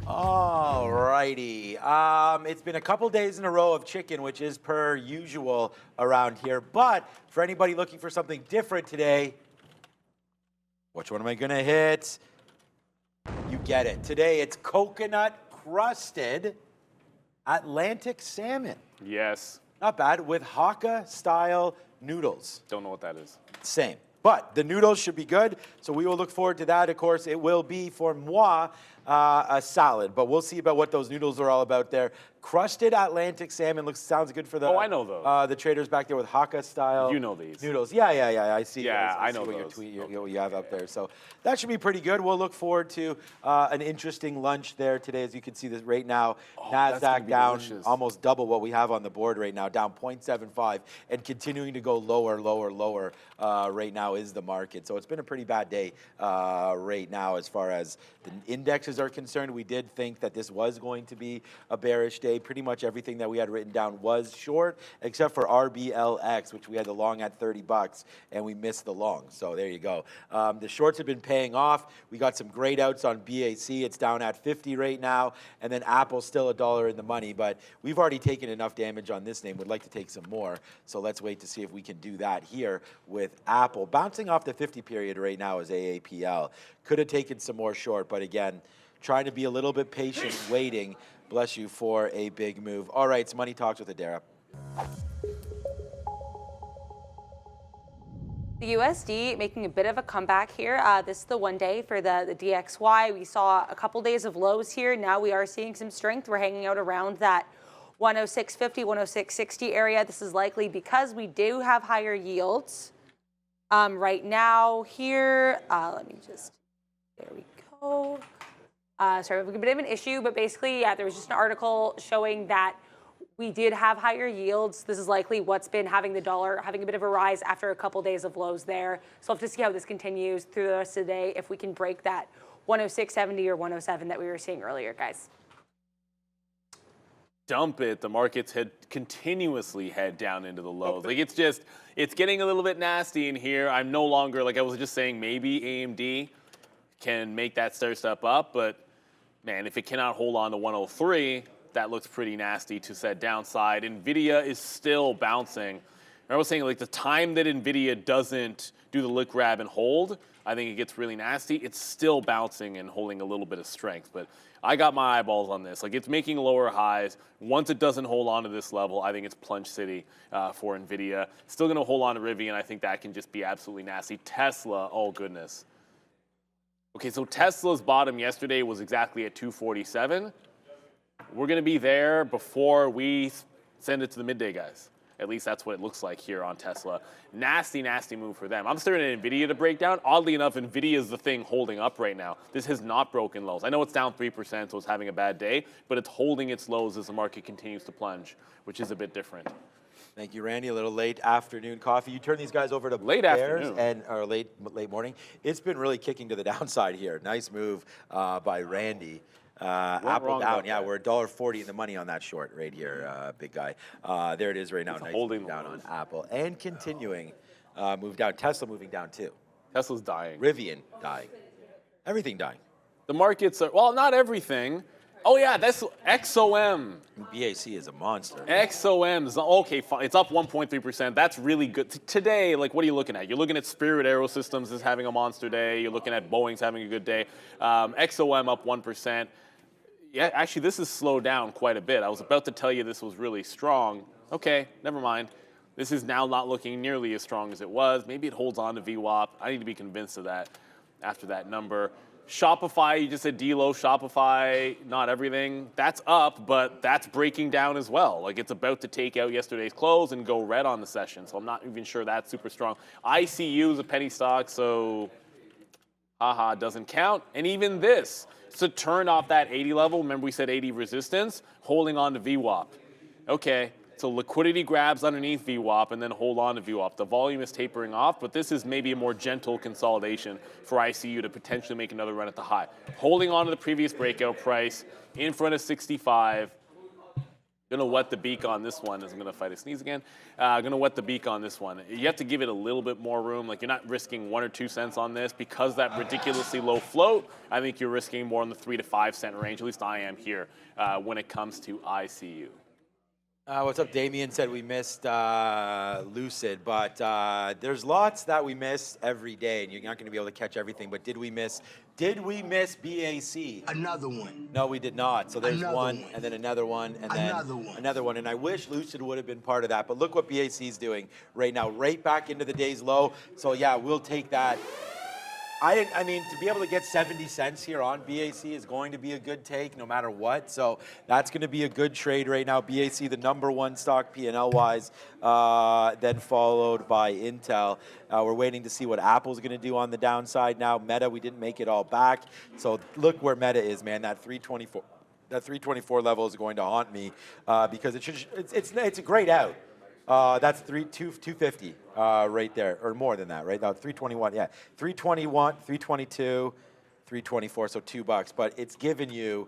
All righty. It's been a couple days in a row of chicken, which is per usual around here. But for anybody looking for something different today, which one am I going to hit? You get it. Today it's coconut crusted Atlantic salmon. Yes. Not bad, with Hakka style noodles. Don't know what that is. Same. But the noodles should be good, so we will look forward to that. Of course, it will be for moi a salad, but we'll see about what those noodles are all about there. Crusted Atlantic salmon sounds good for the. Oh, I know those. The traders back there with Hakka style. You know these. Noodles. Yeah. I see. Yeah, I I know see what those. what you have up there. So that should be pretty good. We'll look forward to an interesting lunch there today. As you can see, this right now, that's gonna NASDAQ be down delicious. almost double what we have on the board right now, down 0.75, and continuing to go lower right now is the market. So it's been a pretty bad day right now as far as the indexes are concerned. We did think that this was going to be a bearish day. Pretty much everything that we had written down was short, except for RBLX, which we had the long at $30, and we missed the long. So there you go. The shorts have been paying off. We got some great outs on BAC. It's down at 50 right now, and then Apple's still $1 in the money, but we've already taken enough damage on this name. Would like to take some more, so let's wait to see if we can do that here with Apple. Bouncing off the 50 period right now is AAPL. Could have taken some more short, but again, trying to be a little bit patient, waiting, bless you, for a big move. All right, it's Money Talks with Adara. The USD making a bit of a comeback here. This is the one day for the DXY. We saw a couple days of lows here. Now we are seeing some strength. We're hanging out around that 106.50, 106.60 area. This is likely because we do have higher yields. Right now here, let me just, there we go. Sorry, we have a bit of an issue, but basically, yeah, there was just an article showing that we did have higher yields. This is likely what's been having the dollar having a bit of a rise after a couple days of lows there. So we'll have to see how this continues through the rest of the day, if we can break that 106.70 or 107 that we were seeing earlier, guys. Dump it. The markets continuously head down into the lows. Like it's getting a little bit nasty in here. I'm no longer, like I was just saying, maybe AMD can make that step up, but man, if it cannot hold on to 103, that looks pretty nasty to set downside. NVIDIA is still bouncing. I was saying, like, the time that NVIDIA doesn't do the lick grab and hold, I think it gets really nasty. It's still bouncing and holding a little bit of strength, but I got my eyeballs on this. Like, it's making lower highs. Once it doesn't hold on to this level, I think it's plunge city for NVIDIA. Still going to hold on to Rivian. I think that can just be absolutely nasty. Tesla, oh goodness. Okay, so Tesla's bottom yesterday was exactly at 247. We're going to be there before we send it to the midday guys. At least that's what it looks like here on Tesla. Nasty, nasty move for them. I'm staring at NVIDIA to break down. Oddly enough, NVIDIA is the thing holding up right now. This has not broken lows. I know it's down 3%, so it's having a bad day, but it's holding its lows as the market continues to plunge, which is a bit different. Thank you, Randy. A little late afternoon coffee. You turn these guys over to Late Bears afternoon. or late morning. It's been really kicking to the downside here. Nice move by Randy. Apple wrong down. about Yeah, that. we're $1.40 in the money on that short right here, big guy. There it is right now. It's Nice holding move down lows. on Apple and continuing move down. Tesla moving down too. Tesla's dying. Rivian dying. Everything dying. The markets are, well, not everything. Oh yeah, that's XOM. BAC is a monster. XOM's okay, fine. It's up 1.3%. That's really good. Today, like, what are you looking at? You're looking at Spirit Aerosystems is having a monster day. You're looking at Boeing's having a good day. XOM up 1%. Yeah, actually, this has slowed down quite a bit. I was about to tell you this was really strong. Okay, never mind. This is now not looking nearly as strong as it was. Maybe it holds on to VWAP. I need to be convinced of that after that number. Shopify, you just said D-low, Shopify, not everything. That's up, but that's breaking down as well. Like it's about to take out yesterday's close and go red on the session. So I'm not even sure that's super strong. ICU is a penny stock, so haha, doesn't count. And even this, to turn off that 80 level, remember we said 80 resistance, holding on to VWAP. Okay, so liquidity grabs underneath VWAP and then hold on to VWAP. The volume is tapering off, but this is maybe a more gentle consolidation for ICU to potentially make another run at the high. Holding on to the previous breakout price in front of 65. Gonna wet the beak on this one. I'm gonna fight a sneeze again. Gonna wet the beak on this one. You have to give it a little bit more room. Like you're not risking 1 or 2 cents on this because that ridiculously low float. I think you're risking more in the 3 to 5 cent range. At least I am here when it comes to ICU. What's up? Damien said we missed Lucid, but there's lots that we miss every day, and you're not going to be able to catch everything. But did we miss BAC? Another one. No, we did not. So there's Another one, one. and then another one, and then Another one. And I wish Lucid would have been part of that. But look what BAC is doing right now, right back into the day's low. So yeah, we'll take that. I mean, to be able to get 70 cents here on BAC is going to be a good take no matter what. So that's going to be a good trade right now. BAC, the #1 stock P&L-wise, then followed by Intel. We're waiting to see what Apple's going to do on the downside now. Meta, we didn't make it all back. So look where Meta is, man, that 324. That 324 level is going to haunt me because it's a great out. That's 250 right there, or more than that, right? No, 321, yeah. 321, 322, 324, so $2. But it's given you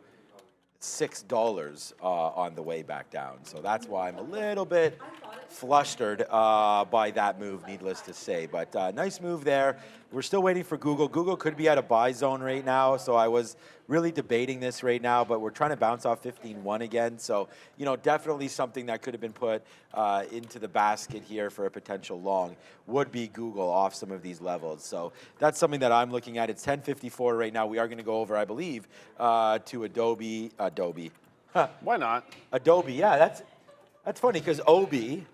$6 on the way back down. So that's why I'm a little bit flustered by that move, needless to say. But nice move there. We're still waiting for Google. Google could be at a buy zone right now, so I was really debating this right now, but we're trying to bounce off 15.1 again. So, you know, definitely something that could have been put into the basket here for a potential long would be Google off some of these levels. So that's something that I'm looking at. It's 10:54 right now. We are going to go over, I believe, to Adobe. Huh. Why not? Adobe, yeah, that's funny because Adobe.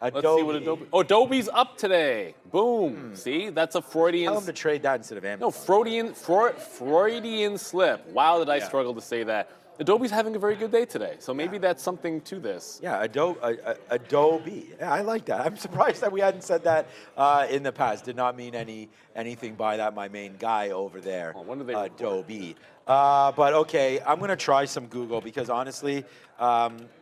Let's see what Adobe. Oh, Adobe's up today. Boom. See, that's a Freudian. Tell them to trade that instead of Amazon. No, Freudian slip. Wow, did I struggle to say that. Adobe's having a very good day today, so maybe that's something to this. Yeah, Adobe. Yeah, I like that. I'm surprised that we hadn't said that in the past. Did not mean anything by that. My main guy over there, when do they Adobe. But okay, I'm gonna try some Google because honestly,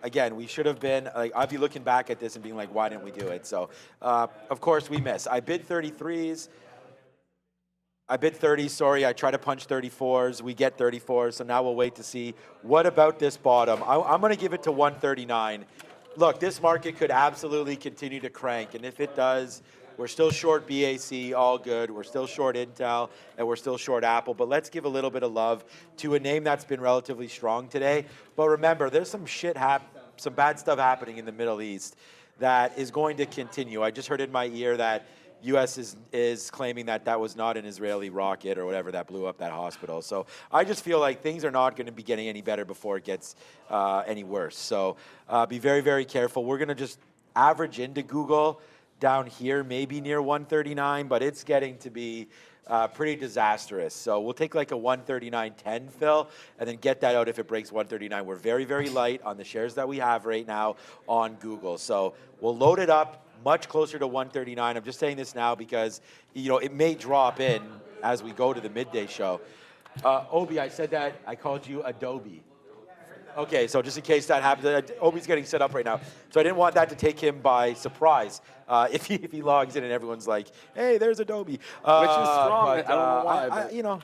again, we should have been. Like, I'd be looking back at this and being like, why didn't we do it? So, of course, we miss. I bid 33s. I bid 30, sorry, I try to punch 34s. We get 34s, so now we'll wait to see. What about this bottom? I'm going to give it to 139. Look, this market could absolutely continue to crank, and if it does, we're still short BAC, all good. We're still short Intel, and we're still short Apple, but let's give a little bit of love to a name that's been relatively strong today. But remember, there's some some bad stuff happening in the Middle East that is going to continue. I just heard in my ear that U.S. is claiming that that was not an Israeli rocket or whatever that blew up that hospital. So I just feel like things are not going to be getting any better before it gets any worse. So be very, very careful. We're going to just average into Google down here, maybe near 139, but it's getting to be pretty disastrous. So we'll take like a 139.10 fill and then get that out if it breaks 139. We're very, very light on the shares that we have right now on Google. So we'll load it up much closer to 139. I'm just saying this now because, you know, it may drop in as we go to the midday show. Obi, I said that. I called you Adobe. Okay, so just in case that happens, Obi's getting set up right now. So I didn't want that to take him by surprise if he logs in and everyone's like, hey, there's Adobe. Which is strong. But, I don't know why. you know,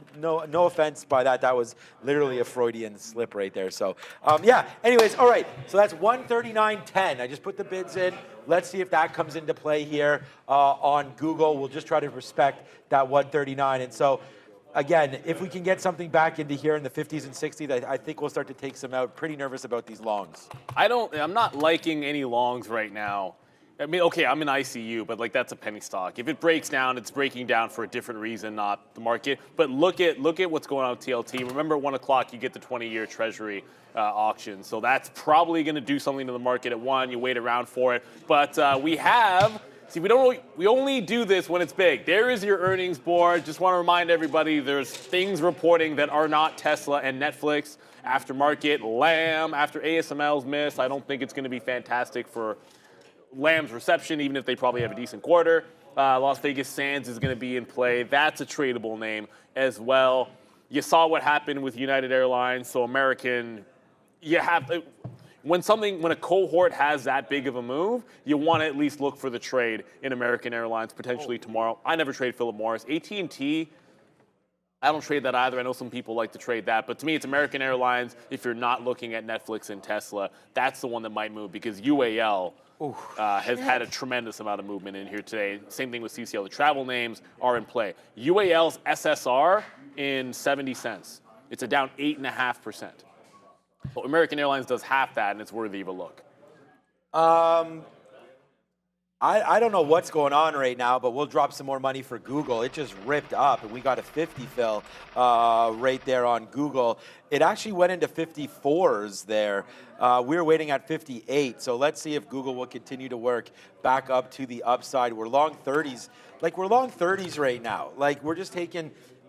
no offense by that. That was literally a Freudian slip right there. So, yeah. Anyways, all right. So that's 139.10. I just put the bids in. Let's see if that comes into play here on Google. We'll just try to respect that 139. And so, again, if we can get something back into here in the 50s and 60s, I think we'll start to take some out. Pretty nervous about these longs. I'm not liking any longs right now. I mean, okay, I'm in ICU, but like that's a penny stock. If it breaks down, it's breaking down for a different reason, not the market. But look at what's going on with TLT. Remember, at 1 o'clock, you get the 20-year Treasury auction, so that's probably going to do something to the market at 1. You wait around for it, but we only do this when it's big. There is your earnings board. Just want to remind everybody, there's things reporting that are not Tesla and Netflix. Aftermarket, Lamb, after ASML's miss, I don't think it's going to be fantastic for Lamb's reception, even if they probably have a decent quarter. Las Vegas Sands is going to be in play. That's a tradable name as well. You saw what happened with United Airlines, so American, when a cohort has that big of a move, you want to at least look for the trade in American Airlines potentially tomorrow. I never trade Philip Morris. AT&T, I don't trade that either. I know some people like to trade that, but to me, it's American Airlines. If you're not looking at Netflix and Tesla, that's the one that might move because UAL has had a tremendous amount of movement in here today. Same thing with CCL. The travel names are in play. UAL's SSR in 70 cents. It's a down 8.5%. So American Airlines does half that, and it's worthy of a look. I don't know what's going on right now, but we'll drop some more money for Google. It just ripped up, and we got a 50 fill right there on Google. It actually went into 54s there. We were waiting at 58, so let's see if Google will continue to work back up to the upside. We're long 30s. We're long 30s right now.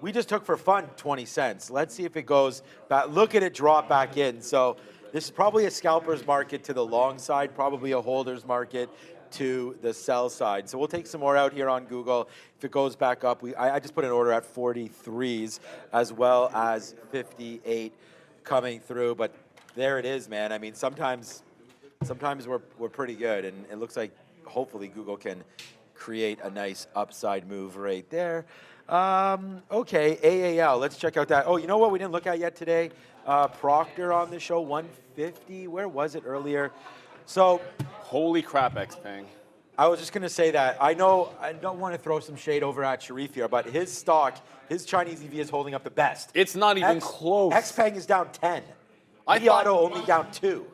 We just took for fun 20 cents. Let's see if it goes back. Look at it drop back in. So this is probably a scalper's market to the long side, probably a holder's market to the sell side. So we'll take some more out here on Google. If it goes back up, I just put an order at 43s as well as 58 coming through. But there it is, man. I mean, sometimes we're pretty good, and it looks like hopefully Google can create a nice upside move right there. Okay, AAL. Let's check out that. Oh, you know what we didn't look at yet today? Procter on the show, 150. Where was it earlier? So, holy crap, XPeng. I was just going to say that. I know I don't want to throw some shade over at Sharif here, but his stock, his Chinese EV is holding up the best. It's not even close. XPeng is down 10. Auto only down 2.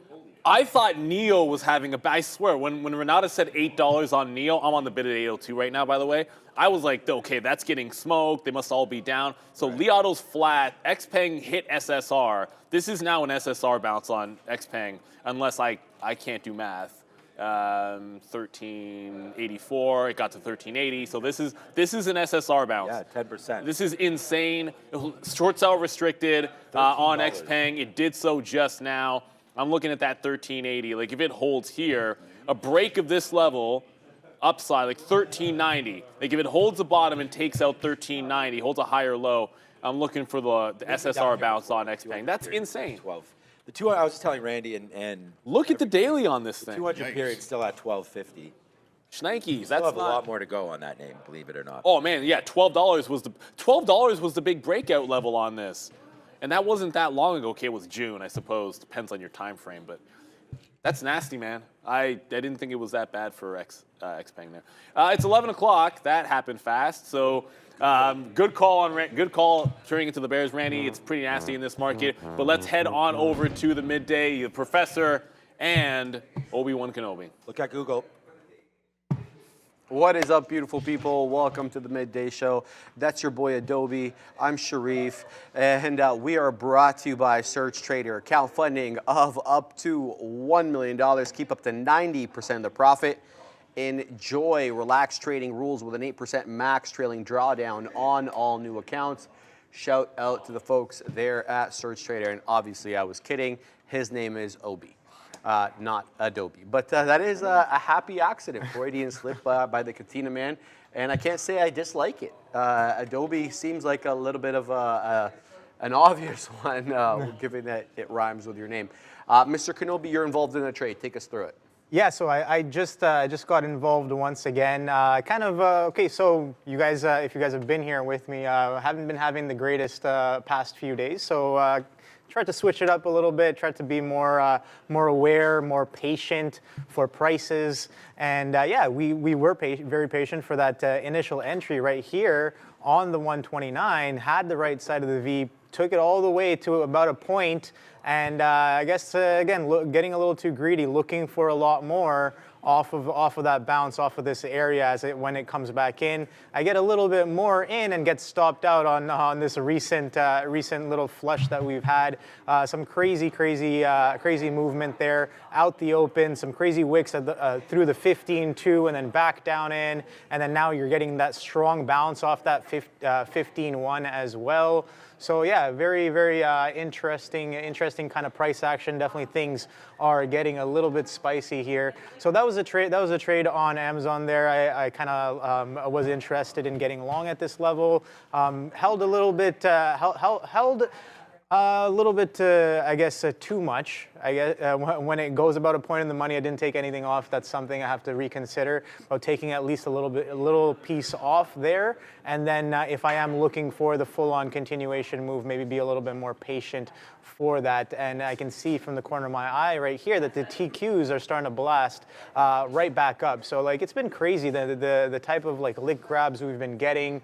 I thought NEO was having I swear, when Renata said $8 on NEO, I'm on the bid at 802 right now, by the way. I was like, okay, that's getting smoked. They must all be down. So Li Auto's flat. XPeng hit SSR. This is now an SSR bounce on XPeng, unless I can't do math. 1384, it got to 1380. So this is an SSR bounce. Yeah, 10%. This is insane. Short sell restricted on XPeng. It did so just now. I'm looking at that 1380. If it holds here, a break of this level, upside, 1390. If it holds the bottom and takes out 1390, holds a higher low, I'm looking for the SSR bounce on XPeng. That's insane. 12. The 200, I was just telling Randy and look at the daily on this thing. 200 period still at 1250. Shnikes, Still have a lot more to go on that name, believe it or not. Oh man, yeah, $12 was the big breakout level on this. And that wasn't that long ago. Okay, it was June, I suppose. Depends on your time frame, but that's nasty, man. I didn't think it was that bad for XPeng there. It's 11 o'clock. That happened fast. So good call turning into the Bears, Randy. It's pretty nasty in this market. But let's head on over to the midday. The Professor and Obi-Wan Kenobi. Look at Google. What is up, beautiful people? Welcome to the Midday Show. That's your boy Adobe. I'm Sharif, and we are brought to you by Search Trader. Account funding of up to $1 million. Keep up to 90% of the profit. Enjoy relaxed trading rules with an 8% max trailing drawdown on all new accounts. Shout out to the folks there at Search Trader, and obviously I was kidding. His name is Obi. Not Adobe. But that is a happy accident. Freudian slip by the Katina man. And I can't say I dislike it. Adobe seems like a little bit of an obvious one, given that it rhymes with your name. Mr. Kenobi, you're involved in a trade. Take us through it. Yeah, so I just got involved once again. Okay, so you guys, if you guys have been here with me, haven't been having the greatest past few days. So tried to switch it up a little bit, tried to be more aware, more patient for prices. And yeah, we were very patient for that initial entry right here on the 129, had the right side of the V, took it all the way to about a point. And I guess, again, getting a little too greedy, looking for a lot more off of that bounce, off of this area when it comes back in. I get a little bit more in and get stopped out on this recent little flush that we've had. Some crazy movement there out the open, some crazy wicks through the 15-2 and then back down in, and then now you're getting that strong bounce off that 15-1 as well. So yeah, very interesting kind of price action. Definitely things are getting a little bit spicy here. So that was a trade. That was a trade on Amazon there. I kind of was interested in getting long at this level. Held a little bit. Held a little bit, I guess, too much. I guess when it goes about a point in the money, I didn't take anything off. That's something I have to reconsider about taking at least a little piece off there. And then if I am looking for the full-on continuation move, maybe be a little bit more patient for that. And I can see from the corner of my eye right here that the TQs are starting to blast right back up. So like it's been crazy the type of like lick grabs we've been getting,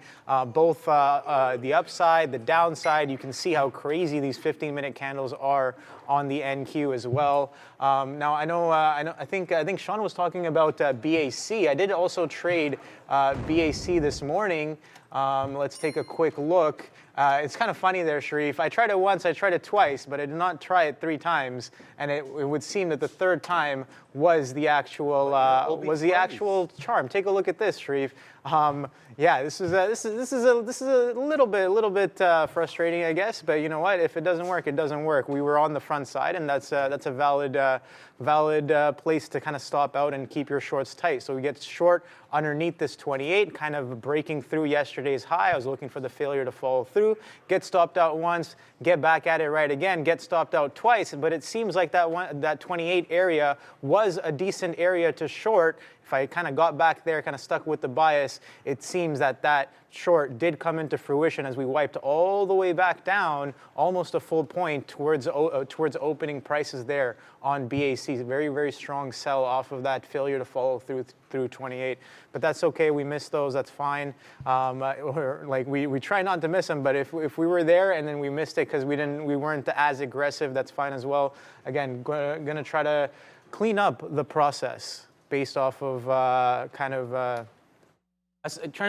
both the upside, the downside. You can see how crazy these 15-minute candles are on the NQ as well. Now I think Sean was talking about BAC. I did also trade BAC this morning. Let's take a quick look. It's kind of funny there, Sharif. I tried it once, I tried it twice, but I did not try it 3 times. And it would seem that the third time was the actual charm. Take a look at this, Sharif. Yeah, this is a little bit frustrating, I guess. But you know what? If it doesn't work, it doesn't work. We were on the front side, and that's a valid place to kind of stop out and keep your shorts tight. So we get short underneath this 28, kind of breaking through yesterday's high. I was looking for the failure to follow through, get stopped out once, get back at it right again, get stopped out twice. But it seems like that 28 area was a decent area to short. If I kind of got back there, kind of stuck with the bias, it seems that short did come into fruition as we wiped all the way back down, almost a full point towards opening prices there on BAC. Very strong sell off of that failure to follow through 28. But that's okay. We missed those. That's fine. We try not to miss them. But if we were there and then we missed it because we weren't as aggressive, that's fine as well. Again, gonna try to clean up the process based off of trying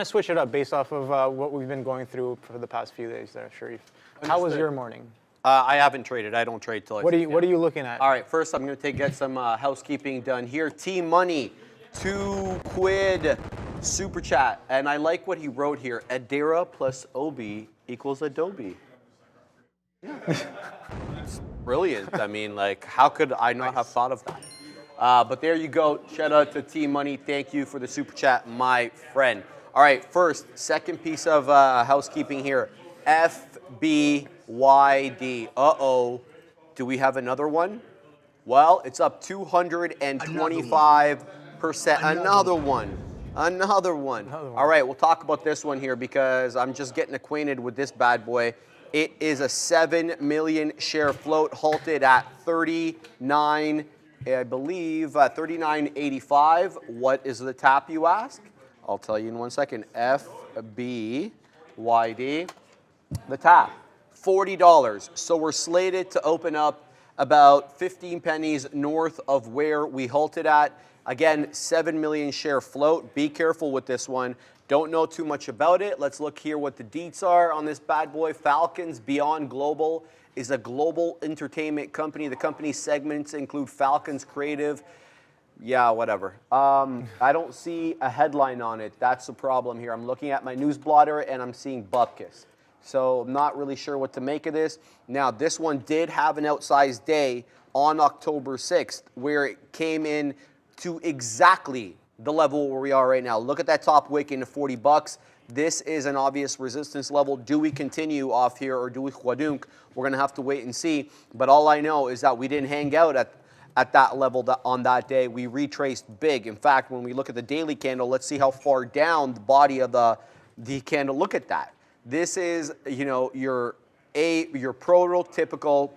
to switch it up based off of what we've been going through for the past few days there, Sharif. How was your morning? I haven't traded. I don't trade till I What are you looking at? All right, first I'm going to get some housekeeping done here. T-Money, £2 super chat. And I like what he wrote here. Adara plus OB equals Adobe. Yeah. It's brilliant. I mean, like, how could I not have thought of that? But there you go. Shout out to T-Money. Thank you for the super chat, my friend. All right, second piece of housekeeping here. FBYD. Do we have another one? Well, it's up 225%. Another one. All right, we'll talk about this one here because I'm just getting acquainted with this bad boy. It is a 7 million share float halted at 39. I believe 39.85. What is the tap, you ask? I'll tell you in 1 second. FBYD. The tap, $40. So we're slated to open up about 15 pennies north of where we halted at. Again, 7 million share float. Be careful with this one. Don't know too much about it. Let's look here what the deets are on this bad boy. Falcons Beyond Global is a global entertainment company. The company's segments include Falcons Creative. Yeah, whatever. I don't see a headline on it. That's the problem here. I'm looking at my news blotter and I'm seeing Bupkis. So I'm not really sure what to make of this. Now, this one did have an outsized day on October 6th where it came in to exactly the level where we are right now. Look at that top wick into $40. This is an obvious resistance level. Do we continue off here or do we huadunk? We're going to have to wait and see. But all I know is that we didn't hang out at that level on that day. We retraced big. In fact, when we look at the daily candle, let's see how far down the body of the candle. Look at that. This is, your prototypical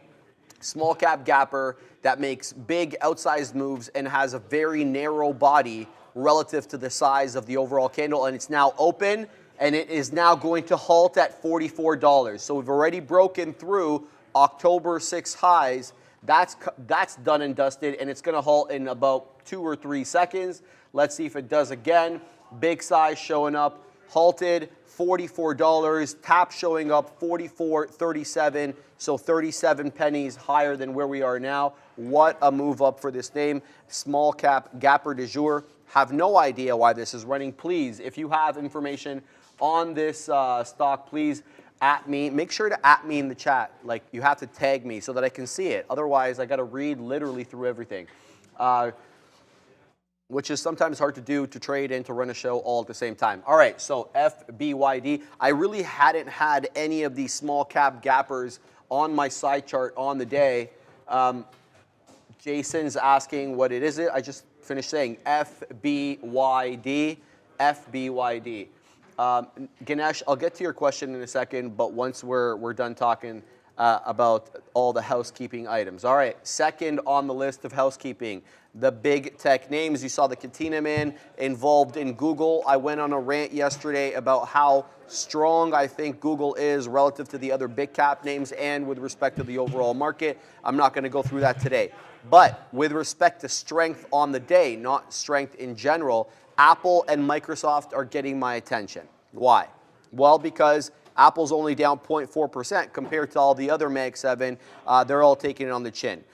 small cap gapper that makes big outsized moves and has a very narrow body relative to the size of the overall candle. And it's now open and it is now going to halt at $44. So we've already broken through October 6 highs That's done and dusted, and it's going to halt in about 2 or 3 seconds. Let's see if it does again. Big size showing up, halted, $44. Tap showing up, 44.37, so 37 pennies higher than where we are now. What a move up for this name. Small cap gapper du jour. Have no idea why this is running. Please, if you have information on this stock, please at me. Make sure to at me in the chat. Like, you have to tag me so that I can see it. Otherwise, I got to read literally through everything. Which is sometimes hard to do, to trade and to run a show all at the same time. All right, so FBYD. I really hadn't had any of these small cap gappers on my side chart on the day. Jason's asking what it is. I just finished saying FBYD, FBYD. Ganesh, I'll get to your question in a second, but once we're done talking about all the housekeeping items. All right, second on the list of housekeeping, the big tech names. You saw the Katina man involved in Google. I went on a rant yesterday about how strong I think Google is relative to the other big cap names and with respect to the overall market. I'm not going to go through that today. But with respect to strength on the day, not strength in general, Apple and Microsoft are getting my attention. Why? Well, because Apple's only down 0.4% compared to all the other Mag 7. They're all taking it on the chin.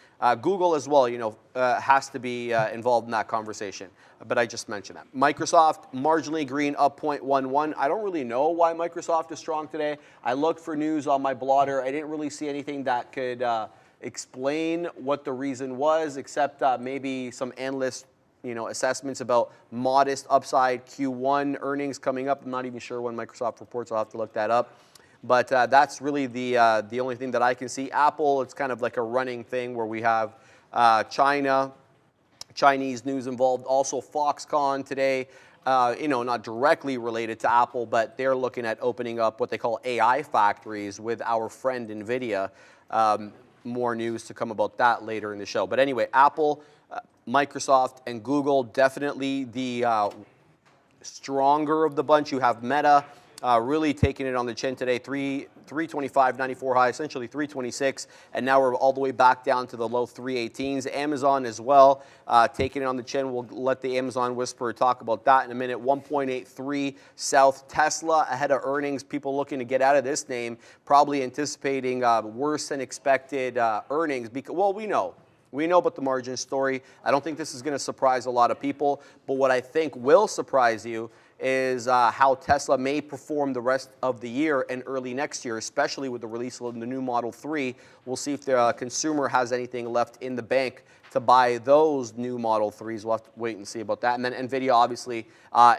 Google as well, has to be involved in that conversation. But I just mentioned that. Microsoft, marginally green, up 0.11. I don't really know why Microsoft is strong today. I looked for news on my blotter. I didn't really see anything that could explain what the reason was, except maybe some analyst assessments about modest upside Q1 earnings coming up. I'm not even sure when Microsoft reports. I'll have to look that up. But that's really the only thing that I can see. Apple, it's kind of like a running thing where we have Chinese news involved. Also Foxconn today, not directly related to Apple, but they're looking at opening up what they call AI factories with our friend NVIDIA. More news to come about that later in the show. But anyway, Apple, Microsoft, and Google, definitely the stronger of the bunch. You have Meta really taking it on the chin today, 325.94 high, essentially 326, and now we're all the way back down to the low 318s. Amazon as well, taking it on the chin. We'll let the Amazon whisperer talk about that in a minute. 1.83 south. Tesla ahead of earnings. People looking to get out of this name, probably anticipating worse than expected earnings. Because, well, we know about the margin story. I don't think this is going to surprise a lot of people, but what I think will surprise you is how Tesla may perform the rest of the year and early next year, especially with the release of the new Model 3. We'll see if the consumer has anything left in the bank to buy those new Model 3s. We'll have to wait and see about that. And then NVIDIA, obviously,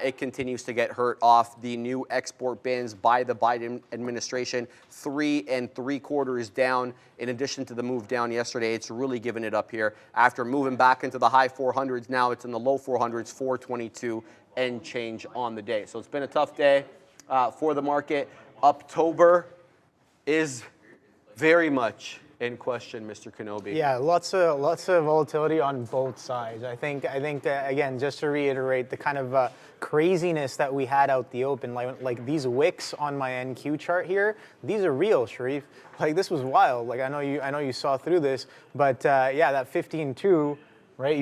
it continues to get hurt off the new export bans by the Biden administration. 3 3/4 down. In addition to the move down yesterday, it's really given it up here. After moving back into the high 400s, now it's in the low 400s, 422 and change on the day. So it's been a tough day for the market. October is very much in question, Mr. Kenobi. Yeah, lots of volatility on both sides. I think again, just to reiterate, the kind of craziness that we had out the open, like these wicks on my NQ chart here, these are real, Sharif. Like, this was wild. Like, I know you saw through this, but yeah, that 15.2. Right,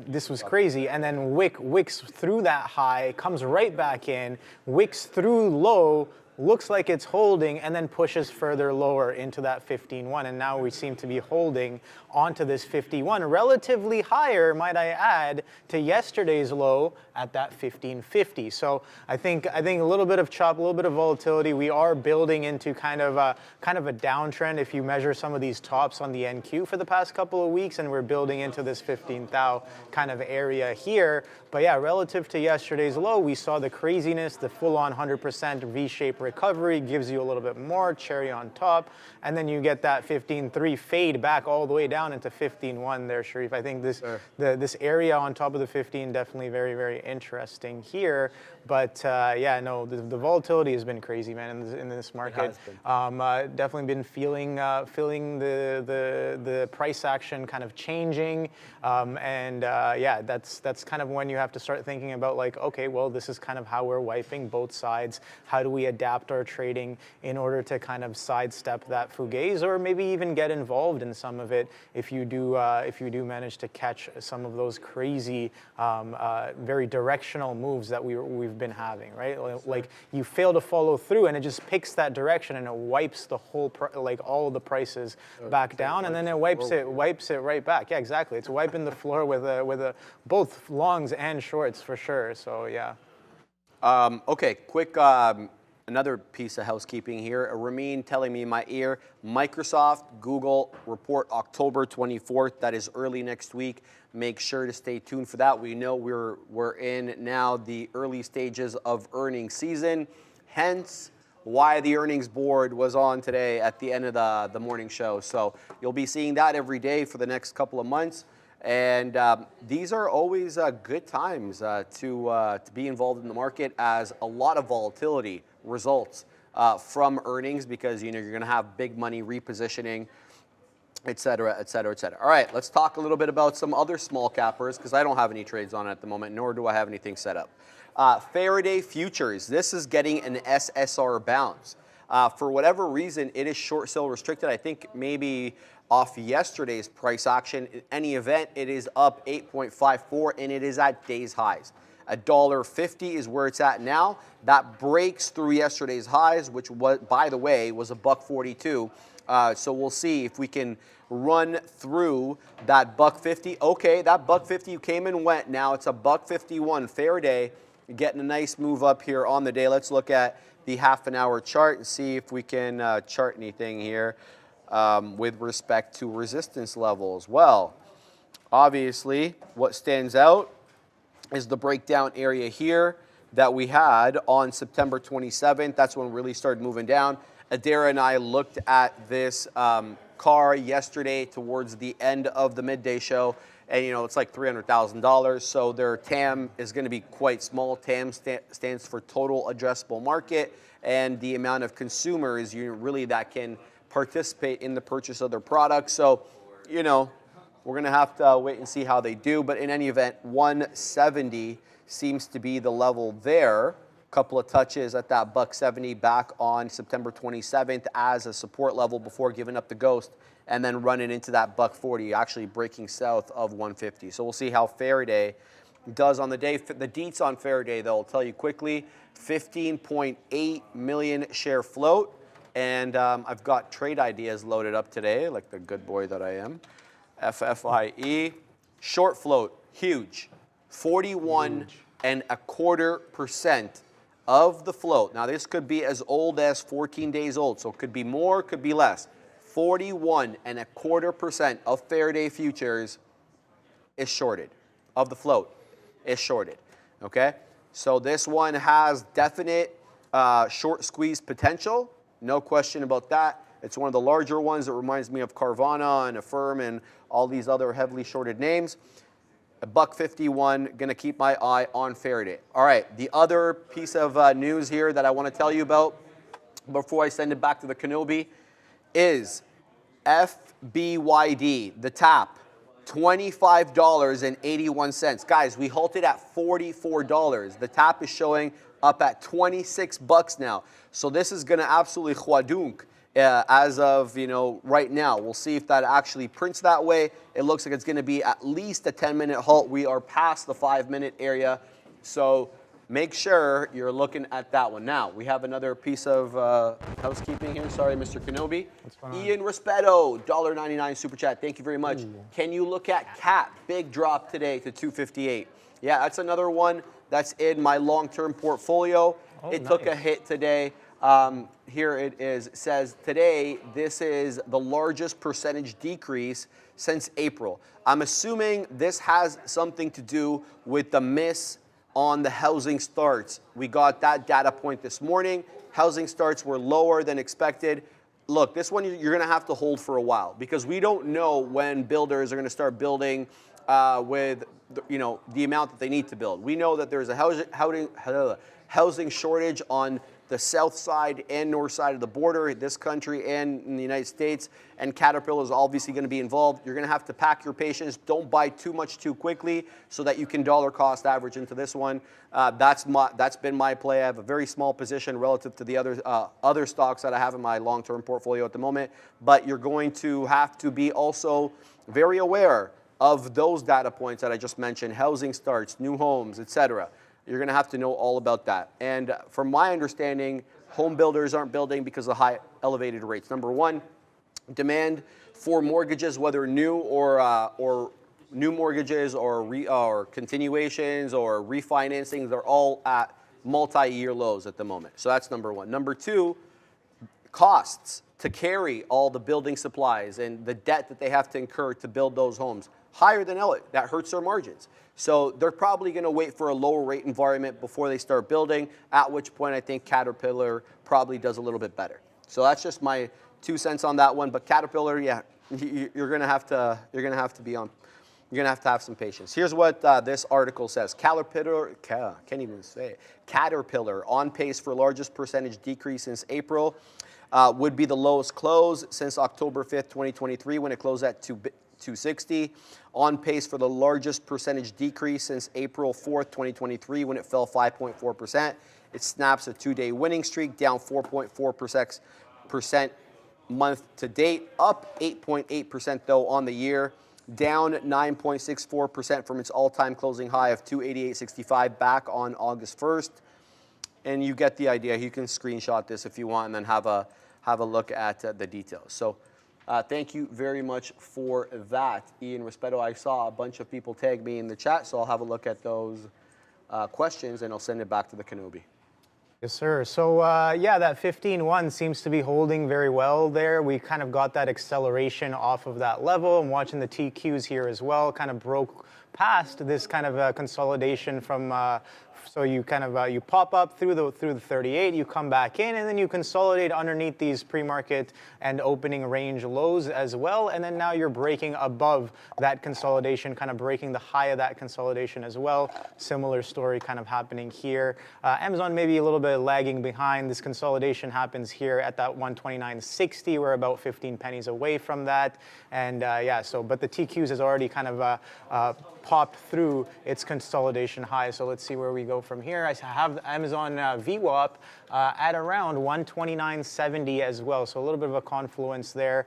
this was crazy, and then wicks through that high, comes right back in, wicks through low, looks like it's holding, and then pushes further lower into that 15.1, and now we seem to be holding onto this 51, relatively higher, might I add, to yesterday's low at that 15.50. So I think a little bit of chop, a little bit of volatility. We are building into kind of a downtrend if you measure some of these tops on the NQ for the past couple of weeks, and we're building into this 15,000 kind of area here. But yeah, relative to yesterday's low, we saw the craziness, the full-on 100% V-shaped recovery, gives you a little bit more, cherry on top, and then you get that 15.3 fade back all the way down into 15.1 there, Sharif. I think this area on top of the 15 definitely very, very interesting here. But yeah, no, the volatility has been crazy, man, in this market. Definitely been feeling the price action kind of changing, and yeah, that's kind of when you have to start thinking about like, okay, well, this is kind of how we're wiping both sides. How do we adapt our trading in order to kind of sidestep that fugaze, or maybe even get involved in some of it if you do manage to catch some of those crazy, very directional moves that we've been having, right? Like you fail to follow through, and it just picks that direction, and it wipes the whole like all of the prices back down, and then it wipes it right back. Yeah, exactly. It's wiping the floor with both longs and shorts for sure. So yeah. Okay, quick. Another piece of housekeeping here. Ramin telling me in my ear, Microsoft, Google report October 24th. That is early next week. Make sure to stay tuned for that. We know we're in now the early stages of earnings season. Hence, why the earnings board was on today at the end of the morning show. So you'll be seeing that every day for the next couple of months. And these are always good times to be involved in the market, as a lot of volatility results from earnings, because you're going to have big money repositioning, et cetera, et cetera, et cetera. All right, let's talk a little bit about some other small cappers, because I don't have any trades on at the moment, nor do I have anything set up. Faraday Futures, this is getting an SSR bounce. For whatever reason, it is short sale restricted. I think maybe off yesterday's price action. In any event, it is up 8.54, and it is at day's highs. $1.50 is where it's at now. That breaks through yesterday's highs, which was, by the way, was $1.42. So we'll see if we can run through that $1.50. Okay, that $1.50 came and went. Now it's $1.51. Faraday getting a nice move up here on the day. Let's look at the half-an-hour chart and see if we can chart anything here with respect to resistance levels. Well, obviously, what stands out is the breakdown area here that we had on September 27th. That's when it really started moving down. Adara and I looked at this car yesterday towards the end of the midday show, and it's like $300,000. So their TAM is going to be quite small. TAM stands for total addressable market, and the amount of consumers really that can participate in the purchase of their products. So, we're going to have to wait and see how they do. But in any event, 170 seems to be the level there. Couple of touches at that $1.70 back on September 27th as a support level before giving up the ghost, and then running into that $1.40, actually breaking south of 150. So we'll see how Faraday does on the day. The deets on Faraday, though, I'll tell you quickly, 15.8 million share float. And I've got trade ideas loaded up today, like the good boy that I am. FFIE, short float, huge, 41.25% of the float. Now this could be as old as 14 days old, so it could be more, could be less. 41.25% of Faraday futures is shorted, of the float is shorted. Okay, so this one has definite short squeeze potential, no question about that. It's one of the larger ones. It reminds me of Carvana and Affirm and all these other heavily shorted names. $1.51, going to keep my eye on Faraday. All right, the other piece of news here that I want to tell you about before I send it back to the Kenobi is FBYD, the tap, $25.81. Guys, we halted at $44. The tap is showing up at $26 now. So this is going to absolutely khwadunk. As of right now. We'll see if that actually prints that way. It looks like it's going to be at least a 10-minute halt. We are past the 5-minute area, so make sure you're looking at that one. Now we have another piece of housekeeping here. Sorry, Mr. Kenobi. Ian Rispetto, $1.99 super chat. Thank you very much. Ooh. Can you look at CAT? Big drop today to 258. Yeah, that's another one that's in my long-term portfolio. It took a hit today. Here it is. It says today this is the largest percentage decrease since April. I'm assuming this has something to do with the miss on the housing starts. We got that data point this morning. Housing starts were lower than expected. Look, this one you're going to have to hold for a while because we don't know when builders are going to start building with the amount that they need to build. We know that there's a housing shortage on the south side and north side of the border, this country and in the United States, and Caterpillar is obviously going to be involved. You're going to have to pack your patience. Don't buy too much too quickly so that you can dollar cost average into this one. That's been my play. I have a very small position relative to the other stocks that I have in my long-term portfolio at the moment, but you're going to have to be also very aware of those data points that I just mentioned: housing starts, new homes, etc. You're going to have to know all about that. And from my understanding, home builders aren't building because of high elevated rates. Number one, demand for mortgages, whether new or new mortgages or continuations or refinancing, they're all at multi-year lows at the moment. So that's number one. Number two, costs to carry all the building supplies and the debt that they have to incur to build those homes higher than that hurts their margins. So they're probably going to wait for a lower rate environment before they start building, at which point I think Caterpillar probably does a little bit better. So that's just my 2 cents on that one. But Caterpillar, yeah, you're going to have to have some patience. Here's what this article says. Caterpillar on pace for largest percentage decrease since April, would be the lowest close since October 5th, 2023, when it closed at 260. On pace for the largest percentage decrease since April 4th, 2023, when it fell 5.4%. It snaps a 2-day winning streak, down 4.4% month to date, up 8.8% though on the year, down 9.64% from its all-time closing high of 288.65 back on August 1st. And you get the idea. You can screenshot this if you want and then have a look at the details. So thank you very much for that, Ian Respeto. I saw a bunch of people tag me in the chat, so I'll have a look at those questions and I'll send it back to the Kenobi. Yes, sir. So, yeah, that 15.1 seems to be holding very well there. We kind of got that acceleration off of that level. I'm watching the TQs here as well, kind of broke past this kind of consolidation from so you kind of you pop up through the 38, you come back in, and then you consolidate underneath these pre-market and opening range lows as well, and then now you're breaking above that consolidation, kind of breaking the high of that consolidation as well. Similar story kind of happening here. Amazon maybe a little bit lagging behind. This consolidation happens here at that 129.60. We're about 15 pennies away from that, and yeah. So, but the TQs has already kind of popped through its consolidation high. So let's see where we go from here. I have Amazon VWAP at around 129.70 as well. So a little bit of a confluence there,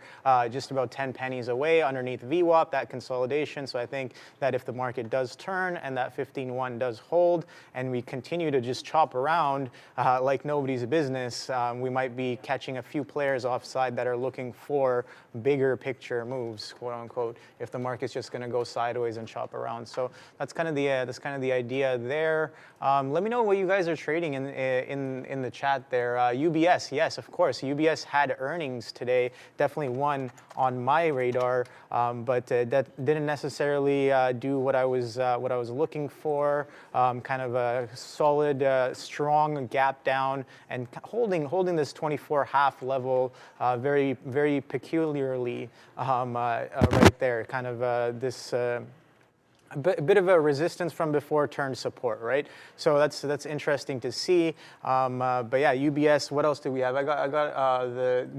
just about 10 pennies away underneath VWAP, that consolidation. So I think that if the market does turn and that 15.1 does hold and we continue to just chop around like nobody's business, we might be catching a few players offside that are looking for bigger picture moves, quote unquote, if the market's just going to go sideways and chop around. So that's kind of the idea there. Let me know what you guys are trading in the chat there. UBS, yes, of course. UBS had earnings today. Definitely one on my radar, but that didn't necessarily do what I was looking for. Kind of a solid, strong gap down and holding this 24.5 level very, very peculiarly right there. Kind of this. A bit of a resistance from before turned support, right? So that's interesting to see. But yeah, UBS. What else do we have? We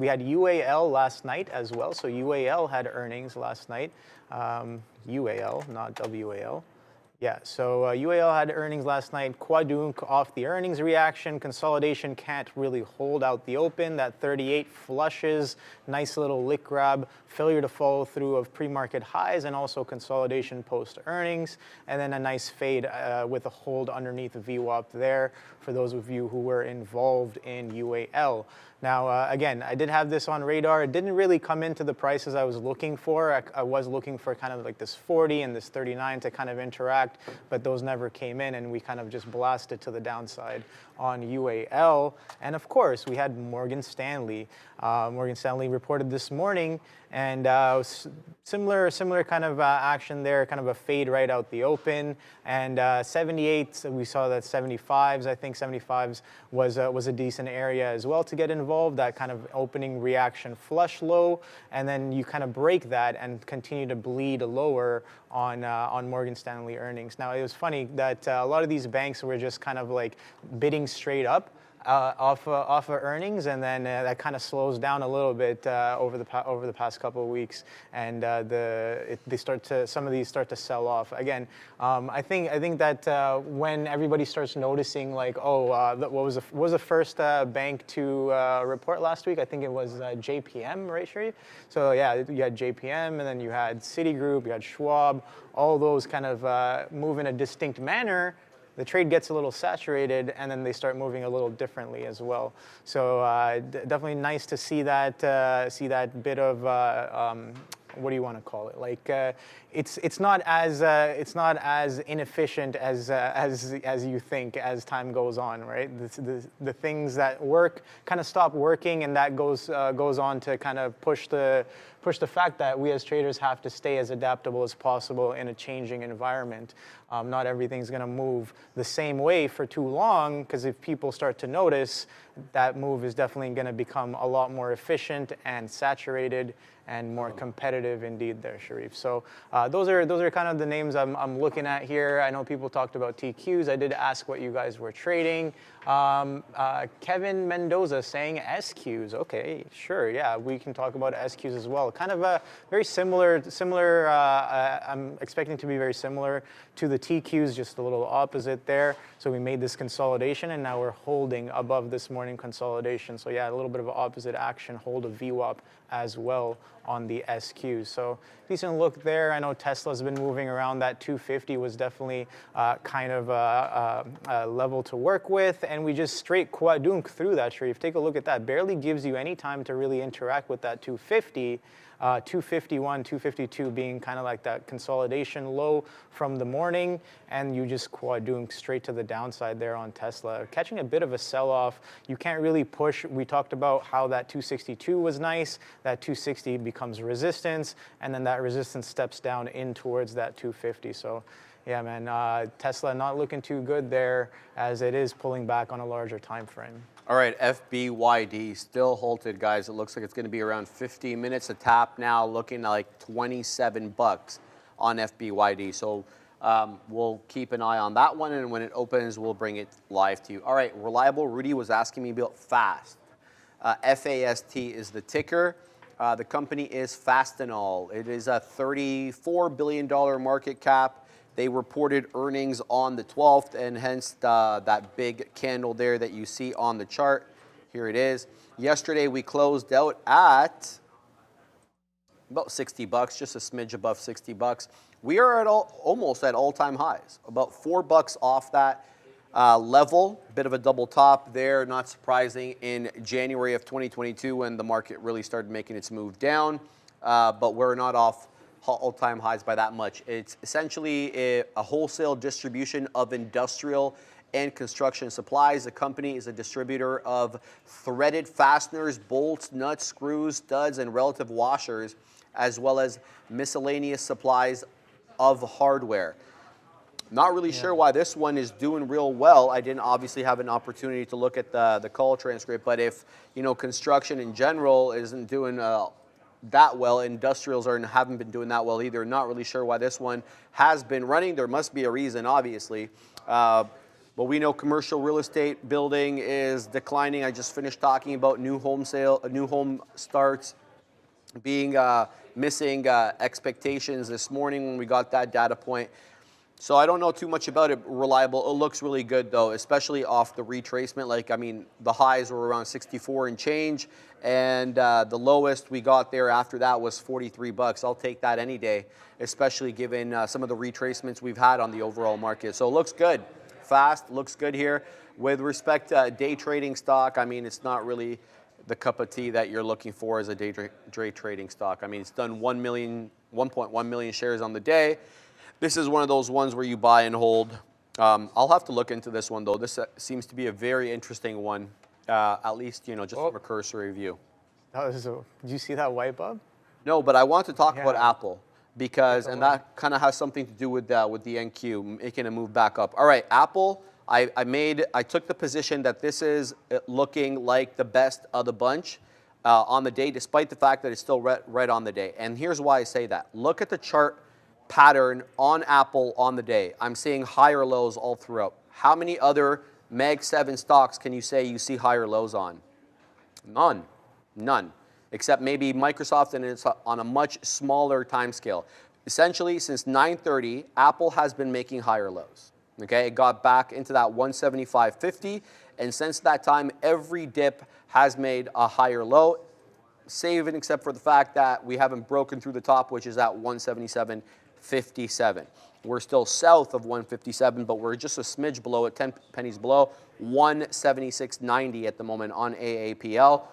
had UAL last night as well. So UAL had earnings last night. UAL, not WAL. Yeah, so UAL had earnings last night. Quadunk off the earnings reaction. Consolidation can't really hold out the open. That 38 flushes. Nice little lick grab. Failure to follow through of pre-market highs and also consolidation post earnings. And then a nice fade with a hold underneath the VWAP there for those of you who were involved in UAL. Now, again, I did have this on radar. It didn't really come into the prices I was looking for. I was looking for kind of like this 40 and this 39 to kind of interact, but those never came in, and we kind of just blasted to the downside on UAL. And of course, we had Morgan Stanley. Morgan Stanley reported this morning, and similar kind of action there, kind of a fade right out the open. And 78, we saw that 75s. I think 75s was a decent area as well to get involved. That kind of opening reaction flush low, and then you kind of break that and continue to bleed lower on Morgan Stanley earnings. Now, it was funny that a lot of these banks were just kind of like bidding straight up off of earnings, and then that kind of slows down a little bit over the past couple of weeks, and some of these start to sell off again. I think that when everybody starts noticing, like, what was the first bank to report last week? I think it was JPM, right, Sharif? So yeah, you had JPM, and then you had Citigroup, you had Schwab, all those kind of move in a distinct manner. The trade gets a little saturated, and then they start moving a little differently as well. So definitely nice to see that bit of what do you want to call it? Like it's not as inefficient as you think as time goes on, right? The things that work kind of stop working, and that goes on to kind of push the fact that we as traders have to stay as adaptable as possible in a changing environment. Not everything's going to move the same way for too long, because if people start to notice, that move is definitely going to become a lot more efficient and saturated and more competitive indeed there, Sharif. So those are kind of the names I'm looking at here. I know people talked about TQs. I did ask what you guys were trading. Kevin Mendoza saying SQs. Okay, sure, yeah, we can talk about SQs as well. Kind of a very similar. I'm expecting to be very similar to the TQs, just a little opposite there. So we made this consolidation, and now we're holding above this morning consolidation. So yeah, a little bit of opposite action, hold a VWAP as well on the SQs. So decent look there. I know Tesla's been moving around. That 250 was definitely kind of a level to work with, and we just straight quadunk through that, Sharif. Take a look at that. Barely gives you any time to really interact with that 250. 251, 252 being kind of like that consolidation low from the morning, and you just quadunk straight to the downside there on Tesla. Catching a bit of a sell-off. You can't really push. We talked about how that 262 was nice. That 260 becomes resistance, and then that resistance steps down in towards that 250. So yeah, man, Tesla not looking too good there, as it is pulling back on a larger time frame. All right, FBYD still halted, guys. It looks like it's going to be around 15 minutes a tap now, looking like 27 bucks on FBYD. So we'll keep an eye on that one, and when it opens, we'll bring it live to you. All right, Reliable Rudy was asking me about FAST. FAST is the ticker. The company is Fastenal. It is a $34 billion market cap. They reported earnings on the 12th, and hence that big candle there that you see on the chart. Here it is. Yesterday, we closed out at about 60 bucks, just a smidge above 60 bucks. We are at almost at all-time highs, about 4 bucks off that level. Bit of a double top there, not surprising, in January of 2022 when the market really started making its move down, but we're not off all-time highs by that much. It's essentially a wholesale distribution of industrial and construction supplies. The company is a distributor of threaded fasteners, bolts, nuts, screws, studs, and relative washers, as well as miscellaneous supplies of hardware. Not really sure why this one is doing real well. I didn't obviously have an opportunity to look at the call transcript, but if construction in general isn't doing that well, industrials haven't been doing that well either. Not really sure why this one has been running. There must be a reason, obviously. But we know commercial real estate building is declining. I just finished talking about new home starts being missing expectations this morning when we got that data point. So I don't know too much about it. Reliable. It looks really good though, especially off the retracement. Like, I mean, the highs were around 64 and change, and the lowest we got there after that was 43 bucks. I'll take that any day, especially given some of the retracements we've had on the overall market. So it looks good. Fast, looks good here. With respect to day trading stock, I mean, it's not really the cup of tea that you're looking for as a day trading stock. I mean, it's done 1.1 million shares on the day. This is one of those ones where you buy and hold. I'll have to look into this one, though. This seems to be a very interesting one, at least, just from a cursory view. Did you see that white bub? No, but I want to talk about Apple, because, and that kind of has something to do with the NQ, making a move back up. All right, Apple, I took the position that this is looking like the best of the bunch on the day, despite the fact that it's still right on the day. And here's why I say that. Look at the chart pattern on Apple on the day. I'm seeing higher lows all throughout. How many other Mag 7 stocks can you say you see higher lows on? None. None. Except maybe Microsoft, and it's on a much smaller time scale. Essentially, since 9:30, Apple has been making higher lows. Okay, it got back into that 175.50, and since that time, every dip has made a higher low, save and except for the fact that we haven't broken through the top, which is at 177.57. We're still south of 157, but we're just a smidge below it, 10 pennies below, 176.90 at the moment on AAPL.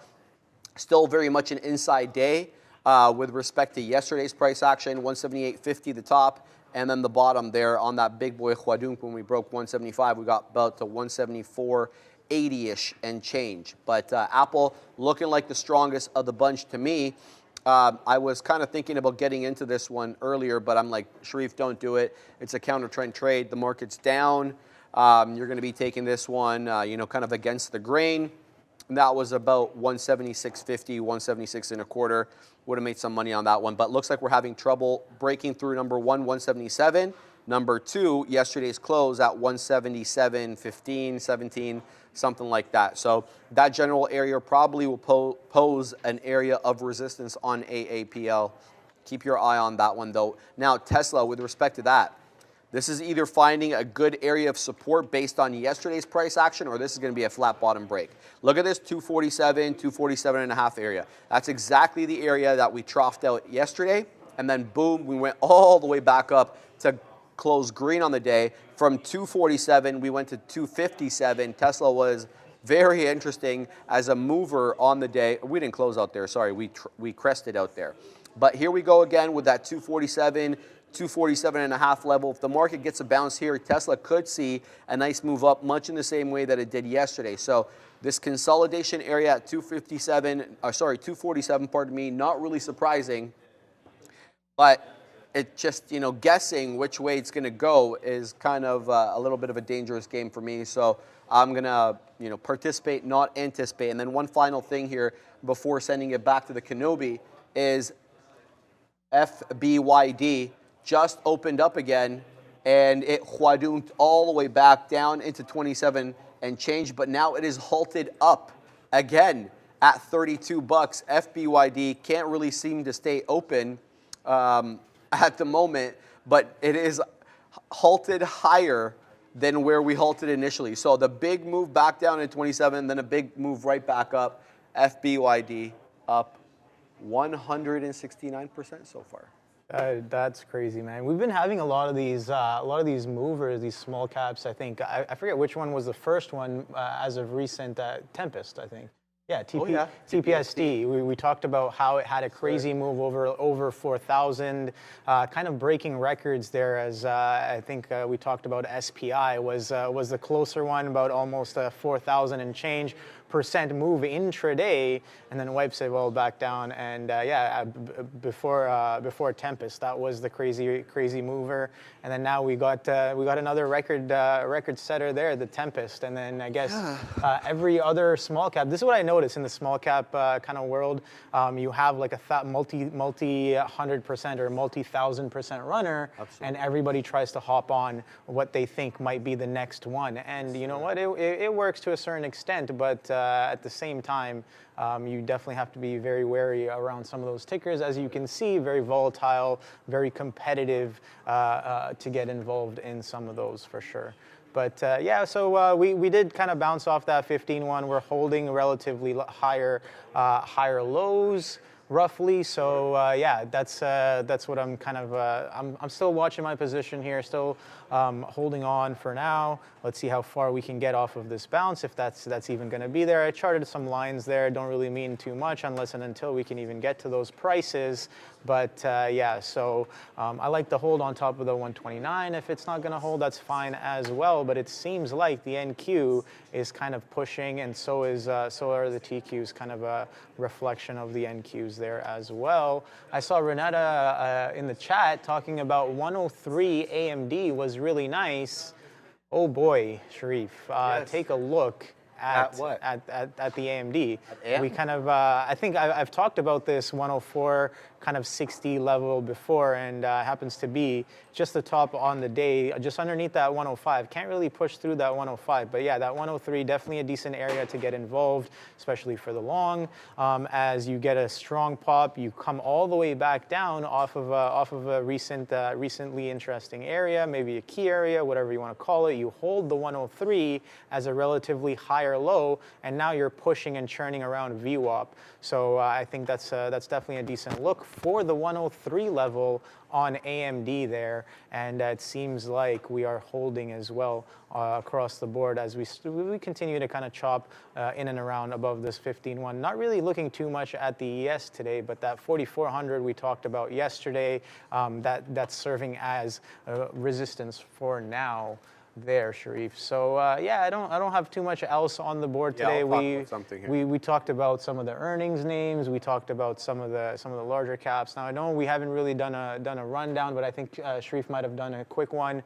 Still very much an inside day with respect to yesterday's price action, 178.50 the top, and then the bottom there on that big boy Huadunk, when we broke 175, we got about to 174.80-ish and change. But Apple looking like the strongest of the bunch to me. I was kind of thinking about getting into this one earlier, but I'm like, Sharif, don't do it. It's a counter trend trade. The market's down. You're going to be taking this one, kind of against the grain. And that was about 176.50, 176 and a quarter. Would have made some money on that one, but looks like we're having trouble breaking through number one, 177. Number two, yesterday's close at 177.15, 17, something like that. So that general area probably will pose an area of resistance on AAPL. Keep your eye on that one though. Now Tesla, with respect to that, this is either finding a good area of support based on yesterday's price action, or this is going to be a flat bottom break. Look at this 247, 247 and a half area. That's exactly the area that we troughed out yesterday. And then boom, we went all the way back up to close green on the day. From 247, we went to 257. Tesla was very interesting as a mover on the day. We didn't close out there, sorry, we crested out there. But here we go again with that 247, 247 and a half level. If the market gets a bounce here, Tesla could see a nice move up, much in the same way that it did yesterday. So this consolidation area at 247, pardon me, not really surprising, but it just, guessing which way it's going to go is kind of a little bit of a dangerous game for me. So I'm going to, participate, not anticipate. And then one final thing here before sending it back to the Kenobi is FBYD just opened up again, and it huadunked all the way back down into 27 and change, but now it is halted up again at 32 bucks. FBYD can't really seem to stay open at the moment, but it is halted higher than where we halted initially. So the big move back down in 27, then a big move right back up. FBYD up 169% so far. That's crazy, man. We've been having a lot of these movers, these small caps. I think I forget which one was the first one as of recent. Tempest, I think. Yeah, TPSD. We talked about how it had a crazy move over 4,000, kind of breaking records there. As I think we talked about SPI was the closer one, about almost 4,000 and change % move intraday, and then wipes it well back down. And before Tempest, that was the crazy mover. And then now we got another record setter there, the Tempest. And then I guess every other small cap. This is what I noticed in the small cap kind of world. You have like a multi 100% or multi 1,000% runner, absolutely, and everybody tries to hop on what they think might be the next one. And you know what? It works to a certain extent, but at the same time, you definitely have to be very wary around some of those tickers. As you can see, very volatile, very competitive to get involved in some of those for sure. But so we did kind of bounce off that 15-1. We're holding relatively higher lows, roughly. So that's what I'm kind of I'm still watching my position here, still holding on for now. Let's see how far we can get off of this bounce, if that's even going to be there. I charted some lines there. Don't really mean too much unless and until we can even get to those prices. But so I like to hold on top of the 129. If it's not going to hold, that's fine as well. But it seems like the NQ is kind of pushing, and so are the TQs, kind of a reflection of the NQs there as well. I saw Renata in the chat talking about 103 AMD was really nice. Oh boy, Sharif, yes. Take a look at what? at the AMD. AM? We kind of I think I've talked about this 104 kind of 60 level before, and happens to be just the top on the day, just underneath that 105. Can't really push through that 105, but yeah, that 103 definitely a decent area to get involved, especially for the long. As you get a strong pop, you come all the way back down off of a recently interesting area, maybe a key area, whatever you want to call it. You hold the 103 as a relatively higher low, and now you're pushing and churning around VWAP. So I think that's definitely a decent look for the 103 level on AMD there, and it seems like we are holding as well across the board as we continue to kind of chop in and around above this 15.1. Not really looking too much at the ES today, but that 4,400 we talked about yesterday, that's serving as resistance for now there, Sharif. So yeah, I don't have too much else on the board today. I'll talk about something here. We talked about some of the earnings names. We talked about some of the larger caps. Now I know we haven't really done a rundown, but I think Sharif might have done a quick one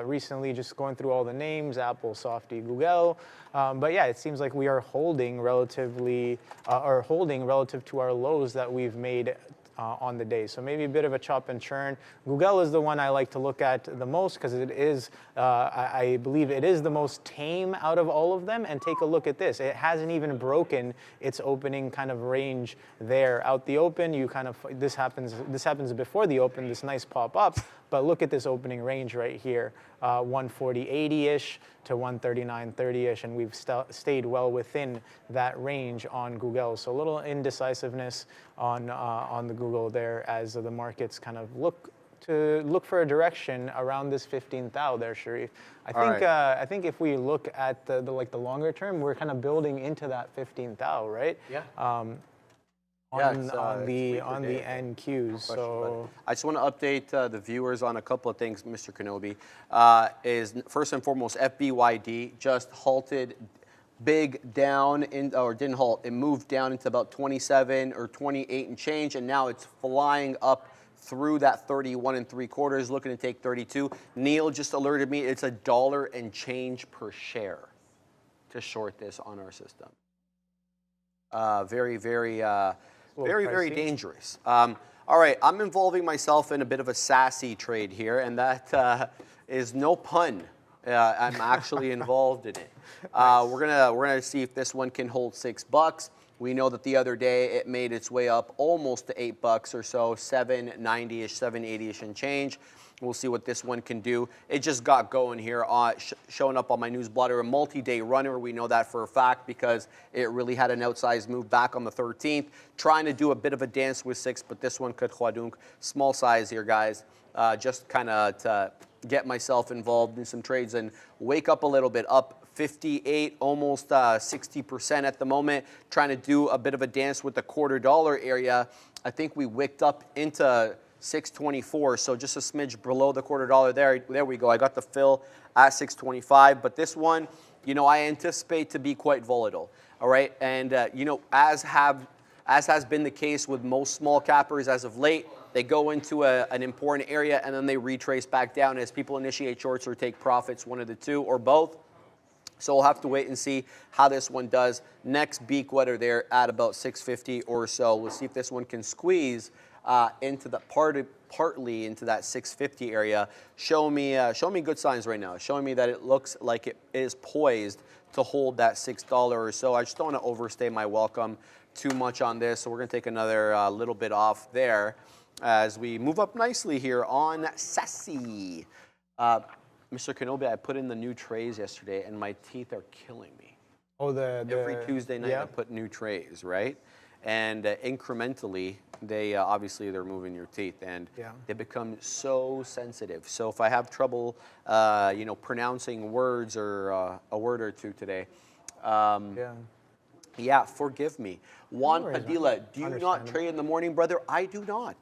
recently, just going through all the names: Apple, Softy, Google. But yeah, it seems like we are holding relatively relative to our lows that we've made on the day. So maybe a bit of a chop and churn. Google is the one I like to look at the most because it is, I believe it is the most tame out of all of them. And take a look at this. It hasn't even broken its opening kind of range there. Out the open, you kind of, this happens before the open, this nice pop up. But look at this opening range right here, 140.80-ish to 139.30-ish, and we've stayed well within that range on Google. So a little indecisiveness on the Google there as the markets kind of look for a direction around this 15th there, Sharif. I think if we look at the longer term, we're kind of building into that 15th, right? Yeah. On the NQs. So I just want to update the viewers on a couple of things, Mr. Kenobi. Is first and foremost, FBYD just halted big down or didn't halt. It moved down into about 27 or 28 and change, and now it's flying up through that 31 3/4, looking to take 32. Neil just alerted me it's $1 and change per share to short this on our system. Very dangerous. All right, I'm involving myself in a bit of a sassy trade here, and that is no pun. I'm actually involved in it. We're gonna see if this one can hold $6. We know that the other day it made its way up almost to $8 or so, 790-ish, 780-ish and change. We'll see what this one can do. It just got going here, showing up on my news blotter, a multi-day runner. We know that for a fact because it really had an outsized move back on the 13th. Trying to do a bit of a dance with 6, but this one could khwadunk. Small size here, guys. Just kind of to get myself involved in some trades and wake up a little bit. Up 58, almost 60% at the moment. Trying to do a bit of a dance with the $quarter area. I think we wicked up into 624, so just a smidge below the $quarter there. There we go. I got the fill at 625, but this one, you know, I anticipate to be quite volatile. All right, and you know, as has been the case with most small cappers as of late, they go into an important area and then they retrace back down as people initiate shorts or take profits, one of the two or both. So we'll have to wait and see how this one does. Next beak weather there at about 650 or so. We'll see if this one can squeeze into the partly into that 650 area. Show me good signs right now. Showing me that it looks like it is poised to hold that $6 or so. I just don't want to overstay my welcome too much on this, so we're going to take another little bit off there as we move up nicely here on Sassy. Mr. Kenobi, I put in the new trays yesterday, and my teeth are killing me. Oh, every Tuesday night I put new trays, right? And incrementally, they obviously they're moving your teeth, and they become so sensitive. So if I have trouble, you know, pronouncing words or a word or two today, forgive me. Juan Padilla, do you not trade in the morning, brother? I do not.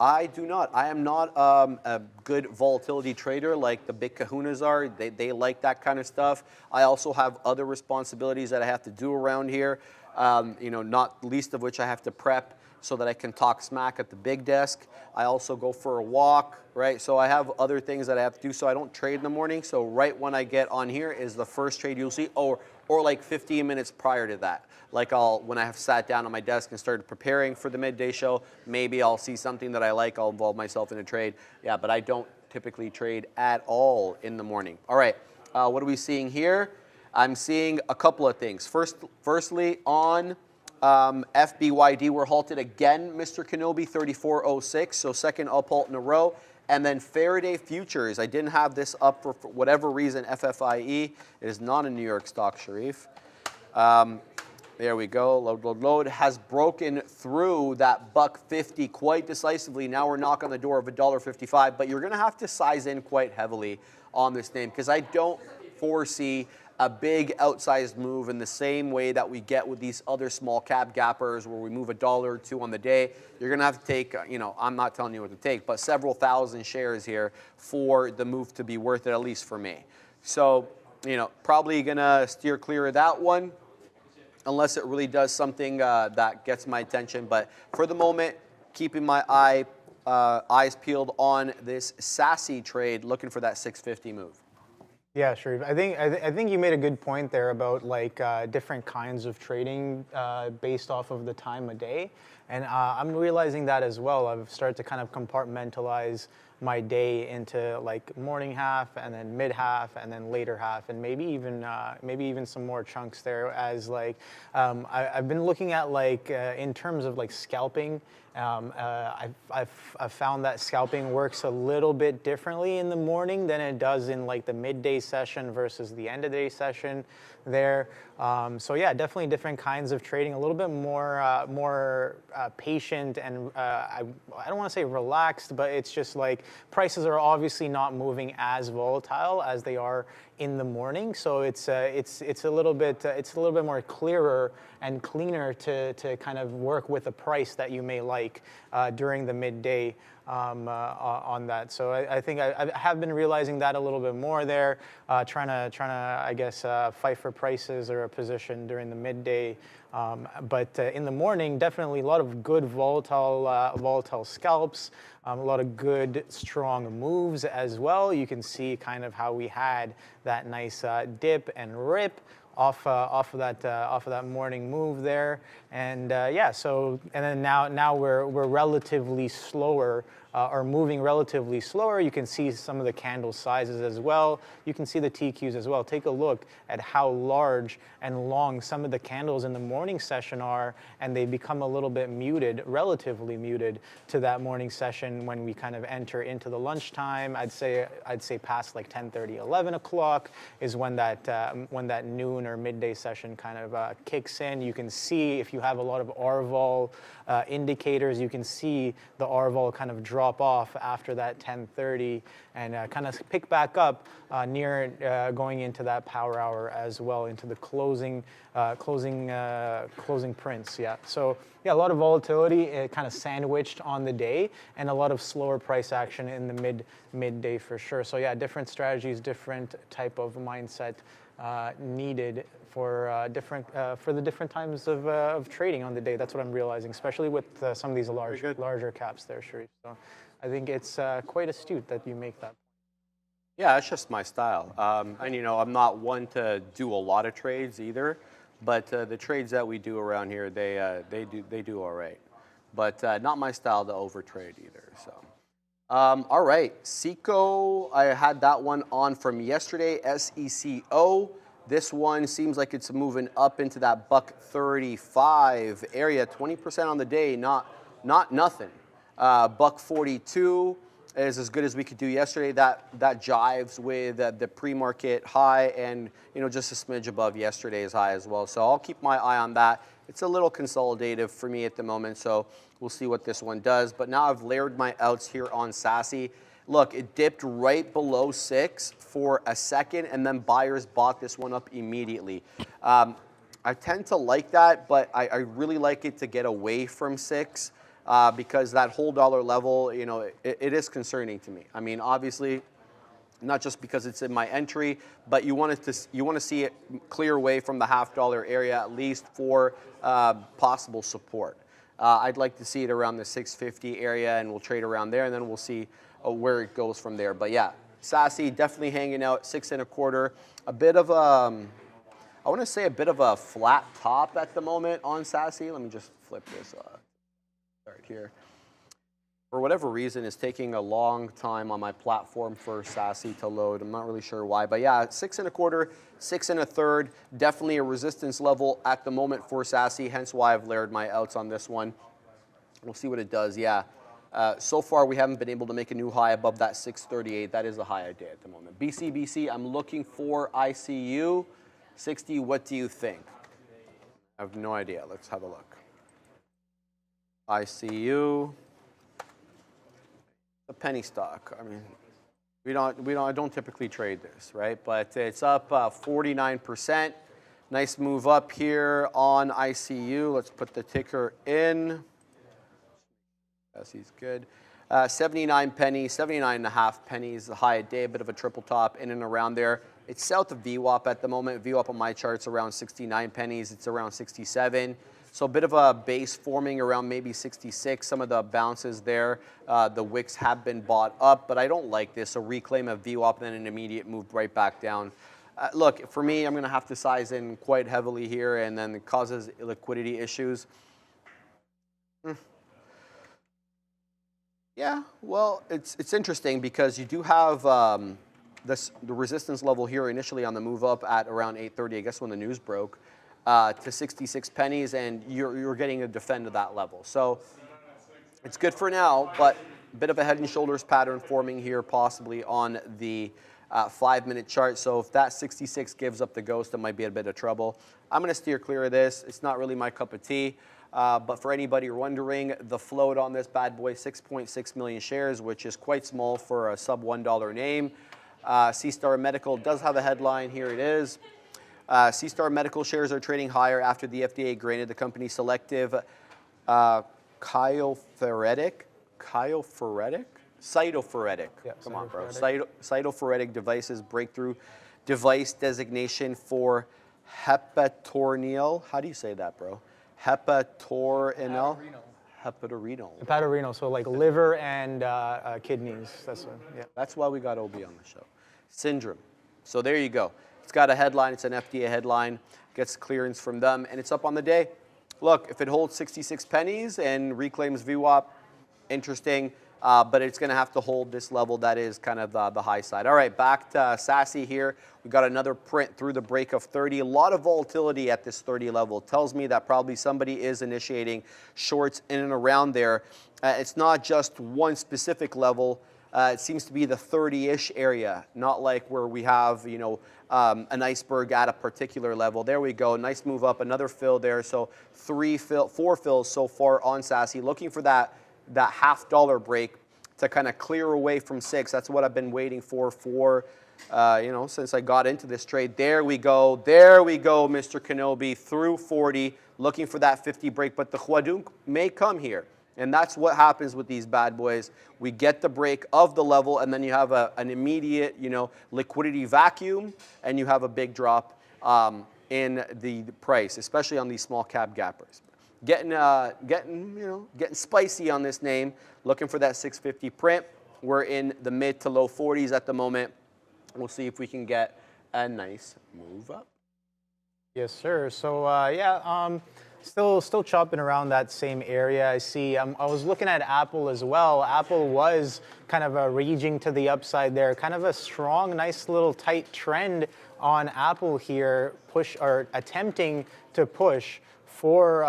I do not. I am not a good volatility trader like the big kahunas are. They like that kind of stuff. I also have other responsibilities that I have to do around here, you know, not least of which I have to prep so that I can talk smack at the big desk. I also go for a walk, right? So I have other things that I have to do, so I don't trade in the morning. So right when I get on here is the first trade you'll see. or like 15 minutes prior to that. Like when I have sat down on my desk and started preparing for the midday show, maybe I'll see something that I like, I'll involve myself in a trade. Yeah, but I don't typically trade at all in the morning. All right, what are we seeing here? I'm seeing a couple of things. Firstly, on FBYD, we're halted again, Mr. Kenobi, 34.06, so second up halt in a row. And then Faraday Futures, I didn't have this up for whatever reason, FFIE. It is not a New York stock, Sharif. There we go, load, has broken through that $1.50 quite decisively. Now we're knocking on the door of $1.55, but you're gonna have to size in quite heavily on this name because I don't foresee a big outsized move in the same way that we get with these other small cap gappers where we move $1 or $2 on the day. You're gonna have to take, I'm not telling you what to take, but several thousand shares here for the move to be worth it, at least for me. So, probably gonna steer clear of that one unless it really does something that gets my attention. But for the moment, keeping my eyes peeled on this SASE trade, looking for that 650 move. Yeah, sure. I think you made a good point there about like different kinds of trading based off of the time of day, and I'm realizing that as well. I've started to kind of compartmentalize my day into like morning half and then mid half and then later half and maybe even some more chunks there as like I've been looking at like in terms of like scalping. I've found that scalping works a little bit differently in the morning than it does in like the midday session versus the end of the day session there. So yeah, definitely different kinds of trading, a little bit more patient and I don't want to say relaxed, but it's just like prices are obviously not moving as volatile as they are in the morning. So it's a little bit more clearer and cleaner to kind of work with a price that you may like during the midday on that. So I think I have been realizing that a little bit more there, trying to I guess fight for prices or a position during the midday. But in the morning, definitely a lot of good volatile scalps, a lot of good strong moves as well. You can see kind of how we had that nice dip and rip off of that morning move there, and yeah. So and then now we're relatively slower. Are moving relatively slower. You can see some of the candle sizes as well. You can see the TQs as well. Take a look at how large and long some of the candles in the morning session are, and they become a little bit muted, relatively muted to that morning session when we kind of enter into the lunchtime. I'd say past like 10:30, 11 o'clock is when that noon or midday session kind of kicks in. You can see if you have a lot of RVol indicators, you can see the RVol kind of drop off after that 10:30 and kind of pick back up near going into that power hour as well, into the closing prints. Yeah. So yeah, a lot of volatility kind of sandwiched on the day, and a lot of slower price action in the midday for sure. So yeah, different strategies, different type of mindset needed for the different times of trading on the day. That's what I'm realizing, especially with some of these larger caps there, Sharif. So I think it's quite astute that you make that. Yeah, it's just my style. And I'm not one to do a lot of trades either, but the trades that we do around here, they do all right. But not my style to overtrade either. So, all right, SECO, I had that one on from yesterday. SECO. This one seems like it's moving up into that $1.35 area, 20% on the day, not nothing. $1.42 is as good as we could do yesterday. That jives with the pre-market high and just a smidge above yesterday's high as well. So I'll keep my eye on that. It's a little consolidative for me at the moment, so we'll see what this one does. But now I've layered my outs here on SASE. Look, it dipped right below 6 for a second, and then buyers bought this one up immediately. I tend to like that, but I really like it to get away from 6 because that whole dollar level, it is concerning to me. I mean, obviously, not just because it's in my entry, but you want to see it clear away from the $0.50 area at least for possible support. I'd like to see it around the 650 area, and we'll trade around there, and then we'll see where it goes from there. But yeah, SASE definitely hanging out 6 1/4. A bit of I want to say a bit of a flat top at the moment on SASE. Let me just flip this start here. For whatever reason, it's taking a long time on my platform for SASE to load. I'm not really sure why, but yeah, 6 1/4, 6 1/3, definitely a resistance level at the moment for SASE, hence why I've layered my outs on this one. We'll see what it does, yeah. So far, we haven't been able to make a new high above that 638. That is the high of day at the moment. BCBC, I'm looking for ICU 60. What do you think? I have no idea. Let's have a look. ICU. A penny stock. I mean, I don't typically trade this, right? But it's up 49%. Nice move up here on ICU. Let's put the ticker in. He's good. 79 pennies, 79.5 pennies, the high of day, a bit of a triple top in and around there. It's south of VWAP at the moment. VWAP on my chart's around 69 pennies. It's around 67. So a bit of a base forming around maybe 66. Some of the bounces there, the wicks have been bought up, but I don't like this. So reclaim of VWAP, then an immediate move right back down. Look, for me, I'm going to have to size in quite heavily here, and then it causes liquidity issues. Yeah, well, it's interesting because you do have the resistance level here initially on the move up at around 8:30, I guess when the news broke, to 66 pennies, and you're getting a defend of that level. So it's good for now, but a bit of a head and shoulders pattern forming here possibly on the 5-minute chart. So if that 66 gives up the ghost, it might be a bit of trouble. I'm going to steer clear of this. It's not really my cup of tea. But for anybody wondering, the float on this bad boy, 6.6 million shares, which is quite small for a sub $1 name. C-Star Medical does have a headline. Here it is. C-Star Medical shares are trading higher after the FDA granted the company selective cytophoretic? Yeah, come on, bro. Cytophoretic devices breakthrough device designation for hepatorenal. How do you say that, bro? Hepatorenal. Hepatorenal, so like liver and kidneys. That's why we got OB on the show. Syndrome. So there you go. It's got a headline. It's an FDA headline. Gets clearance from them, and it's up on the day. Look, if it holds 66 pennies and reclaims VWAP, interesting. But it's going to have to hold this level that is kind of the high side. All right, back to SASE here. We got another print through the break of 30. A lot of volatility at this 30 level. Tells me that probably somebody is initiating shorts in and around there. It's not just one specific level. It seems to be the 30-ish area, not like where we have, an iceberg at a particular level. There we go. Nice move up. Another fill there. So 4 fills so far on SASE. Looking for that $0.50 break to kind of clear away from 6. That's what I've been waiting for since I got into this trade. There we go, Mr. Kenobi, through 40, looking for that 50 break, but the Huadunk may come here. And that's what happens with these bad boys. We get the break of the level, and then you have an immediate, liquidity vacuum, and you have a big drop in the price, especially on these small cap gappers. Getting spicy on this name, looking for that 650 print. We're in the mid to low 40s at the moment. We'll see if we can get a nice move up. Yes, sir. So still chopping around that same area. I see. I was looking at Apple as well. Apple was kind of raging to the upside there. Kind of a strong, nice little tight trend on Apple here, attempting to push for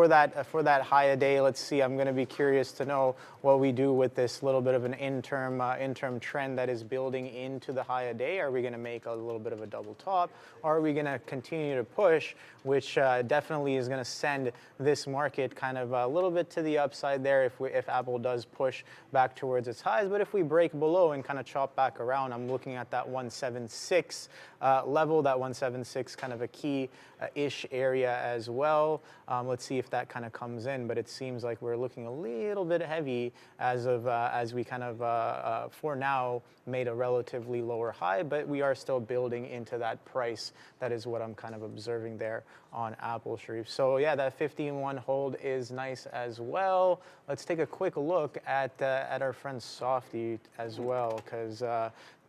that high a day. Let's see. I'm going to be curious to know what we do with this little bit of an interim trend that is building into the high a day. Are we going to make a little bit of a double top, or are we going to continue to push, which definitely is going to send this market kind of a little bit to the upside there if Apple does push back towards its highs. But if we break below and kind of chop back around, I'm looking at that 176 level, that 176 kind of a key-ish area as well. Let's see if that kind of comes in, but it seems like we're looking a little bit heavy as we kind of, for now, made a relatively lower high, but we are still building into that price. That is what I'm kind of observing there on Apple, Sharif. So yeah, that 15-1 hold is nice as well. Let's take a quick look at our friend Softy as well, because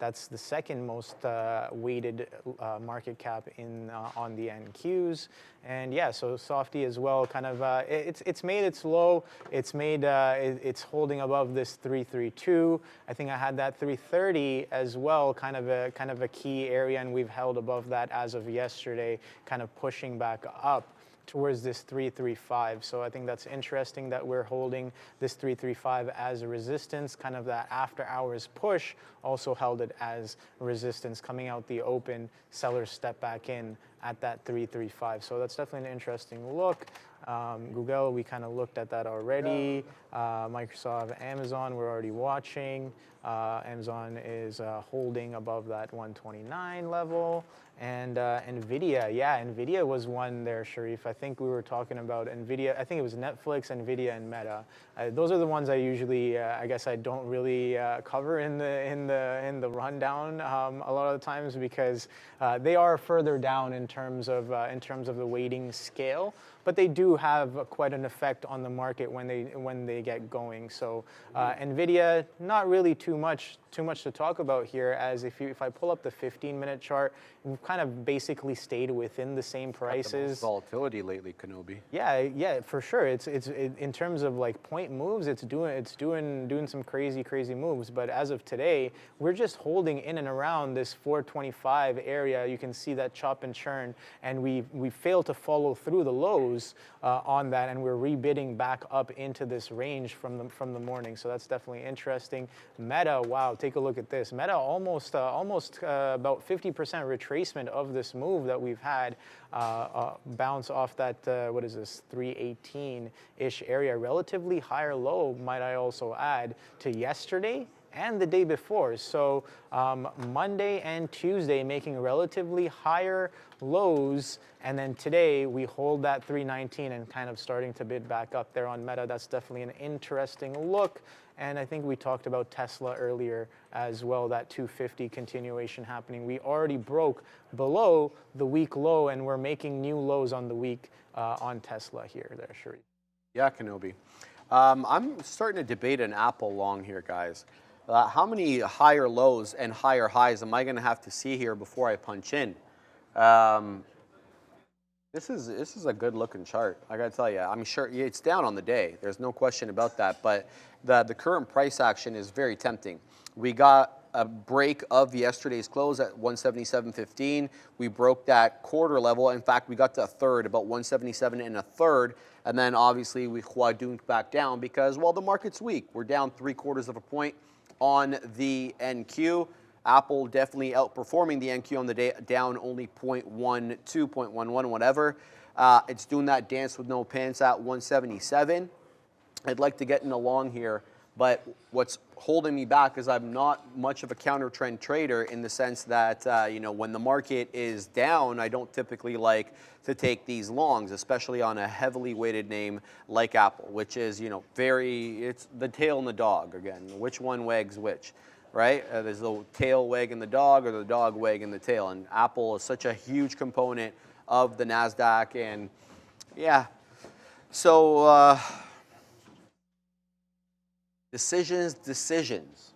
That's the second most weighted market cap in on the NQs. And yeah, so Softy as well, kind of it's made its low. It's made it's holding above this 332. I think I had that 330 as well, kind of a key area, and we've held above that as of yesterday, kind of pushing back up towards this 335. So I think that's interesting that we're holding this 335 as a resistance. Kind of that after hours push also held it as resistance. Coming out the open, sellers step back in at that 335. So that's definitely an interesting look. Google, we kind of looked at that already. Microsoft, Amazon, we're already watching. Amazon is holding above that 129 level. And NVIDIA, yeah, NVIDIA was one there, Sharif. I think we were talking about NVIDIA. I think it was Netflix, NVIDIA, and Meta. Those are the ones I usually, I guess, I don't really cover in the rundown a lot of the times, because they are further down in terms of the weighting scale. But they do have quite an effect on the market when they get going. So NVIDIA, not really too much to talk about here, as if I pull up the 15-minute chart, we've kind of basically stayed within the same prices. The most volatility lately, Kenobi. Yeah, for sure. It's in terms of like point moves, it's doing some crazy moves. But as of today, we're just holding in and around this 425 area. You can see that chop and churn, and we failed to follow through the lows on that, and we're rebidding back up into this range from the morning. So that's definitely interesting. Meta, wow, take a look at this. Meta almost about 50% retracement of this move that we've had, bounce off that what is this, 318-ish area, relatively higher low, might I also add, to yesterday and the day before. So Monday and Tuesday making relatively higher lows, and then today we hold that 319 and kind of starting to bid back up there on Meta. That's definitely an interesting look. And I think we talked about Tesla earlier as well, that 250 continuation happening. We already broke below the week low, and we're making new lows on the week on Tesla here there, Sharif. Yeah, Kenobi. I'm starting to debate an Apple long here, guys. How many higher lows and higher highs am I going to have to see here before I punch in? This is a good looking chart. I got to tell you, I'm sure it's down on the day. There's no question about that. But the current price action is very tempting. We got a break of yesterday's close at 177.15. We broke that quarter level. In fact, we got to a third, about 177 and a third. And then obviously we huadunked back down because, well, the market's weak. We're down 3/4 of a point on the NQ. Apple definitely outperforming the NQ on the day, down only 0.12, 0.11, whatever. It's doing that dance with no pants at 177. I'd like to get in along here, but what's holding me back is I'm not much of a counter trend trader, in the sense that when the market is down, I don't typically like to take these longs, especially on a heavily weighted name like Apple, which is it's the tail and the dog again. Which one wags which? Right? There's the tail wagging the dog, or the dog wagging the tail. And Apple is such a huge component of the NASDAQ. And yeah, so decisions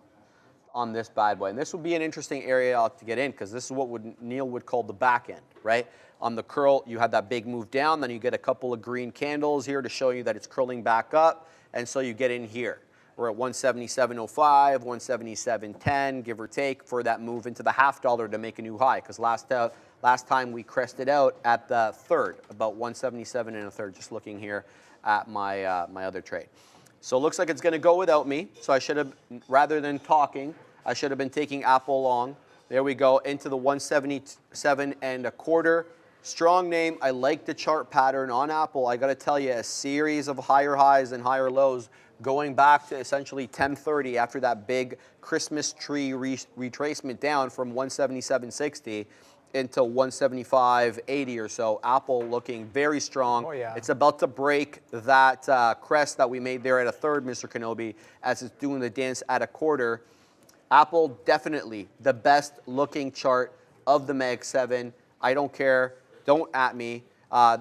on this bad boy. And this would be an interesting area to get in, because this is what Neil would call the back end, right? On the curl, you have that big move down, then you get a couple of green candles here to show you that it's curling back up, and so you get in here. We're at 177.05, 177.10, give or take, for that move into the $0.50 to make a new high. Because last time we crested out at the third, about 177 and a third. Just looking here at my my other trade. So it looks like it's going to go without me. So I should have, rather than talking, I should have been taking Apple long. There we go, into the 177 and a quarter. Strong name. I like the chart pattern on Apple. I got to tell you, a series of higher highs and higher lows, going back to essentially 10:30 after that big Christmas tree retracement down from 177.60 into 175.80 or so. Apple looking very strong. Oh, yeah. It's about to break that crest that we made there at a third, Mr. Kenobi, as it's doing the dance at a quarter. Apple definitely the best looking chart of the Mag 7. I don't care. Don't at me.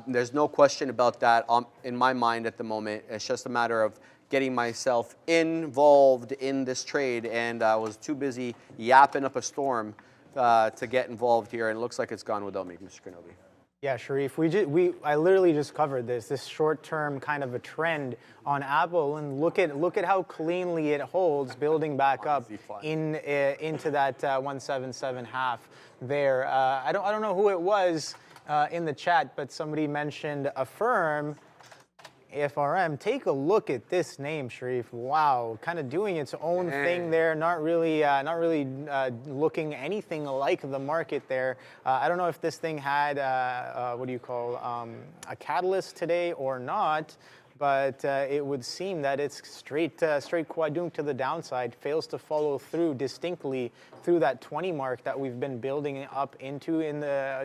There's no question about that in my mind at the moment. It's just a matter of getting myself involved in this trade, and I was too busy yapping up a storm to get involved here, and it looks like it's gone without me, Mr. Kenobi. Yeah, Sharif, I literally just covered this short-term kind of a trend on Apple, and look at how cleanly it holds, building back up into that 177.5 there. I don't know who it was in the chat, but somebody mentioned Affirm. FRM, take a look at this name, Sharif. Wow, kind of doing its own thing there. Not really looking anything like the market there. I don't know if this thing had what do you call a catalyst today or not, but it would seem that it's straight quadrunk to the downside. Fails to follow through distinctly through that 20 mark that we've been building up into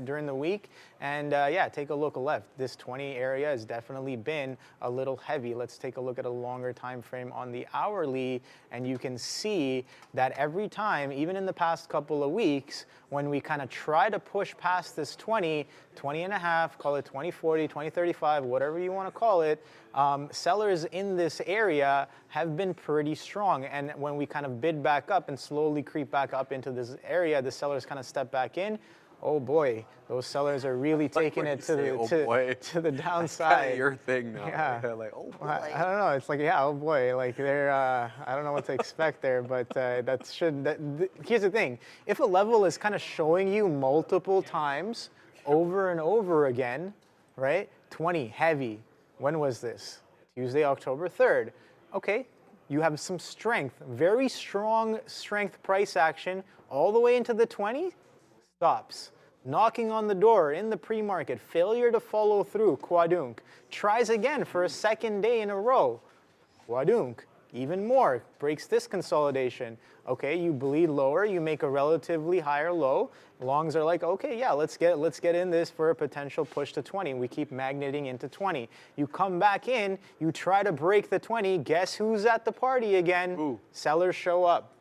during the week. And yeah, take a look left. This 20 area has definitely been a little heavy. Let's take a look at a longer time frame on the hourly, and you can see that every time, even in the past couple of weeks, when we kind of try to push past this 20 and a half, call it 2040, 2035, whatever you want to call it, sellers in this area have been pretty strong. And when we kind of bid back up and slowly creep back up into this area, the sellers kind of step back in. Oh boy, those sellers are really taking it to the downside. That's kind of your thing now. Yeah. Like, oh boy. I don't know. It's like, yeah, oh boy. Like they're, I don't know what to expect there, but here's the thing. If a level is kind of showing you multiple times over and over again, right? 20, heavy. When was this? Tuesday, October 3rd. Okay, you have some strength, very strong strength price action all the way into the 20. Stops. Knocking on the door in the pre-market. Failure to follow through. Quadrunk. Tries again for a second day in a row. Quadrunk. Even more. Breaks this consolidation. Okay, you bleed lower. You make a relatively higher low. Longs are like, okay, yeah, let's get in this for a potential push to 20. We keep magneting into 20. You come back in. You try to break the 20. Guess who's at the party again? Ooh. Sellers show up,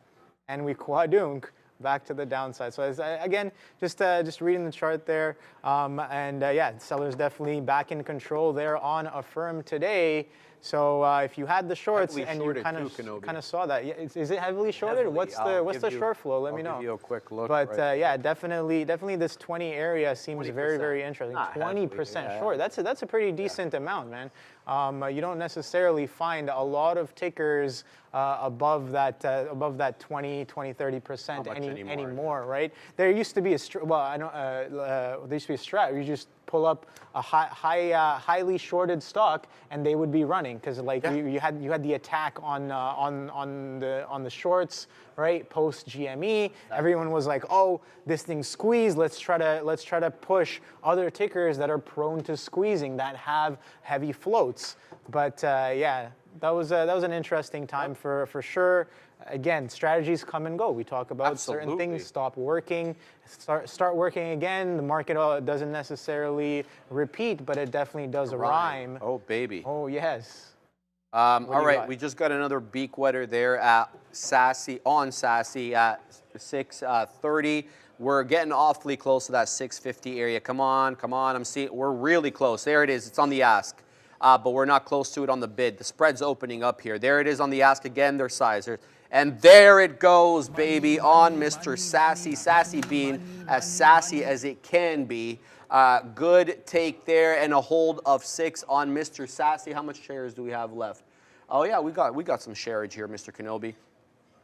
and we quadrunk back to the downside. So again, just reading the chart there, yeah, sellers definitely back in control there on Affirm today. So if you had the shorts Heavily and you kind of saw that, is it heavily shorted? Heavily. What's the short flow? Let me know. I'll give you a quick look. But right yeah, definitely this 20 area seems 20%. very interesting. Not 20% heavily, short. That's a pretty decent amount, man. You don't necessarily find a lot of tickers above that 20, 30% anymore, right? There used to be there used to be a strat. You just pull up a highly shorted stock, and they would be running because you had the attack on the shorts, right? Post GME, everyone was like, oh, this thing's squeezed. Let's try to push other tickers that are prone to squeezing, that have heavy floats. But yeah, that was an interesting time for sure. Again, strategies come and go. We talk about certain things stop working, start working again. The market doesn't necessarily repeat, but it definitely does rhyme. Oh, baby. Oh, yes. All right, we just got another beak wetter there at Sassy at 6:30. We're getting awfully close to that 650 area. Come on. I'm seeing we're really close. There it is. It's on the ask. But we're not close to it on the bid. The spread's opening up here. There it is on the ask again. Their size. And there it goes, baby, on Mr. Sassy. Sassy being as sassy as it can be. Good take there and a hold of 6 on Mr. Sassy. How much shares do we have left? Oh, yeah, we got some shareage here, Mr. Kenobi.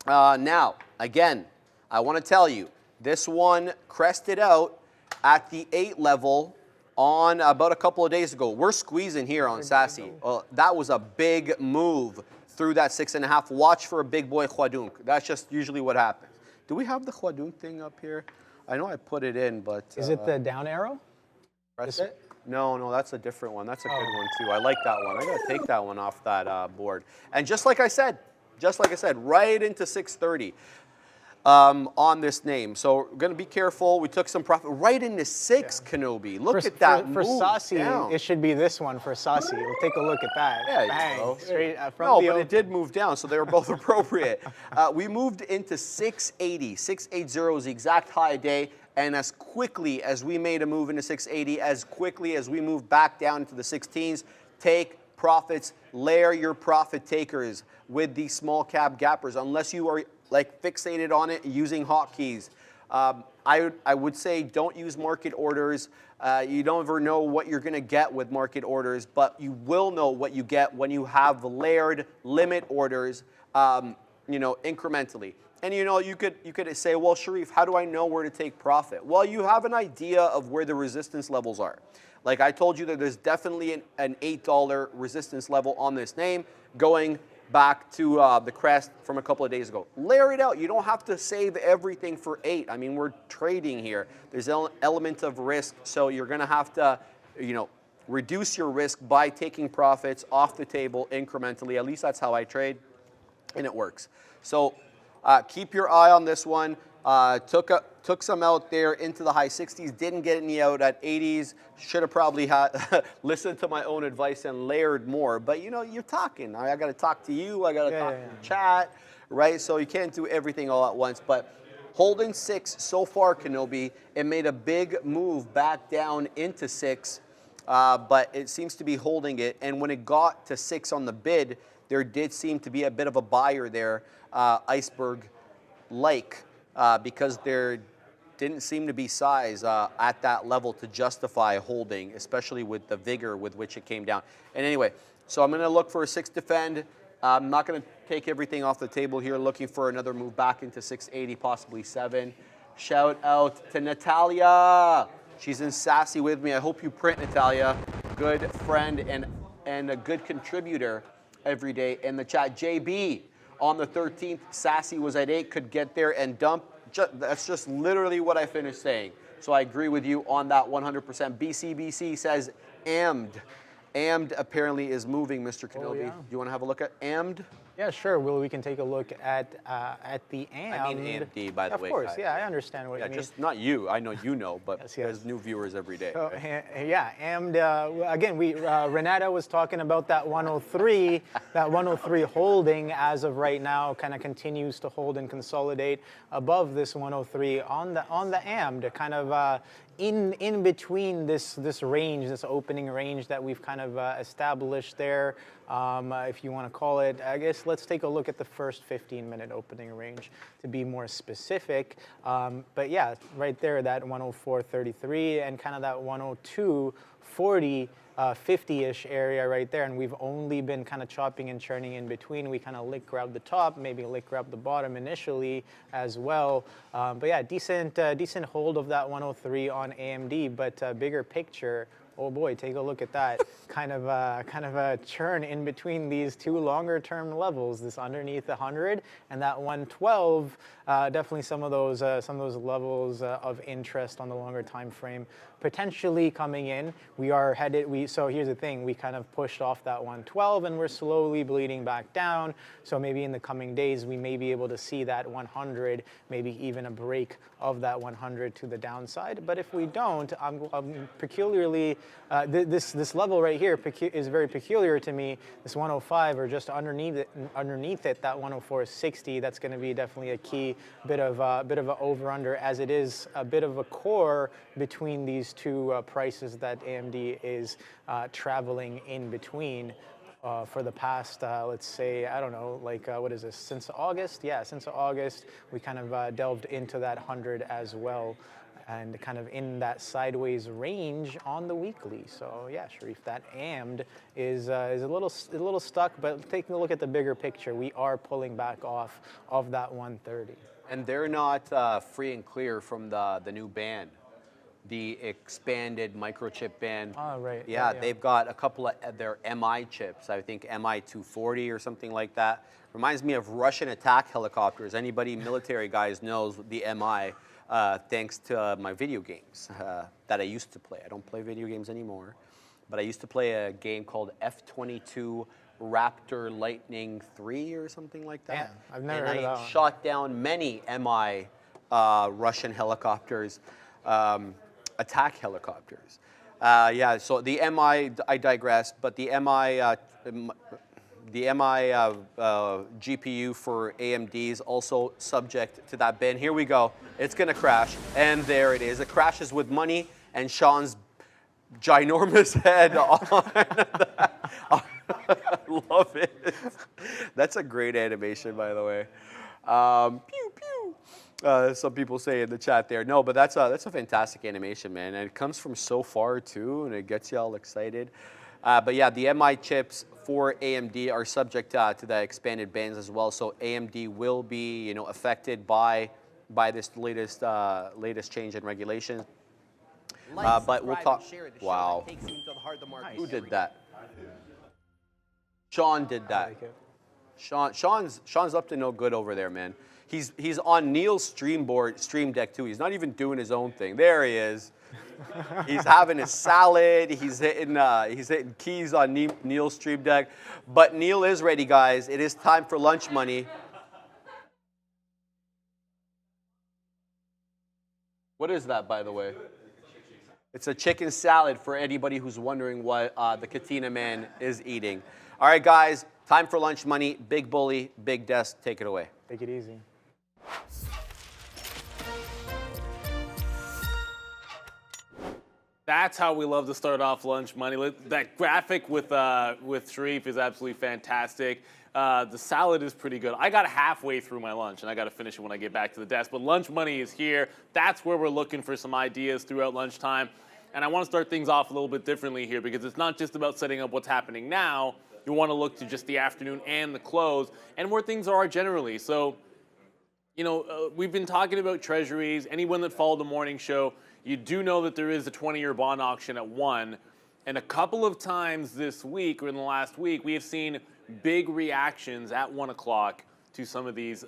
Now, again, I want to tell you, this one crested out at the 8 level on about a couple of days ago. We're squeezing here on Sassy. That was a big move through that 6.5. Watch for a big boy Khwadunk. That's just usually what happens. Do we have the Khwadunk thing up here? I know I put it in, but... Is it the down arrow? Press it? No, that's a different one. That's a good one too. I like that one. I gotta take that one off that board. And just like I said, right into 630. On this name. So we're going to be careful. We took some profit right into 6, Kenobi. Look at that for move Saucy, down. It should be this one for Saucy. We'll take a look at that. Yeah, bang, straight from no, the but it did move down, so they were both appropriate. We moved into 680. 680 is the exact high day, and as quickly as we made a move into 680, as quickly as we moved back down into the 16s, take profits, layer your profit takers with these small cap gappers, unless you are like fixated on it using hotkeys. I would say don't use market orders. You don't ever know what you're going to get with market orders, but you will know what you get when you have layered limit orders, incrementally. And you could say, well, Sharif, how do I know where to take profit? Well, you have an idea of where the resistance levels are. Like I told you that there's definitely an $8 resistance level on this name going back to the crest from a couple of days ago. Layer it out. You don't have to save everything for 8. I mean, we're trading here. There's an element of risk, so you're going to have to, reduce your risk by taking profits off the table incrementally. At least that's how I trade, and it works. So keep your eye on this one. Took some out there into the high 60s, didn't get any out at 80s. Should have probably listened to my own advice and layered more. But you're talking. I got to talk to you. I got to talk to the chat, right? So you can't do everything all at once. But holding 6 so far, Kenobi, it made a big move back down into 6, but it seems to be holding it. And when it got to 6 on the bid, there did seem to be a bit of a buyer there, iceberg-like, because there didn't seem to be size at that level to justify holding, especially with the vigor with which it came down. And anyway, so I'm going to look for a 6 defend. I'm not going to take everything off the table here, looking for another move back into 680, possibly 7. Shout out to Natalia. She's in Sassy with me. I hope you print, Natalia. Good friend and a good contributor every day in the chat. JB, on the 13th, Sassy was at 8, could get there and dump. That's just literally what I finished saying. So I agree with you on that 100%. BCBC says AMD. AMD apparently is moving, Mr. Kenobi. yeah. Do you want to have a look at AMD? Yeah, sure. Well, we can take a look at the AMD. I mean AMD, by the way. Of course, Kai. yeah, I understand what you mean. Just not you. I know you know, but Yes. there's new viewers every day. So, right? yeah, and again, Renata was talking about that 103, that 103 holding as of right now, kind of continues to hold and consolidate above this 103 on the AMD, kind of in between this range, this opening range that we've kind of established there, if you want to call it. I guess let's take a look at the first 15-minute opening range to be more specific. But yeah, right there, that 104.33 and kind of that 102.40. 50-ish area right there, and we've only been kind of chopping and churning in between. We kind of lick grab the top, maybe lick grab the bottom initially as well. But yeah, decent hold of that 103 on AMD, but bigger picture. Oh boy, take a look at that. kind of a churn in between these two longer term levels, this underneath 100 and that 112. Definitely some of those levels of interest on the longer time frame potentially coming in. We are headed, so here's the thing, we kind of pushed off that 112 and we're slowly bleeding back down. So maybe in the coming days, we may be able to see that 100, maybe even a break of that 100 to the downside. But if we don't, I'm peculiarly, this level right here is very peculiar to me. This 105 or just underneath it, that 104.60, that's going to be definitely a key bit of an over/under, as it is a bit of a core between these two prices that AMD is traveling in between for the past, let's say, I don't know, like what is this, since August? Yeah, since August, we kind of delved into that 100 as well, and kind of in that sideways range on the weekly. So yeah, Sharif, that AMD is a little stuck, but taking a look at the bigger picture, we are pulling back off of that 130. And they're not free and clear from the new ban, the expanded microchip ban. Oh, right. Yeah, they've got a couple of their MI chips, I think MI 240 or something like that. Reminds me of Russian attack helicopters. Anybody military guys knows the MI, thanks to my video games that I used to play. I don't play video games anymore, but I used to play a game called F-22 Raptor Lightning 3 or something like that. Yeah, I've never heard of that one. Shot down many MI Russian helicopters, attack helicopters. Yeah, so the MI, I digress, but the MI GPU for AMD is also subject to that ban. Here we go. It's going to crash, and there it is. It crashes with money and Sean's ginormous head on love it. That's a great animation, by the way. Pew pew. Some people say in the chat there. No, but that's a fantastic animation, man, and it comes from so far too, and it gets you all excited. But yeah, the MI chips for AMD are subject to the expanded bans as well. So AMD will be, affected by this latest change in regulation. But we'll talk. Wow. Who did that? Sean did that. Sean's up to no good over there, man. He's on Neil's stream deck too. He's not even doing his own thing. There he is. He's having his salad. He's hitting keys on Neil's stream deck. But Neil is ready, guys. It is time for lunch money. What is that, by the way? It's a chicken salad for anybody who's wondering what the Katina man is eating. All right, guys, time for lunch money. Big Bully, Big Desk, take it away. Take it easy. That's how we love to start off lunch money. That graphic with Sharif is absolutely fantastic. The salad is pretty good. I got halfway through my lunch, and I got to finish it when I get back to the desk. But lunch money is here. That's where we're looking for some ideas throughout lunchtime. And I want to start things off a little bit differently here because it's not just about setting up what's happening now. You want to look to just the afternoon and the close and where things are generally. So, we've been talking about treasuries. Anyone that followed the morning show, you do know that there is a 20-year bond auction at 1. And a couple of times this week or in the last week, we have seen big reactions at 1 o'clock to some of these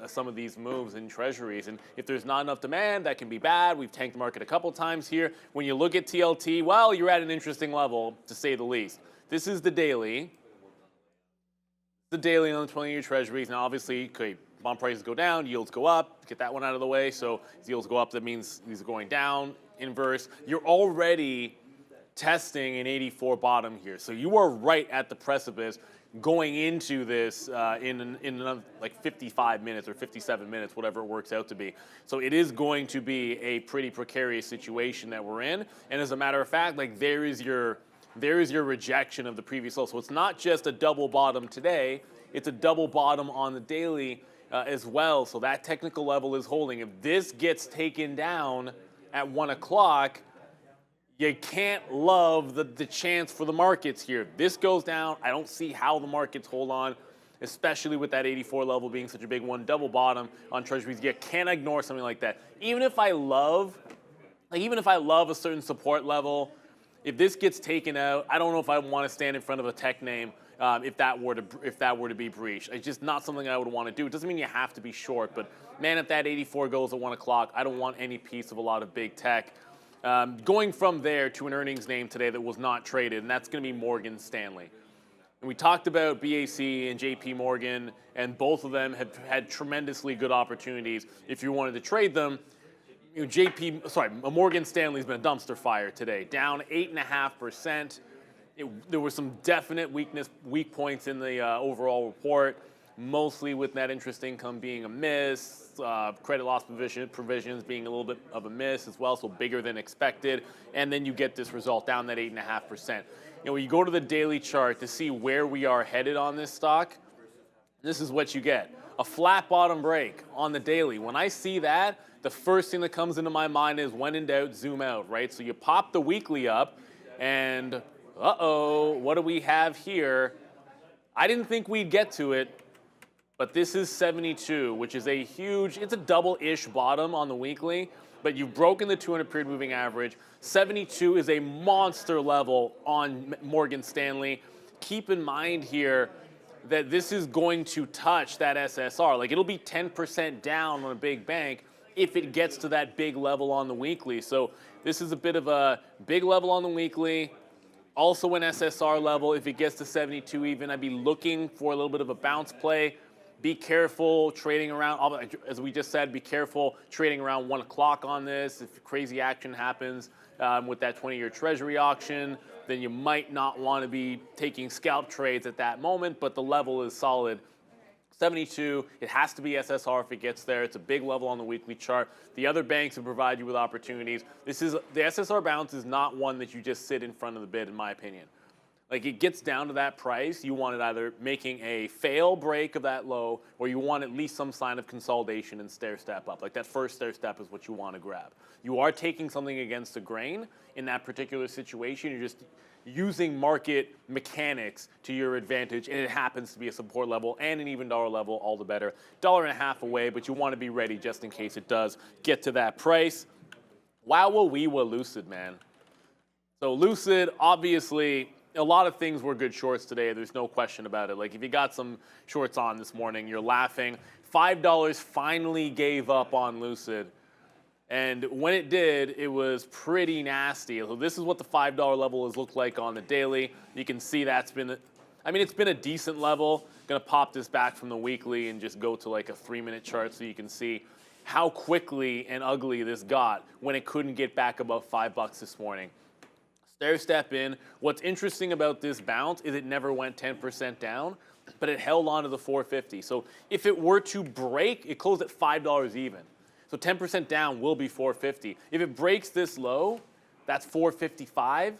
moves in treasuries. And if there's not enough demand, that can be bad. We've tanked the market a couple times here. When you look at TLT, well, you're at an interesting level, to say the least. This is the daily. The daily on the 20-year treasuries. Now, obviously, bond prices go down, yields go up. Get that one out of the way. So as yields go up, that means these are going down, inverse. You're already testing an 84 bottom here. So you are right at the precipice going into this in another, like 55 minutes or 57 minutes, whatever it works out to be. So it is going to be a pretty precarious situation that we're in. And as a matter of fact, like there is your rejection of the previous low. So it's not just a double bottom today, it's a double bottom on the daily as well. So that technical level is holding. If this gets taken down at 1 o'clock, you can't love the chance for the markets here. If this goes down, I don't see how the markets hold on, especially with that 84 level being such a big one, double bottom on treasuries. You can't ignore something like that. Even if I love a certain support level, if this gets taken out, I don't know if I want to stand in front of a tech name if that were to be breached. It's just not something I would want to do. It doesn't mean you have to be short, but man, if that 84 goes at 1 o'clock, I don't want any piece of a lot of big tech. Going from there to an earnings name today that was not traded, and that's going to be Morgan Stanley. And we talked about BAC and JP Morgan, and both of them have had tremendously good opportunities if you wanted to trade them. Morgan Stanley's been a dumpster fire today, down 8.5%. There were some definite weak points in the overall report, mostly with net interest income being a miss, credit loss provisions being a little bit of a miss as well, so bigger than expected, and then you get this result down that 8.5%. When you go to the daily chart to see where we are headed on this stock, this is what you get. A flat bottom break on the daily. When I see that, the first thing that comes into my mind is when in doubt, zoom out, right? So you pop the weekly up, and what do we have here? I didn't think we'd get to it, but this is 72, which is it's a double-ish bottom on the weekly, but you've broken the 200-period moving average. 72 is a monster level on Morgan Stanley. Keep in mind here that this is going to touch that SSR. Like, it'll be 10% down on a big bank if it gets to that big level on the weekly. So this is a bit of a big level on the weekly. Also an SSR level. If it gets to 72 even, I'd be looking for a little bit of a bounce play. Be careful trading around, as we just said, be careful trading around 1 o'clock on this. If crazy action happens with that 20-year treasury auction, then you might not want to be taking scalp trades at that moment, but the level is solid. 72, it has to be SSR if it gets there. It's a big level on the weekly chart. The other banks will provide you with opportunities. The SSR bounce is not one that you just sit in front of the bid, in my opinion. Like it gets down to that price, you want it either making a fail break of that low, or you want at least some sign of consolidation and stair step up. Like that first stair step is what you want to grab. You are taking something against the grain in that particular situation. You're just using market mechanics to your advantage, and it happens to be a support level and an even dollar level, all the better. $1.50 away, but you want to be ready just in case it does get to that price. Wow, Lucid, man. So Lucid, obviously, a lot of things were good shorts today. There's no question about it. Like if you got some shorts on this morning, you're laughing. $5 finally gave up on Lucid. And when it did, it was pretty nasty. So this is what the $5 level has looked like on the daily. You can see that's been, it's been a decent level. Gonna pop this back from the weekly and just go to like a 3-minute chart so you can see how quickly and ugly this got when it couldn't get back above $5 this morning. Stair step in. What's interesting about this bounce is it never went 10% down, but it held on to the 450. So if it were to break, it closed at $5 even. So 10% down will be 450. If it breaks this low, that's 455.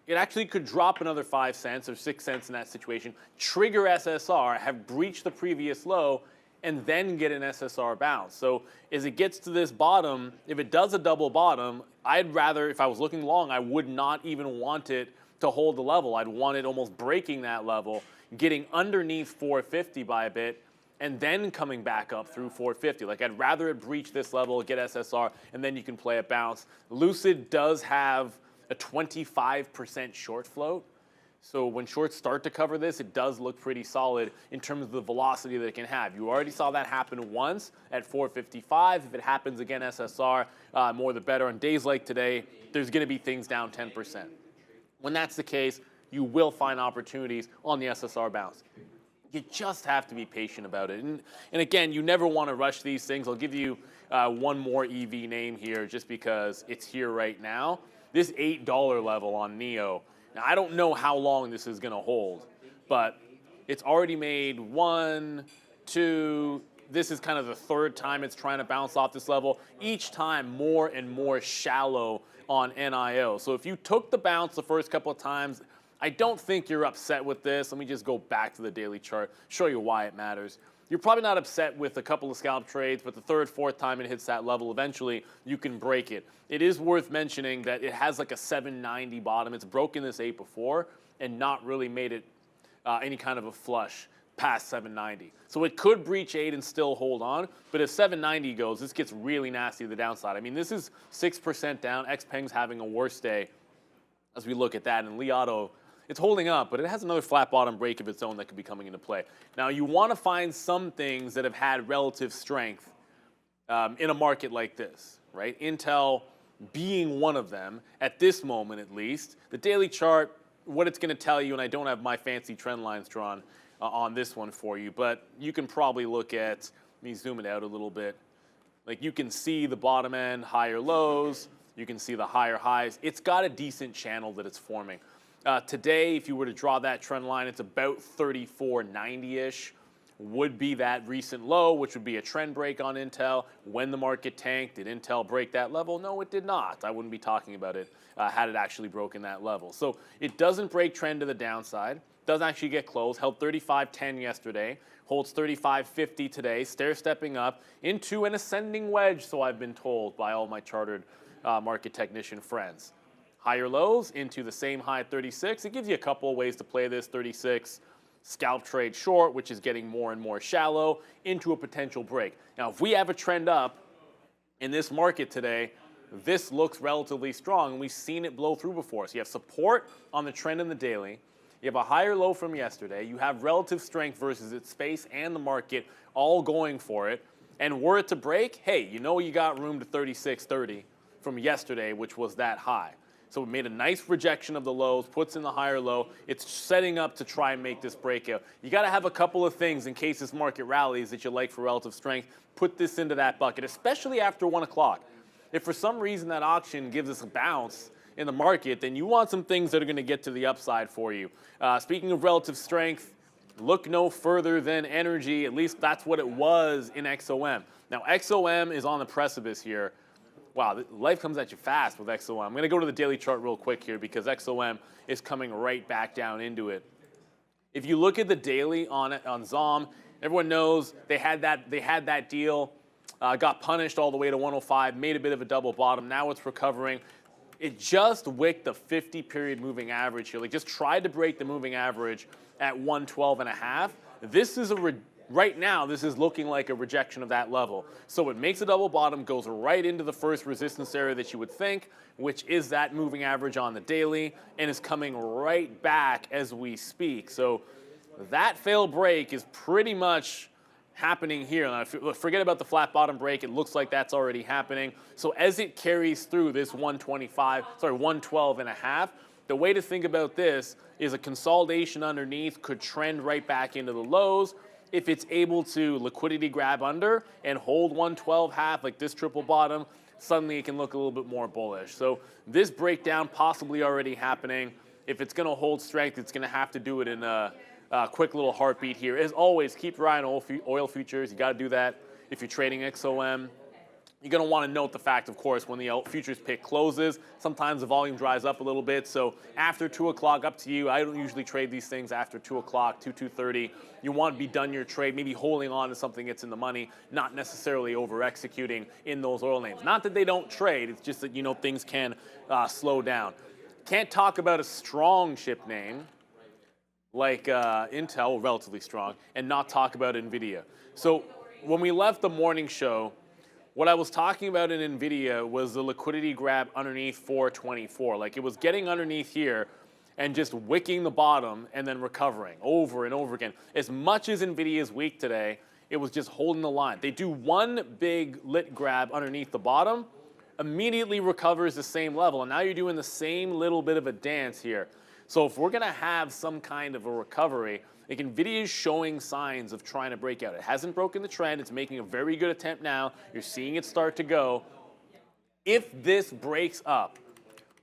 It actually could drop another 5 cents or 6 cents in that situation, trigger SSR, have breached the previous low, and then get an SSR bounce. So as it gets to this bottom, if it does a double bottom, I'd rather, if I was looking long, I would not even want it to hold the level. I'd want it almost breaking that level, getting underneath 450 by a bit, and then coming back up through 450. Like I'd rather it breach this level, get SSR, and then you can play a bounce. Lucid does have a 25% short float. So when shorts start to cover this, it does look pretty solid in terms of the velocity that it can have. You already saw that happen once at 455. If it happens again, SSR, more the better. On days like today, there's going to be things down 10%. When that's the case, you will find opportunities on the SSR bounce. You just have to be patient about it. And again, you never want to rush these things. I'll give you one more EV name here just because it's here right now. This $8 level on NEO. Now, I don't know how long this is going to hold, but it's already made 1, 2. This is kind of the third time it's trying to bounce off this level. Each time more and more shallow on NIO. So if you took the bounce the first couple of times, I don't think you're upset with this. Let me just go back to the daily chart, show you why it matters. You're probably not upset with a couple of scalp trades, but the third, fourth time it hits that level, eventually you can break it. It is worth mentioning that it has like a 790 bottom. It's broken this 8 before and not really made it any kind of a flush past 790. So it could breach 8 and still hold on, but if 790 goes, this gets really nasty to the downside. I mean, this is 6% down. XPeng's having a worse day as we look at that, and Li Auto, it's holding up, but it has another flat bottom break of its own that could be coming into play. Now, you want to find some things that have had relative strength in a market like this, right? Intel being one of them, at this moment at least. The daily chart, what it's going to tell you, and I don't have my fancy trend lines drawn on this one for you, but you can probably look at, let me zoom it out a little bit. Like you can see the bottom end, higher lows, you can see the higher highs. It's got a decent channel that it's forming. Today, if you were to draw that trend line, it's about 3490-ish. Would be that recent low, which would be a trend break on Intel. When the market tanked, did Intel break that level? No, it did not. I wouldn't be talking about it had it actually broken that level. So it doesn't break trend to the downside. Doesn't actually get closed. Held 35.10 yesterday. Holds 35.50 today. Stair stepping up into an ascending wedge, so I've been told by all my chartered market technician friends. Higher lows into the same high at 36. It gives you a couple of ways to play this. 36, scalp trade short, which is getting more and more shallow, into a potential break. Now, if we have a trend up in this market today, this looks relatively strong, and we've seen it blow through before. So you have support on the trend in the daily. You have a higher low from yesterday. You have relative strength versus its space and the market all going for it. And were it to break, hey, you know you got room to 36.30 from yesterday, which was that high. So it made a nice rejection of the lows, puts in the higher low. It's setting up to try and make this breakout. You got to have a couple of things in case this market rallies that you like for relative strength. Put this into that bucket, especially after 1 o'clock. If for some reason that auction gives us a bounce in the market, then you want some things that are going to get to the upside for you. Speaking of relative strength, look no further than energy. At least that's what it was in XOM. Now, XOM is on the precipice here. wow, life comes at you fast with XOM. I'm going to go to the daily chart real quick here because XOM is coming right back down into it. If you look at the daily on ZOM, everyone knows they had that deal, got punished all the way to 105, made a bit of a double bottom. Now it's recovering. It just wicked the 50-period moving average here. Like just tried to break the moving average at 112.5. This is right now, this is looking like a rejection of that level. So it makes a double bottom, goes right into the first resistance area that you would think, which is that moving average on the daily, and is coming right back as we speak. So that failed break is pretty much happening here. Now, forget about the flat bottom break. It looks like that's already happening. So as it carries through this 112.5, the way to think about this is a consolidation underneath could trend right back into the lows. If it's able to liquidity grab under and hold 112.5 like this triple bottom, suddenly it can look a little bit more bullish. So this breakdown possibly already happening. If it's going to hold strength, it's going to have to do it in a quick little heartbeat here. As always, keep your eye on oil futures. You got to do that if you're trading XOM. You're going to want to note the fact, of course, when the futures pick closes, sometimes the volume dries up a little bit. So after 2 o'clock, up to you. I don't usually trade these things after 2 o'clock, 2:30. You want to be done your trade, maybe holding on to something that's in the money, not necessarily over-executing in those oil names. Not that they don't trade. It's just that, you know, things can slow down. Can't talk about a strong chip name like Intel, relatively strong, and not talk about NVIDIA. So when we left the morning show, what I was talking about in NVIDIA was the liquidity grab underneath 424. Like it was getting underneath here and just wicking the bottom and then recovering over and over again. As much as NVIDIA is weak today, it was just holding the line. They do one big lit grab underneath the bottom, immediately recovers the same level, and now you're doing the same little bit of a dance here. So if we're gonna have some kind of a recovery, like NVIDIA is showing signs of trying to break out. It hasn't broken the trend. It's making a very good attempt now. You're seeing it start to go. If this breaks up,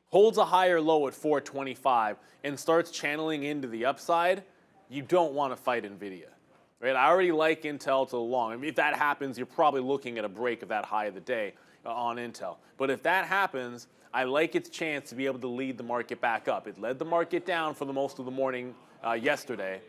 holds a higher low at 425, and starts channeling into the upside, you don't want to fight NVIDIA. Right? I already like Intel to the long. I mean, if that happens, you're probably looking at a break of that high of the day on Intel. But if that happens, I like its chance to be able to lead the market back up. It led the market down for the most of the morning yesterday.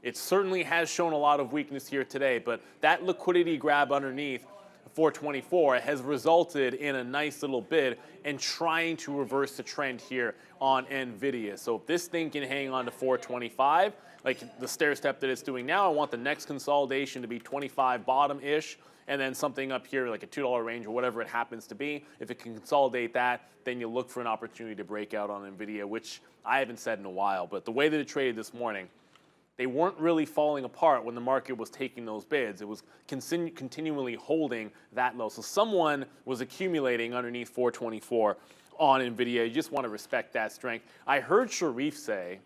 It certainly has shown a lot of weakness here today, but that liquidity grab underneath 424 has resulted in a nice little bid and trying to reverse the trend here on NVIDIA. So if this thing can hang on to 425, like the stair step that it's doing now, I want the next consolidation to be 25 bottom-ish, and then something up here like a $2 range or whatever it happens to be. If it can consolidate that, then you look for an opportunity to break out on NVIDIA, which I haven't said in a while. But the way that it traded this morning, they weren't really falling apart when the market was taking those bids. It was continually holding that low. So someone was accumulating underneath 424 on NVIDIA. You just want to respect that strength. I heard Sharif say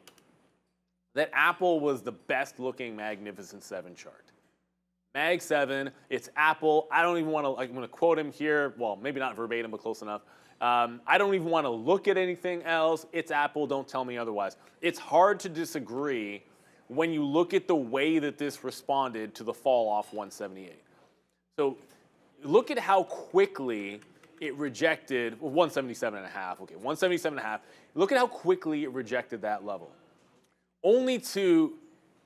that Apple was the best looking Magnificent 7 chart. Mag 7, it's Apple. I don't even want to, I'm going to quote him here. Well, maybe not verbatim, but close enough. I don't even want to look at anything else. It's Apple. Don't tell me otherwise. It's hard to disagree when you look at the way that this responded to the fall off 178. So look at how quickly it rejected, well, 177.5, okay, 177.5. Look at how quickly it rejected that level. Only to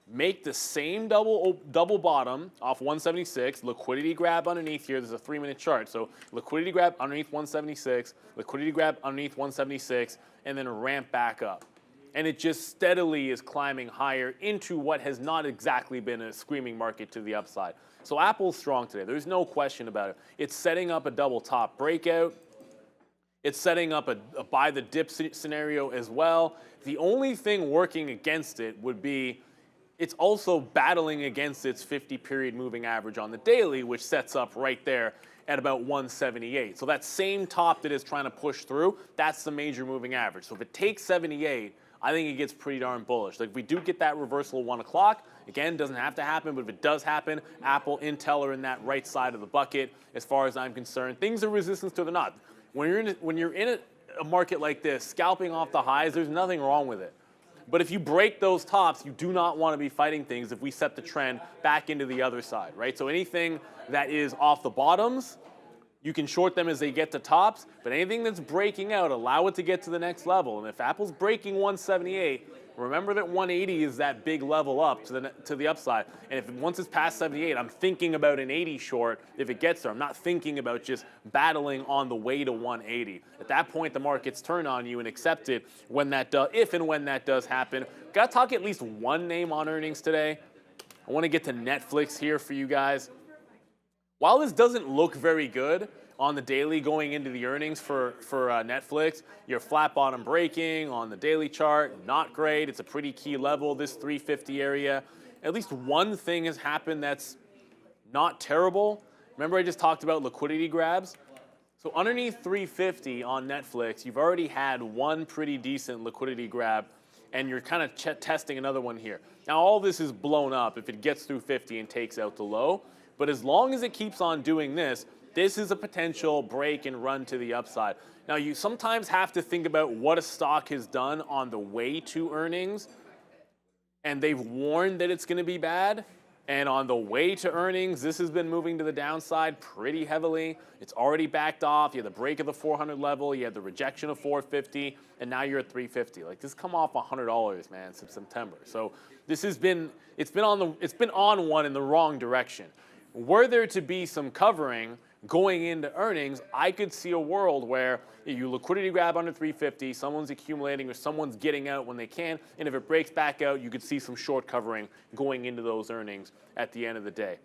make the same double bottom off 176, liquidity grab underneath here. There's a 3-minute chart. So liquidity grab underneath 176, liquidity grab underneath 176, and then ramp back up. And it just steadily is climbing higher into what has not exactly been a screaming market to the upside. So Apple's strong today. There's no question about it. It's setting up a double top breakout. It's setting up a buy the dip scenario as well. The only thing working against it would be it's also battling against its 50-period moving average on the daily, which sets up right there at about 178. So that same top that is trying to push through, that's the major moving average. So if it takes 78, I think it gets pretty darn bullish. Like if we do get that reversal at 1 o'clock, again, doesn't have to happen, but if it does happen, Apple, Intel are in that right side of the bucket as far as I'm concerned. Things are resistance to the knot. When you're in a market like this, scalping off the highs, there's nothing wrong with it. But if you break those tops, you do not want to be fighting things if we set the trend back into the other side, right? So anything that is off the bottoms, You can short them as they get to tops, but anything that's breaking out, allow it to get to the next level. And if Apple's breaking 178, remember that 180 is that big level up to the upside. And if once it's past 78, I'm thinking about an 80 short if it gets there. I'm not thinking about just battling on the way to 180. At that point, the market's turn on you and accept it when that does, if and when that does happen. Got to talk at least one name on earnings today. I want to get to Netflix here for you guys. While this doesn't look very good on the daily going into the earnings for Netflix, your flat bottom breaking on the daily chart, not great. It's a pretty key level, this 350 area. At least one thing has happened that's not terrible. Remember I just talked about liquidity grabs? So underneath 350 on Netflix, you've already had one pretty decent liquidity grab, and you're kind of testing another one here. Now all this is blown up if it gets through 50 and takes out the low. But as long as it keeps on doing this, this is a potential break and run to the upside. Now, you sometimes have to think about what a stock has done on the way to earnings, and they've warned that it's going to be bad. And on the way to earnings, this has been moving to the downside pretty heavily. It's already backed off. You had the break of the 400 level. You had the rejection of 450, and now you're at 350. Like, this come off $100, man, since September. So this has been it's been on one in the wrong direction. Were there to be some covering going into earnings, I could see a world where you liquidity grab under 350, someone's accumulating or someone's getting out when they can, and if it breaks back out, you could see some short covering going into those earnings at the end of the day.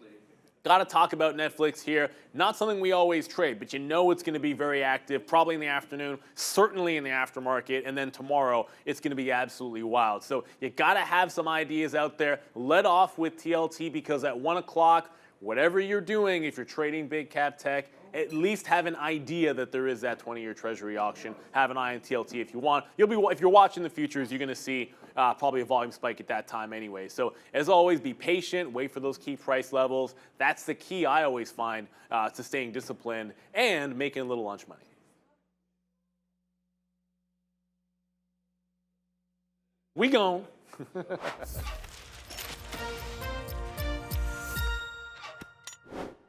Got to talk about Netflix here. Not something we always trade, but you know it's going to be very active, probably in the afternoon, certainly in the aftermarket, and then tomorrow it's going to be absolutely wild. So you got to have some ideas out there. Let off with TLT because at 1 o'clock, whatever you're doing, if you're trading big cap tech, at least have an idea that there is that 20-year Treasury auction. Have an eye on TLT if you want. If you're watching the futures, you're going to see probably a volume spike at that time anyway. So as always, be patient. Wait for those key price levels. That's the key I always find to staying disciplined and making a little lunch money. We gone.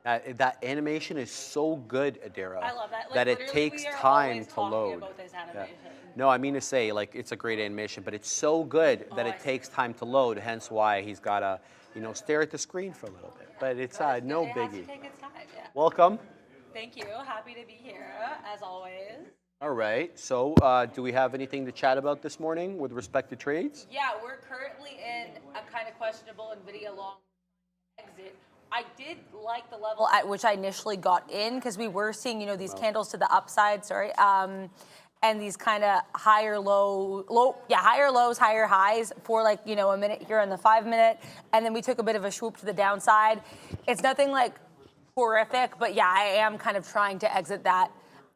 That animation is so good, Adara. I love that. Like, that it literally, takes we are time always to talking load. about this animation. No, I mean to say, like, it's a great animation, but it's so good that it takes time to load. Hence why he's got to, stare at the screen for a little bit. But it's no It has biggie. to take its time, yeah. Welcome. Thank you. Happy to be here, as always. All right. So, do we have anything to chat about this morning with respect to trades? Yeah, we're currently in a kind of questionable NVIDIA long exit. I did like the level at which I initially got in because we were seeing, these candles to the upside, and these kind of higher lows, higher highs for like, a minute here on the 5 minute. And then we took a bit of a swoop to the downside. It's nothing like horrific, but yeah, I am kind of trying to exit that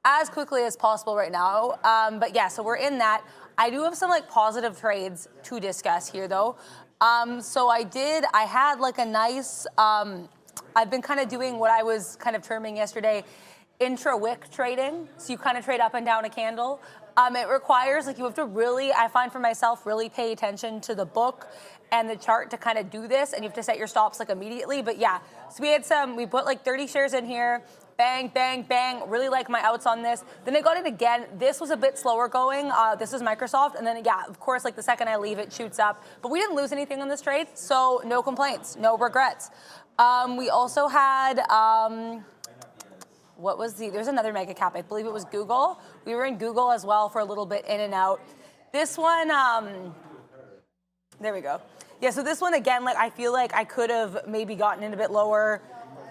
as quickly as possible right now. But yeah, so we're in that. I do have some like positive trades to discuss here though. So I had like a nice, I've been kind of doing what I was kind of terming yesterday, intra-wick trading. So you kind of trade up and down a candle. It requires, like you have to really, I find for myself, really pay attention to the book and the chart to kind of do this. And you have to set your stops like immediately. But yeah, so we put like 30 shares in here. Bang, bang, bang. Really like my outs on this. Then I got it again. This was a bit slower going. This is Microsoft. And then, yeah, of course, like the second I leave, it shoots up. But we didn't lose anything on this trade, so no complaints, no regrets. We also had, there's another mega cap. I believe it was Google. We were in Google as well for a little bit in and out. This one, there we go. Yeah, so this one, again, like I feel like I could have maybe gotten in a bit lower,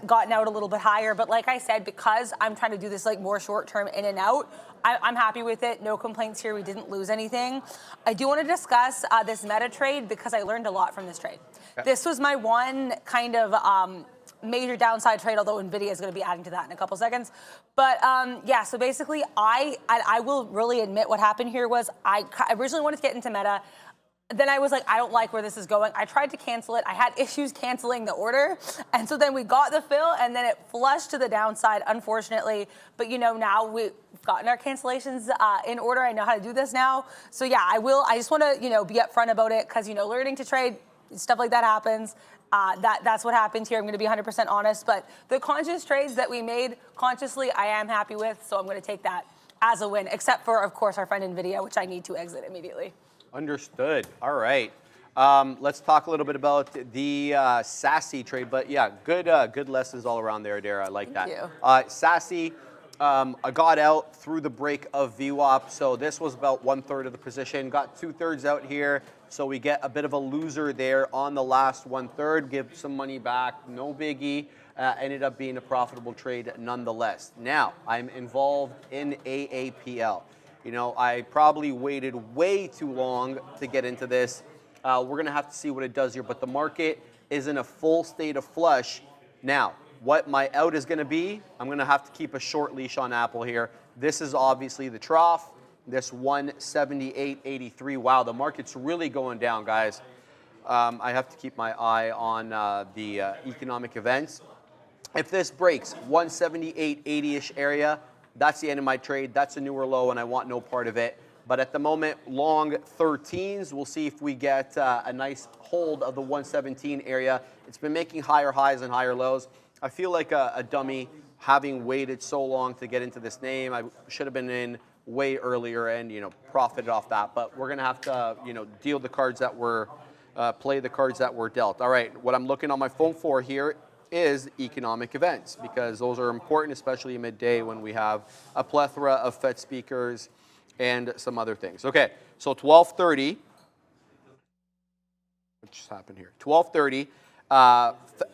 gotten out a little bit higher, but like I said, because I'm trying to do this like more short-term in and out, I'm happy with it. No complaints here. We didn't lose anything. I do want to discuss this meta trade because I learned a lot from this trade. Okay. This was my one kind of major downside trade, although NVIDIA is going to be adding to that in a couple seconds. But yeah, so basically I will really admit what happened here was I originally wanted to get into meta. Then I was like, I don't like where this is going. I tried to cancel it. I had issues canceling the order. And so then we got the fill and then it flushed to the downside, unfortunately. But now we've gotten our cancellations in order. I know how to do this now. So yeah, I just want to, be upfront about it because, learning to trade stuff like that happens. That's what happened here. I'm going to be 100% honest. But the conscious trades that we made consciously, I am happy with. So I'm going to take that as a win, except for, of course, our friend NVIDIA, which I need to exit immediately. Understood. All right. Let's talk a little bit about the SASE trade. But yeah, good lessons all around there, Dara. I like that. Thank you. SASE, I got out through the break of VWAP. So this was about 1/3 of the position. Got 2/3 out here. So we get a bit of a loser there on the last 1/3. Give some money back. No biggie. Ended up being a profitable trade nonetheless. Now, I'm involved in AAPL. You know, I probably waited way too long to get into this. We're going to have to see what it does here, but the market is in a full state of flush. Now, what my out is going to be, I'm going to have to keep a short leash on Apple here. This is obviously the trough, this 178.83. Wow, the market's really going down, guys. I have to keep my eye on the economic events. If this breaks 178.80-ish area, that's the end of my trade. That's a newer low, and I want no part of it. But at the moment, long 13s. We'll see if we get a nice hold of the 117 area. It's been making higher highs and higher lows. I feel like a dummy having waited so long to get into this name. I should have been in way earlier and, you know, profited off that. But we're going to have to, you know, deal the cards that were, play the cards that were dealt. All right, what I'm looking on my phone for here is economic events, because those are important, especially midday when we have a plethora of Fed speakers and some other things. Okay, so 12:30. What just happened here? 12:30.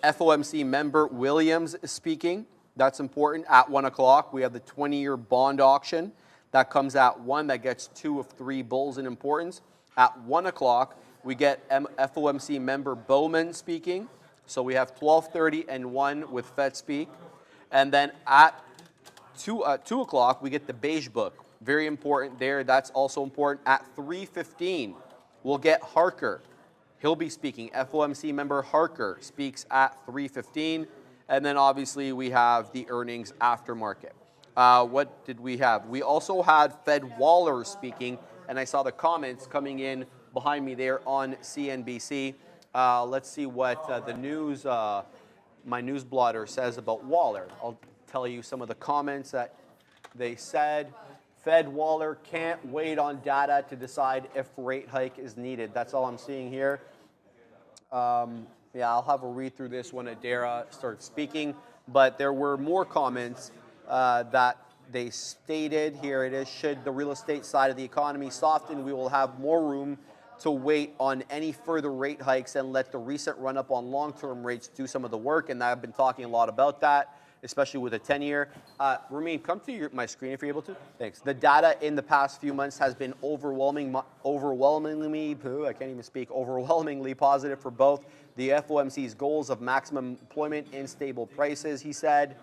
FOMC member Williams is speaking. That's important. At 1 o'clock, we have the 20-year bond auction. That comes at 1. That gets 2 of 3 bulls in importance. At 1 o'clock, we get FOMC member Bowman speaking. So we have 12:30 and 1 with Fed speak. And then at 2 o'clock, we get the beige book. Very important there. That's also important. At 3:15, we'll get Harker. He'll be speaking. FOMC member Harker speaks at 3:15. And then obviously we have the earnings aftermarket. What did we have? We also had Fed Waller speaking, and I saw the comments coming in behind me there on CNBC. Let's see what the news, my news blotter says about Waller. I'll tell you some of the comments that they said. Fed Waller can't wait on data to decide if rate hike is needed. That's all I'm seeing here. Yeah, I'll have a read through this when Adara starts speaking. But there were more comments that they stated. Here it is. Should the real estate side of the economy soften, we will have more room to wait on any further rate hikes and let the recent run up on long-term rates do some of the work. And I've been talking a lot about that, especially with a 10-year. Ramin, come to my screen if you're able to. Thanks. The data in the past few months has been overwhelmingly positive for both the FOMC's goals of maximum employment and stable prices, he said.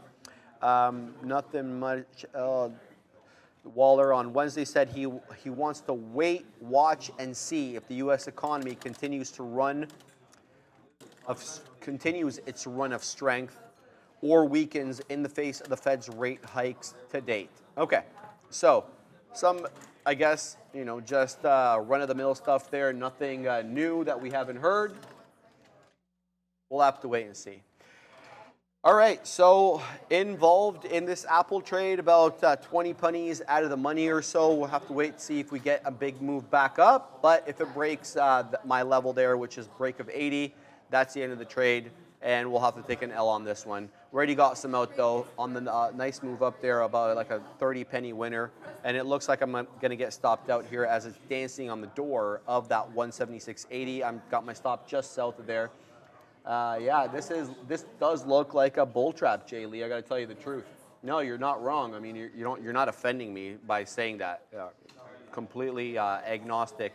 Nothing much. Waller on Wednesday said he wants to wait, watch, and see if the U.S. economy continues its run of strength or weakens in the face of the Fed's rate hikes to date. Okay, so some, I guess, you know, just run-of-the-mill stuff there. Nothing new that we haven't heard. We'll have to wait and see. All right, so involved in this Apple trade, about 20 pennies out of the money or so. We'll have to wait and see if we get a big move back up. But if it breaks my level there, which is break of 80, that's the end of the trade, and we'll have to take an L on this one. We already got some out, though, on the nice move up there, about like a 30-penny winner. And it looks like I'm going to get stopped out here as it's dancing on the door of that 176.80. I've got my stop just south of there. Yeah, this does look like a bull trap, Jay Lee. I got to tell you the truth. No, you're not wrong. I mean, you're not offending me by saying that. Completely agnostic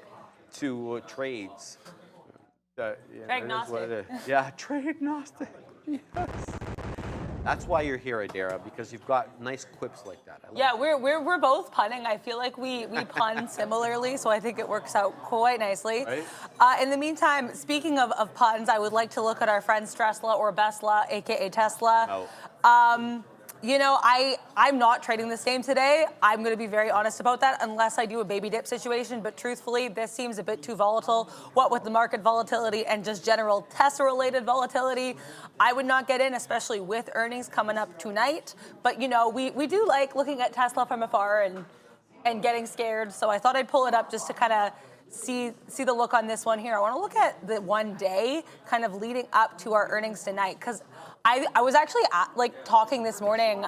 to trades. Agnostic. Yeah, trade agnostic. Yes. That's why you're here, Adara, because you've got nice quips like that. Yeah, we're both punning. I feel like we pun similarly, so I think it works out quite nicely. Right. In the meantime, speaking of puns, I would like to look at our friend Stresla or Besla, aka Tesla. Oh. You know, I'm not trading this game today. I'm going to be very honest about that unless I do a baby dip situation. But truthfully, this seems a bit too volatile. What with the market volatility and just general Tesla-related volatility, I would not get in, especially with earnings coming up tonight. But, you know, we do like looking at Tesla from afar and getting scared. So I thought I'd pull it up just to kind of see the look on this one here. I want to look at the 1 day kind of leading up to our earnings tonight, because I was actually talking this morning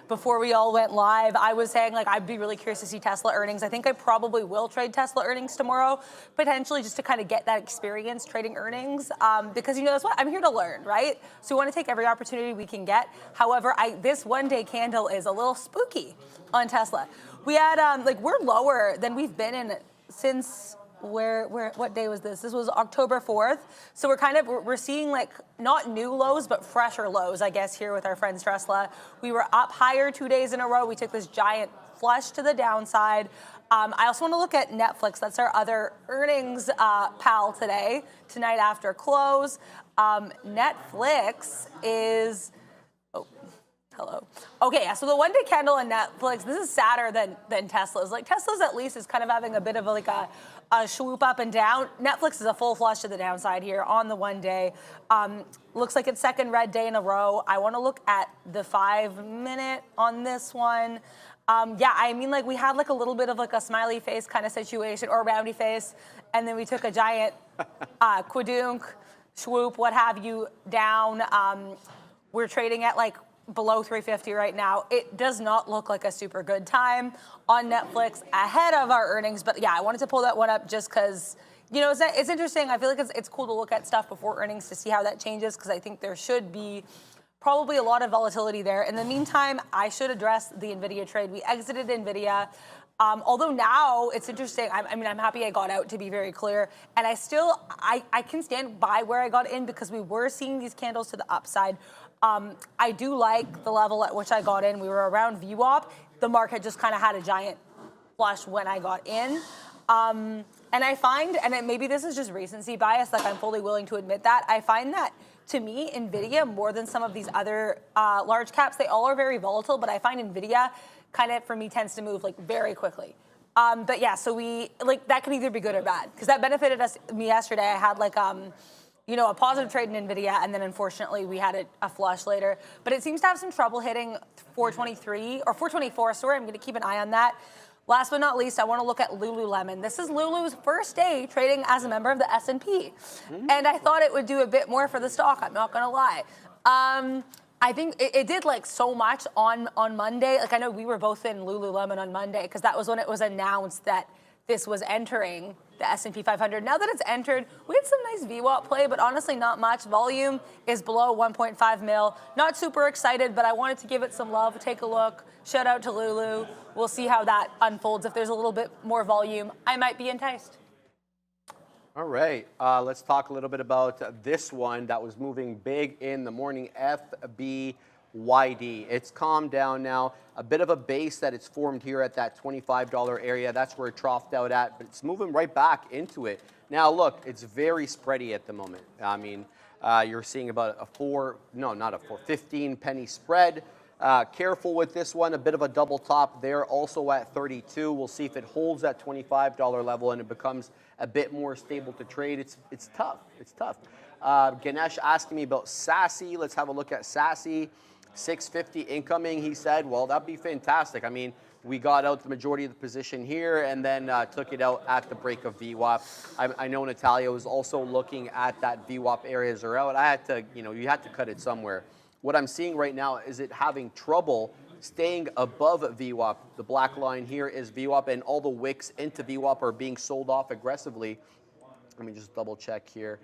before we all went live. I was saying I'd be really curious to see Tesla earnings. I think I probably will trade Tesla earnings tomorrow, potentially just to kind of get that experience trading earnings, because that's what I'm here to learn, right? So we want to take every opportunity we can get. However, this 1 day candle is a little spooky on Tesla. We had we're lower than we've been in since what day was this? This was October 4th. So we're seeing not new lows, but fresher lows, I guess, here with our friends Tesla. We were up higher 2 days in a row. We took this giant flush to the downside. I also want to look at Netflix. That's our other earnings pal tonight after close. Netflix is, hello. Okay, yeah, so the 1 day candle in Netflix, this is sadder than Tesla's. Tesla's at least is kind of having a bit of a swoop up and down. Netflix is a full flush to the downside here on the 1 day. Looks like it's second red day in a row. I want to look at the 5 minute on this one. We had a little bit of a smiley face kind of situation, or a roundy face, and then we took a giant quadunk, swoop, what have you, down. We're trading at below 350 right now. It does not look like a super good time on Netflix ahead of our earnings. But yeah, I wanted to pull that one up just because, it's interesting. I feel like it's cool to look at stuff before earnings to see how that changes, because I think there should be probably a lot of volatility there. In the meantime, I should address the NVIDIA trade. We exited NVIDIA. Although now it's interesting. I'm happy I got out, to be very clear. And I can stand by where I got in, because we were seeing these candles to the upside. I do like the level at which I got in. We were around VWAP. The market just kind of had a giant flush when I got in. And I find, and maybe this is just recency bias, I'm fully willing to admit that, I find that, to me, NVIDIA, more than some of these other large caps, they all are very volatile, but I find NVIDIA kind of, for me, tends to move very quickly. But yeah, so we, that can either be good or bad, because that benefited me yesterday. I had a positive trade in NVIDIA, and then unfortunately we had a flush later. But it seems to have some trouble hitting 423 or 424. Sorry, I'm going to keep an eye on that. Last but not least, I want to look at Lululemon. This is Lulu's first day trading as a member of the S&P, and I thought it would do a bit more for the stock. I'm not going to lie. I think it did so much on Monday. I know we were both in Lululemon on Monday, because that was when it was announced that this was entering the S&P 500. Now that it's entered, we had some nice VWAP play, but honestly not much. Volume is below 1.5 mil. Not super excited, but I wanted to give it some love. Take a look. Shout out to Lulu. We'll see how that unfolds. If there's a little bit more volume, I might be enticed. All right, let's talk a little bit about this one that was moving big in the morning, FBYD. It's calmed down now. A bit of a base that it's formed here at that $25 area. That's where it troughed out at, but it's moving right back into it. Now, look, it's very spready at the moment. I mean, you're seeing about a 15 penny spread. Careful with this one, a bit of a double top there, also at 32. We'll see if it holds that $25 level and it becomes a bit more stable to trade. It's tough. It's tough. Ganesh asking me about Sassy. Let's have a look at Sassy. 650 incoming, he said. Well, that'd be fantastic. I mean, we got out the majority of the position here and then took it out at the break of VWAP. I know Natalia was also looking at that VWAP areas are out. I had to, you had to cut it somewhere. What I'm seeing right now is it having trouble staying above VWAP. The black line here is VWAP, and all the wicks into VWAP are being sold off aggressively. Let me just double check here.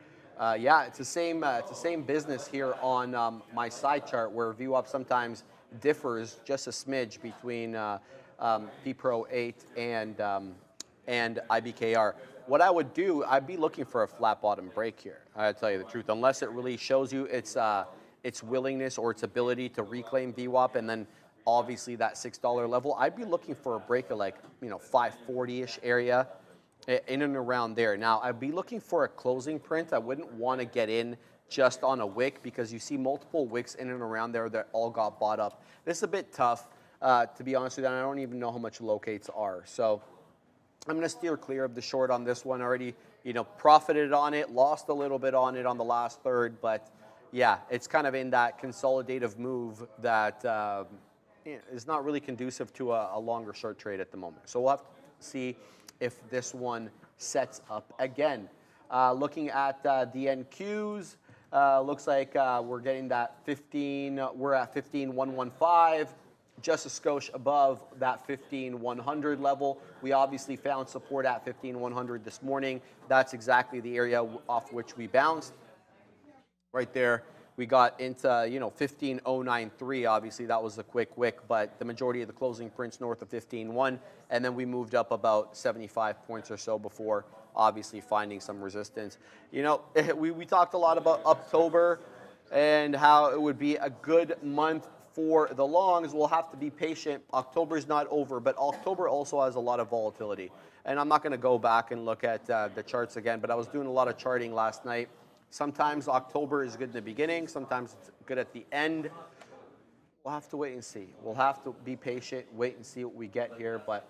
Yeah, it's the same business here on my side chart, where VWAP sometimes differs just a smidge between Pro 8 and IBKR. What I would do, I'd be looking for a flat bottom break here. I tell you the truth, unless it really shows you its willingness or its ability to reclaim VWAP, and then obviously that $6 level, I'd be looking for a break of 540-ish area. in and around there. Now, I'd be looking for a closing print. I wouldn't want to get in just on a wick because you see multiple wicks in and around there that all got bought up. This is a bit tough, to be honest with you, and I don't even know how much locates are. So I'm going to steer clear of the short on this one. Already, profited on it, lost a little bit on it on the last third, but yeah, it's kind of in that consolidative move that is not really conducive to a longer short trade at the moment. So we'll have to see if this one sets up again. Looking at the NQs, looks like we're getting that 15, we're at 15,115, just a skosh above that 15,100 level. We obviously found support at 15,100 this morning. That's exactly the area off which we bounced. Right there, we got into 15,093. Obviously, that was a quick wick, but the majority of the closing prints north of 15.1, and then we moved up about 75 points or so before obviously finding some resistance. We talked a lot about October and how it would be a good month for the longs. We'll have to be patient. October's not over, but October also has a lot of volatility. And I'm not going to go back and look at the charts again, but I was doing a lot of charting last night. Sometimes October is good in the beginning. Sometimes it's good at the end. We'll have to wait and see. We'll have to be patient, wait and see what we get here. But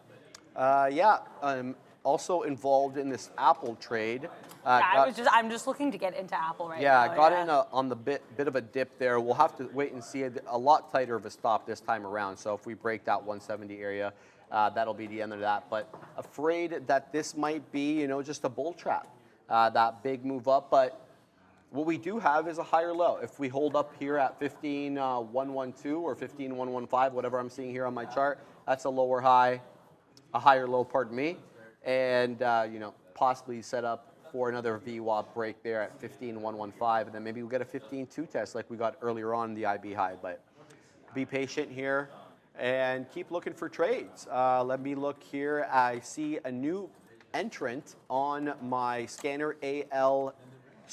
I'm also involved in this Apple trade. I'm just looking to get into Apple right now. Yeah, I got in on the bit of a dip there. We'll have to wait and see a lot tighter of a stop this time around. So if we break that 170 area, that'll be the end of that. But afraid that this might be, just a bull trap, that big move up. But what we do have is a higher low. If we hold up here at 15,112 or 15,115, whatever I'm seeing here on my chart, that's a lower high, a higher low, pardon me, and possibly set up for another VWAP break there at 15,115, and then maybe we'll get a 15.2 test like we got earlier on the IB high. But be patient here and keep looking for trades. Let me look here. I see a new entrant on my scanner,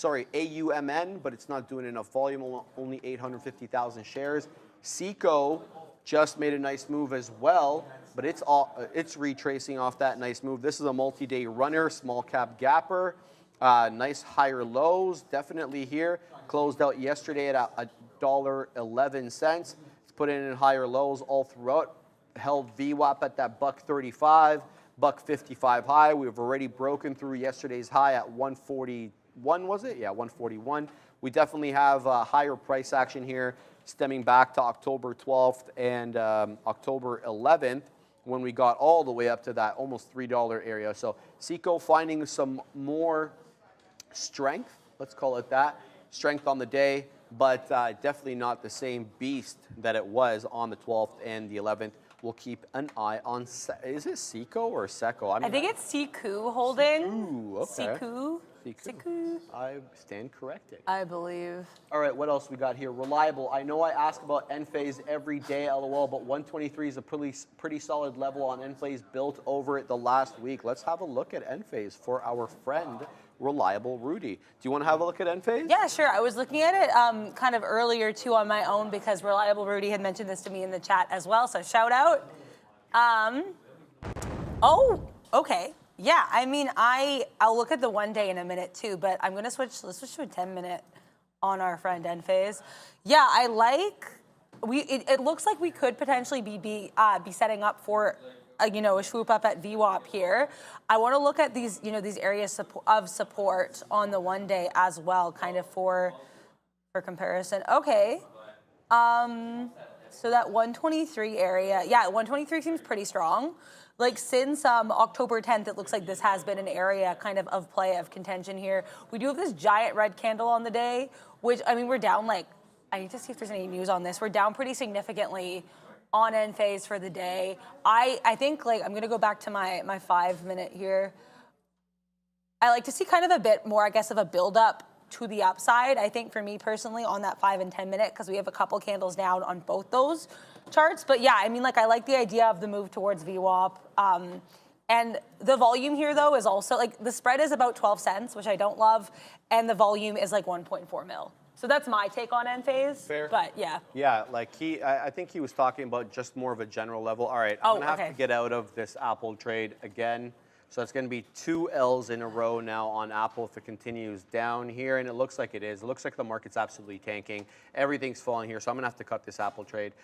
AUMN, but it's not doing enough volume, only 850,000 shares. SECO just made a nice move as well, but it's retracing off that nice move. This is a multi-day runner, small cap gapper, nice higher lows, definitely here. Closed out yesterday at $1.11. It's put in higher lows all throughout. Held VWAP at that $1.35, $1.55 high. We've already broken through yesterday's high at 141, was it? Yeah, 141. We definitely have higher price action here, stemming back to October 12th and October 11th, when we got all the way up to that almost $3 area. So SECO finding some more strength, let's call it that, strength on the day, but definitely not the same beast that it was on the 12th and the 11th. We'll keep an eye on, is it SECO or SECO? I think it's SECO holding. Ooh, okay. SECO. I stand corrected. I believe. All right, what else we got here? Reliable. I know I ask about N-phase every day, LOL, but 123 is a pretty solid level on N-phase, built over it the last week. Let's have a look at N-phase for our friend, Reliable Rudy. Do you want to have a look at N-phase? Yeah, sure. I was looking at it kind of earlier, too, on my own, because Reliable Rudy had mentioned this to me in the chat as well, so shout out. Oh, okay. Yeah, I mean, I'll look at the 1 day in a minute too, but I'm gonna let's switch to a 10-minute on our friend N-phase. Yeah, I like, it looks like we could potentially be setting up for a swoop up at VWAP here. I wanna look at these, these areas of support on the 1 day as well, kind of for comparison. Okay, so that 123 area, yeah, 123 seems pretty strong. Like since October 10th, it looks like this has been an area kind of play, of contention here. We do have this giant red candle on the day, which, I mean, we're down I need to see if there's any news on this. We're down pretty significantly on N-phase for the day. I think I'm gonna go back to my 5 minute here. I like to see kind of a bit more, I guess, of a buildup to the upside, I think, for me personally, on that 5 and 10 minute, because we have a couple candles down on both those charts. But yeah, I mean, I like the idea of the move towards VWAP. And the volume here, though, is also, the spread is about 12 cents, which I don't love, and the volume is 1.4 mil. So that's my take on N-phase. Fair. But yeah. Yeah, I think he was talking about just more of a general level. All right, I'm gonna have to get out of this Apple trade again. So it's going to be 2 L's in a row now on Apple if it continues down here, and it looks like it is. It looks like the market's absolutely tanking. Everything's falling here, so I'm going to have to cut this Apple trade.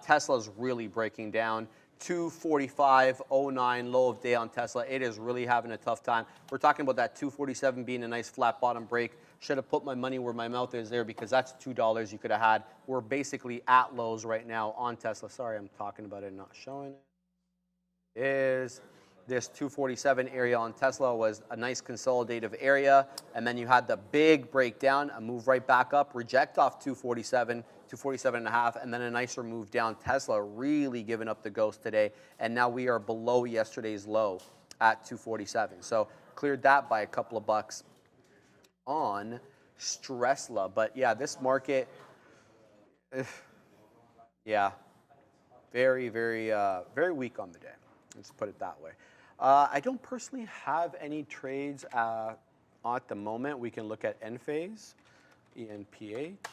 Tesla's really breaking down. 245.09 low of day on Tesla. It is really having a tough time. We're talking about that 247 being a nice flat bottom break. Should have put my money where my mouth is there because that's $2 you could have had. We're basically at lows right now on Tesla. Sorry, I'm talking about it and not showing it. Is this 247 area on Tesla was a nice consolidative area, and then you had the big breakdown, a move right back up, reject off 247, 247.5, and then a nicer move down. Tesla really giving up the ghost today, and now we are below yesterday's low at 247. So cleared that by a couple of bucks on Stressla. But yeah, this market, yeah, very, very, very weak on the day. Let's put it that way. I don't personally have any trades at the moment. We can look at Enphase, ENPH. Let's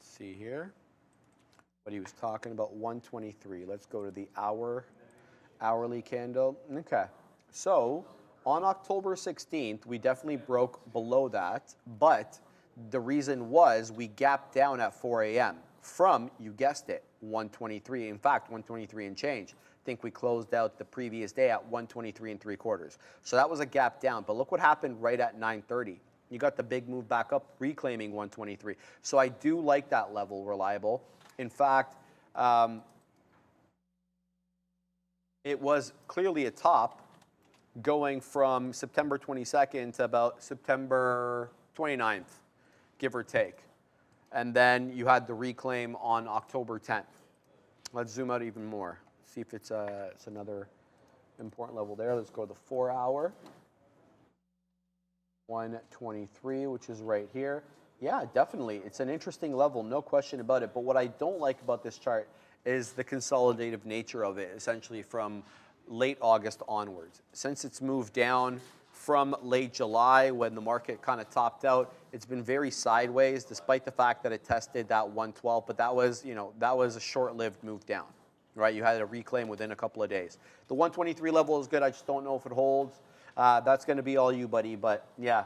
see here what he was talking about. 123. Let's go to the hourly candle. Okay, so on October 16th, we definitely broke below that, but the reason was we gapped down at 4 a.m. from, you guessed it, 123. In fact, 123 and change. I think we closed out the previous day at 123 3/4. So that was a gap down. But look what happened right at 9:30. You got the big move back up, reclaiming 123. So I do like that level, reliable. In fact, it was clearly a top going from September 22nd to about September 29th, give or take. And then you had the reclaim on October 10th. Let's zoom out even more. See if it's another important level there. Let's go to the 4 hour. 123, which is right here. Yeah, definitely. It's an interesting level, no question about it. But what I don't like about this chart is the consolidative nature of it, essentially from late August onwards. Since it's moved down from late July when the market kind of topped out, it's been very sideways despite the fact that it tested that 112, but that was, that was a short-lived move down. Right, you had a reclaim within a couple of days. The 123 level is good. I just don't know if it holds. That's going to be all you, buddy. But yeah,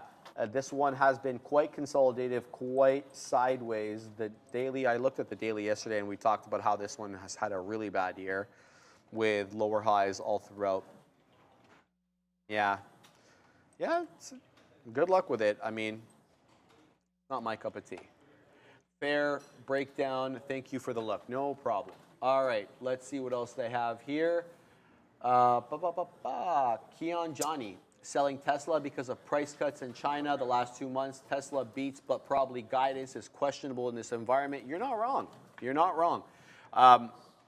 this one has been quite consolidative, quite sideways. The daily, I looked at the daily yesterday, and we talked about how this one has had a really bad year with lower highs all throughout. Yeah, good luck with it. I mean, not my cup of tea. Fair breakdown. Thank you for the look. No problem. All right, let's see what else they have here. Keon Johnny, selling Tesla because of price cuts in China the last 2 months. Tesla beats, but probably guidance is questionable in this environment. You're not wrong. You're not wrong.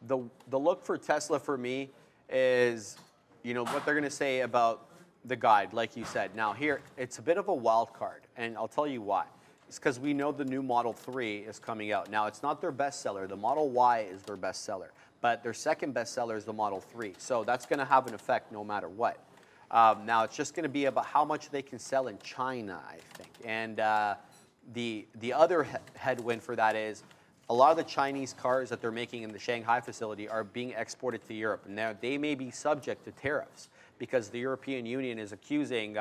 The look for Tesla for me is, what they're going to say about the guide, like you said. Now here, it's a bit of a wild card, and I'll tell you why. It's because we know the new Model 3 is coming out. Now, it's not their best seller. The Model Y is their best seller. But their second best seller is the Model 3. So that's going to have an effect no matter what. Now, it's just going to be about how much they can sell in China, I think. And the other headwind for that is a lot of the Chinese cars that they're making in the Shanghai facility are being exported to Europe. And now they may be subject to tariffs, because the European Union is accusing,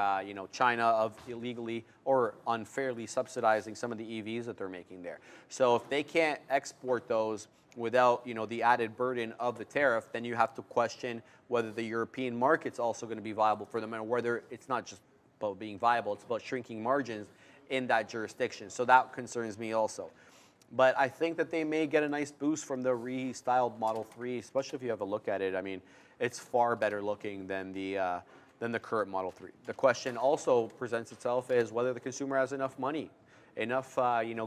China of illegally or unfairly subsidizing some of the EVs that they're making there. So if they can't export those without, the added burden of the tariff, then you have to question whether the European market's also going to be viable for them, and whether it's not just about being viable, it's about shrinking margins in that jurisdiction. So that concerns me also. But I think that they may get a nice boost from the restyled Model 3, especially if you have a look at it. I mean, it's far better looking than the current Model 3. The question also presents itself is whether the consumer has enough money, enough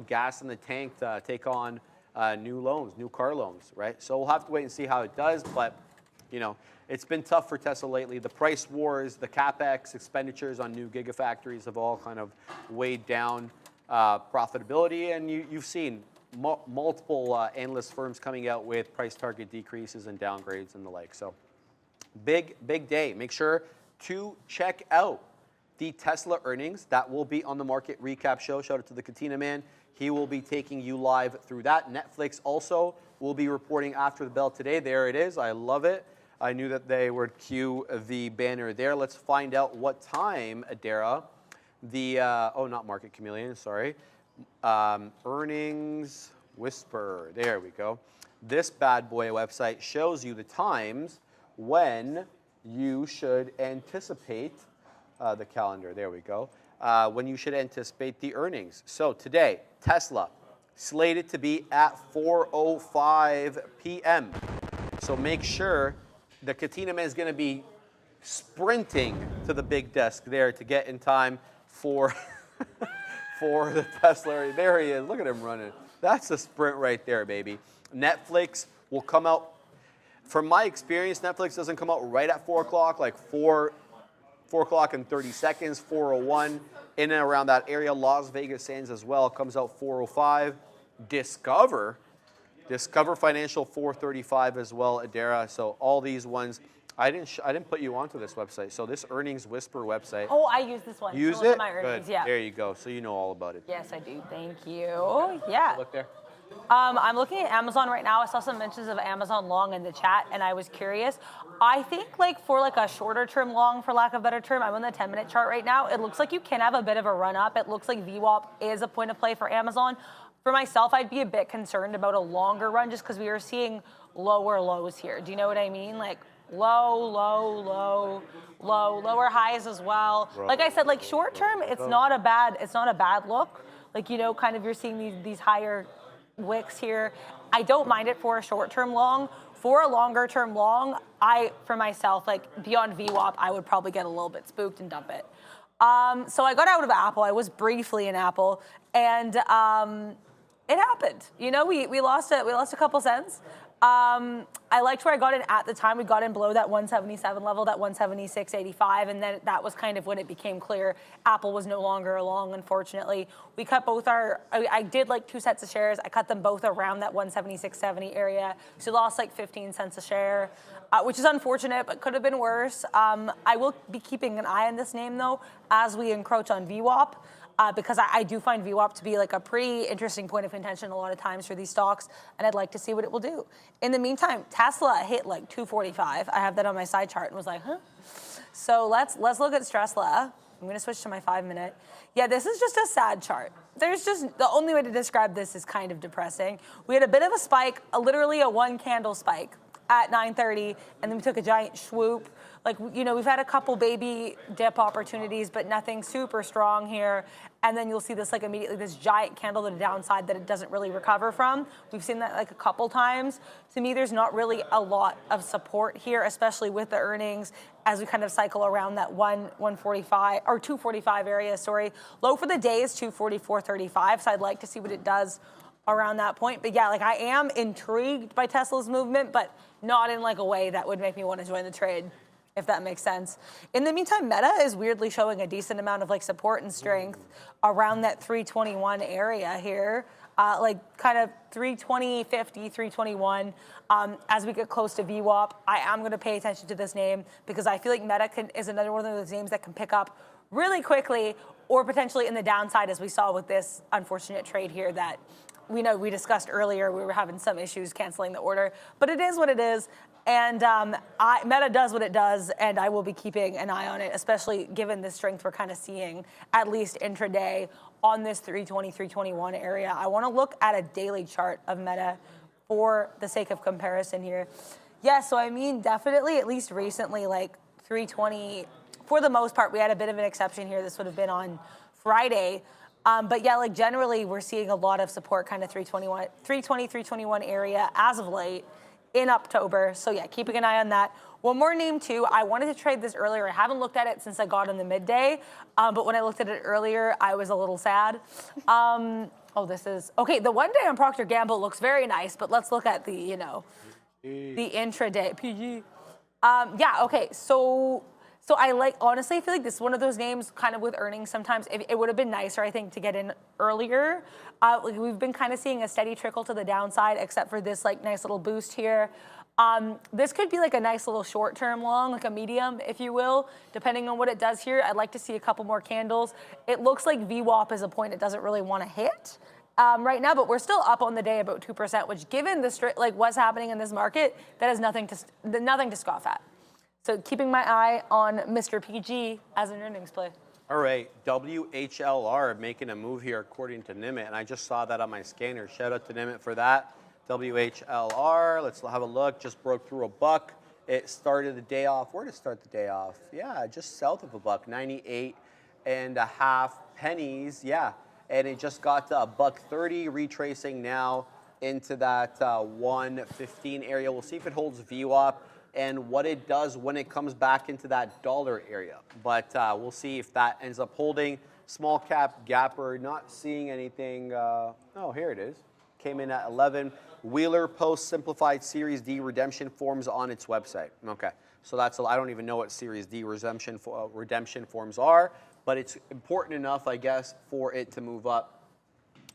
gas in the tank to take on new loans, new car loans, right? So we'll have to wait and see how it does. But it's been tough for Tesla lately. The price wars, the capex expenditures on new gigafactories have all kind of weighed down profitability, and you've seen multiple analyst firms coming out with price target decreases and downgrades and the like. So big day. Make sure to check out the Tesla earnings. That will be on the market recap show. Shout out to the Katina man. He will be taking you live through that. Netflix also will be reporting after the bell today. There it is. I love it. I knew that they would cue the banner there. Let's find out what time, Adara, the, not Market Chameleon, sorry. Earnings Whisper, there we go. This bad boy website shows you the times when you should anticipate the calendar, there we go. When you should anticipate the earnings. So today, Tesla, slated to be at 4:05 p.m. So make sure the Katina Man is going to be sprinting to the big desk there to get in time for for the Tesla. There he is. Look at him running. That's a sprint right there, baby. Netflix will come out. From my experience, Netflix doesn't come out right at 4 o'clock, like 4 o'clock and 30 seconds, 4:01, in and around that area. Las Vegas Sands as well comes out 4:05. Discover Financial 4:35 as well, Adara. So all these ones, I didn't put you onto this website. So this Earnings Whisper website. Oh, I use this one. Use to look at it? my earnings, Good. yeah. There you go. So you know all about it. Yes, I do. Thank you. Yeah. Look there. I'm looking at Amazon right now. I saw some mentions of Amazon long in the chat, and I was curious. I think like for like a shorter term long, for lack of a better term, I'm on the 10-minute chart right now. It looks like you can have a bit of a run up. It looks like VWAP is a point of play for Amazon. For myself, I'd be a bit concerned about a longer run just because we are seeing lower lows here. Do you know what I mean? Like lower highs as well. Like I said, like short term, it's not a bad look. Like, you know, kind of you're seeing these higher wicks here. I don't mind it for a short term long. For a longer term long, for myself, like beyond VWAP, I would probably get a little bit spooked and dump it. So I got out of Apple. I was briefly in Apple, and it happened. You know, we lost a couple cents. I liked where I got in at the time. We got in below that 177 level, that 176.85, and then that was kind of when it became clear Apple was no longer along, unfortunately. We cut both I did like 2 sets of shares. I cut them both around that 176.70 area. So lost like 15 cents a share, which is unfortunate, but could have been worse. I will be keeping an eye on this name, though, as we encroach on VWAP. Because I do find VWAP to be like a pretty interesting point of contention a lot of times for these stocks, and I'd like to see what it will do. In the meantime, Tesla hit like 245. I have that on my side chart and was like, huh? So let's look at Stresla. I'm gonna switch to my 5-minute. Yeah, this is just a sad chart. There's just, the only way to describe this is kind of depressing. We had a bit of a spike, literally a 1 candle spike at 9:30, and then we took a giant swoop. Like, you know, we've had a couple baby dip opportunities, but nothing super strong here. And then you'll see this like immediately, this giant candle to the downside that it doesn't really recover from. We've seen that like a couple times. To me, there's not really a lot of support here, especially with the earnings as we kind of cycle around that 145 or 245 area, sorry. Low for the day is 244.35, so I'd like to see what it does around that point. But yeah, like I am intrigued by Tesla's movement, but not in like a way that would make me want to join the trade, if that makes sense. In the meantime, Meta is weirdly showing a decent amount of like support and strength around that 321 area here, like kind of 320.50, 321. As we get close to VWAP, I am going to pay attention to this name because I feel like Meta is another one of those names that can pick up really quickly or potentially in the downside, as we saw with this unfortunate trade here that we discussed earlier. We were having some issues canceling the order, but it is what it is. And Meta does what it does, and I will be keeping an eye on it, especially given the strength we're kind of seeing, at least intraday, on this 320, 321 area. I want to look at a daily chart of Meta for the sake of comparison here. Yeah, so I mean, definitely, at least recently, like 320, for the most part, we had a bit of an exception here. This would have been on Friday. But yeah, like generally, we're seeing a lot of support, kind of 320, 321 area as of late in October. So yeah, keeping an eye on that. One more name too. I wanted to trade this earlier. I haven't looked at it since I got in the midday. But when I looked at it earlier, I was a little sad. This is, okay, the 1 day on Procter & Gamble looks very nice, but let's look at the, the intraday, PG. Yeah, okay, so I honestly feel like this is one of those names kind of with earnings sometimes. It would have been nicer, I think, to get in earlier. We've been kind of seeing a steady trickle to the downside, except for this like nice little boost here. This could be like a nice little short-term long, like a medium, if you will, depending on what it does here. I'd like to see a couple more candles. It looks like VWAP is a point it doesn't really want to hit. right now, but we're still up on the day about 2%, which given the like what's happening in this market, that is nothing to scoff at. So keeping my eye on Mr. PG as an earnings play. All right, WHLR making a move here according to Nimit, and I just saw that on my scanner. Shout out to Nimit for that. WHLR, let's have a look, just broke through a buck. It started the day off, where did it start the day off? Yeah, just south of a buck, 98.5 pennies, yeah. And it just got to $1.30, retracing now into that 115 area. We'll see if it holds VWAP and what it does when it comes back into that dollar area. But we'll see if that ends up holding. Small cap gapper, not seeing anything. Oh, here it is. Came in at 11. Wheeler posts simplified Series D redemption forms on its website. Okay, so that's, I don't even know what Series D redemption forms are, but it's important enough, I guess, for it to move up.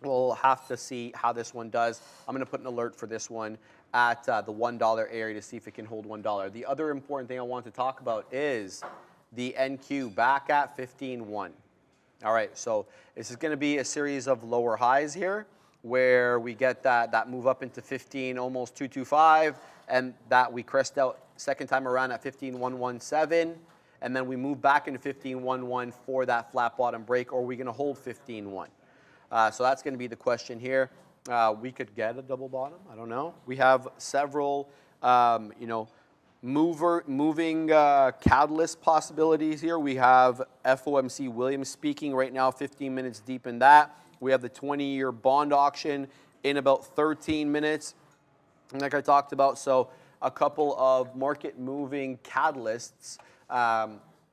We'll have to see how this one does. I'm going to put an alert for this one at the $1 area to see if it can hold $1. The other important thing I want to talk about is the NQ back at 15.1. All right, so this is going to be a series of lower highs here where we get that move up into 15, almost 225, and that we crest out second time around at 15.117. And then we move back into 15.11 for that flat bottom break, or are we going to hold 15.1? So that's going to be the question here. We could get a double bottom. I don't know. We have several, moving catalyst possibilities here. We have FOMC Williams speaking right now, 15 minutes deep in that. We have the 20-year bond auction in about 13 minutes, like I talked about. So a couple of market-moving catalysts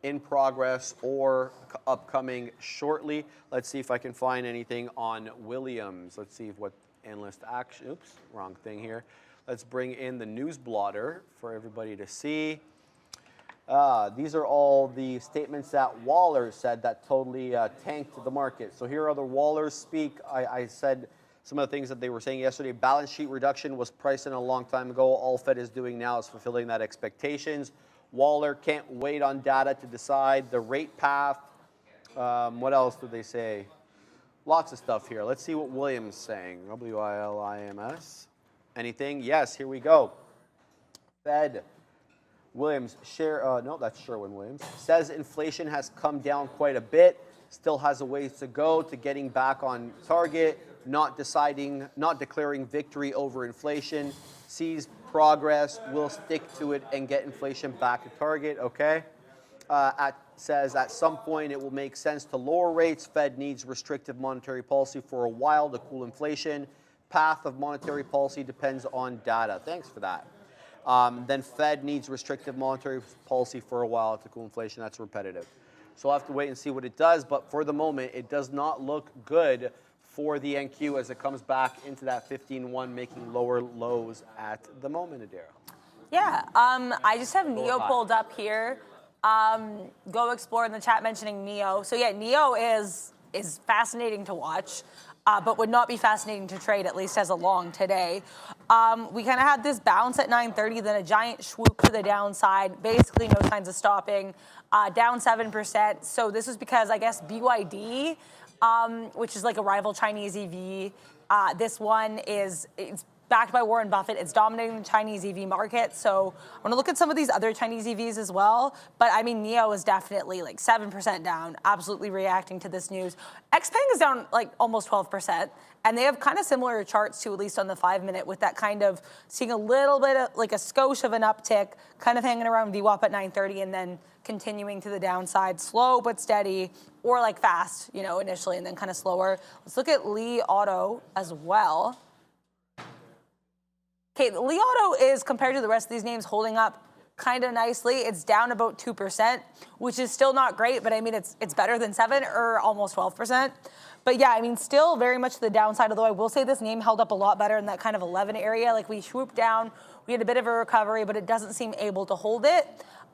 in progress or upcoming shortly. Let's see if I can find anything on Williams. Let's see what analyst action, oops, wrong thing here. Let's bring in the news blotter for everybody to see. These are all the statements that Waller said that totally tanked the market. So here are the Wallers speak. I said some of the things that they were saying yesterday. Balance sheet reduction was priced in a long time ago. All Fed is doing now is fulfilling that expectations. Waller can't wait on data to decide the rate path. What else did they say? Lots of stuff here. Let's see what Williams is saying. WILIMS. Anything? Yes, here we go. Fed. Williams, no, that's Sherwin-Williams, says inflation has come down quite a bit, still has a ways to go to getting back on target, not declaring victory over inflation, sees progress, will stick to it and get inflation back to target, okay? Says at some point it will make sense to lower rates. Fed needs restrictive monetary policy for a while to cool inflation. Path of monetary policy depends on data. Thanks for that. Then Fed needs restrictive monetary policy for a while to cool inflation. That's repetitive. So we'll have to wait and see what it does. But for the moment, it does not look good for the NQ as it comes back into that 15.1, making lower lows at the moment, Adara. Yeah, I just have NEO pulled up here. Go Explore in the chat mentioning NEO. So yeah, NEO is fascinating to watch. But would not be fascinating to trade, at least as a long today. We kind of had this bounce at 9:30, then a giant swoop to the downside, basically no signs of stopping, down 7%. So this is because, I guess, BYD, which is like a rival Chinese EV, this one it's backed by Warren Buffett. It's dominating the Chinese EV market. So I want to look at some of these other Chinese EVs as well. But I mean, NEO is definitely like 7% down, absolutely reacting to this news. XPeng is down like almost 12%. And they have kind of similar charts too, at least on the 5-minute, with that kind of seeing a little bit of like a skosh of an uptick, kind of hanging around VWAP at 9:30 and then continuing to the downside, slow but steady, or like fast, initially and then kind of slower. Let's look at Li Auto as well. Okay, Li Auto is, compared to the rest of these names, holding up kind of nicely. It's down about 2%, which is still not great, but I mean, it's better than 7 or almost 12%. But yeah, I mean, still very much to the downside, although I will say this name held up a lot better in that kind of 11 area. Like we swooped down, we had a bit of a recovery, but it doesn't seem able to hold it.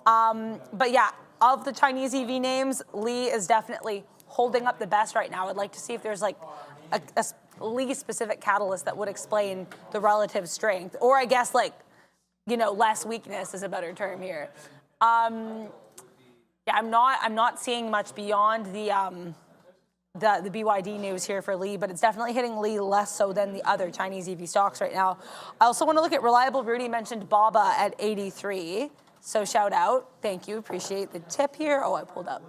But yeah, of the Chinese EV names, Li is definitely holding up the best right now. I'd like to see if there's like a Li-specific catalyst that would explain the relative strength, or I guess like, less weakness is a better term here. Yeah, I'm not seeing much beyond the the BYD news here for Lee, but it's definitely hitting Lee less so than the other Chinese EV stocks right now. I also want to look at Reliable. Rudy mentioned BABA at 83. So shout out. Thank you. Appreciate the tip here. Oh, I pulled up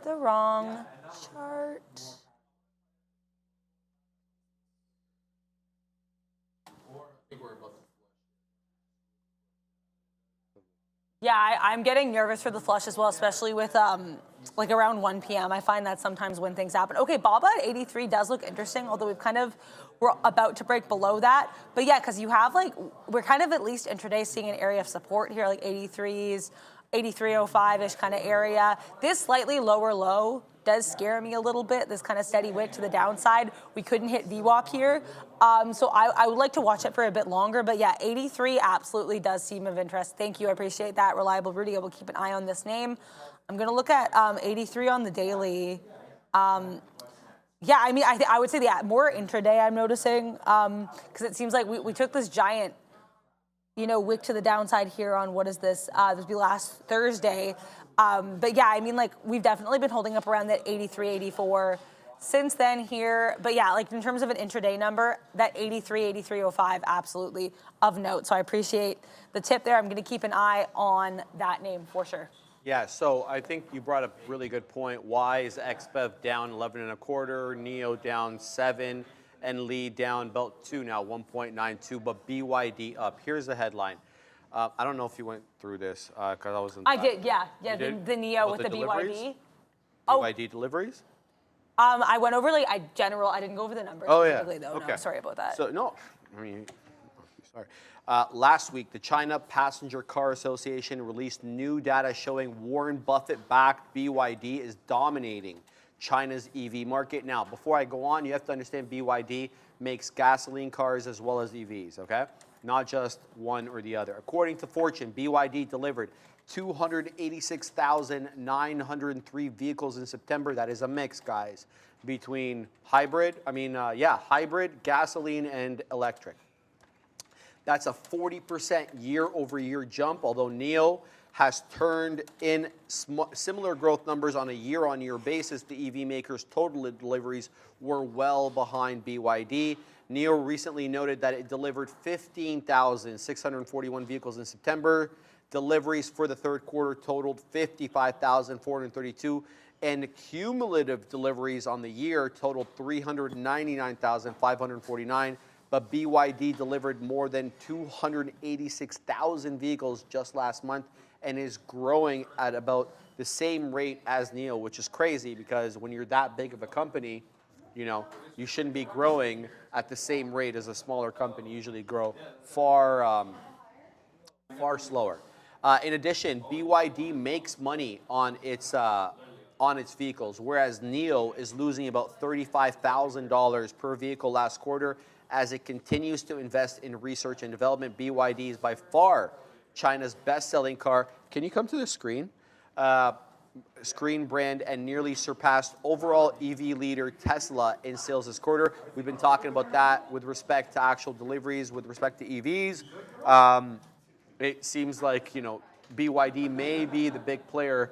the wrong chart. Yeah, I'm getting nervous for the flush as well, especially with like around 1 p.m. I find that sometimes when things happen. Okay, BABA at 83 does look interesting, although we're about to break below that. But yeah, because you have we're kind of at least intraday seeing an area of support here, like 83s, 83.05-ish kind of area. This slightly lower low does scare me a little bit, this kind of steady wick to the downside. We couldn't hit VWAP here. So I would like to watch it for a bit longer. But yeah, 83 absolutely does seem of interest. Thank you. I appreciate that. Reliable Rudy, I will keep an eye on this name. I'm going to look at 83 on the daily. Yeah, I mean, I would say more intraday I'm noticing because it seems like we took this giant, wick to the downside here on what is this? This would be last Thursday. But yeah, I mean, we've definitely been holding up around that 83, 84 since then here. But yeah, in terms of an intraday number, that 83, 83.05, absolutely of note. So I appreciate the tip there. I'm going to keep an eye on that name for sure. Yeah, so I think you brought up a really good point. Why is XBEV down 11.25, NEO down 7, and Lee down about 2 now, 1.92, but BYD up. Here's the headline. I don't know if you went through this because I wasn't. I did, yeah. The NEO about with the BYD. BYD deliveries? I went over I didn't go over the numbers specifically though. Okay. No, sorry about that. So no, I mean, sorry. Last week, the China Passenger Car Association released new data showing Warren Buffett-backed BYD is dominating China's EV market. Now, before I go on, you have to understand BYD makes gasoline cars as well as EVs, okay? Not just one or the other. According to Fortune, BYD delivered 286,903 vehicles in September. That is a mix, guys, between hybrid, gasoline, and electric. That's a 40% year-over-year jump, although NEO has turned in similar growth numbers on a year-on-year basis. The EV maker's total deliveries were well behind BYD. NEO recently noted that it delivered 15,641 vehicles in September. Deliveries for the third quarter totaled 55,432, and cumulative deliveries on the year totaled 399,549. But BYD delivered more than 286,000 vehicles just last month and is growing at about the same rate as NEO, which is crazy because when you're that big of a company, you shouldn't be growing at the same rate as a smaller company. You usually grow far slower. In addition, BYD makes money on its vehicles, whereas NEO is losing about $35,000 per vehicle last quarter as it continues to invest in research and development. BYD is by far China's best-selling car. Can you come to the screen? Screen brand and nearly surpassed overall EV leader Tesla in sales this quarter. We've been talking about that with respect to actual deliveries, with respect to EVs. It seems like BYD may be the big player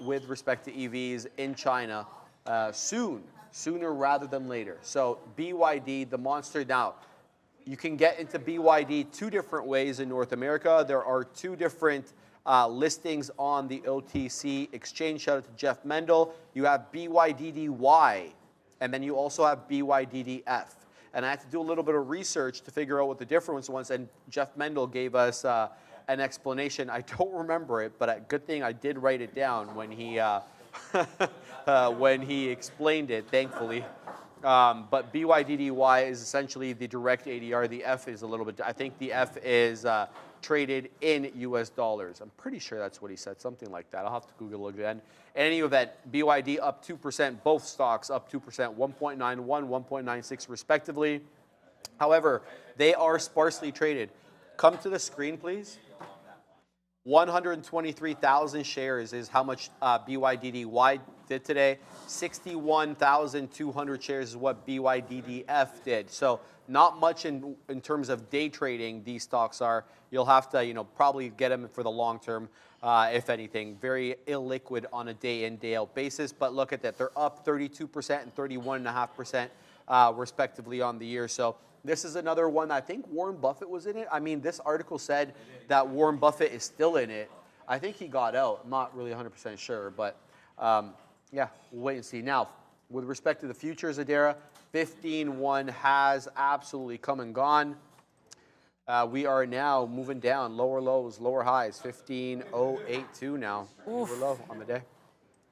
with respect to EVs in China sooner rather than later. So BYD, the monster. Now, you can get into BYD two different ways in North America. There are two different listings on the OTC exchange. Shout out to Jeff Mendel. You have BYDDY, and then you also have BYDDF. And I had to do a little bit of research to figure out what the difference was, and Jeff Mendel gave us an explanation. I don't remember it, but a good thing I did write it down when he when he explained it, thankfully. But BYDDY is essentially the direct ADR. The F is a little bit, I think the F is traded in US dollars. I'm pretty sure that's what he said, something like that. I'll have to Google it again. In any event, BYD up 2%, both stocks up 2%, 1.91, 1.96 respectively. However, they are sparsely traded. Come to the screen, please. 123,000 shares is how much BYDDY did today. 61,200 shares is what BYDDF did. So not much in terms of day trading. These stocks are. You'll have to probably get them for the long term. If anything, very illiquid on a day in, day out basis. But look at that. They're up 32% and 31.5% respectively on the year. So this is another one. I think Warren Buffett was in it. I mean, this article said that Warren Buffett is still in it. I think he got out. I'm not really 100% sure. But yeah, we'll wait and see. Now, with respect to the futures, Adara, 15.1 has absolutely come and gone. We are now moving down, lower lows, lower highs, 15.082 now. We're low on the day.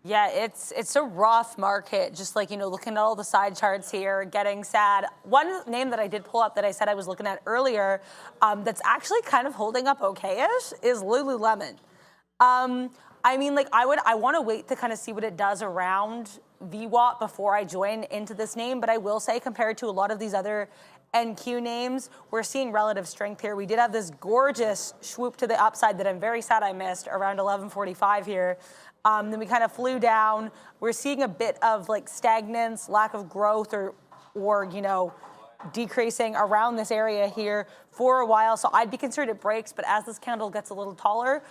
Yeah, it's a rough market. Just like, looking at all the side charts here, getting sad. One name that I did pull up that I said I was looking at earlier that's actually kind of holding up okay-ish is Lululemon. I mean, like, I want to wait to kind of see what it does around VWAP before I join into this name. But I will say, compared to a lot of these other NQ names, we're seeing relative strength here. We did have this gorgeous swoop to the upside that I'm very sad I missed around 11:45 here. Then we kind of flew down. We're seeing a bit of like stagnance, lack of growth, or decreasing around this area here for a while. So I'd be concerned it breaks, but as this candle gets a little taller,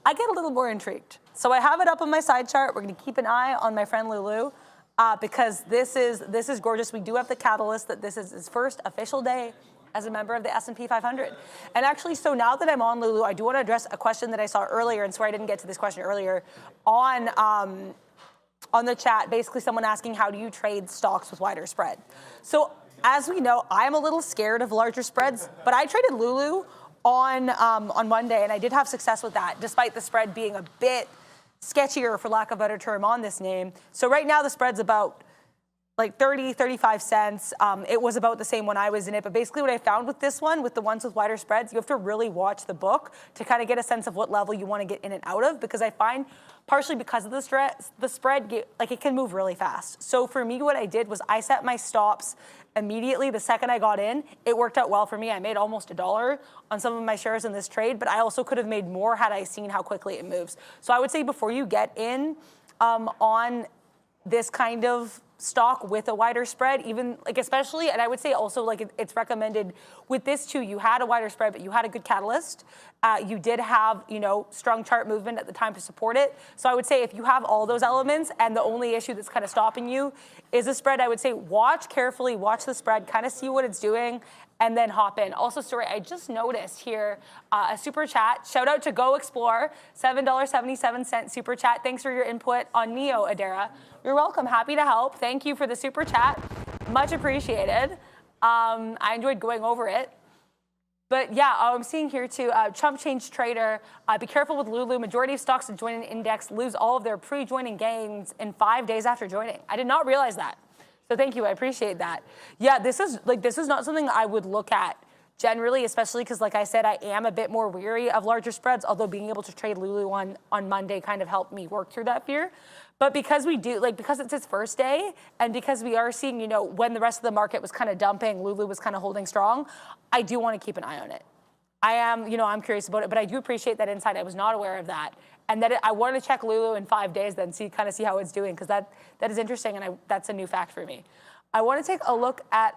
I get a little more intrigued. So I have it up on my side chart. We're going to keep an eye on my friend Lulu because this is gorgeous. We do have the catalyst that this is his first official day as a member of the S&P 500. And actually, so now that I'm on Lulu, I do want to address a question that I saw earlier, and sorry I didn't get to this question earlier, on the chat, basically someone asking, how do you trade stocks with wider spread? So as we know, I'm a little scared of larger spreads, but I traded Lulu on Monday, and I did have success with that, despite the spread being a bit sketchier, for lack of a better term, on this name. So right now the spread's about like 30, 35 cents. It was about the same when I was in it. But basically what I found with this one, with the ones with wider spreads, you have to really watch the book to kind of get a sense of what level you want to get in and out of. Because I find, partially because of the spread, it can move really fast. So for me, what I did was I set my stops immediately the second I got in. It worked out well for me. I made almost $1 on some of my shares in this trade, but I also could have made more had I seen how quickly it moves. So I would say before you get in on this kind of stock with a wider spread, even like especially, and I would say also like it's recommended with this too, you had a wider spread, but you had a good catalyst. You did have, strong chart movement at the time to support it. So I would say if you have all those elements and the only issue that's kind of stopping you is a spread, I would say watch carefully, watch the spread, kind of see what it's doing, and then hop in. Also, sorry, I just noticed here a super chat. Shout out to Go Explore, $7.77 super chat. Thanks for your input on NEO, Adara. You're welcome. Happy to help. Thank you for the super chat. Much appreciated. I enjoyed going over it. But yeah, I'm seeing here too, Chump Change Trader, be careful with Lulu. Majority of stocks that join an index lose all of their pre-joining gains in 5 days after joining. I did not realize that. So thank you, I appreciate that. Yeah, this is not something I would look at generally, especially because like I said, I am a bit more weary of larger spreads, although being able to trade Lulu on Monday kind of helped me work through that fear. But because because it's its first day, and because we are seeing, when the rest of the market was kind of dumping, Lulu was kind of holding strong, I do want to keep an eye on it. I am, I'm curious about it, but I do appreciate that insight. I was not aware of that. And that I want to check Lulu in 5 days, then see how it's doing, because that is interesting, and that's a new fact for me. I want to take a look at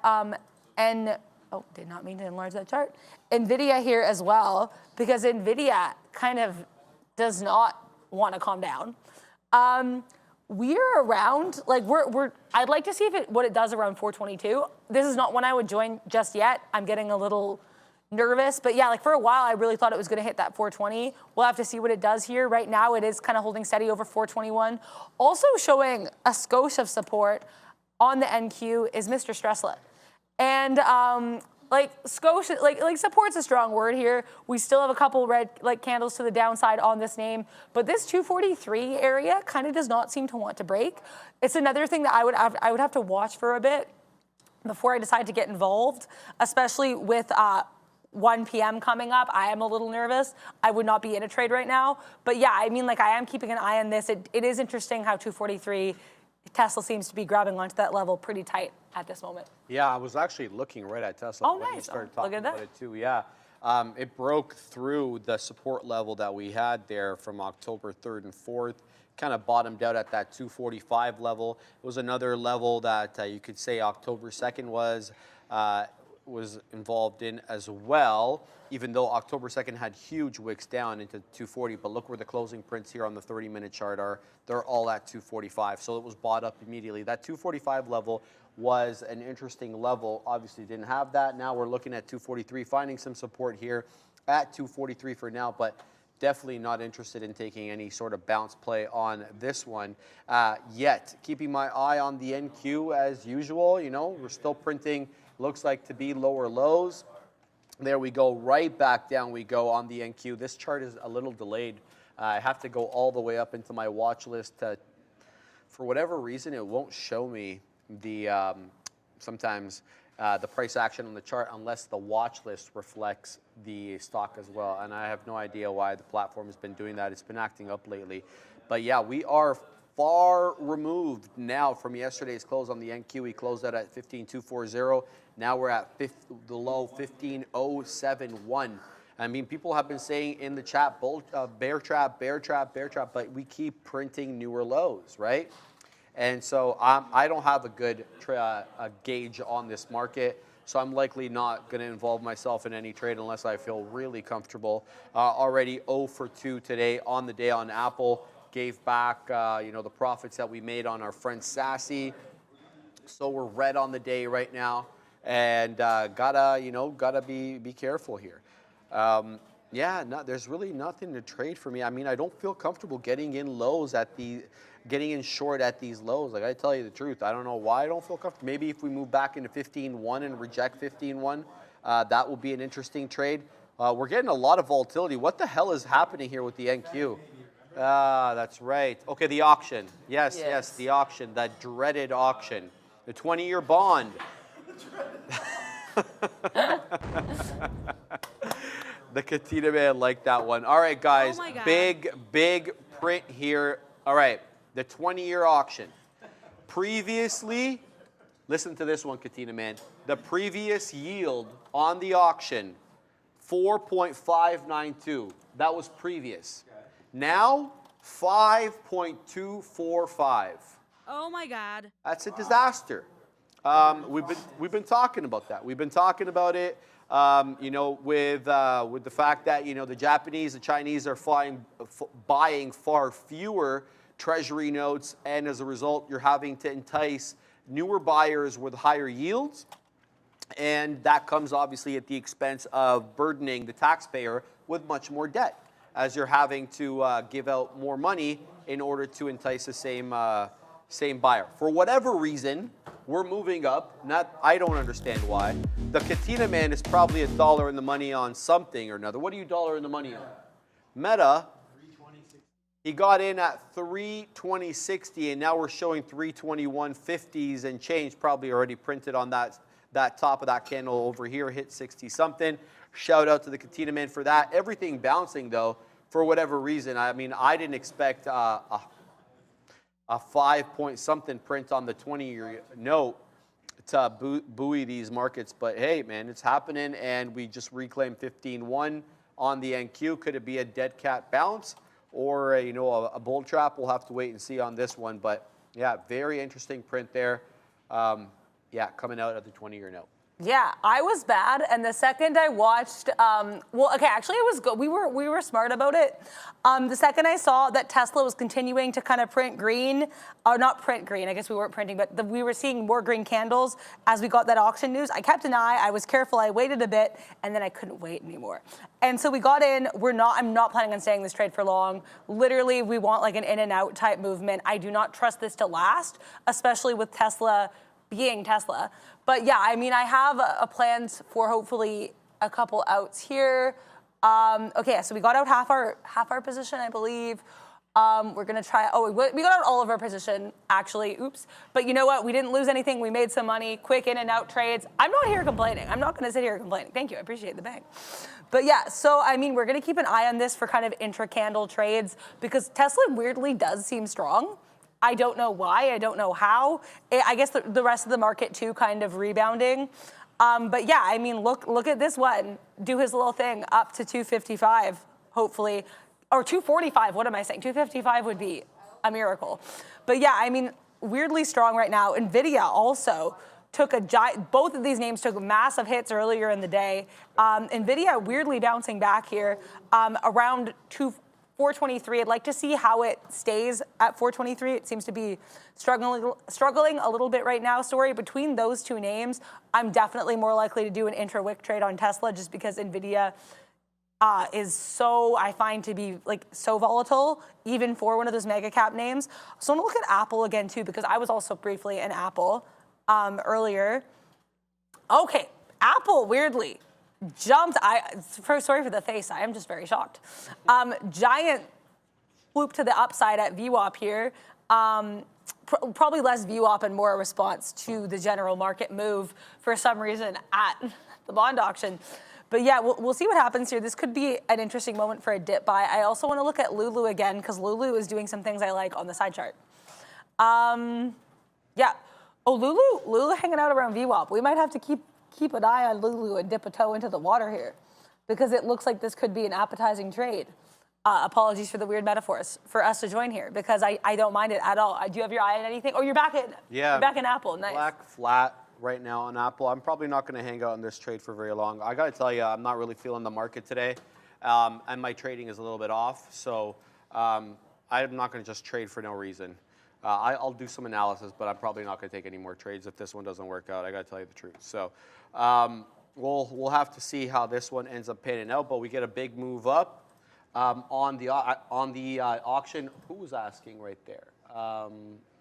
did not mean to enlarge that chart. NVIDIA here as well, because NVIDIA kind of does not want to calm down. We're around, I'd like to see what it does around 422. This is not one I would join just yet. I'm getting a little nervous, but yeah, for a while I really thought it was going to hit that 420. We'll have to see what it does here. Right now it is kind of holding steady over 421. Also showing a skosh of support on the NQ is Mr. Stresslet. And skosh, support's a strong word here. We still have a couple red candles to the downside on this name, but this 243 area kind of does not seem to want to break. It's another thing that I would have to watch for a bit before I decide to get involved, especially with 1 p.m. coming up. I am a little nervous. I would not be in a trade right now. But yeah, I am keeping an eye on this. It is interesting how 243, Tesla seems to be grabbing onto that level pretty tight at this moment. Yeah, I was actually looking right at Tesla when you Nice. started Look talking at that. about it too. Yeah. It broke through the support level that we had there from October 3rd and 4th, kind of bottomed out at that 245 level. It was another level that you could say October 2nd was involved in as well, even though October 2nd had huge wicks down into 240. But look where the closing prints here on the 30-minute chart are. They're all at 245. So it was bought up immediately. That 245 level was an interesting level. Obviously didn't have that. Now we're looking at 243, finding some support here at 243 for now, but definitely not interested in taking any sort of bounce play on this one yet. Keeping my eye on the NQ as usual. You know, we're still printing, looks like to be lower lows. There we go, right back down we go on the NQ. This chart is a little delayed. I have to go all the way up into my watch list. For whatever reason, it won't show me the sometimes the price action on the chart unless the watch list reflects the stock as well. And I have no idea why the platform has been doing that. It's been acting up lately. But yeah, we are far removed now from yesterday's close on the NQ. We closed out at 15,240. Now we're at the low 15,071. I mean, people have been saying in the chat, bear trap, bear trap, bear trap, but we keep printing newer lows, right? And so I don't have a good gauge on this market, so I'm likely not going to involve myself in any trade unless I feel really comfortable. Already 0 for 2 today on the day on Apple. Gave back, the profits that we made on our friend Sassy. So we're red on the day right now, and gotta be careful here. There's really nothing to trade for me. I mean, I don't feel comfortable getting in short at these lows. Like, I tell you the truth, I don't know why I don't feel comfortable. Maybe if we move back into 15.1 and reject 15.1, that will be an interesting trade. We're getting a lot of volatility. What the hell is happening here with the NQ? That's right. Okay, the auction. Yes, the auction, that dreaded auction. The 20-year bond. The Katina man liked that one. All right, guys, big print here. All right, the 20-year auction. Previously, listen to this one, Katina man. The previous yield on the auction, 4.592. That was previous. Now, 5.245. Oh my God. That's a disaster. We've been talking about that. We've been talking about it. With the fact that the Japanese, the Chinese are buying far fewer treasury notes, and as a result, you're having to entice newer buyers with higher yields, and that comes obviously at the expense of burdening the taxpayer with much more debt, as you're having to give out more money in order to entice the same buyer. For whatever reason, we're moving up. I don't understand why. The Katina man is probably $1 in the money on something or another. What are you $1 in the money on? Meta, he got in at 320.60, and now we're showing 321.50s and change, probably already printed on that top of that candle over here, hit 60 something. Shout out to the Katina man for that. Everything bouncing though, for whatever reason. I mean, I didn't expect a 5 something print on the 20-year note to buoy these markets. But hey, man, it's happening, and we just reclaimed 15.1 on the NQ. Could it be a dead cat bounce or a bull trap? We'll have to wait and see on this one. But yeah, very interesting print there. Coming out of the 20-year note. Yeah, I was bad, and the second I watched, actually it was good. We were smart about it. The second I saw that Tesla was continuing to kind of print green, or not print green, I guess we weren't printing, but we were seeing more green candles as we got that auction news. I kept an eye, I was careful, I waited a bit, and then I couldn't wait anymore. And so we got in. I'm not planning on staying in this trade for long. Literally, we want like an in and out type movement. I do not trust this to last, especially with Tesla being Tesla. But yeah, I mean, I have a plans for hopefully a couple outs here. Okay, so we got out half our position, I believe. We're gonna try, we got out all of our position, actually, oops. But you know what, we didn't lose anything, we made some money, quick in and out trades. I'm not here complaining, I'm not gonna sit here complaining. Thank you, I appreciate the bang. But yeah, so I mean, we're gonna keep an eye on this for kind of intra-candle trades, because Tesla weirdly does seem strong. I don't know why, I don't know how. I guess the rest of the market too kind of rebounding. But yeah, I mean, look at this one. Do his little thing up to 255, hopefully. Or 245, what am I saying? 255 would be a miracle. But yeah, I mean, weirdly strong right now. NVIDIA also took both of these names took massive hits earlier in the day. NVIDIA weirdly bouncing back here around 423. I'd like to see how it stays at 423. It seems to be struggling a little bit right now. Sorry, between those two names, I'm definitely more likely to do an intra-wick trade on Tesla just because NVIDIA is so, I find to be like so volatile, even for one of those mega cap names. So I'm gonna look at Apple again too, because I was also briefly in Apple earlier. Okay, Apple weirdly jumped. Sorry for the face. I am just very shocked. Giant swoop to the upside at VWAP here. Probably less VWAP and more a response to the general market move for some reason at the bond auction. But yeah, we'll see what happens here. This could be an interesting moment for a dip buy. I also want to look at Lulu again because Lulu is doing some things I like on the side chart. Yeah. Oh, Lulu hanging out around VWAP. We might have to keep an eye on Lulu and dip a toe into the water here because it looks like this could be an appetizing trade. Apologies for the weird metaphors for us to join here because I don't mind it at all. Do you have your eye on anything? Oh, you're back in. Yeah. You're back in Apple. Nice. Black flat right now on Apple. I'm probably not going to hang out in this trade for very long. I got to tell you, I'm not really feeling the market today, and my trading is a little bit off. So I'm not going to just trade for no reason. I'll do some analysis, but I'm probably not going to take any more trades if this one doesn't work out. I got to tell you the truth. So we'll have to see how this one ends up panning out. But we get a big move up on the auction. Who was asking right there?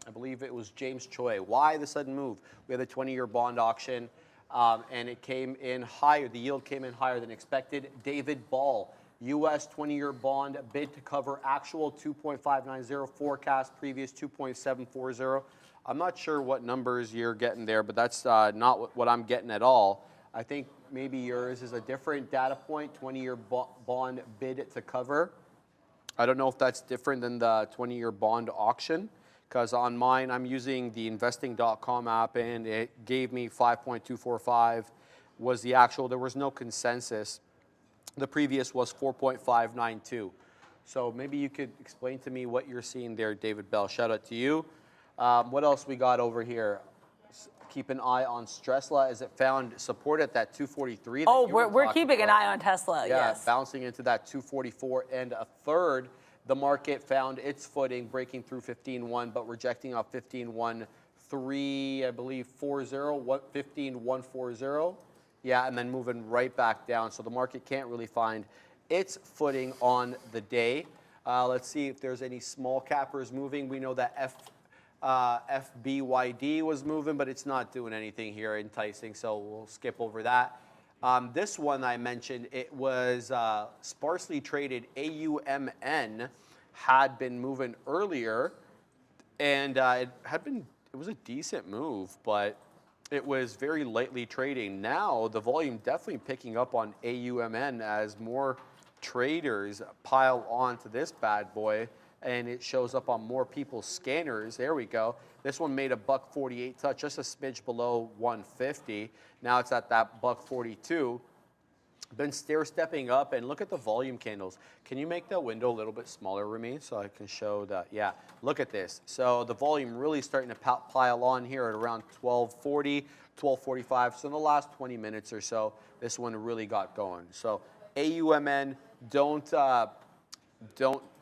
I believe it was James Choi. Why the sudden move? We had a 20-year bond auction, and it came in higher. The yield came in higher than expected. David Ball, U.S. 20-year bond bid to cover actual 2.590, forecast previous 2.740. I'm not sure what numbers you're getting there, but that's not what I'm getting at all. I think maybe yours is a different data point, 20-year bond bid to cover. I don't know if that's different than the 20-year bond auction, because on mine, I'm using the investing.com app, and it gave me 5.245 was the actual. There was no consensus. The previous was 4.592. So maybe you could explain to me what you're seeing there, David Bell. Shout out to you. What else we got over here? Keep an eye on Tesla as it found support at that 243. Oh, we're keeping an eye on Tesla, yeah, yes. Bouncing into that 244 and a third. The market found its footing, breaking through 15.1, but rejecting off 15.13, I believe, 15.140. Yeah, and then moving right back down. So the market can't really find its footing on the day. Let's see if there's any small cappers moving. We know that FBYD was moving, but it's not doing anything here enticing, so we'll skip over that. This one I mentioned, it was sparsely traded AUMN, had been moving earlier, and it was a decent move, but it was very lightly trading. Now the volume definitely picking up on AUMN as more traders pile onto this bad boy, and it shows up on more people's scanners. There we go. This one made a $1.48 touch, just a smidge below 150. Now it's at that $1.42. Been stair-stepping up, and look at the volume candles. Can you make that window a little bit smaller, Remy, so I can show that? Yeah, look at this. So the volume really starting to pile on here at around 1240, 1245. So in the last 20 minutes or so, this one really got going. So AUMN, don't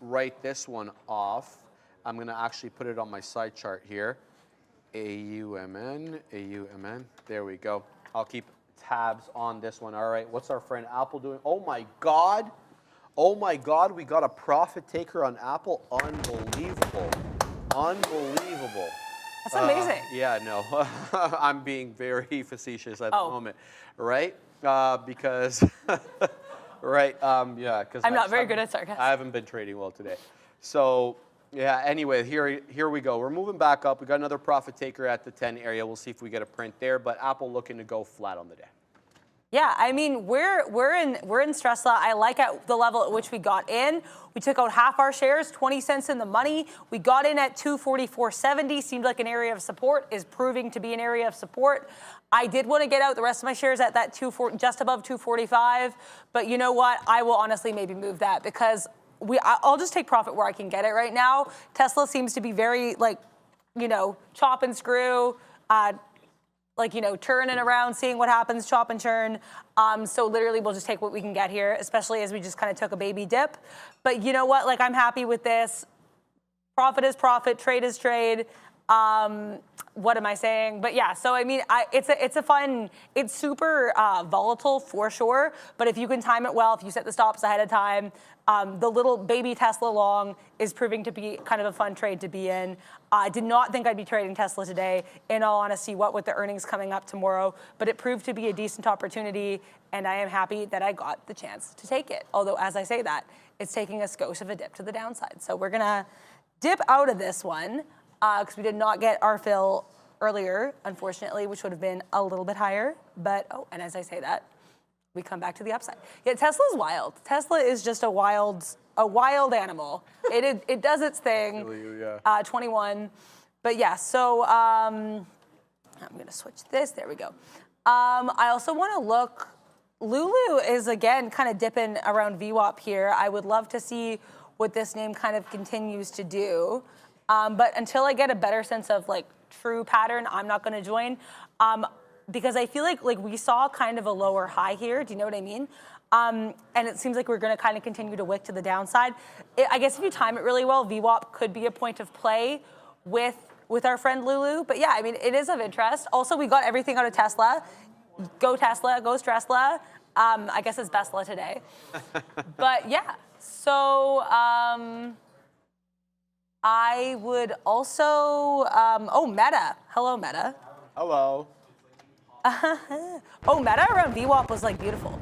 write this one off. I'm going to actually put it on my side chart here. AUMN. There we go. I'll keep tabs on this one. All right, what's our friend Apple doing? Oh my God, we got a profit taker on Apple. Unbelievable. That's amazing. Yeah, no, I'm being very facetious at the moment, right? Because, right, yeah, because I'm not very good at sarcasm. I haven't been trading well today. So, yeah, anyway, here we go. We're moving back up. We got another profit taker at the 10 area. We'll see if we get a print there, but Apple looking to go flat on the day. Yeah, I mean, we're in stress lot. I like at the level at which we got in. We took out half our shares, 20 cents in the money. We got in at 244.70. Seemed like an area of support. Is proving to be an area of support. I did want to get out the rest of my shares at that just above 245. But you know what? I will honestly maybe move that because I'll just take profit where I can get it right now. Tesla seems to be very chop and screw. Turning around, seeing what happens, chop and churn. So literally we'll just take what we can get here, especially as we just kind of took a baby dip. But you know what? Like, I'm happy with this. Profit is profit, trade is trade. What am I saying? But yeah, so I mean, it's super volatile for sure. But if you can time it well, if you set the stops ahead of time, the little baby Tesla long is proving to be kind of a fun trade to be in. I did not think I'd be trading Tesla today, in all honesty, what with the earnings coming up tomorrow. But it proved to be a decent opportunity, and I am happy that I got the chance to take it. Although, as I say that, it's taking a skosh of a dip to the downside. So we're going to dip out of this one because we did not get our fill earlier, unfortunately, which would have been a little bit higher. But, and as I say that, we come back to the upside. Yeah, Tesla's wild. Tesla is just a wild animal. It does its thing. 21. But yeah, so I'm going to switch this. There we go. I also want to look. Lulu is, again, kind of dipping around VWAP here. I would love to see what this name kind of continues to do. But until I get a better sense of true pattern, I'm not going to join. Because I feel like we saw kind of a lower high here. Do you know what I mean? And it seems like we're going to kind of continue to wick to the downside. I guess if you time it really well, VWAP could be a point of play with our friend Lulu. But yeah, I mean, it is of interest. Also, we got everything out of Tesla. Go Tesla, go Stresla. I guess it's Besla today. But yeah, so I would also, Meta. Hello, Meta. Hello. Meta around VWAP was beautiful.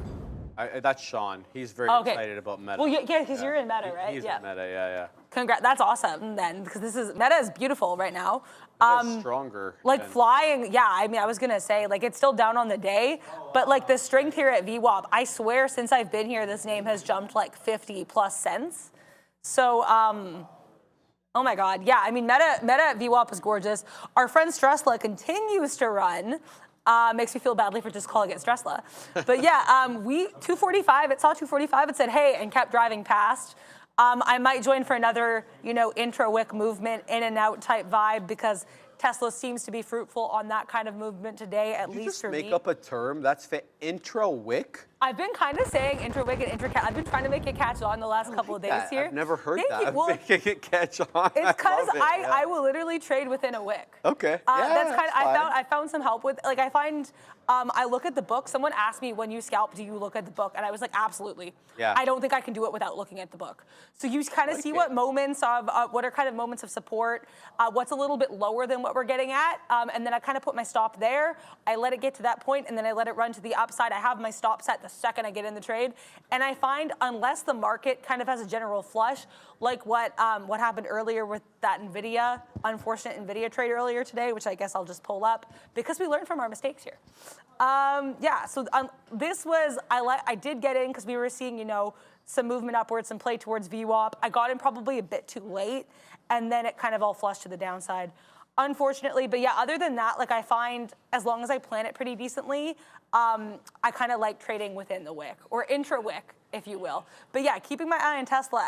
That's Sean. He's very excited about Meta. Well, yeah, because you're in Meta, right? He's in Meta, yeah. Congrats. That's awesome then, because Meta is beautiful right now. It's stronger. Flying, yeah, I mean, I was going to say, it's still down on the day, but the strength here at VWAP, I swear since I've been here, this name has jumped 50 plus cents. So, oh my God, yeah, I mean, Meta at VWAP is gorgeous. Our friend Stresla continues to run. Makes me feel badly for just calling it Stresla. But yeah, 245, it saw 245, it said, hey, and kept driving past. I might join for another, intra-wick movement, in and out type vibe, because Tesla seems to be fruitful on that kind of movement today, at least for me. Just make up a term. That's intra-wick? I've been kind of saying intra-wick and intra-catch. I've been trying to make it catch on the last couple of days here. I've never heard that. You. Well, making it catch on. It's because I will literally trade within a wick. Okay. That's kind of, I found some help with, I find, I look at the book. Someone asked me, when you scalp, do you look at the book? And I was like, absolutely. Yeah. I don't think I can do it without looking at the book. So you kind of see what moments of, what are kind of moments of support, what's a little bit lower than what we're getting at. And then I kind of put my stop there. I let it get to that point, and then I let it run to the upside. I have my stop set the second I get in the trade. And I find, unless the market kind of has a general flush, like what happened earlier with that unfortunate NVIDIA trade earlier today, which I guess I'll just pull up, because we learned from our mistakes here. So this was, I did get in because we were seeing, some movement upwards, some play towards VWAP. I got in probably a bit too late, and then it kind of all flushed to the downside, unfortunately. But yeah, other than that, I find, as long as I plan it pretty decently, I kind of like trading within the wick, or intra-wick, if you will. But yeah, keeping my eye on Tesla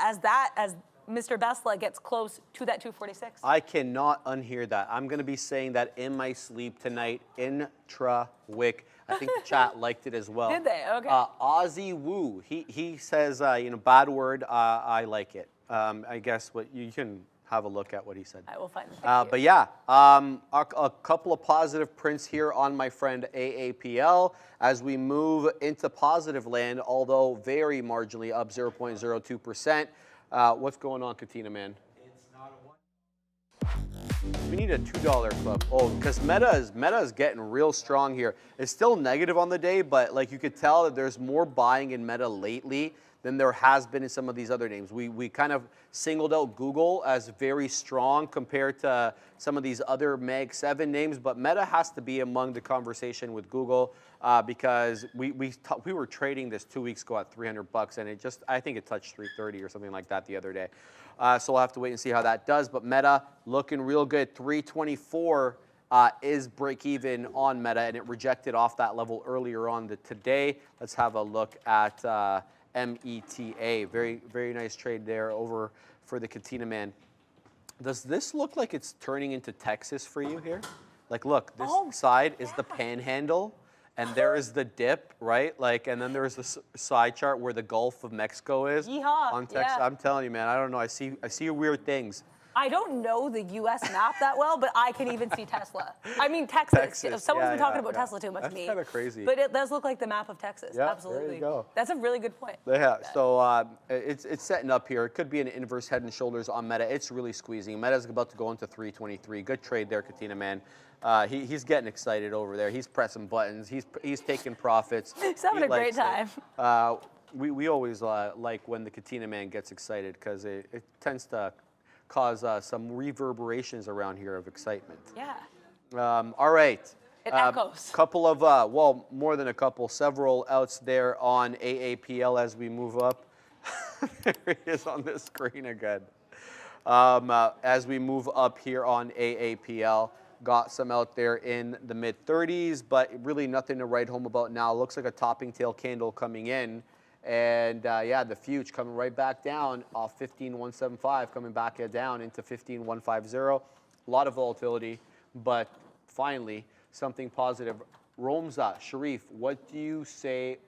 as Mr. Besla gets close to that 246. I cannot unhear that. I'm going to be saying that in my sleep tonight, intra-wick. I think the chat liked it as well. Did they? Okay. Ozzy Woo, he says, bad word, I like it. I guess what you can have a look at what he said. I will find it. But yeah, a couple of positive prints here on my friend AAPL as we move into positive land, although very marginally up 0.02%. What's going on, Katina, man? It's not a one. We need a $2 club. Oh, because Meta is getting real strong here. It's still negative on the day, but you could tell that there's more buying in Meta lately than there has been in some of these other names. We kind of singled out Google as very strong compared to some of these other Mag 7 names, but Meta has to be among the conversation with Google because we were trading this 2 weeks ago at $300, and I think it touched 330 or something like that the other day. So we'll have to wait and see how that does. But Meta looking real good. 324 is break even on Meta, and it rejected off that level earlier on today. Let's have a look at META. Very, very nice trade there over for the Katina man. Does this look like it's turning into Texas for you here? Like, look, this side is the panhandle, and there is the dip, right? Like, and then there's the side chart where the Gulf of Mexico is. Yeehaw, on Texas. yeah. I'm telling you, man, I don't know. I see weird things. I don't know the U.S. map that well, but I can even see Tesla. I mean, Texas. Someone's been talking about Tesla too much to me. That's kind of crazy. But it does look like the map of Texas. Yeah, Absolutely. there you go. That's a really good point. Yeah, so it's setting up here. It could be an inverse head and shoulders on Meta. It's really squeezing. Meta's about to go into 323. Good trade there, Katina man. He's getting excited over there. He's pressing buttons. He's taking profits. He's having a great time. We always like when the Katina man gets excited because it tends to cause some reverberations around here of excitement. Yeah. All right. It echoes. Couple of, well, more than a couple, several outs there on AAPL as we move up. There he is on the screen again. As we move up here on AAPL, got some out there in the mid-30s, but really nothing to write home about now. Looks like a topping tail candle coming in. And yeah, the fuge coming right back down off 15,175, coming back down into 15,150. A lot of volatility, but finally something positive. Romza, Sharif, what do you say?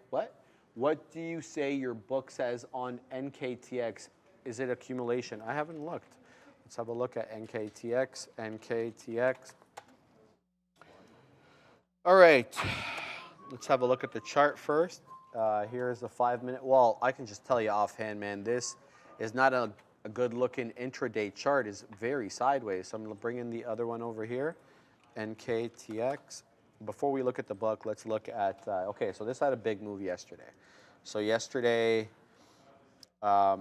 What do you say your book says on NKTX? Is it accumulation? I haven't looked. Let's have a look at NKTX. NKTX. All right. Let's have a look at the chart first. Here's the 5-minute. Well, I can just tell you offhand, man, this is not a good-looking intraday chart. It's very sideways. So I'm going to bring in the other one over here, NKTX. Before we look at the book, let's look at, okay, so this had a big move yesterday. So yesterday, the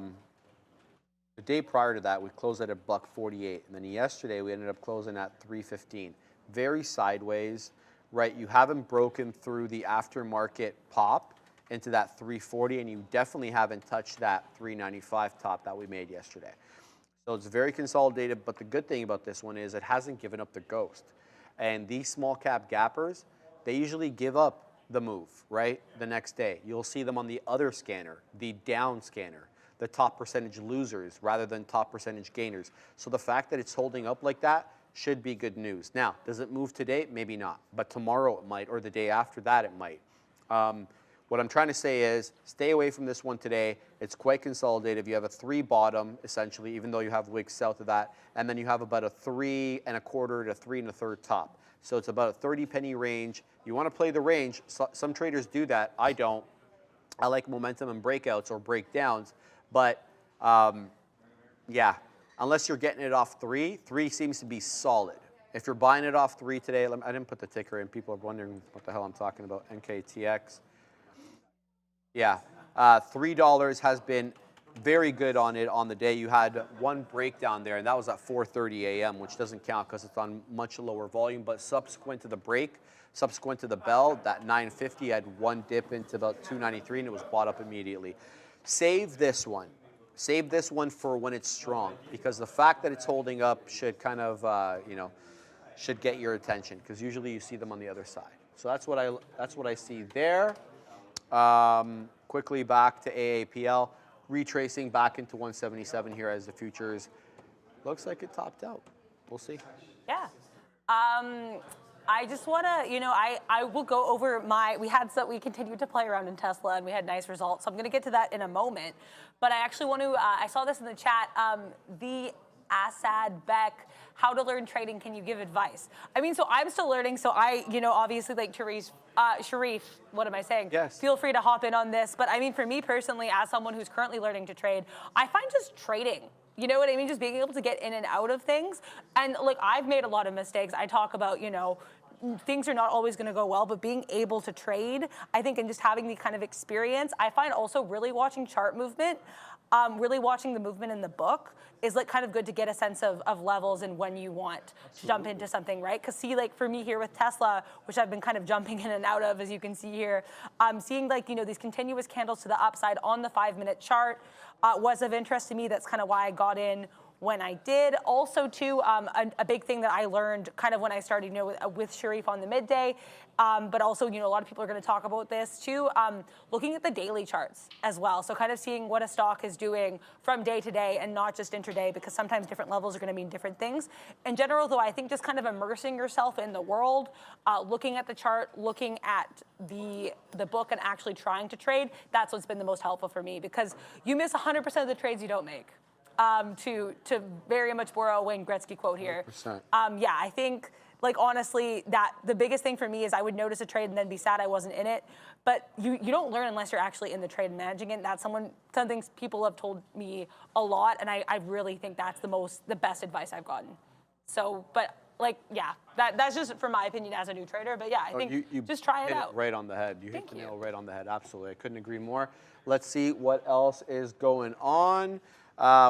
day prior to that, we closed at $1.48. And then yesterday, we ended up closing at $3.15. Very sideways, right? You haven't broken through the aftermarket pop into that 340, and you definitely haven't touched that 395 top that we made yesterday. So it's very consolidated, but the good thing about this one is it hasn't given up the ghost. And these small cap gappers, they usually give up the move, right? The next day. You'll see them on the other scanner, the down scanner, the top percentage losers rather than top percentage gainers. So the fact that it's holding up like that should be good news. Now, does it move today? Maybe not. But tomorrow it might, or the day after that it might. What I'm trying to say is stay away from this one today. It's quite consolidated. You have a 3 bottom, essentially, even though you have wicks south of that. And then you have about a 3 1/4 to 3 1/3 top. So it's about a 30 penny range. You want to play the range. Some traders do that. I don't. I like momentum and breakouts or breakdowns. But yeah, unless you're getting it off 3 seems to be solid. If you're buying it off 3 today, I didn't put the ticker in. People are wondering what the hell I'm talking about. NKTX. Yeah, $3 has been very good on it on the day. You had one breakdown there, and that was at 4:30 a.m., which doesn't count because it's on much lower volume. But subsequent to the break, subsequent to the bell, that 950 had one dip into about 293, and it was bought up immediately. Save this one. Save this one for when it's strong, because the fact that it's holding up should kind of, should get your attention, because usually you see them on the other side. So that's what I see there. Quickly back to AAPL, retracing back into 177 here as the futures. Looks like it topped out. We'll see. Yeah. I just want to, I will go over we continued to play around in Tesla and we had nice results. So I'm going to get to that in a moment. But I actually want to, I saw this in the chat, the Assad Beck, how to learn trading, can you give advice? I mean, so I'm still learning, so I, obviously like Sharif, what am I saying? Yes. Feel free to hop in on this. But I mean, for me personally, as someone who's currently learning to trade, I find just trading, you know what I mean? Just being able to get in and out of things. And like, I've made a lot of mistakes. I talk about, things are not always going to go well, but being able to trade, I think, and just having the kind of experience, I find also really watching chart movement, really watching the movement in the book is like kind of good to get a sense of levels and when you want to jump into something, right? Because see, like for me here with Tesla, which I've been kind of jumping in and out of, as you can see here, seeing like, you know, these continuous candles to the upside on the 5-minute chart was of interest to me. That's kind of why I got in when I did. Also, too, a big thing that I learned kind of when I started, you know, with Sharif on the midday, but also, you know, a lot of people are going to talk about this too, looking at the daily charts as well. So kind of seeing what a stock is doing from day to day and not just intraday, because sometimes different levels are going to mean different things. In general, though, I think just kind of immersing yourself in the world, looking at the chart, looking at the book and actually trying to trade, that's what's been the most helpful for me, because you miss 100% of the trades you don't make. To very much borrow a Wayne Gretzky quote here. Yeah, I think, like, honestly, that the biggest thing for me is I would notice a trade and then be sad I wasn't in it. But you don't learn unless you're actually in the trade and managing it. And that's something people have told me a lot, and I really think that's the best advice I've gotten. So, but like, yeah, that's just from my opinion as a new trader. But yeah, I think you just try it hit out. It right on the head. You hit Thank the you. nail right on the head. Absolutely, I couldn't agree more. Let's see what else is going on.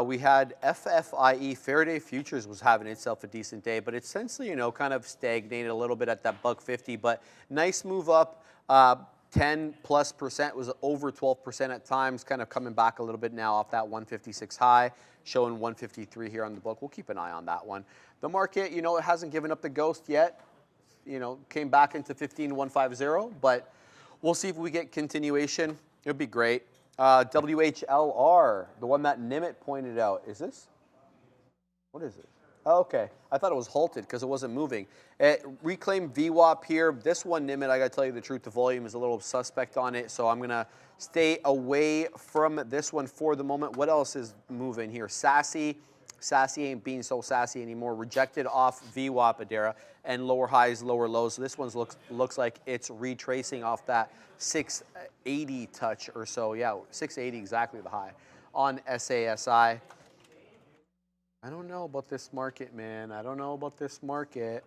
We had FFIE, Faraday Futures was having itself a decent day, but it's essentially, you know, kind of stagnated a little bit at that $1.50, but nice move up. 10+% was over 12% at times, kind of coming back a little bit now off that 156 high, showing 153 here on the book. We'll keep an eye on that one. The market, you know, it hasn't given up the ghost yet. You know, came back into 15,150, but we'll see if we get continuation. It would be great. WHLR, the one that Nimit pointed out. Is this? What is it? Oh, okay. I thought it was halted because it wasn't moving. Reclaim VWAP here. This one, Nimit, I got to tell you the truth, the volume is a little suspect on it, so I'm going to stay away from this one for the moment. What else is moving here? Sassy. Sassy ain't being so sassy anymore. Rejected off VWAP, Adara, and lower highs, lower lows. So this one looks like it's retracing off that 680 touch or so. Yeah, 680 exactly the high on SASI. I don't know about this market, man. I don't know about this market.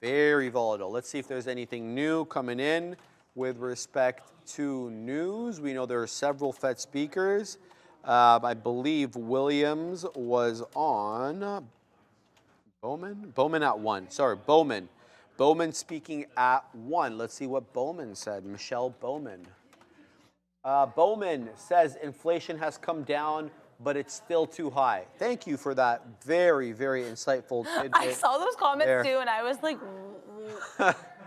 Very volatile. Let's see if there's anything new coming in with respect to news. We know there are several Fed speakers. I believe Williams was on Bowman at 1. Sorry, Bowman. Bowman speaking at 1. Let's see what Bowman said. Michelle Bowman. Bowman says inflation has come down, but it's still too high. Thank you for that very, very insightful tidbit. I saw those comments there. too, and I was like,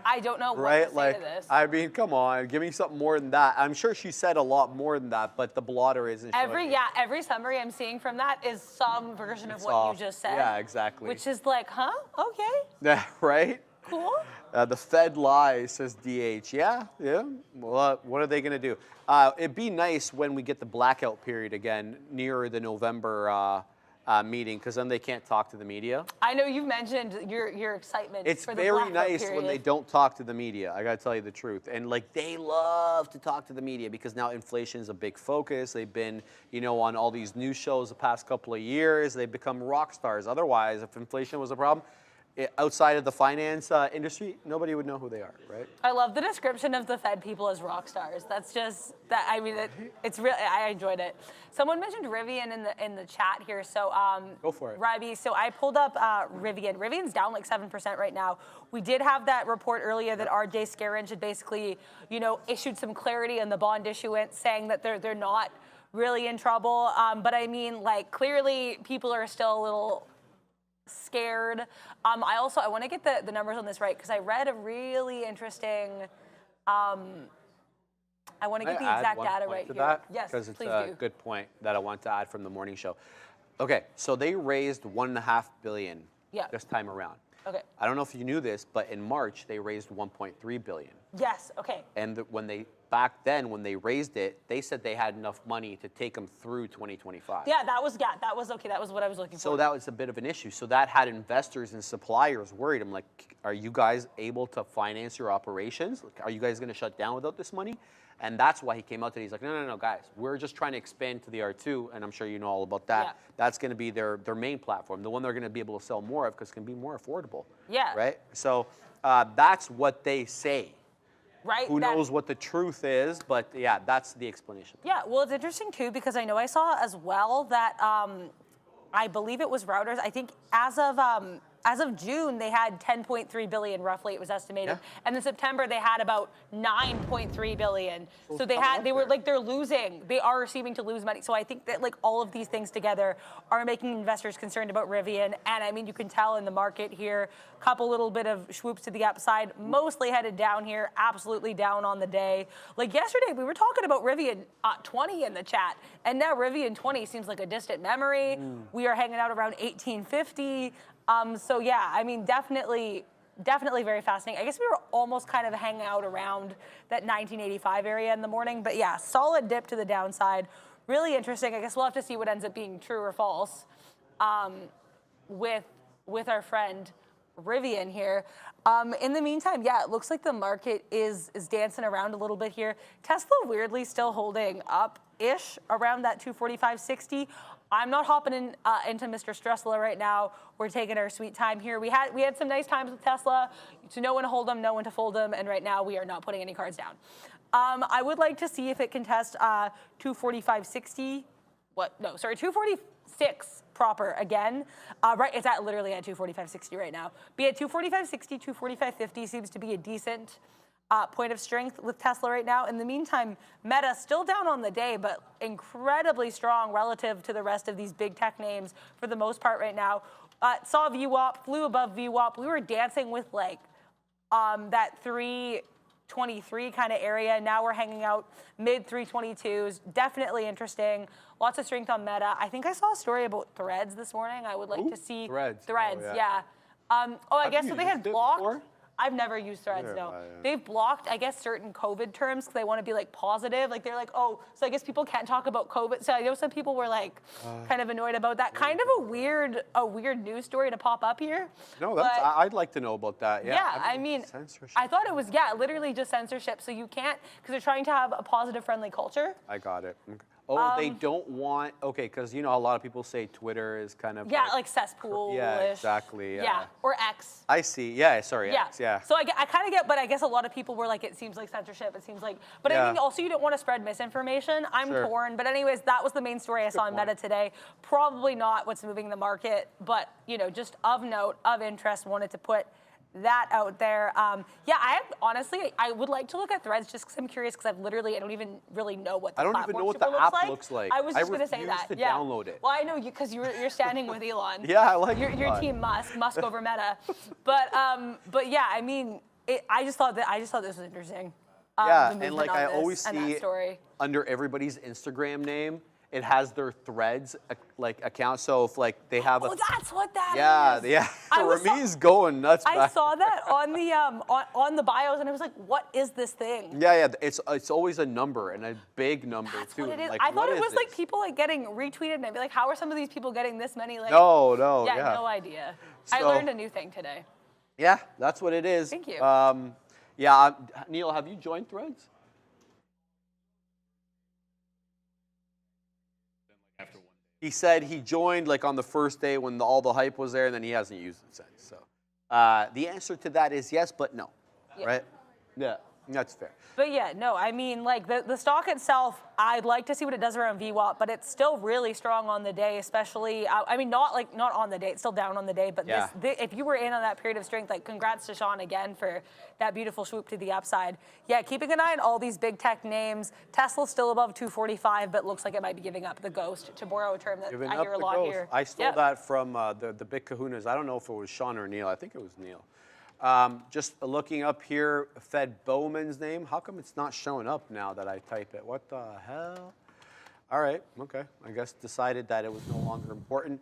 I don't know what Right? to say Like, to this. I mean, come on, give me something more than that. I'm sure she said a lot more than that, but the blotter isn't showing. Every summary I'm seeing from that is some version of It's what off. you just said. Yeah, exactly. Which is like, huh? Okay, Yeah, right? cool. The Fed lies, says DH. Yeah. Well, what are they going to do? It'd be nice when we get the blackout period again nearer the November meeting, because then they can't talk to the media. I know you've mentioned your excitement It's for the very blackout nice period. when they don't talk to the media. I got to tell you the truth. And like, they love to talk to the media because now inflation is a big focus. They've been, you know, on all these news shows the past couple of years. They've become rock stars. Otherwise, if inflation was a problem, outside of the finance industry, nobody would know who they are, right? I love the description of the Fed people as rock stars. That's just that. I mean, it's really. I enjoyed it. Someone mentioned Rivian in the chat here. So Go for it. Riby. So I pulled up Rivian. Rivian's down like 7% right now. We did have that report earlier that RJ Scaringe had basically, you know, issued some clarity on the bond issuance, saying that they're not really in trouble. But I mean, like, clearly people are still a little scared. I want to get the numbers on this right, because I read a really interesting. I want to get the exact data right here. Yes, because it's please a do. good point that I want to add from the morning show. Okay, so they raised $1.5 billion this time around. Okay. I don't know if you knew this, but in March they raised $1.3 billion. Yes. Okay. And when they raised it, they said they had enough money to take them through 2025. Yeah, that was okay. That was what I was looking for. So that was a bit of an issue. So that had investors and suppliers worried. I'm like, are you guys able to finance your operations? Like, are you guys going to shut down without this money? And that's why he came out today. He's like, no, guys, we're just trying to expand to the R2, and I'm sure you know all about that. Yeah. That's going to be their main platform, the one they're going to be able to sell more of because it can be more affordable. Yeah. Right? So that's what they say. Right? Who knows what the truth is, but yeah, that's the explanation. Yeah, well, it's interesting too because I know I saw as well that I believe it was routers. I think as of June they had 10.3 billion roughly, it was estimated, and in September they had about 9.3 billion. So they are seeming to lose money. So I think that like all of these things together are making investors concerned about Rivian, and I mean you can tell in the market here, a couple little bit of swoops to the upside, mostly headed down here, absolutely down on the day. Like yesterday we were talking about Rivian 20 in the chat, and now Rivian 20 seems like a distant memory. We are hanging out around 1850. So yeah, I mean, definitely very fascinating. I guess we were almost kind of hanging out around that 1985 area in the morning, but yeah, solid dip to the downside. Really interesting. I guess we'll have to see what ends up being true or false with our friend Rivian here. In the meantime, yeah, it looks like the market is dancing around a little bit here. Tesla weirdly still holding up-ish around that 245.60. I'm not hopping into Mr. Stressler right now. We're taking our sweet time here. We had some nice times with Tesla. To know when to hold them, know when to fold them, and right now we are not putting any cards down. I would like to see if it can test 245.60. 246 proper again. Right, it's literally at 245.60 right now. Be at 245.60, 245.50 seems to be a decent point of strength with Tesla right now. In the meantime, Meta still down on the day, but incredibly strong relative to the rest of these big tech names for the most part right now. Saw VWAP, flew above VWAP. We were dancing with like that 323 kind of area. Now we're hanging out mid 322s. Definitely interesting. Lots of strength on Meta. I think I saw a story about Threads this morning. I would like to see Threads. Yeah. I guess so they had blocked. Before? I've never used Threads, no. They've blocked, I guess, certain COVID terms because they want to be like positive. Like they're like, oh, so I guess people can't talk about COVID. So I know some people were like kind of annoyed about that. Kind of a weird news story to pop up here. No, I'd like to know about that. Yeah, I mean, censorship. I thought it was literally just censorship. So you can't because they're trying to have a positive, friendly culture. I got it. Okay. Oh, they don't want, because you know a lot of people say Twitter is kind of like cesspool-ish. Yeah, exactly. Yeah, or X. I see. Yeah, sorry, X. Yeah. So I kind of get, but I guess a lot of people were like, it seems like censorship. It seems like, but I think also you don't want to spread misinformation. I'm torn, but anyways, that was the main story I saw in Meta today. Probably not what's moving the market, but you know, just of note, of interest, wanted to put that out there. I would like to look at Threads just because I'm curious because I don't even really know what the platform looks like. I was just going to say that. To download it. Well, I know you because you're standing with Elon. Yeah, I like your team Musk over Meta. But yeah, I mean, I just thought this was interesting. And like I always see under everybody's Instagram name, it has their Threads account. So if like they have that's what that is. Yeah. Ramie's going nuts. I saw that on the on the bios, and I was like, "What is this thing?" Yeah. It's always a number and a big number that's too. What it is. Like, I thought it was like people like getting retweeted, and I'd be like, "How are some of these people getting this many?" Like, no. Yeah, no idea. So, I learned a new thing today. Yeah, that's what it is. Thank you. Neil, have you joined Threads? He said he joined like on the first day when all the hype was there, and then he hasn't used it since. So the answer to that is yes, but no, right? Yeah, that's fair. But yeah, no, I mean, like the stock itself, I'd like to see what it does around VWAP, but it's still really strong on the day, especially, I mean, not on the day, it's still down on the day, but if you were in on that period of strength, like congrats to Sean again for that beautiful swoop to the upside. Yeah, keeping an eye on all these big tech names. Tesla's still above 245, but looks like it might be giving up the ghost, to borrow a term that I hear a lot here. I stole that from the big kahunas. I don't know if it was Sean or Neil. I think it was Neil. Just looking up here, Fed Bowman's name. How come it's not showing up now that I type it? What the hell? All right, okay. I guess decided that it was no longer important.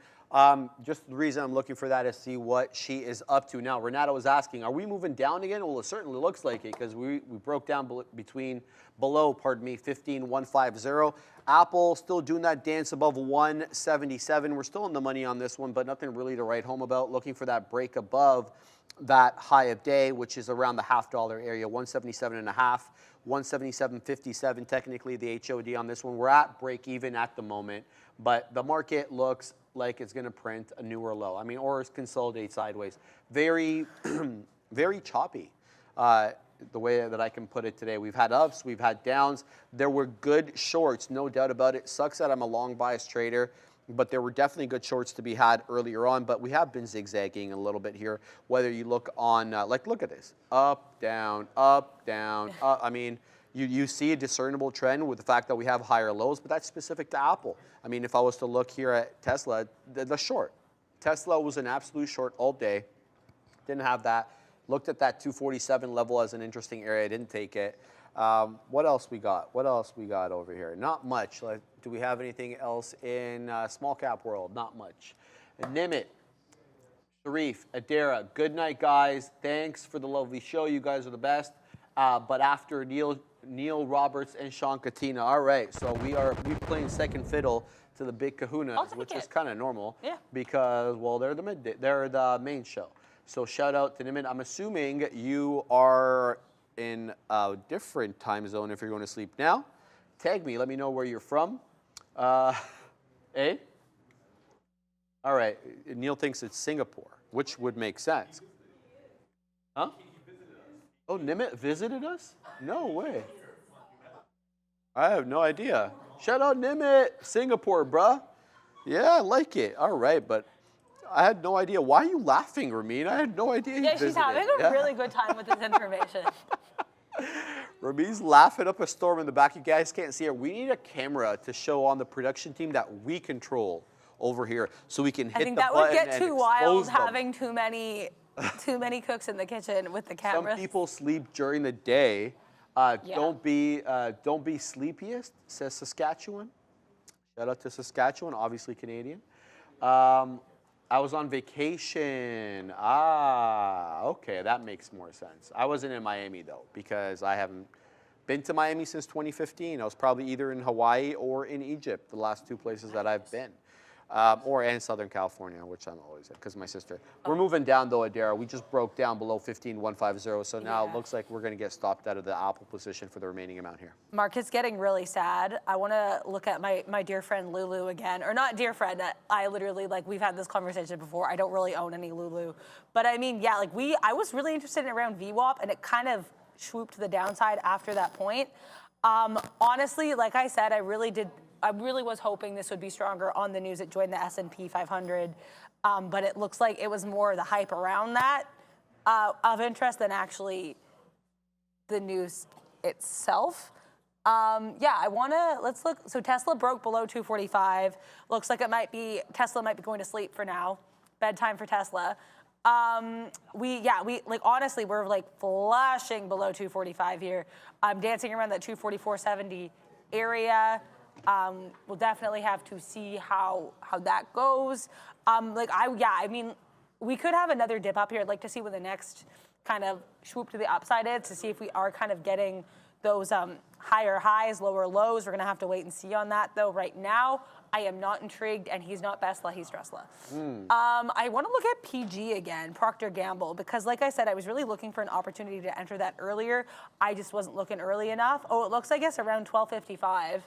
Just the reason I'm looking for that is to see what she is up to now. Renata was asking, are we moving down again? Well, it certainly looks like it because we broke down below 15,150. Apple still doing that dance above 177. We're still in the money on this one, but nothing really to write home about. Looking for that break above that high of day, which is around the $0.50 area, 177.5, 177.57 technically the HOD on this one. We're at break even at the moment, but the market looks like it's going to print a newer low. I mean, or consolidate sideways. Very very choppy. The way that I can put it today. We've had ups, we've had downs. There were good shorts, no doubt about it. Sucks that I'm a long bias trader, but there were definitely good shorts to be had earlier on. But we have been zigzagging a little bit here. Whether you look on, look at this, up, down, up, down. I mean, you see a discernible trend with the fact that we have higher lows, but that's specific to Apple. I mean, if I was to look here at Tesla, the short. Tesla was an absolute short all day. Didn't have that. Looked at that 247 level as an interesting area. Didn't take it. What else we got? What else we got over here? Not much. Like, do we have anything else in small cap world? Not much. Nimit, Sharif, Adara, good night, guys. Thanks for the lovely show. You guys are the best. But after Neil Roberts and Sean Katina. All right, so we're playing second fiddle to the big kahunas, which is kind of normal. Yeah. Because, well, they're the main show. So shout out to Nimit. I'm assuming you are in a different time zone if you're going to sleep now. Tag me. Let me know where you're from. Eh? All right. Neil thinks it's Singapore, which would make sense. Huh? Oh, Nimit visited us? No way. I have no idea. Shout out Nimit. Singapore, bruh. Yeah, I like it. All right, but I had no idea. Why are you laughing, Ramin? I had no idea. Yeah, she's having a really good time with this information. Ramin's laughing up a storm in the back. You guys can't see her. We need a camera to show on the production team that we control over here, so we can hit the button. I think that would get and too wild them. having too many cooks in the kitchen with the cameras. Some people sleep during the day. Don't be sleepiest, says Saskatchewan. Shout out to Saskatchewan, obviously Canadian. I was on vacation. Okay, that makes more sense. I wasn't in Miami, though, because I haven't been to Miami since 2015. I was probably either in Hawaii or in Egypt, the last two places that I've been. Or in Southern California, which I'm always at, because my sister. We're moving down, though, Adara. We just broke down below 15,150, so now it looks like we're going to get stopped out of the Apple position for the remaining amount here. Market's getting really sad. I want to look at my dear friend Lulu again, or not dear friend. I literally, we've had this conversation before. I don't really own any Lulu, but I mean, yeah, I was really interested in around VWAP, and it kind of swooped to the downside after that point. Honestly, like I said, I really was hoping this would be stronger on the news. It joined the S&P 500, but it looks like it was more the hype around that of interest than actually the news itself. Let's look. So Tesla broke below 245. Looks like Tesla might be going to sleep for now. Bedtime for Tesla. Honestly, we're flashing below 245 here. I'm dancing around that 244.70 area. We'll definitely have to see how that goes. We could have another dip up here. I'd like to see what the next kind of swoop to the upside is, to see if we are kind of getting those higher highs, lower lows. We're going to have to wait and see on that, though. Right now, I am not intrigued, and he's not Besla, he's Dressla. I want to look at PG again, Procter & Gamble, because like I said, I was really looking for an opportunity to enter that earlier. I just wasn't looking early enough. Oh, it looks, I guess, around 12:55.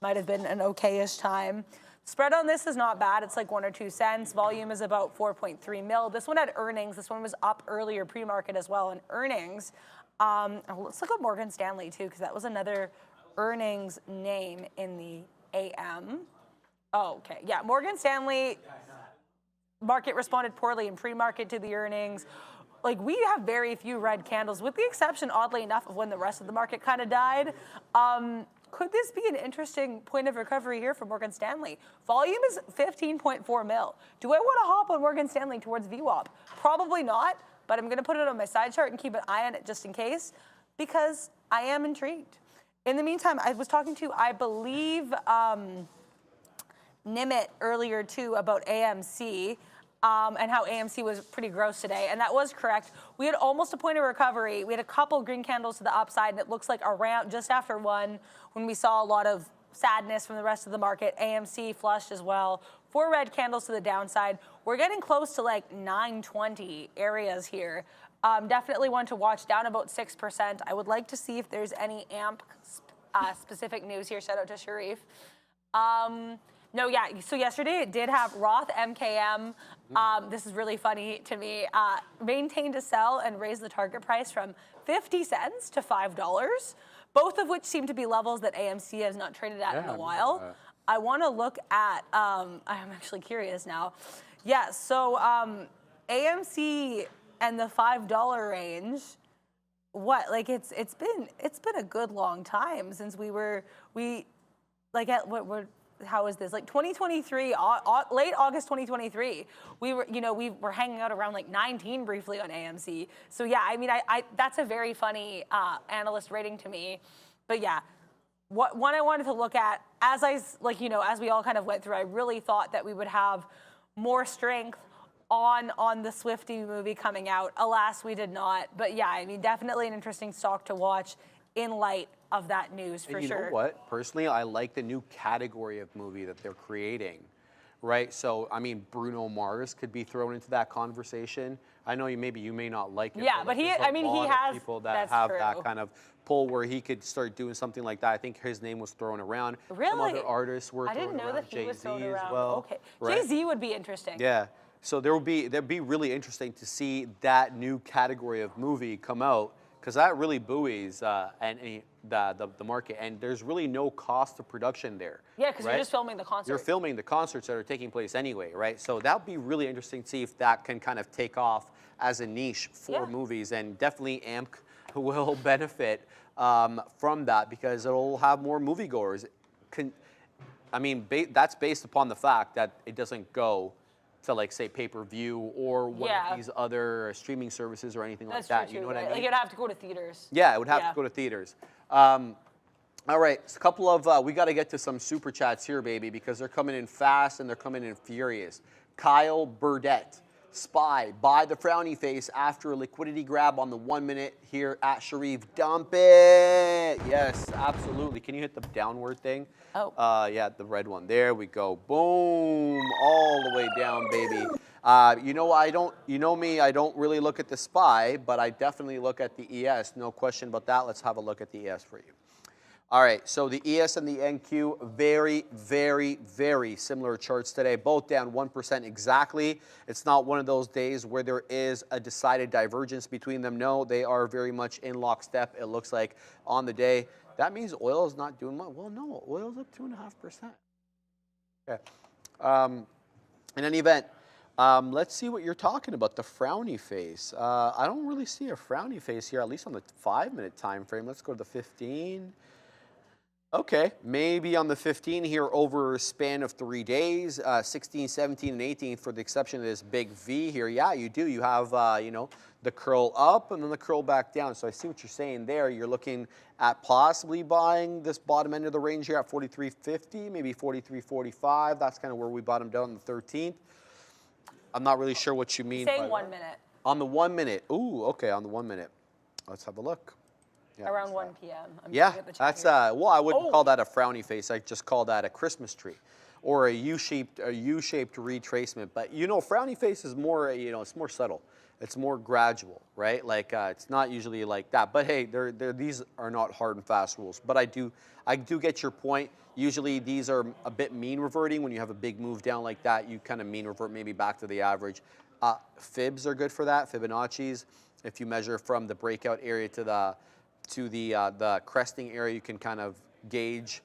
Might have been an okay-ish time. Spread on this is not bad. It's like 1 or 2 cents. Volume is about 4.3 mil. This one had earnings. This one was up earlier pre-market as well in earnings. Let's look at Morgan Stanley too, because that was another earnings name in the AM. Oh, okay. Yeah, Morgan Stanley. Market responded poorly in pre-market to the earnings. We have very few red candles, with the exception, oddly enough, of when the rest of the market kind of died. Could this be an interesting point of recovery here for Morgan Stanley? Volume is 15.4 mil. Do I want to hop on Morgan Stanley towards VWAP? Probably not, but I'm going to put it on my side chart and keep an eye on it just in case, because I am intrigued. In the meantime, I was talking to, I believe, Nimit earlier too about AMC. And how AMC was pretty gross today, and that was correct. We had almost a point of recovery. We had a couple green candles to the upside, and it looks like around just after 1, when we saw a lot of sadness from the rest of the market, AMC flushed as well. 4 red candles to the downside. We're getting close to 920 areas here. Definitely one to watch, down about 6%. I would like to see if there's any AMP specific news here. Shout out to Sharif. No, yeah. So yesterday it did have Roth MKM. This is really funny to me. Maintained a sell and raised the target price from 50 cents to $5, both of which seem to be levels that AMC has not traded at in a while. I want to look at. I'm actually curious now. Yeah. So AMC and the $5 range. What, like it's been a good long time since how is this, like 2023, late August 2023, we were hanging out around like 19 briefly on AMC. So yeah, I mean, I that's a very funny analyst rating to me. But yeah, one I wanted to look at, as we all kind of went through, I really thought that we would have more strength on the Swifty movie coming out. Alas, we did not. But yeah, I mean, definitely an interesting stock to watch in light of that news, for and you sure. know what? Personally, I like the new category of movie that they're creating, right? So, I mean, Bruno Mars could be thrown into that conversation. I know you may not like it. Yeah, but he has people that have that kind of pull where he could start doing something like that. I think his name was thrown around. Really? Some other artists were I thrown didn't know around. that he was thrown around. As well, Okay, right? Jay-Z would be interesting. Yeah. So that'd be really interesting to see that new category of movie come out, because that really buoys the market, and there's really no cost of production there. Yeah, because right? you're just filming the concert. You're filming the concerts that are taking place anyway, right? So that'd be really interesting to see if that can kind of take off as a niche for movies, and definitely AMP will benefit from that because it'll have more moviegoers. That's based upon the fact that it doesn't go to, like, say, pay-per-view or one of these other streaming services or anything like that. True, You know what I mean? Like, it'd have to go to theaters. Yeah, it would have to go to theaters. All right, so a couple of, we got to get to some super chats here, baby, because they're coming in fast and they're coming in furious. Kyle Burdett, SPY, buy the frowny face after a liquidity grab on the 1 minute here at Sharif. Dump it. Yes, absolutely. Can you hit the downward thing? Oh. Yeah, the red one. There we go. Boom. All the way down, baby. You know me, I don't really look at the SPY, but I definitely look at the ES. No question about that. Let's have a look at the ES for you. All right, so the ES and the NQ, very, very, very similar charts today, both down 1% exactly. It's not one of those days where there is a decided divergence between them. No, they are very much in lockstep, it looks like, on the day. That means oil is not doing well. Well, no, oil's up 2.5%. Okay. In any event, let's see what you're talking about, the frowny face. I don't really see a frowny face here, at least on the 5-minute time frame. Let's go to the 15. Okay, maybe on the 15 here over a span of 3 days, 16, 17, and 18, for the exception of this big V here. Yeah, you do. You have, the curl up and then the curl back down. So I see what you're saying there. You're looking at possibly buying this bottom end of the range here at 43.50, maybe 43.45. That's kind of where we bottomed out on the 13th. I'm not really sure what you mean by 1 minute. On the 1 minute. Ooh, okay, on the 1 minute. Let's have a look. Yeah, around 1 p.m. Yeah, that's well, I wouldn't call that a frowny face. I just call that a Christmas tree, or a U-shaped retracement. But frowny face is more, it's more subtle. It's more gradual, right? Like it's not usually like that. But hey, these are not hard and fast rules. But I do get your point. Usually these are a bit mean reverting. When you have a big move down like that, you kind of mean revert maybe back to the average. Fibs are good for that. Fibonacci's. If you measure from the breakout area to the cresting area, you can kind of gauge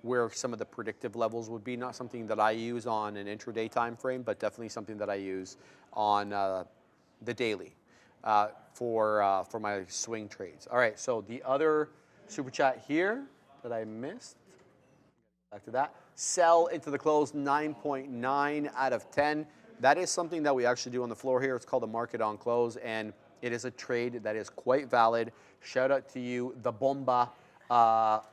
where some of the predictive levels would be. Not something that I use on an intraday time frame, but definitely something that I use on the daily for my swing trades. All right, so the other super chat here that I missed, back to that, sell into the close, 9.9 out of 10. That is something that we actually do on the floor here. It's called a market on close, and it is a trade that is quite valid. Shout out to you, the Bomba 5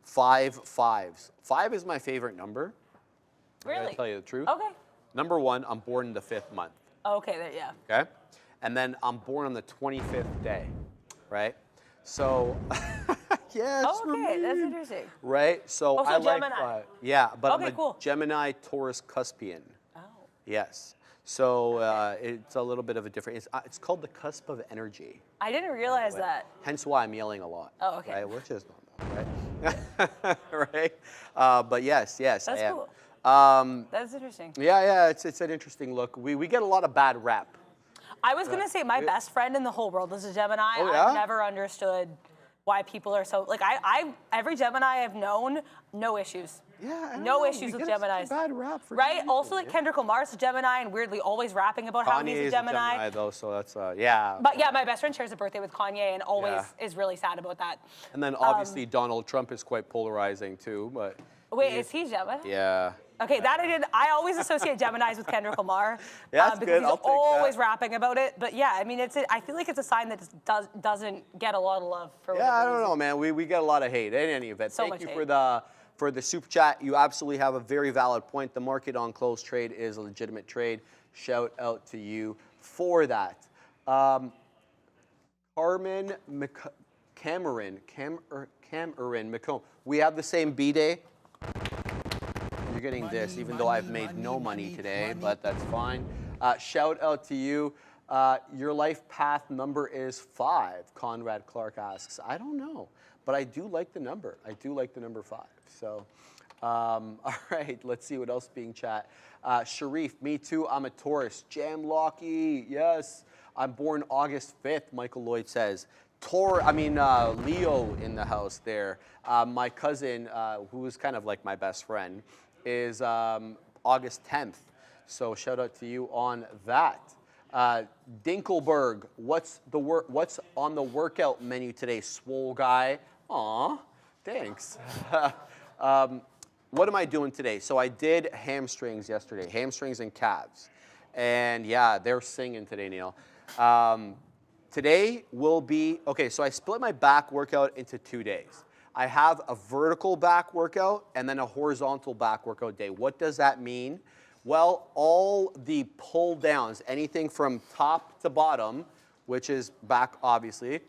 5s. 5 is my favorite number. Really? I'm gonna tell you the truth. Okay. Number 1, I'm born in the 5th month. Okay, yeah. Okay? And then I'm born on the 25th day, right? So, yes. Okay, that's interesting. Right? So, Oh, so I like Gemini. yeah, but Okay, I'm a cool. Gemini, Taurus, Cuspian. Oh. Yes. So it's a little bit of a different, it's called the cusp of energy. I didn't realize that. Hence why I'm yelling a lot. Oh, okay. Right? Which is normal, right? Right? But yes, That's I am. cool. That's interesting. Yeah, it's an interesting look. We get a lot of bad rap. I was gonna say my best friend in the whole world is a Gemini. Oh, yeah? I've never understood why people are so like I every Gemini I've known, no issues. Yeah, I don't No know. issues We with get such a Geminis. bad rap for Right? people, Also, like yeah. Kendrick Lamar's a Gemini and weirdly always rapping about how Kanye he's is a Gemini. though, so that's yeah. But yeah, my best friend shares a birthday with Kanye and always Yeah. is really sad about that. And then obviously Donald Trump is quite polarizing too, but Wait, is he Gemini? yeah. Okay, that I did. I always associate Geminis with Kendrick Lamar. Yeah, that's because good. he's I'll take always that. rapping about it. But yeah, I mean, I feel like it's a sign that just doesn't get a lot of love for Yeah, whatever I don't reason. know, man. We get a lot of hate in any event. So Thank much you hate. for the super chat. You absolutely have a very valid point. The market on close trade is a legitimate trade. Shout out to you for that. Cameron McComb. We have the same B-Day. You're getting this, even though I've made no money today, but that's fine. Shout out to you. Your life path number is 5, Conrad Clark asks. I don't know, but I do like the number. I do like the number 5. So, all right, let's see what else is being chat. Sharif, me too, I'm a Taurus. Jam Locky, yes. I'm born August 5th, Michael Lloyd says. Leo in the house there. My cousin, who is kind of like my best friend, is August 10th. So shout out to you on that. Dinkelberg, what's on the workout menu today? Swole guy. Aw, thanks. What am I doing today? So I did hamstrings yesterday, hamstrings and calves. And yeah, they're singing today, Neil. Today will be, okay, so I split my back workout into 2 days. I have a vertical back workout and then a horizontal back workout day. What does that mean? Well, all the pull downs, anything from top to bottom, which is back obviously,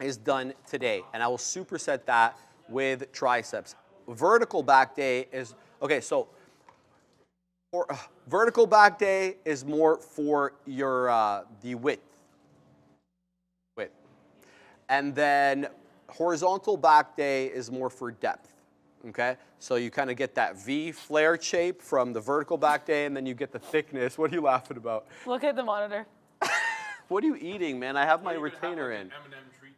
is done today. And I will superset that with triceps. Vertical back day is, okay, so vertical back day is more for your, the width. And then horizontal back day is more for depth, okay? So you kind of get that V flare shape from the vertical back day, and then you get the thickness. What are you laughing about? Look at the monitor. What are you eating, man? I have my retainer in.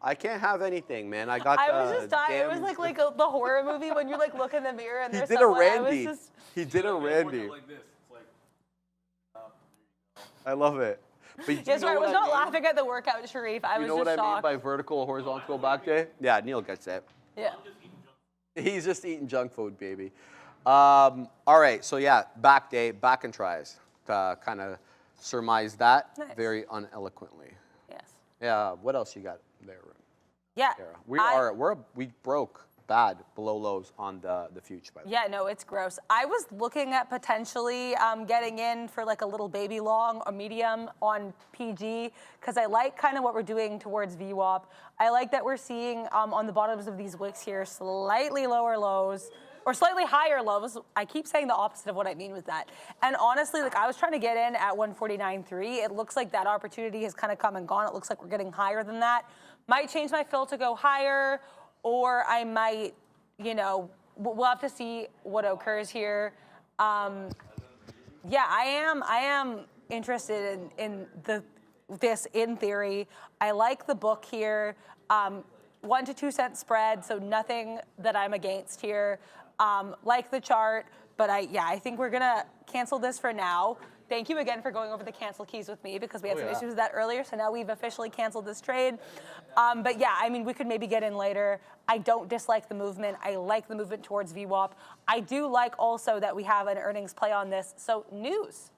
I can't have anything, man. I got the I was just dying. It damn- was like the horror movie when you like look in the mirror and He there's did a someone. Randy. He did a Randy. I love it. But you Yes, know I what was not mean? laughing at the workout, Sharif. I You was know what just I mean shocked. by vertical, horizontal back day? Yeah, Neil gets it. Yeah. He's just eating junk food, baby. All right, so yeah, back day, back and tries. Kind of surmise that Nice. very uneloquently. Yes. Yeah, what else you got there, Yeah. Kara? We broke bad below lows on the future, by the way. Yeah, no, it's gross. I was looking at potentially getting in for like a little baby long or medium on PG because I like kind of what we're doing towards VWAP. I like that we're seeing on the bottoms of these wicks here slightly lower lows or slightly higher lows. I keep saying the opposite of what I mean with that. And honestly, like I was trying to get in at 149.3. It looks like that opportunity has kind of come and gone. It looks like we're getting higher than that. Might change my fill to go higher. Or I might, we'll have to see what occurs here. Yeah, I am interested in this in theory. I like the book here. 1 to 2 cent spread, so nothing that I'm against here. Like the chart, but I think we're gonna cancel this for now. Thank you again for going over the cancel keys with me because we had some issues with that earlier. So now we've officially canceled this trade. But yeah, I mean, we could maybe get in later. I don't dislike the movement. I like the movement towards VWAP. I do like also that we have an earnings play on this. So news.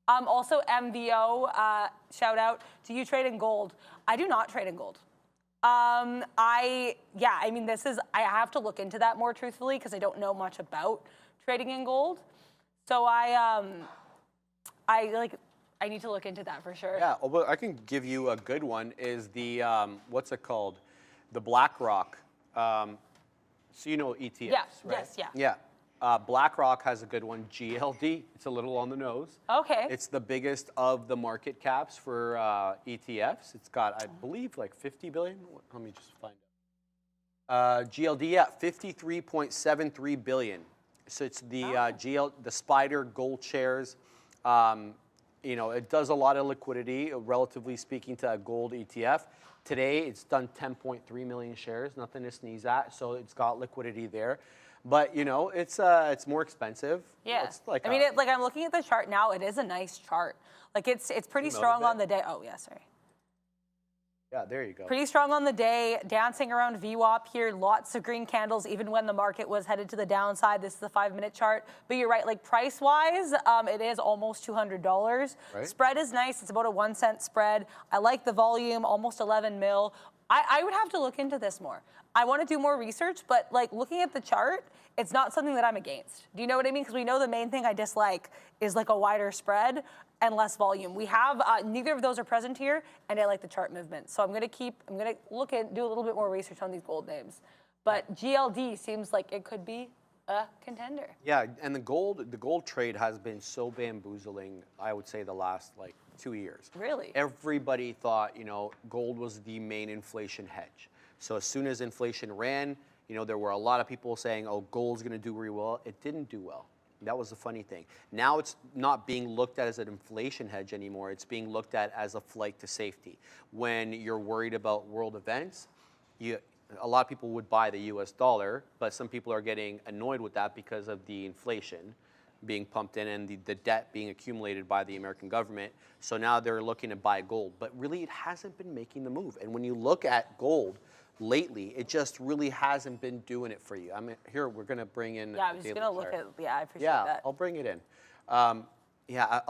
Also MVO, shout out. Do you trade in gold? I do not trade in gold. I have to look into that more truthfully because I don't know much about trading in gold. So I need to look into that for sure. Yeah, well, I can give you a good one. Is the what's it called? The BlackRock. So you know ETFs, Yeah. right? Yes. Yeah. Yeah. BlackRock has a good one. GLD. It's a little on the nose. Okay. It's the biggest of the market caps for ETFs. It's got, I believe, like 50 billion. Let me just find out. GLD, yeah, 53.73 billion. So it's the the Spider Gold shares. It does a lot of liquidity, relatively speaking, to a gold ETF. Today, it's done 10.3 million shares, nothing to sneeze at. So it's got liquidity there. But it's more expensive. Yeah. It's like I'm looking at the chart now. It is a nice chart. Like it's pretty strong on the day. Oh yeah, sorry. Yeah, there you go. Pretty strong on the day, dancing around VWAP here, lots of green candles, even when the market was headed to the downside. This is the 5-minute chart. But you're right, like price-wise, it is almost $200. Right. Spread is nice. It's about a 1 cent spread. I like the volume, almost 11 mil. I would have to look into this more. I want to do more research, but like looking at the chart, it's not something that I'm against. Do you know what I mean? Because we know the main thing I dislike is like a wider spread and less volume. We have neither of those are present here, and I like the chart movement. So I'm gonna look at, do a little bit more research on these gold names. But GLD seems like it could be a contender. Yeah, and the gold trade has been so bamboozling, I would say, the last 2 years. Really? Everybody thought, gold was the main inflation hedge. So as soon as inflation ran, there were a lot of people saying, oh, gold's gonna do really well. It didn't do well. That was the funny thing. Now it's not being looked at as an inflation hedge anymore. It's being looked at as a flight to safety. When you're worried about world events, a lot of people would buy the US dollar, but some people are getting annoyed with that because of the inflation being pumped in and the debt being accumulated by the American government. So now they're looking to buy gold. But really, it hasn't been making the move. And when you look at gold, lately, it just really hasn't been doing it for you. Here, we're going to bring in. Yeah, I was just going to look at, I appreciate that. that. I'll bring it in. A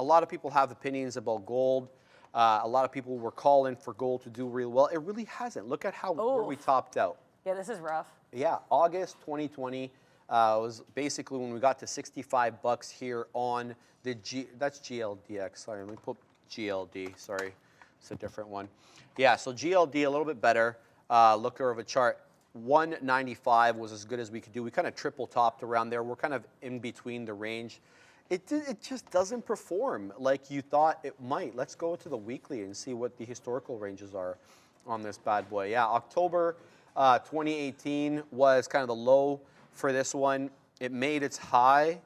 lot of people have opinions about gold. A lot of people were calling for gold to do real well. It really hasn't. Look at where we topped out. Yeah, this is rough. Yeah, August 2020 was basically when we got to $65 here on the that's GLDX. Sorry, let me put GLD. Sorry, it's a different one. Yeah, so GLD a little bit better. Looker of a chart, 195 was as good as we could do. We kind of triple topped around there. We're kind of in between the range. It just doesn't perform like you thought it might. Let's go to the weekly and see what the historical ranges are on this bad boy. Yeah, October 2018 was kind of the low for this one. It made its high,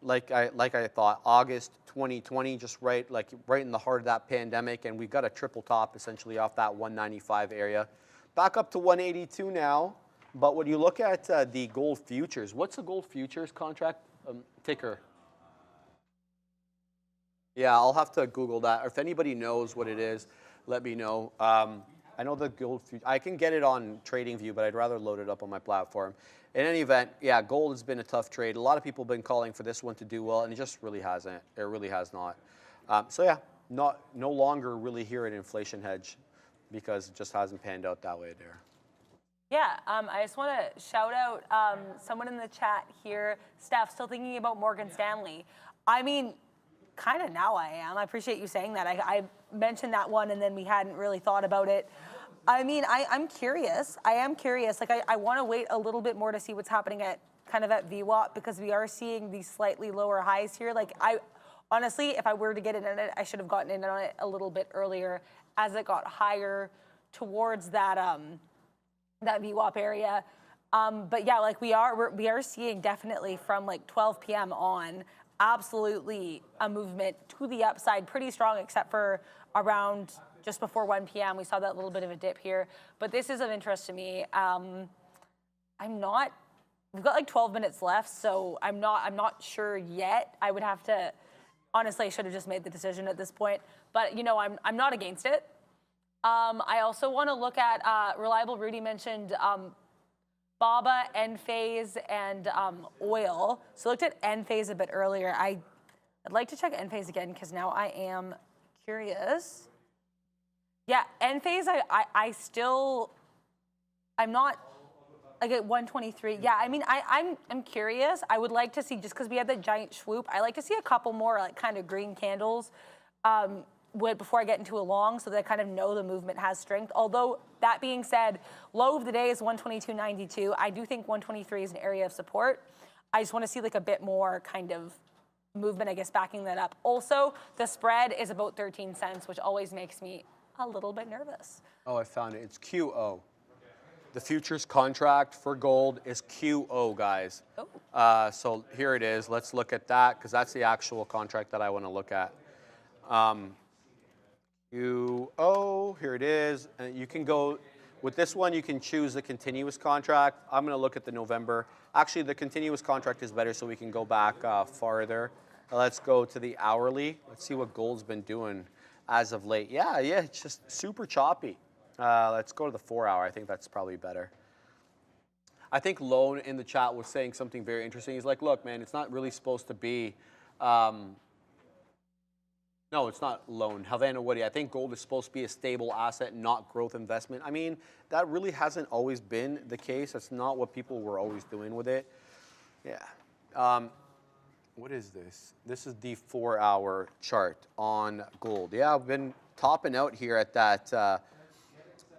like I thought, August 2020, just right in the heart of that pandemic, and we got a triple top essentially off that 195 area. Back up to 182 now, but when you look at the gold futures, what's the gold futures contract ticker? Yeah, I'll have to Google that. Or if anybody knows what it is, let me know. I know the gold, I can get it on TradingView, but I'd rather load it up on my platform. In any event, yeah, gold has been a tough trade. A lot of people have been calling for this one to do well, and it just really hasn't. It really has not. So yeah, no longer really here an inflation hedge, because it just hasn't panned out that way there. Yeah, I just want to shout out someone in the chat here. Steph, still thinking about Morgan Stanley. I mean, kind of now I am. I appreciate you saying that. I mentioned that one and then we hadn't really thought about it. I mean, I'm curious. I am curious. I want to wait a little bit more to see what's happening at VWAP, because we are seeing these slightly lower highs here. Honestly, if I were to get in on it, I should have gotten in on it a little bit earlier as it got higher towards that that VWAP area. But yeah, we are seeing definitely from 12 p.m. on, absolutely a movement to the upside, pretty strong, except for around just before 1 p.m. We saw that little bit of a dip here. But this is of interest to me. We've got 12 minutes left, so I'm not sure yet. I would have to, honestly, I should have just made the decision at this point. But I'm not against it. I also want to look at Reliable Rudy mentioned BABA, Enphase, and oil. So I looked at Enphase a bit earlier. I'd like to check Enphase again because now I am curious. Yeah, Enphase, I'm not at 123. Yeah, I mean, I'm curious. I would like to see, just because we had that giant swoop, I like to see a couple more kind of green candles before I get into a long, so that I kind of know the movement has strength. Although, that being said, low of the day is 122.92. I do think 123 is an area of support. I just want to see a bit more kind of movement, I guess, backing that up. Also, the spread is about 13 cents, which always makes me a little bit nervous. Oh, I found it. It's QO. The futures contract for gold is QO, guys. So here it is. Let's look at that because that's the actual contract that I want to look at. QO, here it is. And you can go, with this one, you can choose the continuous contract. I'm going to look at the November. Actually, the continuous contract is better, so we can go back farther. Let's go to the hourly. Let's see what gold's been doing as of late. Yeah, it's just super choppy. Let's go to the 4 hour. I think that's probably better. I think Lone in the chat was saying something very interesting. He's like, look, man, it's not really supposed to be, no, it's not Lone. Havana Woody, I think gold is supposed to be a stable asset, not growth investment. I mean, that really hasn't always been the case. That's not what people were always doing with it. Yeah. What is this? This is the 4 hour chart on gold. Yeah, I've been topping out here at that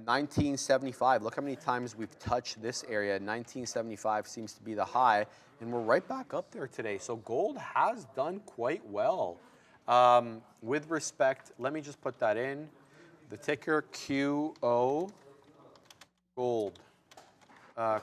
1975. Look how many times we've touched this area. 1975 seems to be the high, and we're right back up there today. So gold has done quite well. With respect, let me just put that in. The ticker QO, gold,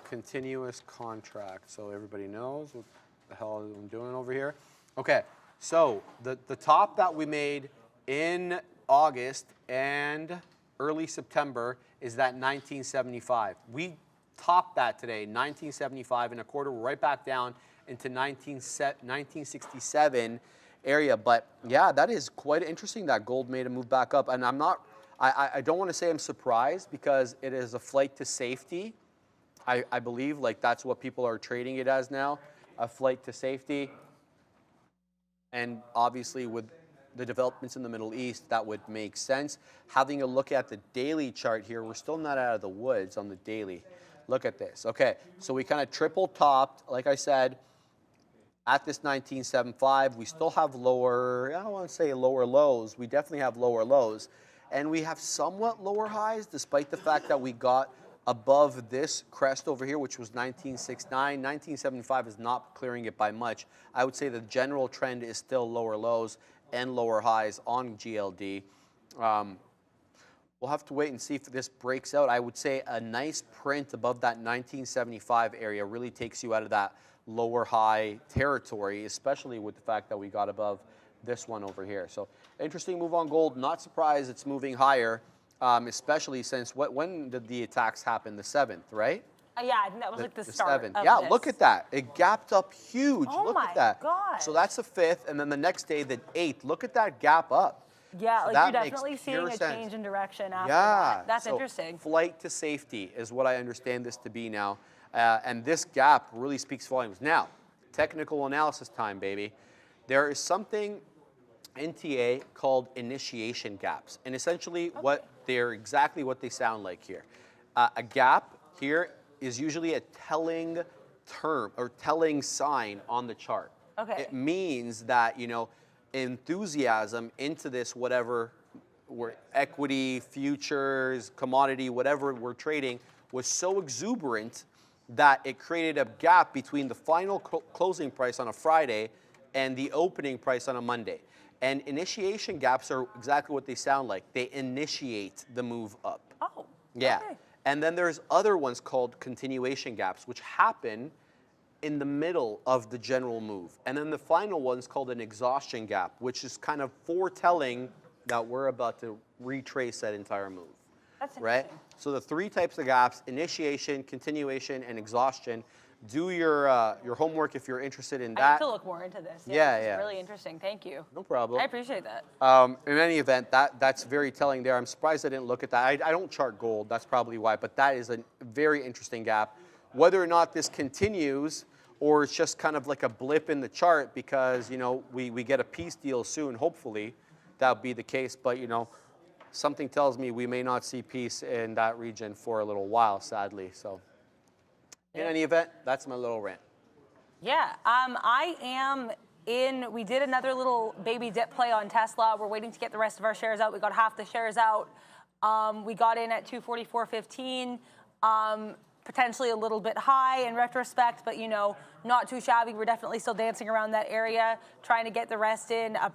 continuous contract. So everybody knows what the hell I'm doing over here. Okay, so the top that we made in August and early September is that 1975. We topped that today, 1975 and a quarter. We're right back down into 1967 area. But yeah, that is quite interesting that gold made a move back up. And I don't want to say I'm surprised because it is a flight to safety. I believe like that's what people are trading it as now, a flight to safety. And obviously with the developments in the Middle East, that would make sense. Having a look at the daily chart here, we're still not out of the woods on the daily. Look at this. Okay, so we kind of triple topped, like I said, at this 1975. We still have lower, I don't want to say lower lows. We definitely have lower lows. And we have somewhat lower highs, despite the fact that we got above this crest over here, which was 1969. 1975 is not clearing it by much. I would say the general trend is still lower lows and lower highs on GLD. We'll have to wait and see if this breaks out. I would say a nice print above that 1975 area really takes you out of that lower high territory, especially with the fact that we got above this one over here. So interesting move on gold. Not surprised it's moving higher, especially since when did the attacks happen? The 7th, right? Yeah, I think that was like the start 7th. of Yeah, this. look at that. It gapped up huge. Oh look my at that. God. So that's the 5th, and then the next day, the 8th. Look at that gap up. Yeah, So like that you're makes definitely seeing pure a sense. change in direction after Yeah. that. That's so interesting. Flight to safety is what I understand this to be now. And this gap really speaks volumes. Now, technical analysis time, baby. There is something in TA called initiation gaps. And essentially they're exactly what they sound like here. A gap here is usually a telling term or telling sign on the chart. Okay. It means that, enthusiasm into this whatever equity, futures, commodity, whatever we're trading was so exuberant that it created a gap between the final closing price on a Friday and the opening price on a Monday. And initiation gaps are exactly what they sound like. They initiate the move up. Oh, yeah. okay. And then there's other ones called continuation gaps, which happen in the middle of the general move. And then the final one's called an exhaustion gap, which is kind of foretelling that we're about to retrace that entire move. That's right? interesting. So the 3 types of gaps: initiation, continuation, and exhaustion. Do your homework if you're interested in I that. need to look more into this. Yeah, It's yeah. really interesting. Thank you. No problem. I appreciate that. In any event, that's very telling there. I'm surprised I didn't look at that. I don't chart gold. That's probably why. But that is a very interesting gap. Whether or not this continues or it's just kind of like a blip in the chart because, we get a peace deal soon, hopefully. That would be the case. But, something tells me we may not see peace in that region for a little while, sadly. So in any event, that's my little rant. Yeah, I am in. We did another little baby dip play on Tesla. We're waiting to get the rest of our shares out. We got half the shares out. We got in at 244.15. Potentially a little bit high in retrospect, but not too shabby. We're definitely still dancing around that area, trying to get the rest out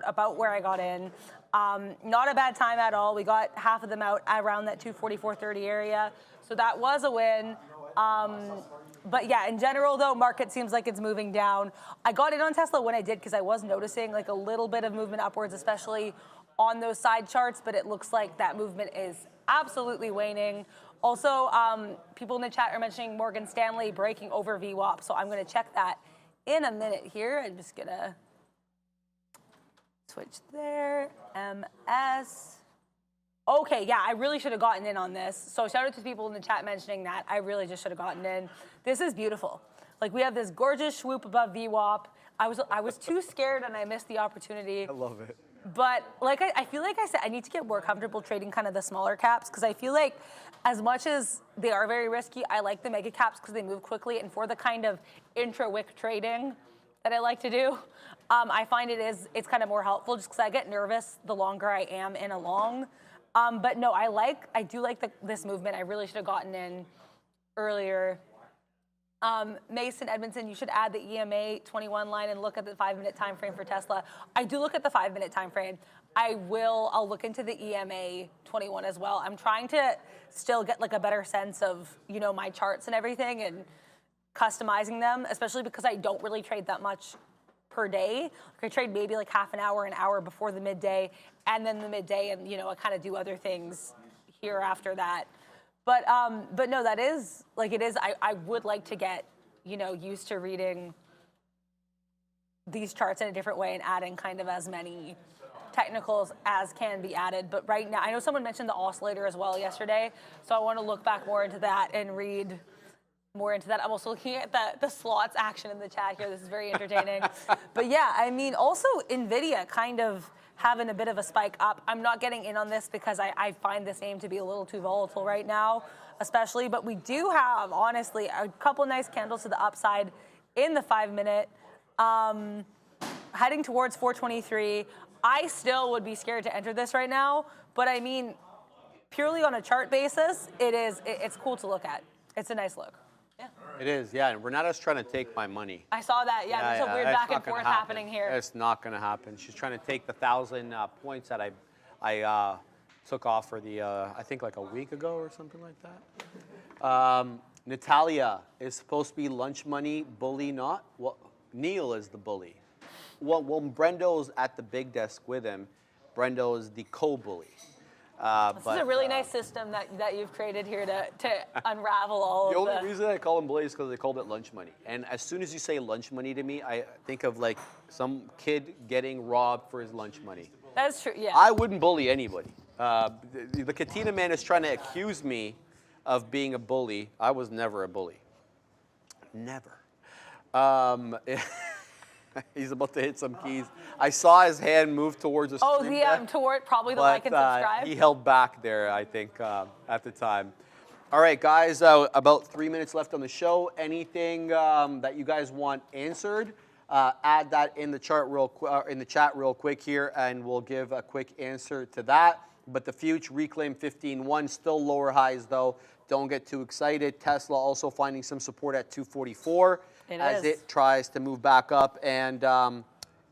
about where I got in. Not a bad time at all. We got half of them out around that 244.30 area. So that was a win. But yeah, in general though, market seems like it's moving down. I got in on Tesla when I did because I was noticing like a little bit of movement upwards, especially on those side charts, but it looks like that movement is absolutely waning. Also, people in the chat are mentioning Morgan Stanley breaking over VWAP, so I'm gonna check that in a minute here. I'm just gonna switch there, MS. Okay, yeah, I really should have gotten in on this. So shout out to people in the chat mentioning that. I really just should have gotten in. This is beautiful. Like we have this gorgeous swoop above VWAP. I was too scared and I missed the opportunity. I love it. But like I feel like I said, I need to get more comfortable trading kind of the smaller caps because I feel like as much as they are very risky, I like the mega caps because they move quickly, and for the kind of intra-wick trading that I like to do, I find it's kind of more helpful just because I get nervous the longer I am in a long. But no, I do like this movement. I really should have gotten in earlier. Mason Edmondson, you should add the EMA 21 line and look at the 5-minute time frame for Tesla. I do look at the 5-minute time frame. I'll look into the EMA 21 as well. I'm trying to still get like a better sense of, you know, my charts and everything and customizing them, especially because I don't really trade that much per day. Like I trade maybe like half an hour before the midday, and then the midday, and you know, I kind of do other things here after that. But no, that is like it is. I would like to get, you know, used to reading these charts in a different way and adding kind of as many technicals as can be added. But right now, I know someone mentioned the oscillator as well yesterday, so I want to look back more into that and read more into that. I'm also looking at the slots action in the chat here. This is very entertaining. But yeah, I mean, also NVIDIA kind of having a bit of a spike up. I'm not getting in on this because I find this name to be a little too volatile right now, especially. But we do have, honestly, a couple nice candles to the upside in the 5-minute, heading towards 423. I still would be scared to enter this right now, but I mean, purely on a chart basis, it's cool to look at. It's a nice look. Yeah. It is, yeah. And Renata's trying to take my money. I saw that. Yeah, there's a weird it's back not and gonna forth happen. happening here. It's not going to happen. She's trying to take the 1,000 points that I took off for the, I think like a week ago or something like that. Natalia is supposed to be lunch money, bully not. Well, Neil is the bully. Well, when Brendo's at the big desk with him, Brendo is the co-bully. This is a really nice system that you've created here to unravel all of the... The only reason I call him bully is because they called it lunch money. And as soon as you say lunch money to me, I think of like some kid getting robbed for his lunch money. That's true, yeah. I wouldn't bully anybody. The Katina man is trying to accuse me of being a bully. I was never a bully. Never. He's about to hit some keys. I saw his hand move towards the screen. Oh, toward probably the like and subscribe. He held back there, I think, at the time. All right, guys, about 3 minutes left on the show. Anything that you guys want answered, add that in the chat real quick here, and we'll give a quick answer to that. But the future reclaim 15.1, still lower highs though. Don't get too excited. Tesla also finding some support at 244 as it tries to move back up. And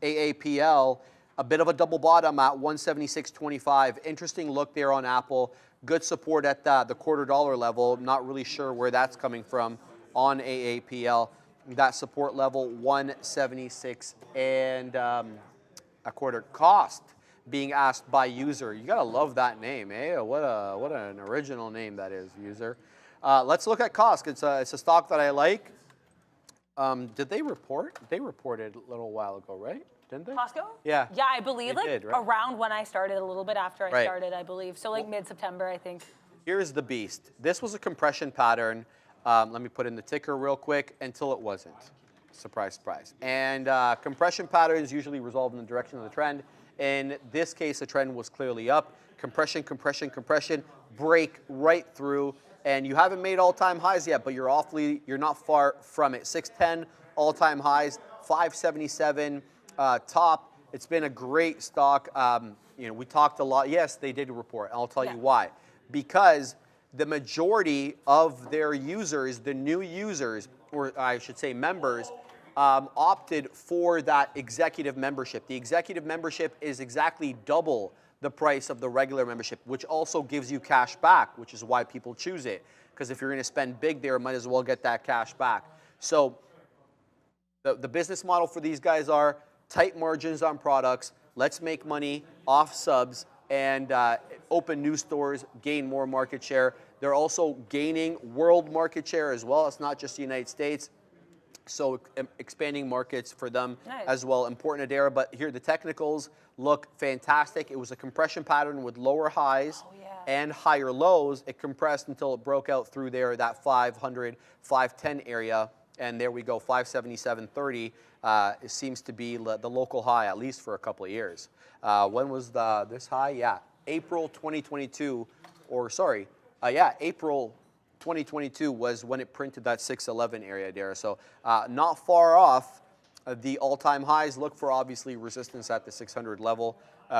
AAPL, a bit of a double bottom at 176.25. Interesting look there on Apple. Good support at the $0.25 level. Not really sure where that's coming from on AAPL. That support level 176 and a quarter. Cost being asked by user. You gotta love that name, eh? What an original name that is, user. Let's look at cost. It's a stock that I like. Did they report? They reported a little while ago, right? Didn't they? Costco? Yeah. Yeah, I believe They like did, right? around when I started, a little bit after I Right. started, I believe. So like mid-September, I think. Here's the beast. This was a compression pattern. Let me put in the ticker real quick until it wasn't. Surprise, surprise. And compression patterns usually resolve in the direction of the trend. In this case, the trend was clearly up. Compression, compression, compression, break right through. And you haven't made all-time highs yet, but you're not far from it. 610 all-time highs, 577 top. It's been a great stock. We talked a lot. Yes, they did report. I'll tell you why. Because the majority of their users, the new users, or I should say members, opted for that executive membership. The executive membership is exactly double the price of the regular membership, which also gives you cash back, which is why people choose it. Because if you're going to spend big there, might as well get that cash back. So the business model for these guys are tight margins on products. Let's make money off subs and open new stores, gain more market share. They're also gaining world market share as well. It's not just the United States. So expanding markets for them as well, important Adara. But here the technicals look fantastic. It was a compression pattern with lower highs and higher lows. It compressed until it broke out through there, that 500, 510 area. And there we go, 577.30. It seems to be the local high, at least for a couple of years. When was this high? Yeah, April 2022, or sorry, April 2022 was when it printed that 611 area there. So not far off the all-time highs. Look for obviously resistance at the 600 level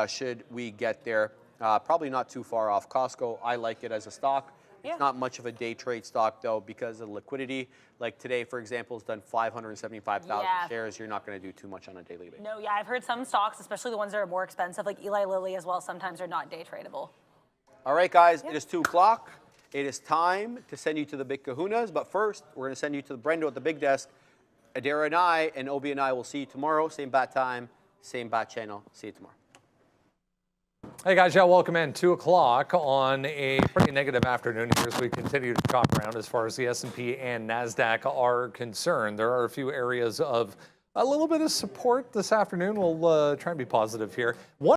should we get there. Probably not too far off. Costco, I like it as a stock. It's not much of a day trade stock though because of liquidity. Like today, for example, it's done 575,000 shares. You're not going to do too much on a daily basis. No, I've heard some stocks, especially the ones that are more expensive, like Eli Lilly as well, sometimes are not day tradable. All right, guys, it is 2 o'clock. It is time to send you to the big kahunas. But first, we're going to send you to the Brendo at the big desk. Adara and I and Obi and I will see you tomorrow. Same bat time, same bat channel. See you tomorrow. Hey guys, welcome in. 2 o'clock on a pretty negative afternoon here as we continue to chop around as far as the S&P and NASDAQ are concerned. There are a few areas of a little bit of support this afternoon. We'll try and be positive here.